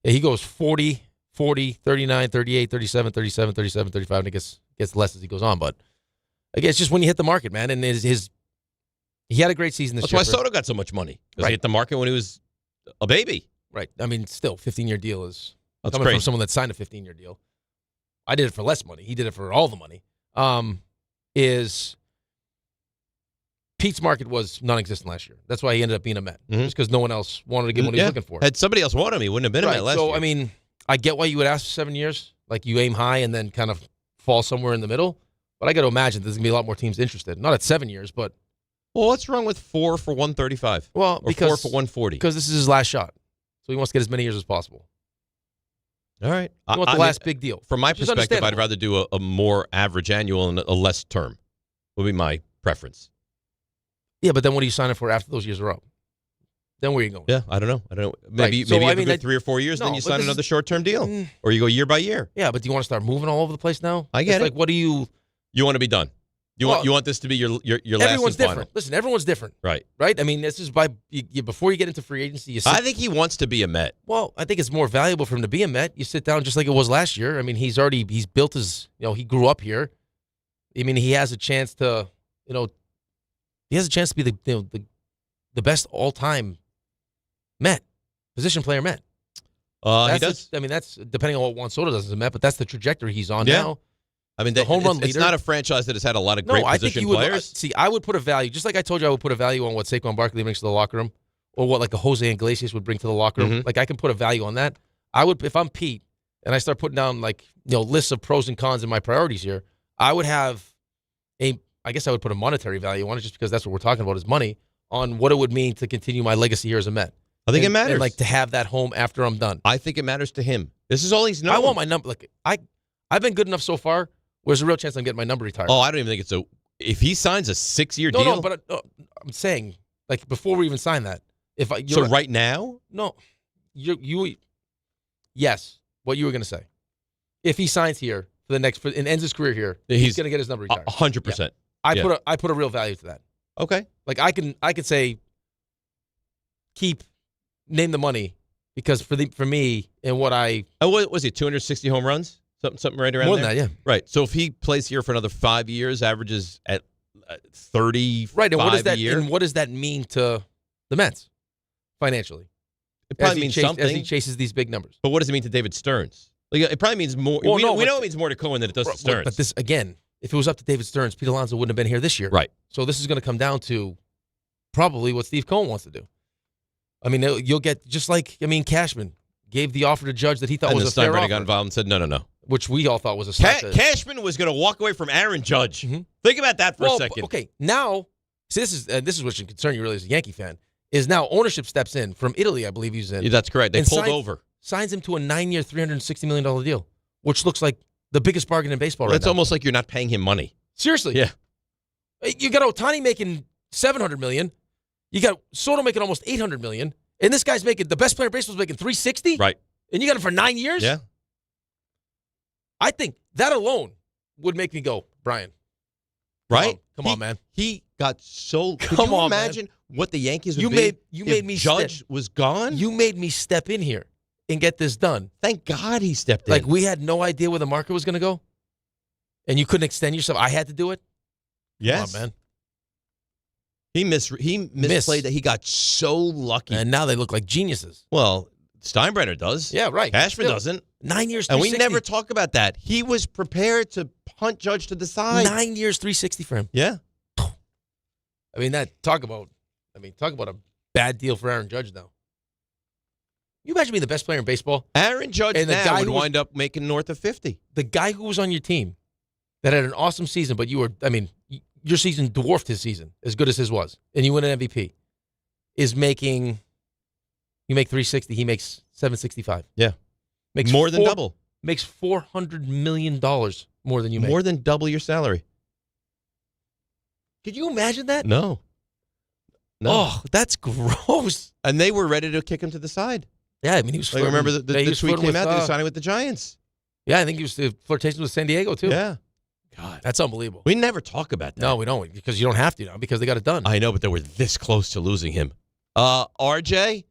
Yeah, he goes 40, 39, 38, 37, 37, 37, 35, and it gets less as he goes on. But I guess just when you hit the market, man, and he had a great season this year. That's why Soto got so much money. Because he hit the market when he was a baby. Right. Still, 15-year deal is That's coming crazy. from someone that signed a 15-year deal. I did it for less money. He did it for all the money. Pete's market was non-existent last year. That's why he ended up being a Met, just because no one else wanted to give what he was looking for. Had somebody else wanted him, he wouldn't have been a Met last year. So, I get why you would ask for 7 years. Like, you aim high and then kind of fall somewhere in the middle. But I got to imagine there's going to be a lot more teams interested. Not at 7 years, but... Well, what's wrong with 4 for 135? Well, or 4 for 140? Because this is his last shot. So he wants to get as many years as possible. All right. He wants the last big deal. From my perspective, I'd rather do a more average annual and a less term. Would be my preference. Yeah, but then what are you signing for after those years are up? Then where are you going? Yeah, I don't know. Maybe you have a good 3 or 4 years, then you sign another short-term deal. Or you go year by year. Yeah, but do you want to start moving all over the place now? I get it. Like, what do you... You want to be done. You want this to be your last everyone's and final. different. Listen, everyone's different. Right. This is before you get into free agency. I think he wants to be a Met. Well, I think it's more valuable for him to be a Met. You sit down just like it was last year. He's built his, he grew up here. He has a chance to, be the best all-time Met, position player Met. He does. That's depending on what Juan Soto does as a Met, but that's the trajectory he's on now. The home run leader. It's not a franchise that has had a lot of great position players. I would put a value, just like I told you I would put a value on what Saquon Barkley brings to the locker room or what like a Jose Iglesias would bring to the locker room. Like I can put a value on that. I would, if I'm Pete, and I start putting down lists of pros and cons in my priorities here, I would have I guess I would put a monetary value on it just because that's what we're talking about is money on what it would mean to continue my legacy here as a Met. I think it matters. And to have that home after I'm done. I think it matters to him. This is all he's known. I want my number. I've been good enough so far. There's a real chance I'm getting my number retired. Oh, I don't even think it's a. If he signs a 6-year deal. No, but I'm saying before we even sign that. Right now? No, you. Yes, what you were going to say. If he signs here for the next and ends his career here, he's going to get his number retired. 100%. Yeah. I put a real value to that. Okay. I could say name the money because for me and what I what was he 260 home runs something right around more there? than that, yeah. Right. So if he plays here for another 5 years, averages at 30 right. And a year. And what does that mean to the Mets financially? It probably means something as he chases these big numbers. But what does it mean to David Stearns? It probably means more. Well, we know it means more to Cohen than it does to Stearns. But this again, if it was up to David Stearns, Pete Alonso wouldn't have been here this year. Right. So this is going to come down to probably what Steve Cohen wants to do. I mean, you'll get just Cashman gave the offer to Judge that he thought was a fair offer. And Steinbrenner got involved and said no. Which we all thought was a slap. Cashman was going to walk away from Aaron Judge. Mm-hmm. Think about that for a second. Okay, now this is what should concern you really as a Yankee fan. Is now ownership steps in from Italy, I believe he's in. Yeah, that's correct. They pulled over. Signs him to a 9-year, $360 million deal, which looks like the biggest bargain in baseball right now. It's almost like you're not paying him money. Seriously. Yeah. You got Ohtani making $700 million. You got Soto making almost $800 million. And this guy's making, the best player in baseball is making $360? Right. And you got him for 9 years? Yeah. I think that alone would make me go, Brian. Right? Come on, man. He got so. Could you imagine what the Yankees would be? You made me Judge was gone. You made me step in here and get this done. Thank God he stepped in. We had no idea where the market was going to go, and you couldn't extend yourself. I had to do it. Yes, come on, man. He misplayed that. He got so lucky, and now they look like geniuses. Well, Steinbrenner does. Yeah, right. Cashman doesn't. 9 years, and we 360. never talk about that. He was prepared to punt Judge to the side. 9 years, 360 for him. Yeah. I mean, talk about a bad deal for Aaron Judge now. You imagine being the best player in baseball? Aaron Judge and now would wind up making north of 50. The guy who was on your team that had an awesome season, but your season dwarfed his season, as good as his was, and you win an MVP, is making, you make 360, he makes 765. Yeah. Makes more than double. Makes $400 million more than you make. More than double your salary. Could you imagine that? No. Oh, that's gross. And they were ready to kick him to the side. Yeah, I mean, he was flirting. Remember the tweet came out that he was signing with the Giants. Yeah, I think he was flirtation with San Diego, too. Yeah. God, that's unbelievable. We never talk about that. No, we don't, because you don't have to now, because they got it done. I know, but they were this close to losing him. RJ?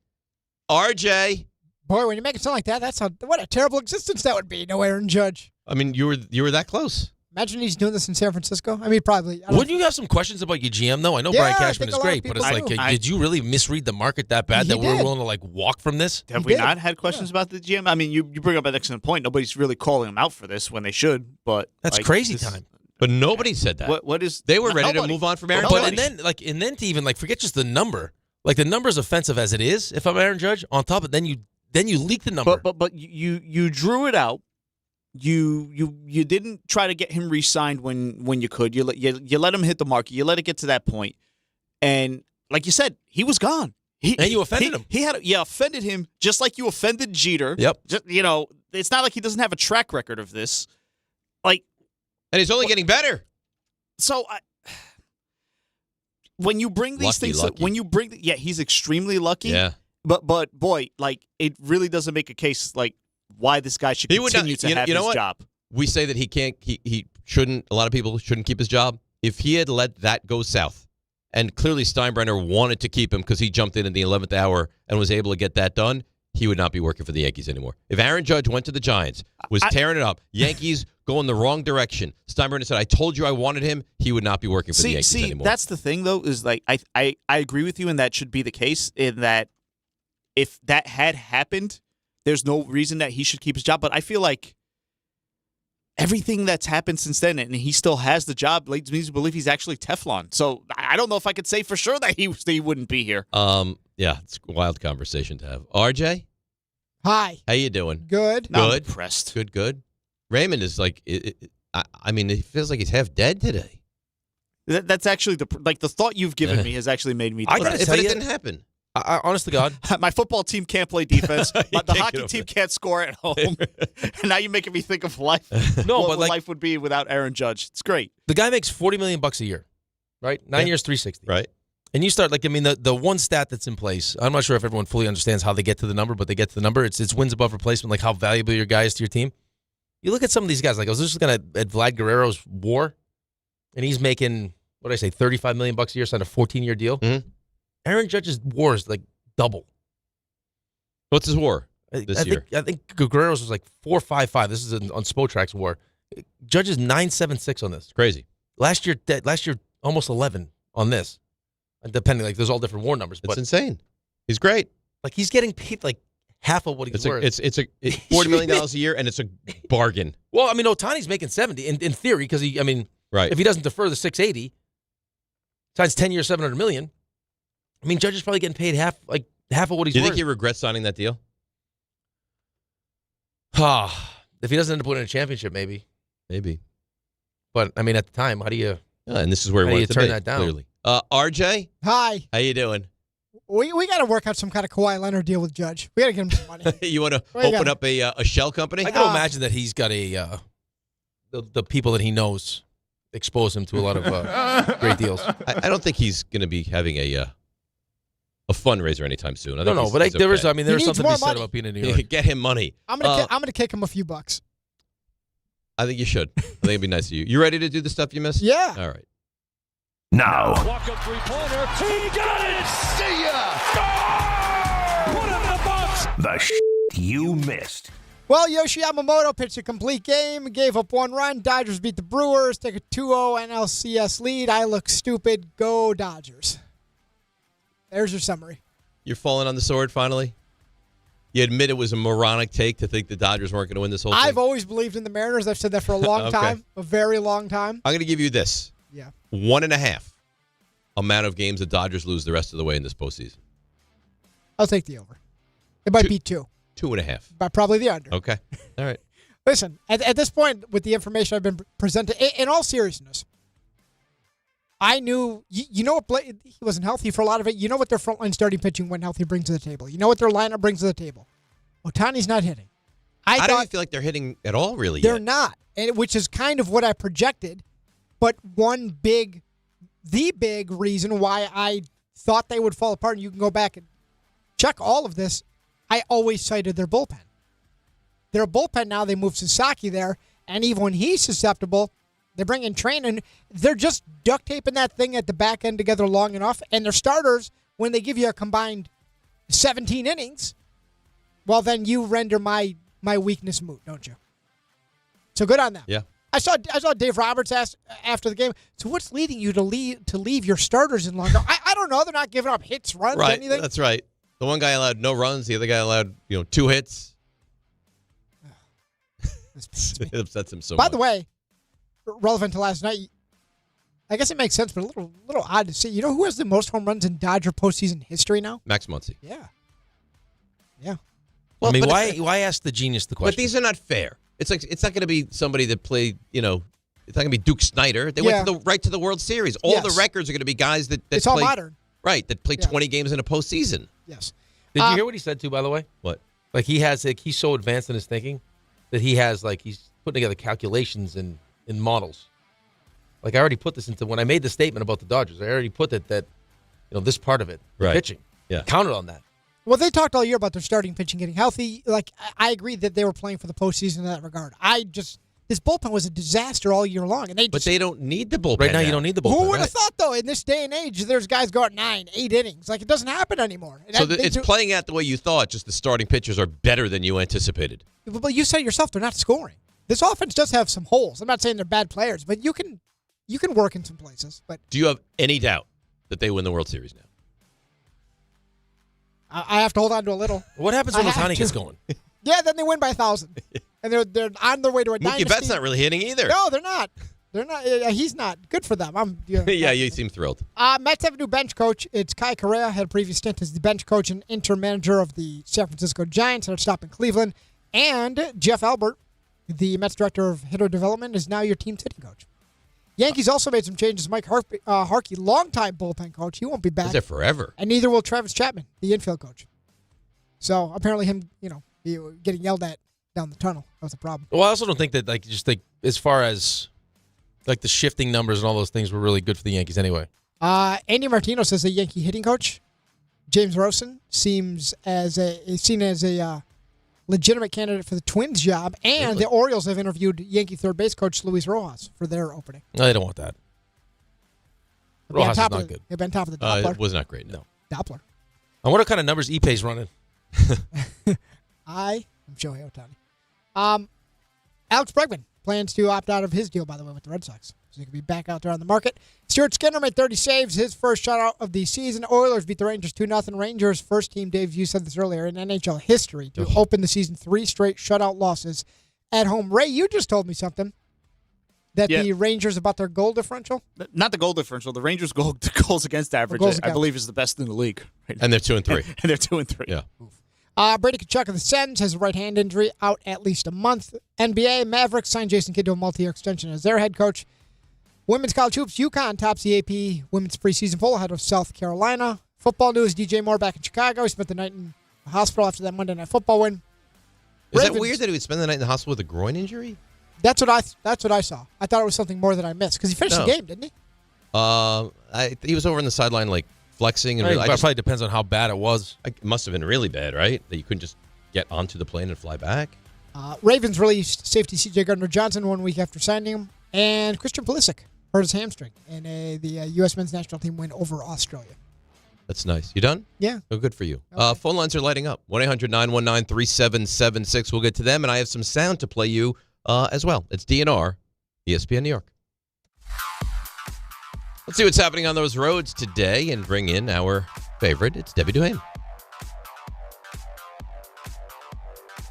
Boy, when you make it sound like that, what a terrible existence that would be. No Aaron Judge. I mean, you were that close. Imagine he's doing this in San Francisco. I mean, probably. Wouldn't you have some questions about your GM, though? I know Brian Cashman is great, but it's like, did you really misread the market that bad that we're willing to walk from this? Have we not had questions about the GM? I mean, you bring up an excellent point. Nobody's really calling him out for this when they should, but that's crazy time. But nobody said that. What is? They were ready to move on from Aaron Judge. And then to even forget just the number. The number is offensive as it is. If I'm Aaron Judge, on top of it, then you leak the number. But you drew it out. You didn't try to get him re-signed when you could. You let him hit the market. You let it get to that point, and like you said, he was gone. And you offended him. You offended him just like you offended Jeter. Yep. It's not like he doesn't have a track record of this. And he's only getting better. So when you bring these he's extremely lucky. Yeah. But boy, it really doesn't make a case why this guy should continue to have his job. We say that he shouldn't, a lot of people shouldn't keep his job. If he had let that go south, and clearly Steinbrenner wanted to keep him because he jumped in the 11th hour and was able to get that done, he would not be working for the Yankees anymore. If Aaron Judge went to the Giants, was tearing it up, Yankees going the wrong direction, Steinbrenner said, I told you I wanted him, he would not be working for the Yankees anymore. That's the thing, though, is I agree with you, and that should be the case, in that if that had happened, there's no reason that he should keep his job. But I feel like everything that's happened since then, and he still has the job, leads me to believe he's actually Teflon. So I don't know if I could say for sure that he wouldn't be here. Yeah, it's a wild conversation to have. RJ? Hi. How you doing? Good. I'm impressed. Good. Raymond is like, I mean, it feels like he's half dead today. That's actually the thought you've given me has actually made me. I gotta If tell it you, didn't happen. honest to God, My football team can't play defense. The can't hockey get team over can't score at home. And now you're making me think of life. No, what but like- life would be without Aaron Judge. It's great. the guy makes $40 million a year, right? 9 years, 360. Right. And you start the one stat that's in place. I'm not sure if everyone fully understands how they get to the number, but they get to the number. It's wins above replacement, like how valuable your guy is to your team. You look at some of these guys. Like I was just looking at Vlad Guerrero's WAR, and he's making what did I say, $35 million a year, signed a 14-year deal. Mm-hmm. Aaron Judge's WAR is like double. What's his WAR this year? I think Guerrero's was like 4.55. This is on Spotrack's WAR. Judge's 9.76 on this. Crazy. Last year almost 11 on this. Depending, like there's all different WAR numbers, It's but insane. He's great. like he's getting paid like half of what he's worth. It's $40 million a year, and it's a bargain. Well, I mean, Ohtani's making 70 in theory because Right. if he doesn't defer the 680, signs 10 years, $700 million. I mean, Judge is probably getting paid half of what he's Do you worth. think he regrets signing that deal? If he doesn't end up winning a championship, maybe. But I mean, at the time, how do you? And this is where how he do you wanted to turn be, that down? clearly. RJ, Hi. how you doing? We got to work out some kind of Kawhi Leonard deal with Judge. We got to get him some money. You want to Well, you open got- up a shell company? I can imagine that he's got the people that he knows expose him to a lot of great deals. I don't think he's going to be having a fundraiser anytime soon. I think No, he's- but he's there is. okay. I mean, there's He needs something to be more said money. about being in New York. Get him money. I'm gonna kick him a few bucks. I think you should. I think it'd be nice of you. You ready to do the stuff you missed? Yeah. All right. Now, Walk-up three-pointer. He got it! See ya! Score! Put it in the box! the you missed. Well, Yoshinobu Yamamoto pitched a complete game, gave up one run. Dodgers beat the Brewers, take a 2-0 NLCS lead. I look stupid. Go Dodgers. There's your summary. You're falling on the sword finally? You admit it was a moronic take to think the Dodgers weren't going to win this whole thing? I've always believed in the Mariners. I've said that for a long Okay. time, a very long time. I'm going to give you this. Yeah. 1.5 amount of games the Dodgers lose the rest of the way in this postseason. I'll take the over. It might be 2. 2.5. But probably the under. Okay. All right. Listen, at this point, with the information I've been presented, in all seriousness, I knew, you know what, he wasn't healthy for a lot of it. You know what their frontline starting pitching when healthy brings to the table. You know what their lineup brings to the table. Ohtani's not hitting. I don't feel like they're hitting at all, really, They're yet. not, which is kind of what I projected. But the big reason why I thought they would fall apart, and you can go back and check all of this, I always cited their bullpen. Their bullpen now, they moved Sasaki there, and even when he's susceptible, they bring in Train, and they're just duct taping that thing at the back end together long enough. And their starters, when they give you a combined 17 innings, well, then you render my weakness moot, don't you? So good on them. Yeah. I saw Dave Roberts ask after the game, so what's leading you to leave your starters in longer? I don't know. They're not giving up hits, runs, Right. anything. That's right. The one guy allowed no runs. The other guy allowed 2 hits. It upsets him so By much. the way, relevant to last night, I guess it makes sense, but a little odd to see. You know who has the most home runs in Dodger postseason history now? Max Muncy. Yeah. Well, I mean, but why ask the genius the question? But these are not fair. It's like it's not going to be somebody that played, it's not going to be Duke Snyder. They went right to the World Series. All the records are going to be guys that It's all played, modern. Right, that played 20 games in a postseason. Yes. Did you hear what he said too? By the way, What? like he's so advanced in his thinking that he's putting together calculations and models. Like I already put this into when I made the statement about the Dodgers. I already put that this part of it, Right. pitching, counted on that. Well, they talked all year about their starting pitching getting healthy. Like, I agree that they were playing for the postseason in that regard. This bullpen was a disaster all year long. But they don't need the bullpen. Right now, you don't need the bullpen. Who would have thought, though, in this day and age, there's guys going 9, 8 innings. Like, it doesn't happen anymore. So it's playing out the way you thought, just the starting pitchers are better than you anticipated. But you said yourself, they're not scoring. This offense does have some holes. I'm not saying they're bad players, but you can work in some places. But Do you have any doubt that they win the World Series now? I have to hold on to a little. What happens when I have Ohtani to. gets going? Yeah, then they win by 1,000. And they're on their way to a Mookie dynasty. Betts not really hitting either. No, they're not. They're not. He's not good for them. Yeah, you seem thrilled. Mets have a new bench coach. It's Kai Correa. Had a previous stint as the bench coach and interim manager of the San Francisco Giants. Had a stop in Cleveland. And Jeff Albert, the Mets director of hitter development, is now your team's hitting coach. Yankees also made some changes. Mike Harkey, longtime bullpen coach, he won't be back. Is it forever? And neither will Travis Chapman, the infield coach. So apparently him, getting yelled at down the tunnel. That was a problem. Well, I also don't think that, as far as, the shifting numbers and all those things were really good for the Yankees anyway. Andy Martino says the Yankee hitting coach, James Rosen, is seen as a legitimate candidate for the Twins job, and the Orioles have interviewed Yankee third base coach Luis Rojas for their opening. No, they don't want that. Rojas is not good. They've been top of the Doppler. It was not great, no. Doppler. I wonder what kind of numbers Ippei's running. I am Shohei Ohtani. Alex Bregman plans to opt out of his deal, by the way, with the Red Sox. So he could be back out there on the market. Stuart Skinner made 30 saves, his first shutout of the season. Oilers beat the Rangers 2-0. Rangers, first team, Dave, you said this earlier, in NHL history to open the season 3 straight shutout losses at home. Ray, you just told me something. That the Rangers, about their goal differential? Not the goal differential. The Rangers' goals against average, I believe, is the best in the league. Right now. And they're 2-3. And they're 2-3. Yeah. Brady Tkachuk of the Sens has a right hand injury, out at least a month. NBA, Mavericks signed Jason Kidd to a multi-year extension as their head coach. Women's college hoops, UConn tops the AP women's preseason poll ahead of South Carolina. Football news, DJ Moore back in Chicago. He spent the night in the hospital after that Monday Night Football win. Is that weird that he would spend the night in the hospital with a groin injury? That's what I saw. I thought it was something more that I missed because he finished the game, didn't he? He was over on the sideline flexing. And it probably depends on how bad it was. It must have been really bad, right? That you couldn't just get onto the plane and fly back. Ravens released safety C.J. Gardner-Johnson 1 week after signing him. And Christian Pulisic hurt his hamstring in the U.S. men's national team win over Australia. That's nice. You done? Yeah. Oh, good for you. Okay. Phone lines are lighting up. 1-800-919-3776. We'll get to them, and I have some sound to play you as well. It's DNR, ESPN New York. Let's see what's happening on those roads today and bring in our favorite. It's Debbie Duhane.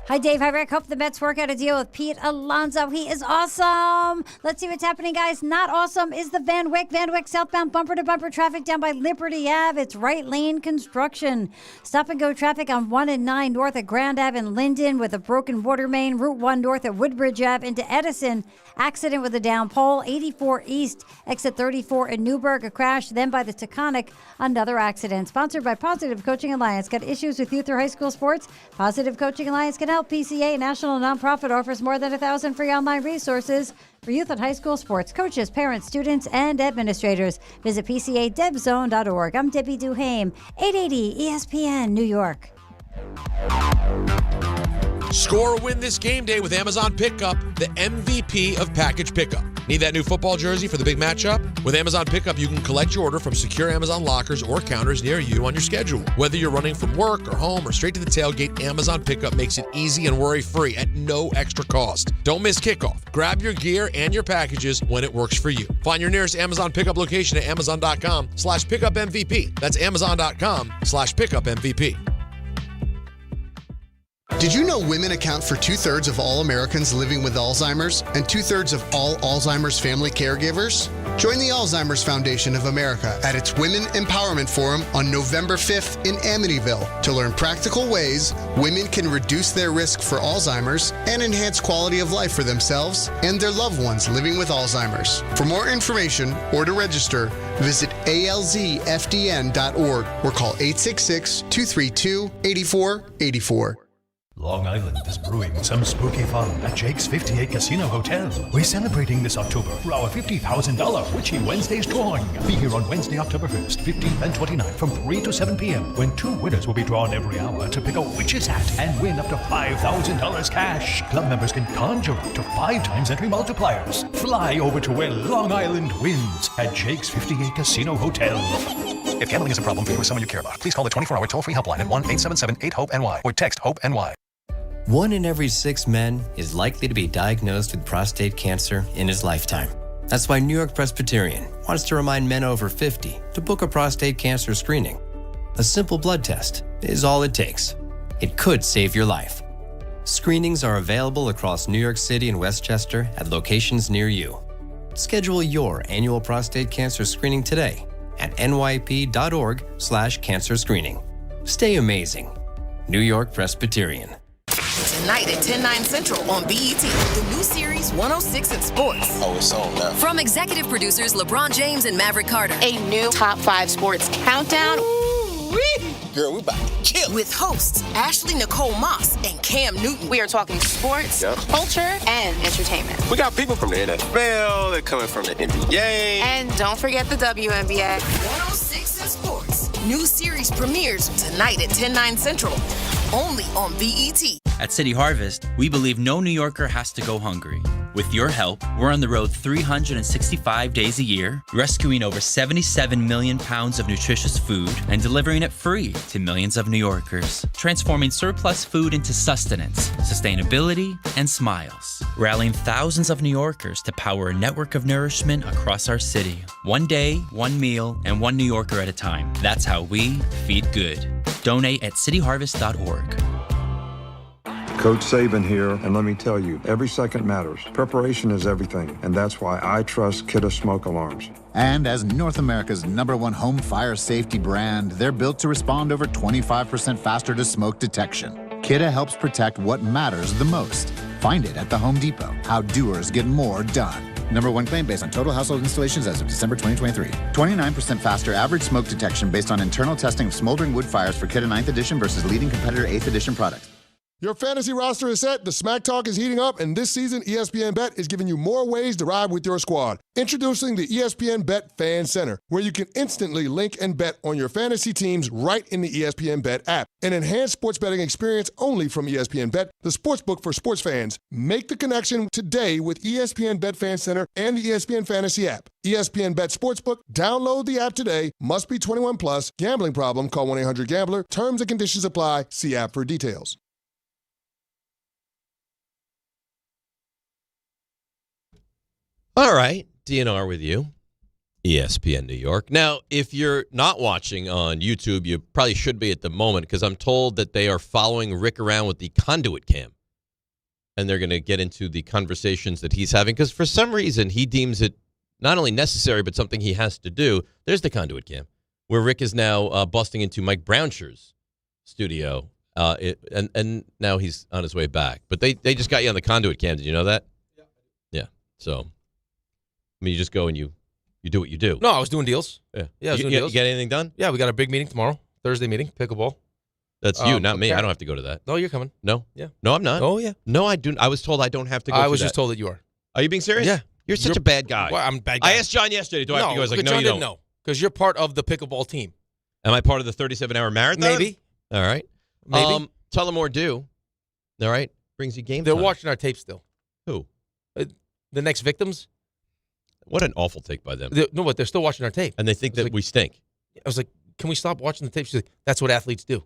Hi, Dave. Hi, Rick. Hope the Mets work out a deal with Pete Alonso. He is awesome. Let's see what's happening, guys. Not awesome is the Van Wyck southbound bumper-to-bumper traffic down by Liberty Ave. It's right lane construction. Stop-and-go traffic on 1 and 9 north at Grand Ave in Linden with a broken water main. Route 1 north at Woodbridge Ave into Edison. Accident with a down pole. 84 east, exit 34 in Newburgh. A crash. Then by the Taconic, another accident. Sponsored by Positive Coaching Alliance. Got issues with youth or high school sports? Positive Coaching Alliance can help. PCA, national nonprofit, offers more than 1,000 free online resources for youth and high school sports coaches, parents, students, and administrators. Visit PCADebZone.org. I'm Debbie Duhame, 880 ESPN, New York. Score or win this game day with Amazon Pickup, the MVP of package pickup. Need that new football jersey for the big matchup? With Amazon Pickup, you can collect your order from secure Amazon lockers or counters near you on your schedule. Whether you're running from work or home or straight to the tailgate, Amazon Pickup makes it easy and worry-free at no extra cost. Don't miss kickoff. Grab your gear and your packages when it works for you. Find your nearest Amazon Pickup location at amazon.com/pickupmvp. That's amazon.com/pickupmvp. Did you know women account for 2/3 of all Americans living with Alzheimer's and 2/3 of all Alzheimer's family caregivers? Join the Alzheimer's Foundation of America at its Women Empowerment Forum on November 5th in Amityville to learn practical ways women can reduce their risk for Alzheimer's and enhance quality of life for themselves and their loved ones living with Alzheimer's. For more information or to register, visit alzfdn.org or call 866-232-8484. Long Island is brewing some spooky fun at Jake's 58 Casino Hotel. We're celebrating this October for our $50,000 Witchy Wednesdays drawing. Be here on Wednesday, October 1st, 15th, and 29th from 3 to 7 p.m. when 2 winners will be drawn every hour to pick a witch's hat and win up to $5,000 cash. Club members can conjure up to 5 times entry multipliers. Fly over to where Long Island wins at Jake's 58 Casino Hotel. If gambling is a problem for you or someone you care about, please call the 24-hour toll-free helpline at 1-877-8-HOPE-NY or text HOPE-NY. 1 in every 6 men is likely to be diagnosed with prostate cancer in his lifetime. That's why New York Presbyterian wants to remind men over 50 to book a prostate cancer screening. A simple blood test is all it takes. It could save your life. Screenings are available across New York City and Westchester at locations near you. Schedule your annual prostate cancer screening today at nyp.org/cancer screening. Stay amazing. New York Presbyterian. Tonight at 10/9 Central on BET, the new series 106 in Sports. Oh, it's on now. From executive producers LeBron James and Maverick Carter. A new Top 5 Sports Countdown. Girl, we about to kill. With hosts Ashley Nicole Moss and Cam Newton. We are talking sports, culture, and entertainment. We got people from the NFL, they're coming from the NBA. And don't forget the WNBA. 106 in Sports. New series premieres tonight at 10/9 Central. Only on BET. At City Harvest, we believe no New Yorker has to go hungry. With your help, we're on the road 365 days a year, rescuing over 77 million pounds of nutritious food and delivering it free to millions of New Yorkers, transforming surplus food into sustenance, sustainability, and smiles, rallying thousands of New Yorkers to power a network of nourishment across our city. One day, one meal, and one New Yorker at a time. That's how we feed good. Donate at cityharvest.org. Coach Saban here, and let me tell you, every second matters. Preparation is everything, and that's why I trust Kidde Smoke Alarms. And as North America's #1 home fire safety brand, they're built to respond over 25% faster to smoke detection. Kidde helps protect what matters the most. Find it at the Home Depot. How doers get more done. #1 claim based on total household installations as of December 2023. 29% faster average smoke detection based on internal testing of smoldering wood fires for Kidde 9th edition versus leading competitor 8th edition products. Your fantasy roster is set, the smack talk is heating up, and this season ESPN Bet is giving you more ways to ride with your squad. Introducing the ESPN Bet Fan Center, where you can instantly link and bet on your fantasy teams right in the ESPN Bet app. An enhanced sports betting experience only from ESPN Bet, the sportsbook for sports fans. Make the connection today with ESPN Bet Fan Center and the ESPN Fantasy app. ESPN Bet Sportsbook, download the app today. Must be 21 plus. Gambling problem, call 1-800-GAMBLER. Terms and conditions apply. See app for details. All right, DNR with you, ESPN New York. Now, if you're not watching on YouTube, you probably should be at the moment because I'm told that they are following Rick around with the conduit cam. And they're going to get into the conversations that he's having because for some reason he deems it not only necessary but something he has to do. There's the conduit cam where Rick is now busting into Mike Brownshire's studio. And now he's on his way back. But they just got you on the conduit cam. Did you know that? Yeah. So... I mean, you just go and you do what you do. No, I was doing deals. Yeah, I was doing deals. You get anything done? Yeah, we got a big meeting tomorrow, Thursday meeting, pickleball. That's you, not me. I don't have to go to that. No, you're coming. No? Yeah. No, I'm not. Oh, yeah. No, I do. I was told I don't have to go I to was that. just told that you are. Are you being serious? Yeah. You're such a bad guy. Well, I'm a bad guy. I asked John yesterday, do I have to go? I was like, no, John you don't. didn't know, because you're part of the pickleball team. Am I part of the 37-hour marathon? Maybe. All right. Maybe. Tullamore Dew. All right. Brings you game They're time. watching our tape still. Who? The next victims. What an awful take by them. No, but they're still watching our tape. And they think that we stink. I was like, can we stop watching the tape? She's like, that's what athletes do.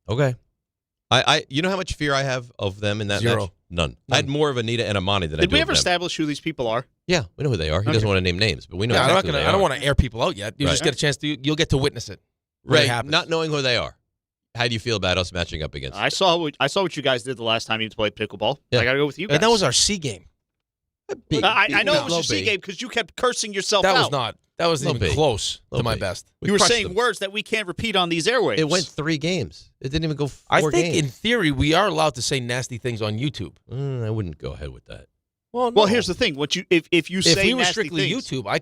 Okay. You know how much fear I have of them in that Zero. match? None. I had more of Anita and Amani than I Did do we of ever them. establish who these people are? Yeah, we know who they are. He doesn't want to name names, but we know Yeah, exactly who they I don't are. want to air people out yet. You just get a chance to. You'll get to witness it. Ray, not knowing who they are. How do you feel about us matching up against? I saw what you guys did the last time you played pickleball. Yeah. I got to go with you guys. And that was our C game. I know it was your C game because you kept cursing yourself That out. was not. That wasn't even close to my best. You were saying words that we can't repeat on these airwaves. It went 3 games. It didn't even go 4 I games. think in theory we are allowed to say nasty things on YouTube. I wouldn't go ahead with that. Well, Well, here's the thing. What you if you say if we were nasty strictly things, YouTube, I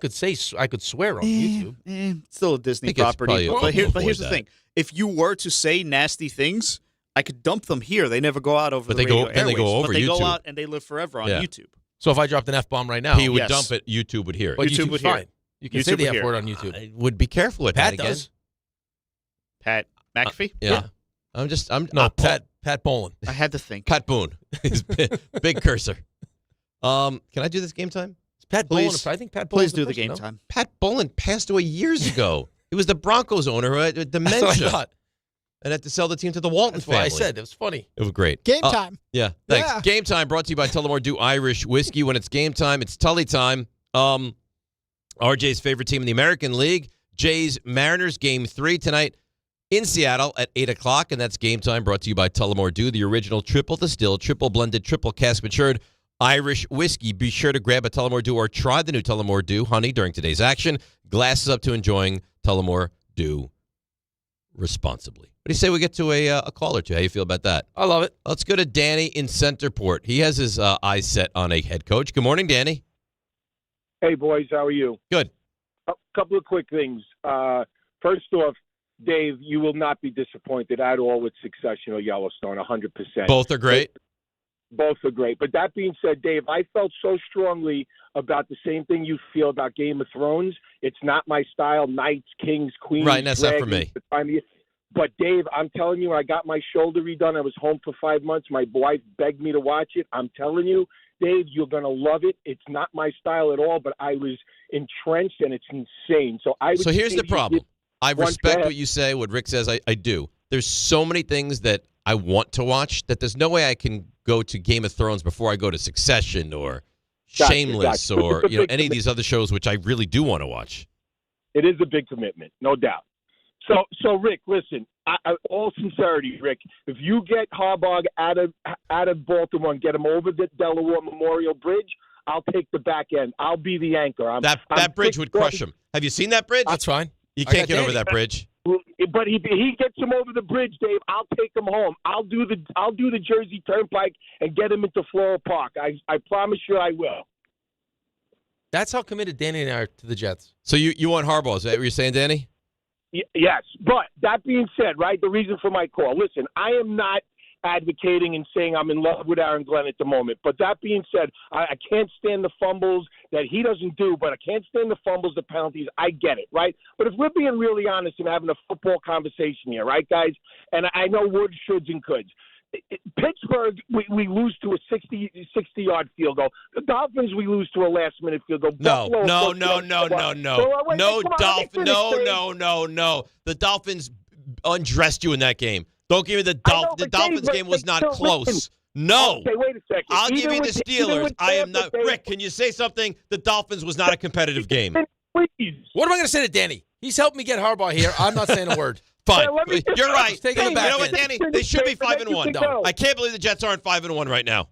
could swear on YouTube. it's still a Disney think it's property. probably But here's the thing. If you were to say nasty things, I could dump them here. They never go out over But the they go- radio then they go airwaves, over but they YouTube. go out and they live forever on Yeah. YouTube. So if I dropped an F-bomb right now, He would Yes. dump it. YouTube would hear it. but YouTube YouTube's would hear fine. it. You can YouTube say the would F hear word it. on YouTube. I would be careful with Pat that again. does. Pat McAfee? Yeah. I'm No, Pat Bolin. I had to think. Pat Boone. He's big cursor. Can I do this game time? Pat Please. Bolin. I think Pat Bolin's Please do the person, game no? time. Pat Bolin passed away years ago. He was the Broncos owner who had dementia. That's what I thought. And had to sell the team to the Walton That's family. why I said it was funny. It was great. Game time. Yeah, thanks. Yeah. Game time brought to you by Tullamore Dew Irish Whiskey. When it's game time, it's Tully time. RJ's favorite team in the American League, Jays Mariners, Game 3 tonight in Seattle at 8 o'clock, and that's game time brought to you by Tullamore Dew, the original triple distilled, triple blended, triple cask matured Irish whiskey. Be sure to grab a Tullamore Dew or try the new Tullamore Dew Honey during today's action. Glasses up to enjoying Tullamore Dew responsibly. What do you say we get to a call or two? How you feel about that? I love it. Let's go to Danny in Centerport. He has his eyes set on a head coach. Good morning, Danny. Hey, boys. How are you? Good. A couple of quick things. First off, Dave, you will not be disappointed at all with Succession or Yellowstone, 100%. Both are great. Both are great. But that being said, Dave, I felt so strongly about the same thing you feel about Game of Thrones. It's not my style. Knights, kings, queens. Right, and that's not for me. But, Dave, I'm telling you, I got my shoulder redone. I was home for 5 months. My wife begged me to watch it. I'm telling you, Dave, you're going to love it. It's not my style at all, but I was entrenched, and it's insane. So here's the problem. I respect what you say, what Rick says. I do. There's so many things that I want to watch that there's no way I can go to Game of Thrones before I go to Succession or Shameless or any of these other shows, which I really do want to watch. It is a big commitment, no doubt. So Rick, listen. All sincerity, Rick. If you get Harbaugh out of Baltimore and get him over the Delaware Memorial Bridge, I'll take the back end. I'll be the anchor. That bridge would crush him. Have you seen that bridge? That's fine. You can't get over that bridge. But he gets him over the bridge, Dave. I'll take him home. I'll do the Jersey Turnpike and get him into Floral Park. I promise you, I will. That's how committed Danny and I are to the Jets. So you want Harbaugh? Is that what you're saying, Danny? Yes, but that being said, right, the reason for my call, listen, I am not advocating and saying I'm in love with Aaron Glenn at the moment. But that being said, I can't stand the fumbles that he doesn't do, but I can't stand the fumbles, the penalties. I get it, right? But if we're being really honest and having a football conversation here, right, guys, and I know words, shoulds, and coulds. Pittsburgh, we lose to a 60-yard field goal. The Dolphins, we lose to a last-minute field goal. No. The Dolphins undressed you in that game. Don't give me the Dolphins. The Dolphins game was not close. No. Okay, wait a second. I'll give you the Steelers. I am not. Rick, can you say something? The Dolphins was not a competitive game. Please. What am I going to say to Danny? He's helped me get Harbaugh here. I'm not saying a word. Fine. You're right. You know what, Danny? They should be 5-1. No. I can't believe the Jets aren't 5-1 right now.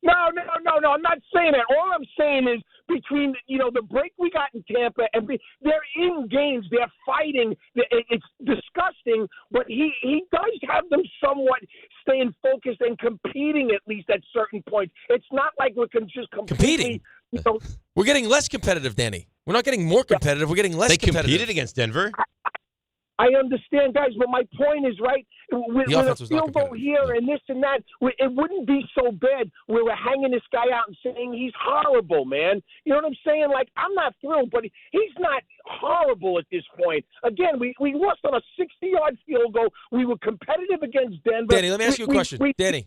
No. I'm not saying that. All I'm saying is between the break we got in Tampa and they're in games, they're fighting. It's disgusting, but he does have them somewhat staying focused and competing at least at certain points. It's not like we're just competing. We're getting less competitive, Danny. We're not getting more competitive. We're getting less competitive. They competed against Denver. I understand, guys, but my point is, right, with a field goal here and this and that, it wouldn't be so bad where we're hanging this guy out and saying he's horrible, man. You know what I'm saying? Like, I'm not thrilled, but he's not horrible at this point. Again, we lost on a 60-yard field goal. We were competitive against Denver. Danny, let me ask you a question. Danny.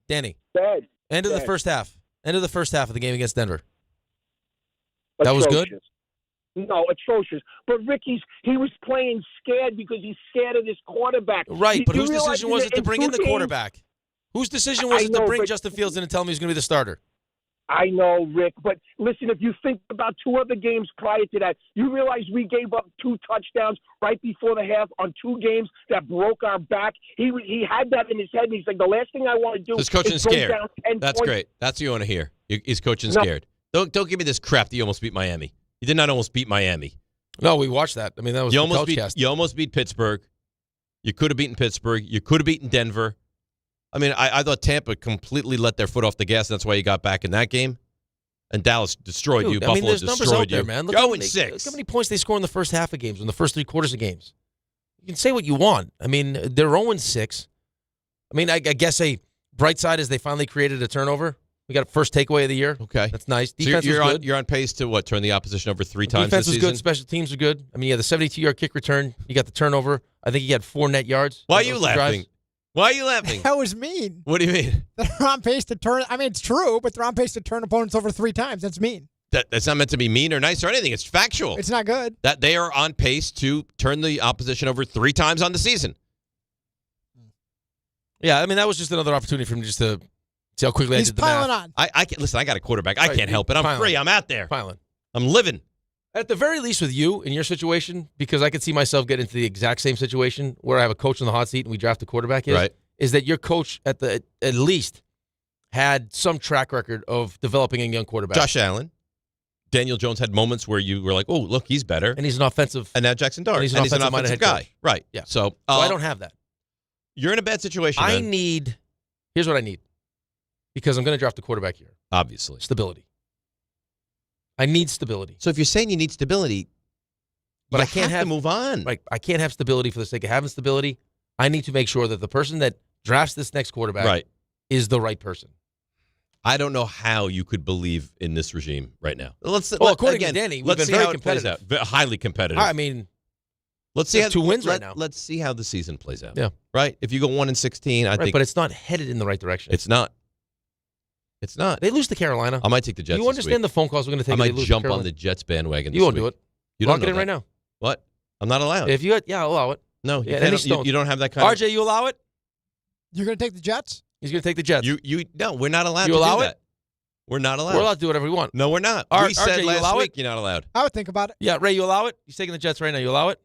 End of the first half. End of the first half of the game against Denver. That was good? No, atrocious. But Rick, he was playing scared because he's scared of this quarterback. Right, but whose decision was it to bring in the quarterback? Whose decision was it to bring Justin Fields in and tell him he's going to be the starter? I know, Rick, but listen, if you think about two other games prior to that, you realize we gave up 2 touchdowns right before the half on 2 games that broke our back. He had that in his head, and he's like, the last thing I want to do is coaching go scared. down 10 That's points. great. That's what you want to hear. He's coaching scared. Don't give me this crap that you almost beat Miami. You did not almost beat Miami. No, we watched that. I mean, that was you the almost you almost beat Pittsburgh. You could have beaten Pittsburgh. You could have beaten Denver. I mean, I thought Tampa completely let their foot off the gas. And that's why you got back in that game. And Dallas destroyed you. I mean, Buffalo there's numbers out destroyed there, you. man. Look Look 0-6. Look how many points they score in the first half of games, in the first 3 quarters of games. You can say what you want. I mean, they're 0-6. I mean, I guess a bright side is they finally created a turnover. We got a first takeaway of the year. Okay. That's nice. Defense was good. You're on pace to what? Turn the opposition over 3 times Defense this was season? good. Special teams are good. I mean, you had the 72-yard kick return. You got the turnover. I think you had 4 net yards. Why are you laughing? Why are you laughing? That was mean. What do you mean? They're on pace to turn. I mean, it's true, but they're on pace to turn opponents over 3 times. That's mean. That's not meant to be mean or nice or anything. It's factual. It's not good. That they are on pace to turn the opposition over 3 times on the season. Yeah, I mean, that was just another opportunity for him just to see how quickly I did the math. He's piling on. I can't, listen, I got a quarterback. I can't help it. I'm piling. free. I'm out there. Piling. I'm living. At the very least with you, in your situation, because I could see myself getting into the exact same situation where I have a coach in the hot seat and we draft a quarterback, is that your coach at least had some track record of developing a young quarterback. Josh Allen. Daniel Jones had moments where you were like, oh, look, he's better. And he's an offensive. And now Jackson Dart. And he's an offensive guy. coach. Right. Yeah. So I don't have that. You're in a bad situation, man. Here's what I need. Because I'm going to draft a quarterback here. Obviously. Stability. I need stability. So if you're saying you need stability, but I can't have to move on. Like, I can't have stability for the sake of having stability. I need to make sure that the person that drafts this next quarterback is the right person. I don't know how you could believe in this regime right now. According to Danny, we've been very competitive. Highly competitive. I mean, let's see how 2 wins right now. Let's see how the season plays out. Yeah. Right? If you go 1-16, I think. But it's not headed in the right direction. It's not. It's not. They lose to Carolina. I might take the Jets. You understand the phone calls we're going to take? I might jump on the Jets bandwagon. You won't do it. You Lock don't it in right now. What? I'm not allowed. If you, I'll allow it. No, you don't have that kind of. RJ, you allow it? You're going to take the Jets? He's going to take the Jets. No, we're not allowed you to allow do it? that. We're not allowed. We're allowed to do whatever we want. No, we're not. We said last week you're not allowed. I would think about it. Yeah, Ray, you allow it? He's taking the Jets right now. You allow it?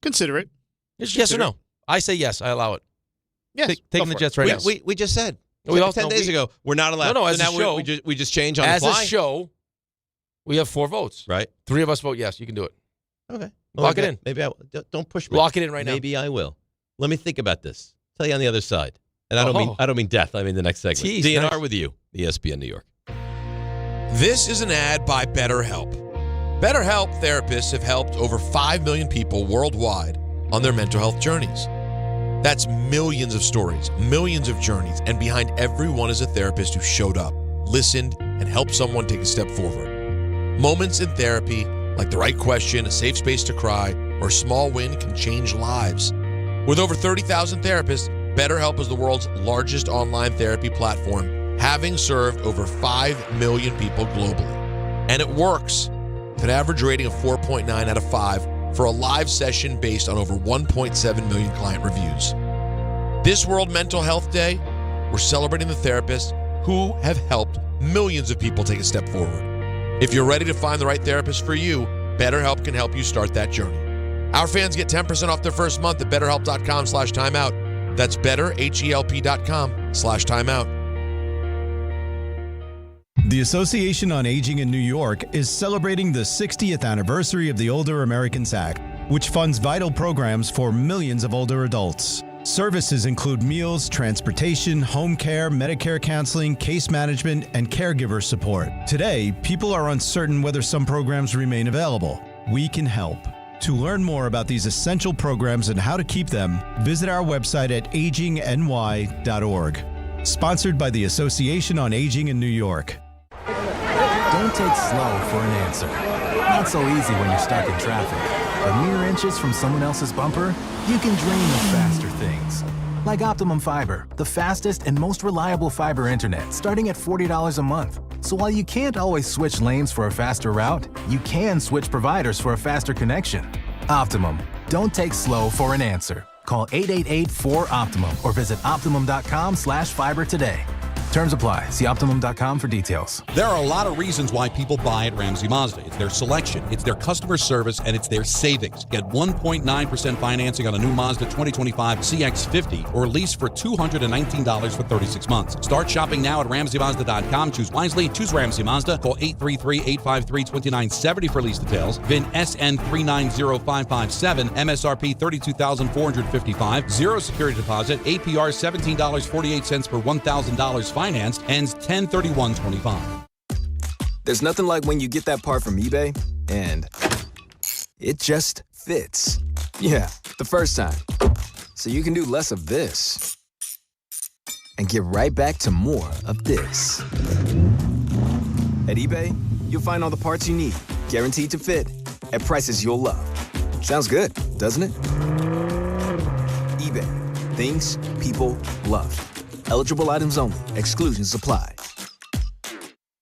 Consider it. It's yes or no. I say yes. I allow it. Yes. Taking the Jets right now. We just said. We all 10 days ago, we're not allowed. No, as so now a show, we just change on as the fly. a show, we have 4 votes. Right. 3 of us vote yes. You can do it. Okay. Lock it in. Maybe don't push me. Lock it in right now. Maybe I will. Let me think about this. Tell you on the other side. And I don't mean death. I mean the next segment. Jeez, DNR nice. with you, ESPN New York. This is an ad by BetterHelp. BetterHelp therapists have helped over 5 million people worldwide on their mental health journeys. That's millions of stories, millions of journeys, and behind every one is a therapist who showed up, listened, and helped someone take a step forward. Moments in therapy, like the right question, a safe space to cry, or a small win can change lives. With over 30,000 therapists, BetterHelp is the world's largest online therapy platform, having served over 5 million people globally. And it works, with an average rating of 4.9 out of 5 for a live session based on over 1.7 million client reviews. This World Mental Health Day, we're celebrating the therapists who have helped millions of people take a step forward. If you're ready to find the right therapist for you, BetterHelp can help you start that journey. Our fans get 10% off their first month at BetterHelp.com/timeout. That's BetterHelp.com/timeout. The Association on Aging in New York is celebrating the 60th anniversary of the Older Americans Act, which funds vital programs for millions of older adults. Services include meals, transportation, home care, Medicare counseling, case management, and caregiver support. Today, people are uncertain whether some programs remain available. We can help. To learn more about these essential programs and how to keep them, visit our website at agingny.org. Sponsored by the Association on Aging in New York. Don't take slow for an answer. Not so easy when you're stuck in traffic. But mere inches from someone else's bumper, you can dream of faster things. Like Optimum Fiber, the fastest and most reliable fiber internet, starting at $40 a month. So while you can't always switch lanes for a faster route, you can switch providers for a faster connection. Optimum. Don't take slow for an answer. Call 888-4OPTIMUM or visit Optimum.com/fiber today. Terms apply. See Optimum.com for details. There are a lot of reasons why people buy at Ramsey Mazda. It's their selection, it's their customer service, and it's their savings. Get 1.9% financing on a new Mazda 2025 CX-50 or lease for $219 for 36 months. Start shopping now at RamseyMazda.com. Choose wisely. Choose Ramsey Mazda. Call 833-853-2970 for lease details. VIN SN390557. MSRP $32,455. Zero security deposit. APR $17.48 per $1,000 financed. Ends 10/31/25. There's nothing like when you get that part from eBay and it just fits. Yeah, the first time. So you can do less of this and get right back to more of this. At eBay, you'll find all the parts you need, guaranteed to fit, at prices you'll love. Sounds good, doesn't it? eBay. Things people love. Eligible items only. Exclusions apply.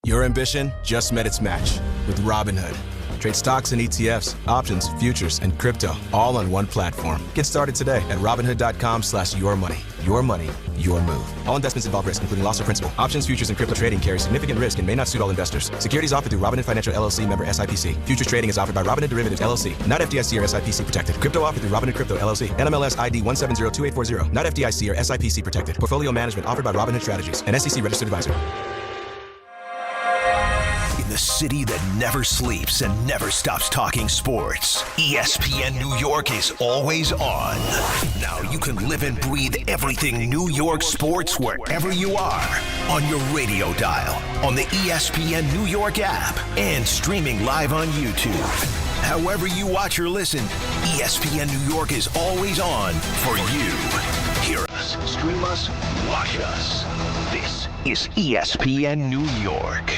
Your ambition just met its match with Robinhood. Trade stocks and ETFs, options, futures, and crypto all on one platform. Get started today at Robinhood.com/yourmoney. Your money, your move. All investments involve risk, including loss of principal. Options, futures, and crypto trading carry significant risk and may not suit all investors. Securities offered through Robinhood Financial LLC, member SIPC. Futures trading is offered by Robinhood Derivatives LLC, not FDIC or SIPC protected. Crypto offered through Robinhood Crypto LLC, NMLS ID 1702840, not FDIC or SIPC protected. Portfolio management offered by Robinhood Strategies, an SEC registered advisor. In the city that never sleeps and never stops talking sports, ESPN New York is always on. Now you can live and breathe everything New York sports wherever you are. On your radio dial, on the ESPN New York app, and streaming live on YouTube. However you watch or listen, ESPN New York is always on for you. Hear us, stream us, watch us. This is ESPN New York.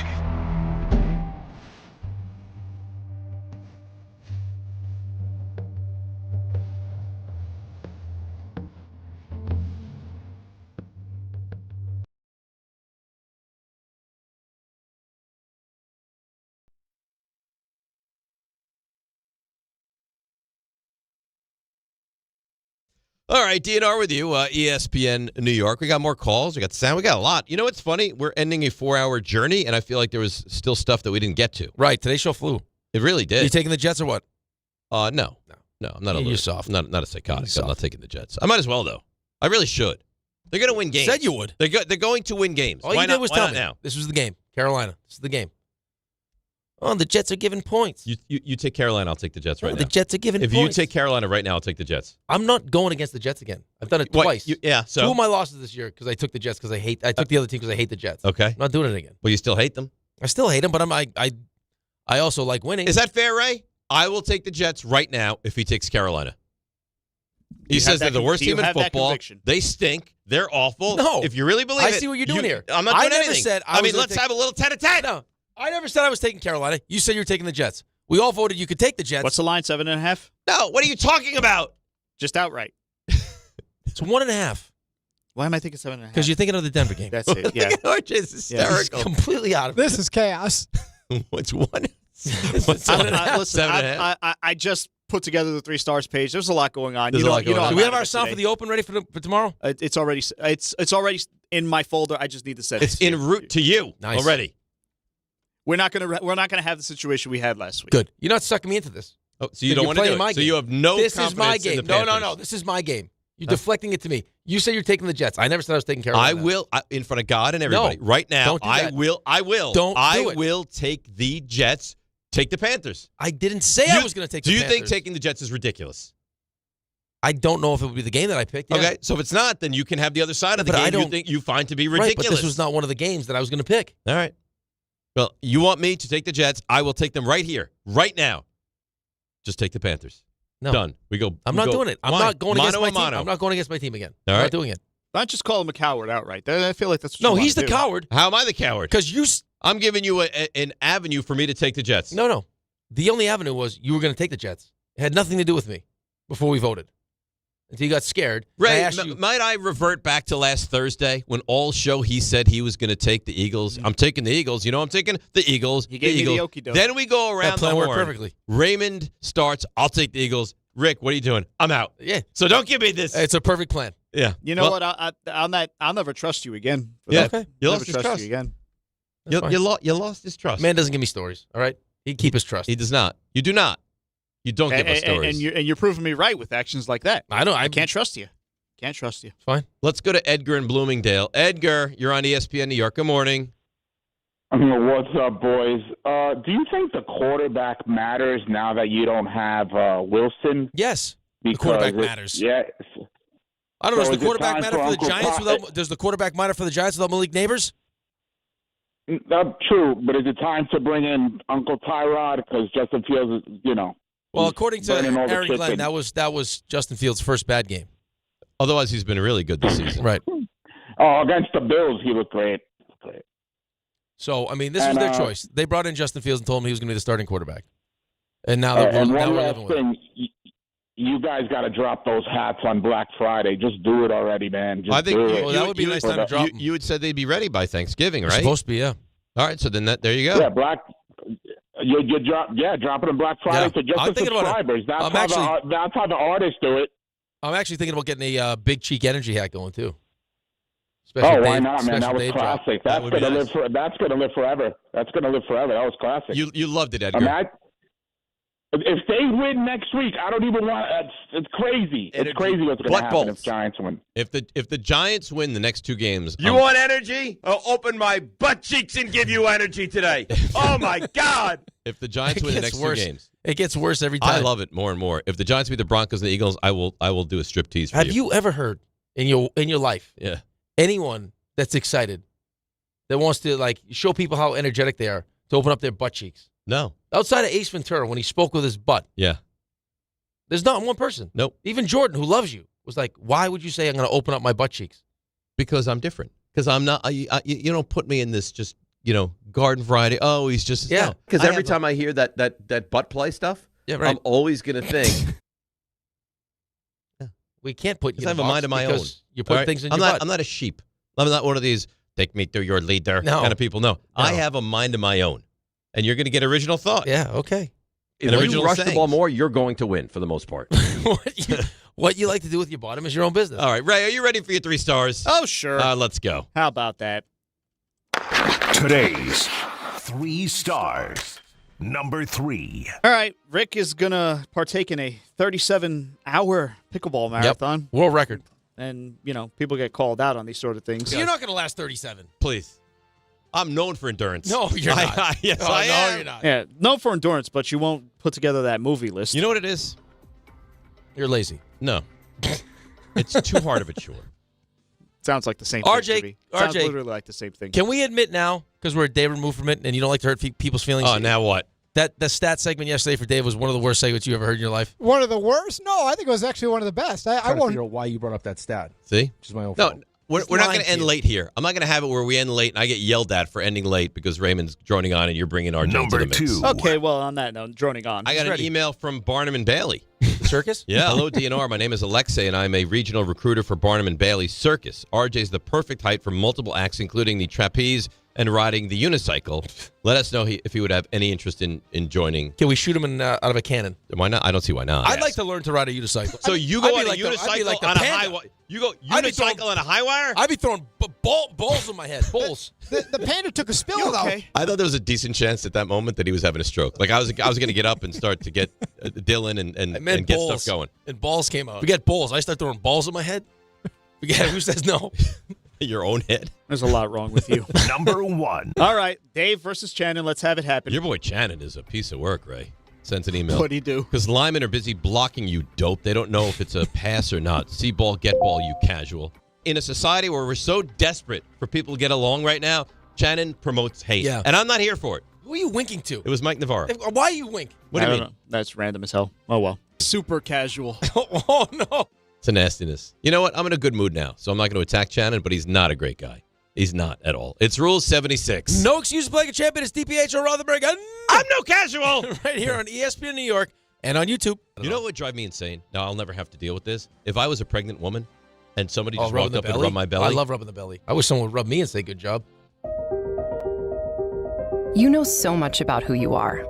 All right, DNR with you, ESPN New York. We got more calls. We got sound. We got a lot. You know what's funny? We're ending a 4-hour journey, and I feel like there was still stuff that we didn't get to. Right. Today's show flew. It really did. Are you taking the Jets or what? No. No, I'm not a You're loser. soft. Not a psychotic. I'm not taking the Jets. I might as well, though. I really should. They're going to win games. Said you would. They're going to win games. All Why you not? did was Why tell not me. now? This was the game. Carolina. This is the game. Oh, the Jets are giving points. You take Carolina, I'll take the Jets right now. The Jets are giving If points. you take Carolina right now, I'll take the Jets. I'm not going against the Jets again. I've done it What? twice. So? 2 of my losses this year because I took the Jets because I took the other team because I hate the Jets. Okay. I'm not doing it again. Well, you still hate them? I still hate them, but I also like winning. Is that fair, Ray? I will take the Jets right now if he takes Carolina. He says they're the worst team in football. They stink. They're awful. No. If you really believe it. I see what you're doing here. I'm not doing never anything. Said let's have a little tete-a-tete. No. I never said I was taking Carolina. You said you were taking the Jets. We all voted you could take the Jets. What's the line, 7.5? No, what are you talking about? Just outright. It's 1.5. Why am I thinking 7.5? Because you're thinking of the Denver game. That's it, yeah. RJ's hysterical. He's completely out of it. This is chaos. What's one? Listen, 7.5. I just put together the 3 stars page. There's a lot going on. There's a lot going on. Do we have our sound for the Open ready for tomorrow? It's already in my folder. I just need to set it. It's en route to you already. We're not gonna have the situation we had last week. Good. You're not sucking me into this. Oh, so you don't want to do it. So you have no This confidence is my in game. the Panthers. No. This is my game. You're deflecting it to me. You say you're taking the Jets. I never said I was taking Carolina. I will, in front of God and everybody, No, right now, don't do that. I will. Don't do I it. will take the Jets, take the Panthers. I didn't say I was going to take the Do you Panthers. think taking the Jets is ridiculous? I don't know if it would be the game that I picked. Yeah. Okay, so if it's not, then you can have the other side of the But game you think you find to be ridiculous. Right, but this was not one of the games that I was going to pick. All right. Well, you want me to take the Jets? I will take them right here, right now. Just take the Panthers. No. Done. We go. I'm not doing it. I'm Why? not going against Mano my a team. mano. I'm not going against my team again. All I'm right. not doing it. Not just call him a coward outright. I feel like that's what No, you want he's to the do. coward. How am I the coward? Because I'm giving you an avenue for me to take the Jets. No. The only avenue was you were going to take the Jets. It had nothing to do with me before we voted. Until you got scared. Ray, I asked you, might I revert back to last Thursday when all show he said he was going to take the Eagles? I'm taking the Eagles. You know I'm taking the Eagles. He gave me the okie doke. Then we go around that plan the worked horn. perfectly. Raymond starts. I'll take the Eagles. Rick, what are you doing? I'm out. Yeah. So don't give me this. It's a perfect plan. Yeah. You know what? I'll never trust you again. For Yeah. that. Okay. You Never lost his trust trust. you again. You lost his trust. Man doesn't give me stories, all right? He'd keep his trust. He does not. You do not. You don't give us stories. And you're proving me right with actions like that. I know. I can't trust you. Can't trust you. Fine. Let's go to Edgar in Bloomingdale. Edgar, you're on ESPN New York. Good morning. What's up, boys? Do you think the quarterback matters now that you don't have Wilson? Yes. Because the quarterback matters. Yeah. I don't know. So Does the is it quarterback time matter for for the Uncle Giants Ty- without? Does the quarterback matter for the Giants without Malik Neighbors? True, but is it time to bring in Uncle Tyrod? Because Justin Fields, Well, according to burning all the Aaron Glenn, chicken. that was Justin Fields' first bad game. Otherwise, he's been really good this season. Right. Oh, against the Bills, he looked great. So, I mean, this was their choice. They brought in Justin Fields and told him he was going to be the starting quarterback. And now And we're one living last with it. thing, you guys got to drop those hats on Black Friday. Just do it already, man. Just I think do it. Well, that would be a nice time to drop them. You had said they'd be ready by Thanksgiving, right? Supposed to be, yeah. All right, so then there you go. Yeah, Black. You dropping on Black Friday for just the subscribers. That's how the artists do it. I'm actually thinking about getting a Big Cheek Energy hat going too. Why not, man? That was classic. That's gonna live forever. That's gonna live forever. That was classic. You loved it, Edgar. If they win next week, I don't even want. It's crazy. It's crazy what's going to happen if Giants win. If the Giants win the next 2 games, you want energy? I'll open my butt cheeks and give you energy today. Oh my God! If the Giants win the next 2 games, it gets worse every time. I love it more and more. If the Giants beat the Broncos and the Eagles, I will do a striptease for you. Have you ever heard in your life? Yeah. Anyone that's excited that wants to like show people how energetic they are to open up their butt cheeks? No. Outside of Ace Ventura, when he spoke with his butt. Yeah. There's not one person. Nope. Even Jordan, who loves you, was like, why would you say I'm going to open up my butt cheeks? Because I'm different. Because I'm not, you don't put me in this just, garden variety. Oh, he's just. Yeah. Because every time I hear that butt play stuff, I'm always going to think. We can't put you in I have a mind of my own. You put things in your butt. I'm not a sheep. I'm not one of these, take me to your leader kind of people. No. I have a mind of my own. And you're going to get original thought. Yeah, okay. If you rush the ball more, you're going to win for the most part. What you like to do with your bottom is your own business. All right, Ray, are you ready for your 3 stars? Oh, sure. Let's go. How about that? Today's 3 stars. Number 3. All right, Rick is going to partake in a 37-hour pickleball marathon. Yep. World record. And, people get called out on these sort of things. So you're not going to last 37. Please. I'm known for endurance. No, you're not. Yes, I am. No, you're not. Yeah, known for endurance, but you won't put together that movie list. You know what it is? You're lazy. No. It's too hard of a chore. Sounds like the same thing to me. Sounds RJ, literally like the same thing. Can we admit now, because we're a day removed from it, and you don't like to hurt people's feelings? Oh, now what? That the stat segment yesterday for Dave was one of the worst segments you ever heard in your life. One of the worst? No, I think it was actually one of the best. I won't figure out why you brought up that stat. See? Which is my own fault. No. We're not going to end late here. I'm not going to have it where we end late and I get yelled at for ending late because Raymond's droning on and you're bringing RJ into the mix. Okay, well, on that note, droning on. I got an email from Barnum and Bailey. Circus? Yeah. Hello, DNR. My name is Alexei, and I'm a regional recruiter for Barnum and Bailey Circus. RJ's the perfect height for multiple acts, including the trapeze and riding the unicycle. Let us know if he would have any interest in joining. Can we shoot him out of a cannon? Why not? I don't see why not. I'd like to learn to ride a unicycle. So you go on a unicycle on a high wire? You go unicycle on a high wire? I'd be throwing balls on my head. Balls. The panda took a spill, though. Okay. I thought there was a decent chance at that moment that he was having a stroke. Like I was going to get up and start to get Dylan and get stuff going. And balls came out. Forget balls. I start throwing balls on my head. Forget who says no. Your own head. There's a lot wrong with you. Number 1. All right, Dave versus Channon. Let's have it happen. Your boy Channon is a piece of work, Ray. Sends an email. What'd he do? Because linemen are busy blocking you, dope. They don't know if it's a pass or not. See ball, get ball, you casual. In a society where we're so desperate for people to get along right now, Channon promotes hate. Yeah. And I'm not here for it. Who are you winking to? It was Mike Navarro. Why you wink? What do you mean? Know. That's random as hell. Oh, well. Super casual. Oh, no. It's a nastiness. You know what? I'm in a good mood now, so I'm not going to attack Channon, but he's not a great guy. He's not at all. It's Rule 76. No excuse for playing a champion. It's DiPietro, Rothenberg. I'm no casual. Right here on ESPN New York and on YouTube. You know what would drive me insane? No, I'll never have to deal with this. If I was a pregnant woman and somebody just walked up and rubbed my belly. I love rubbing the belly. I wish someone would rub me and say good job. You know so much about who you are,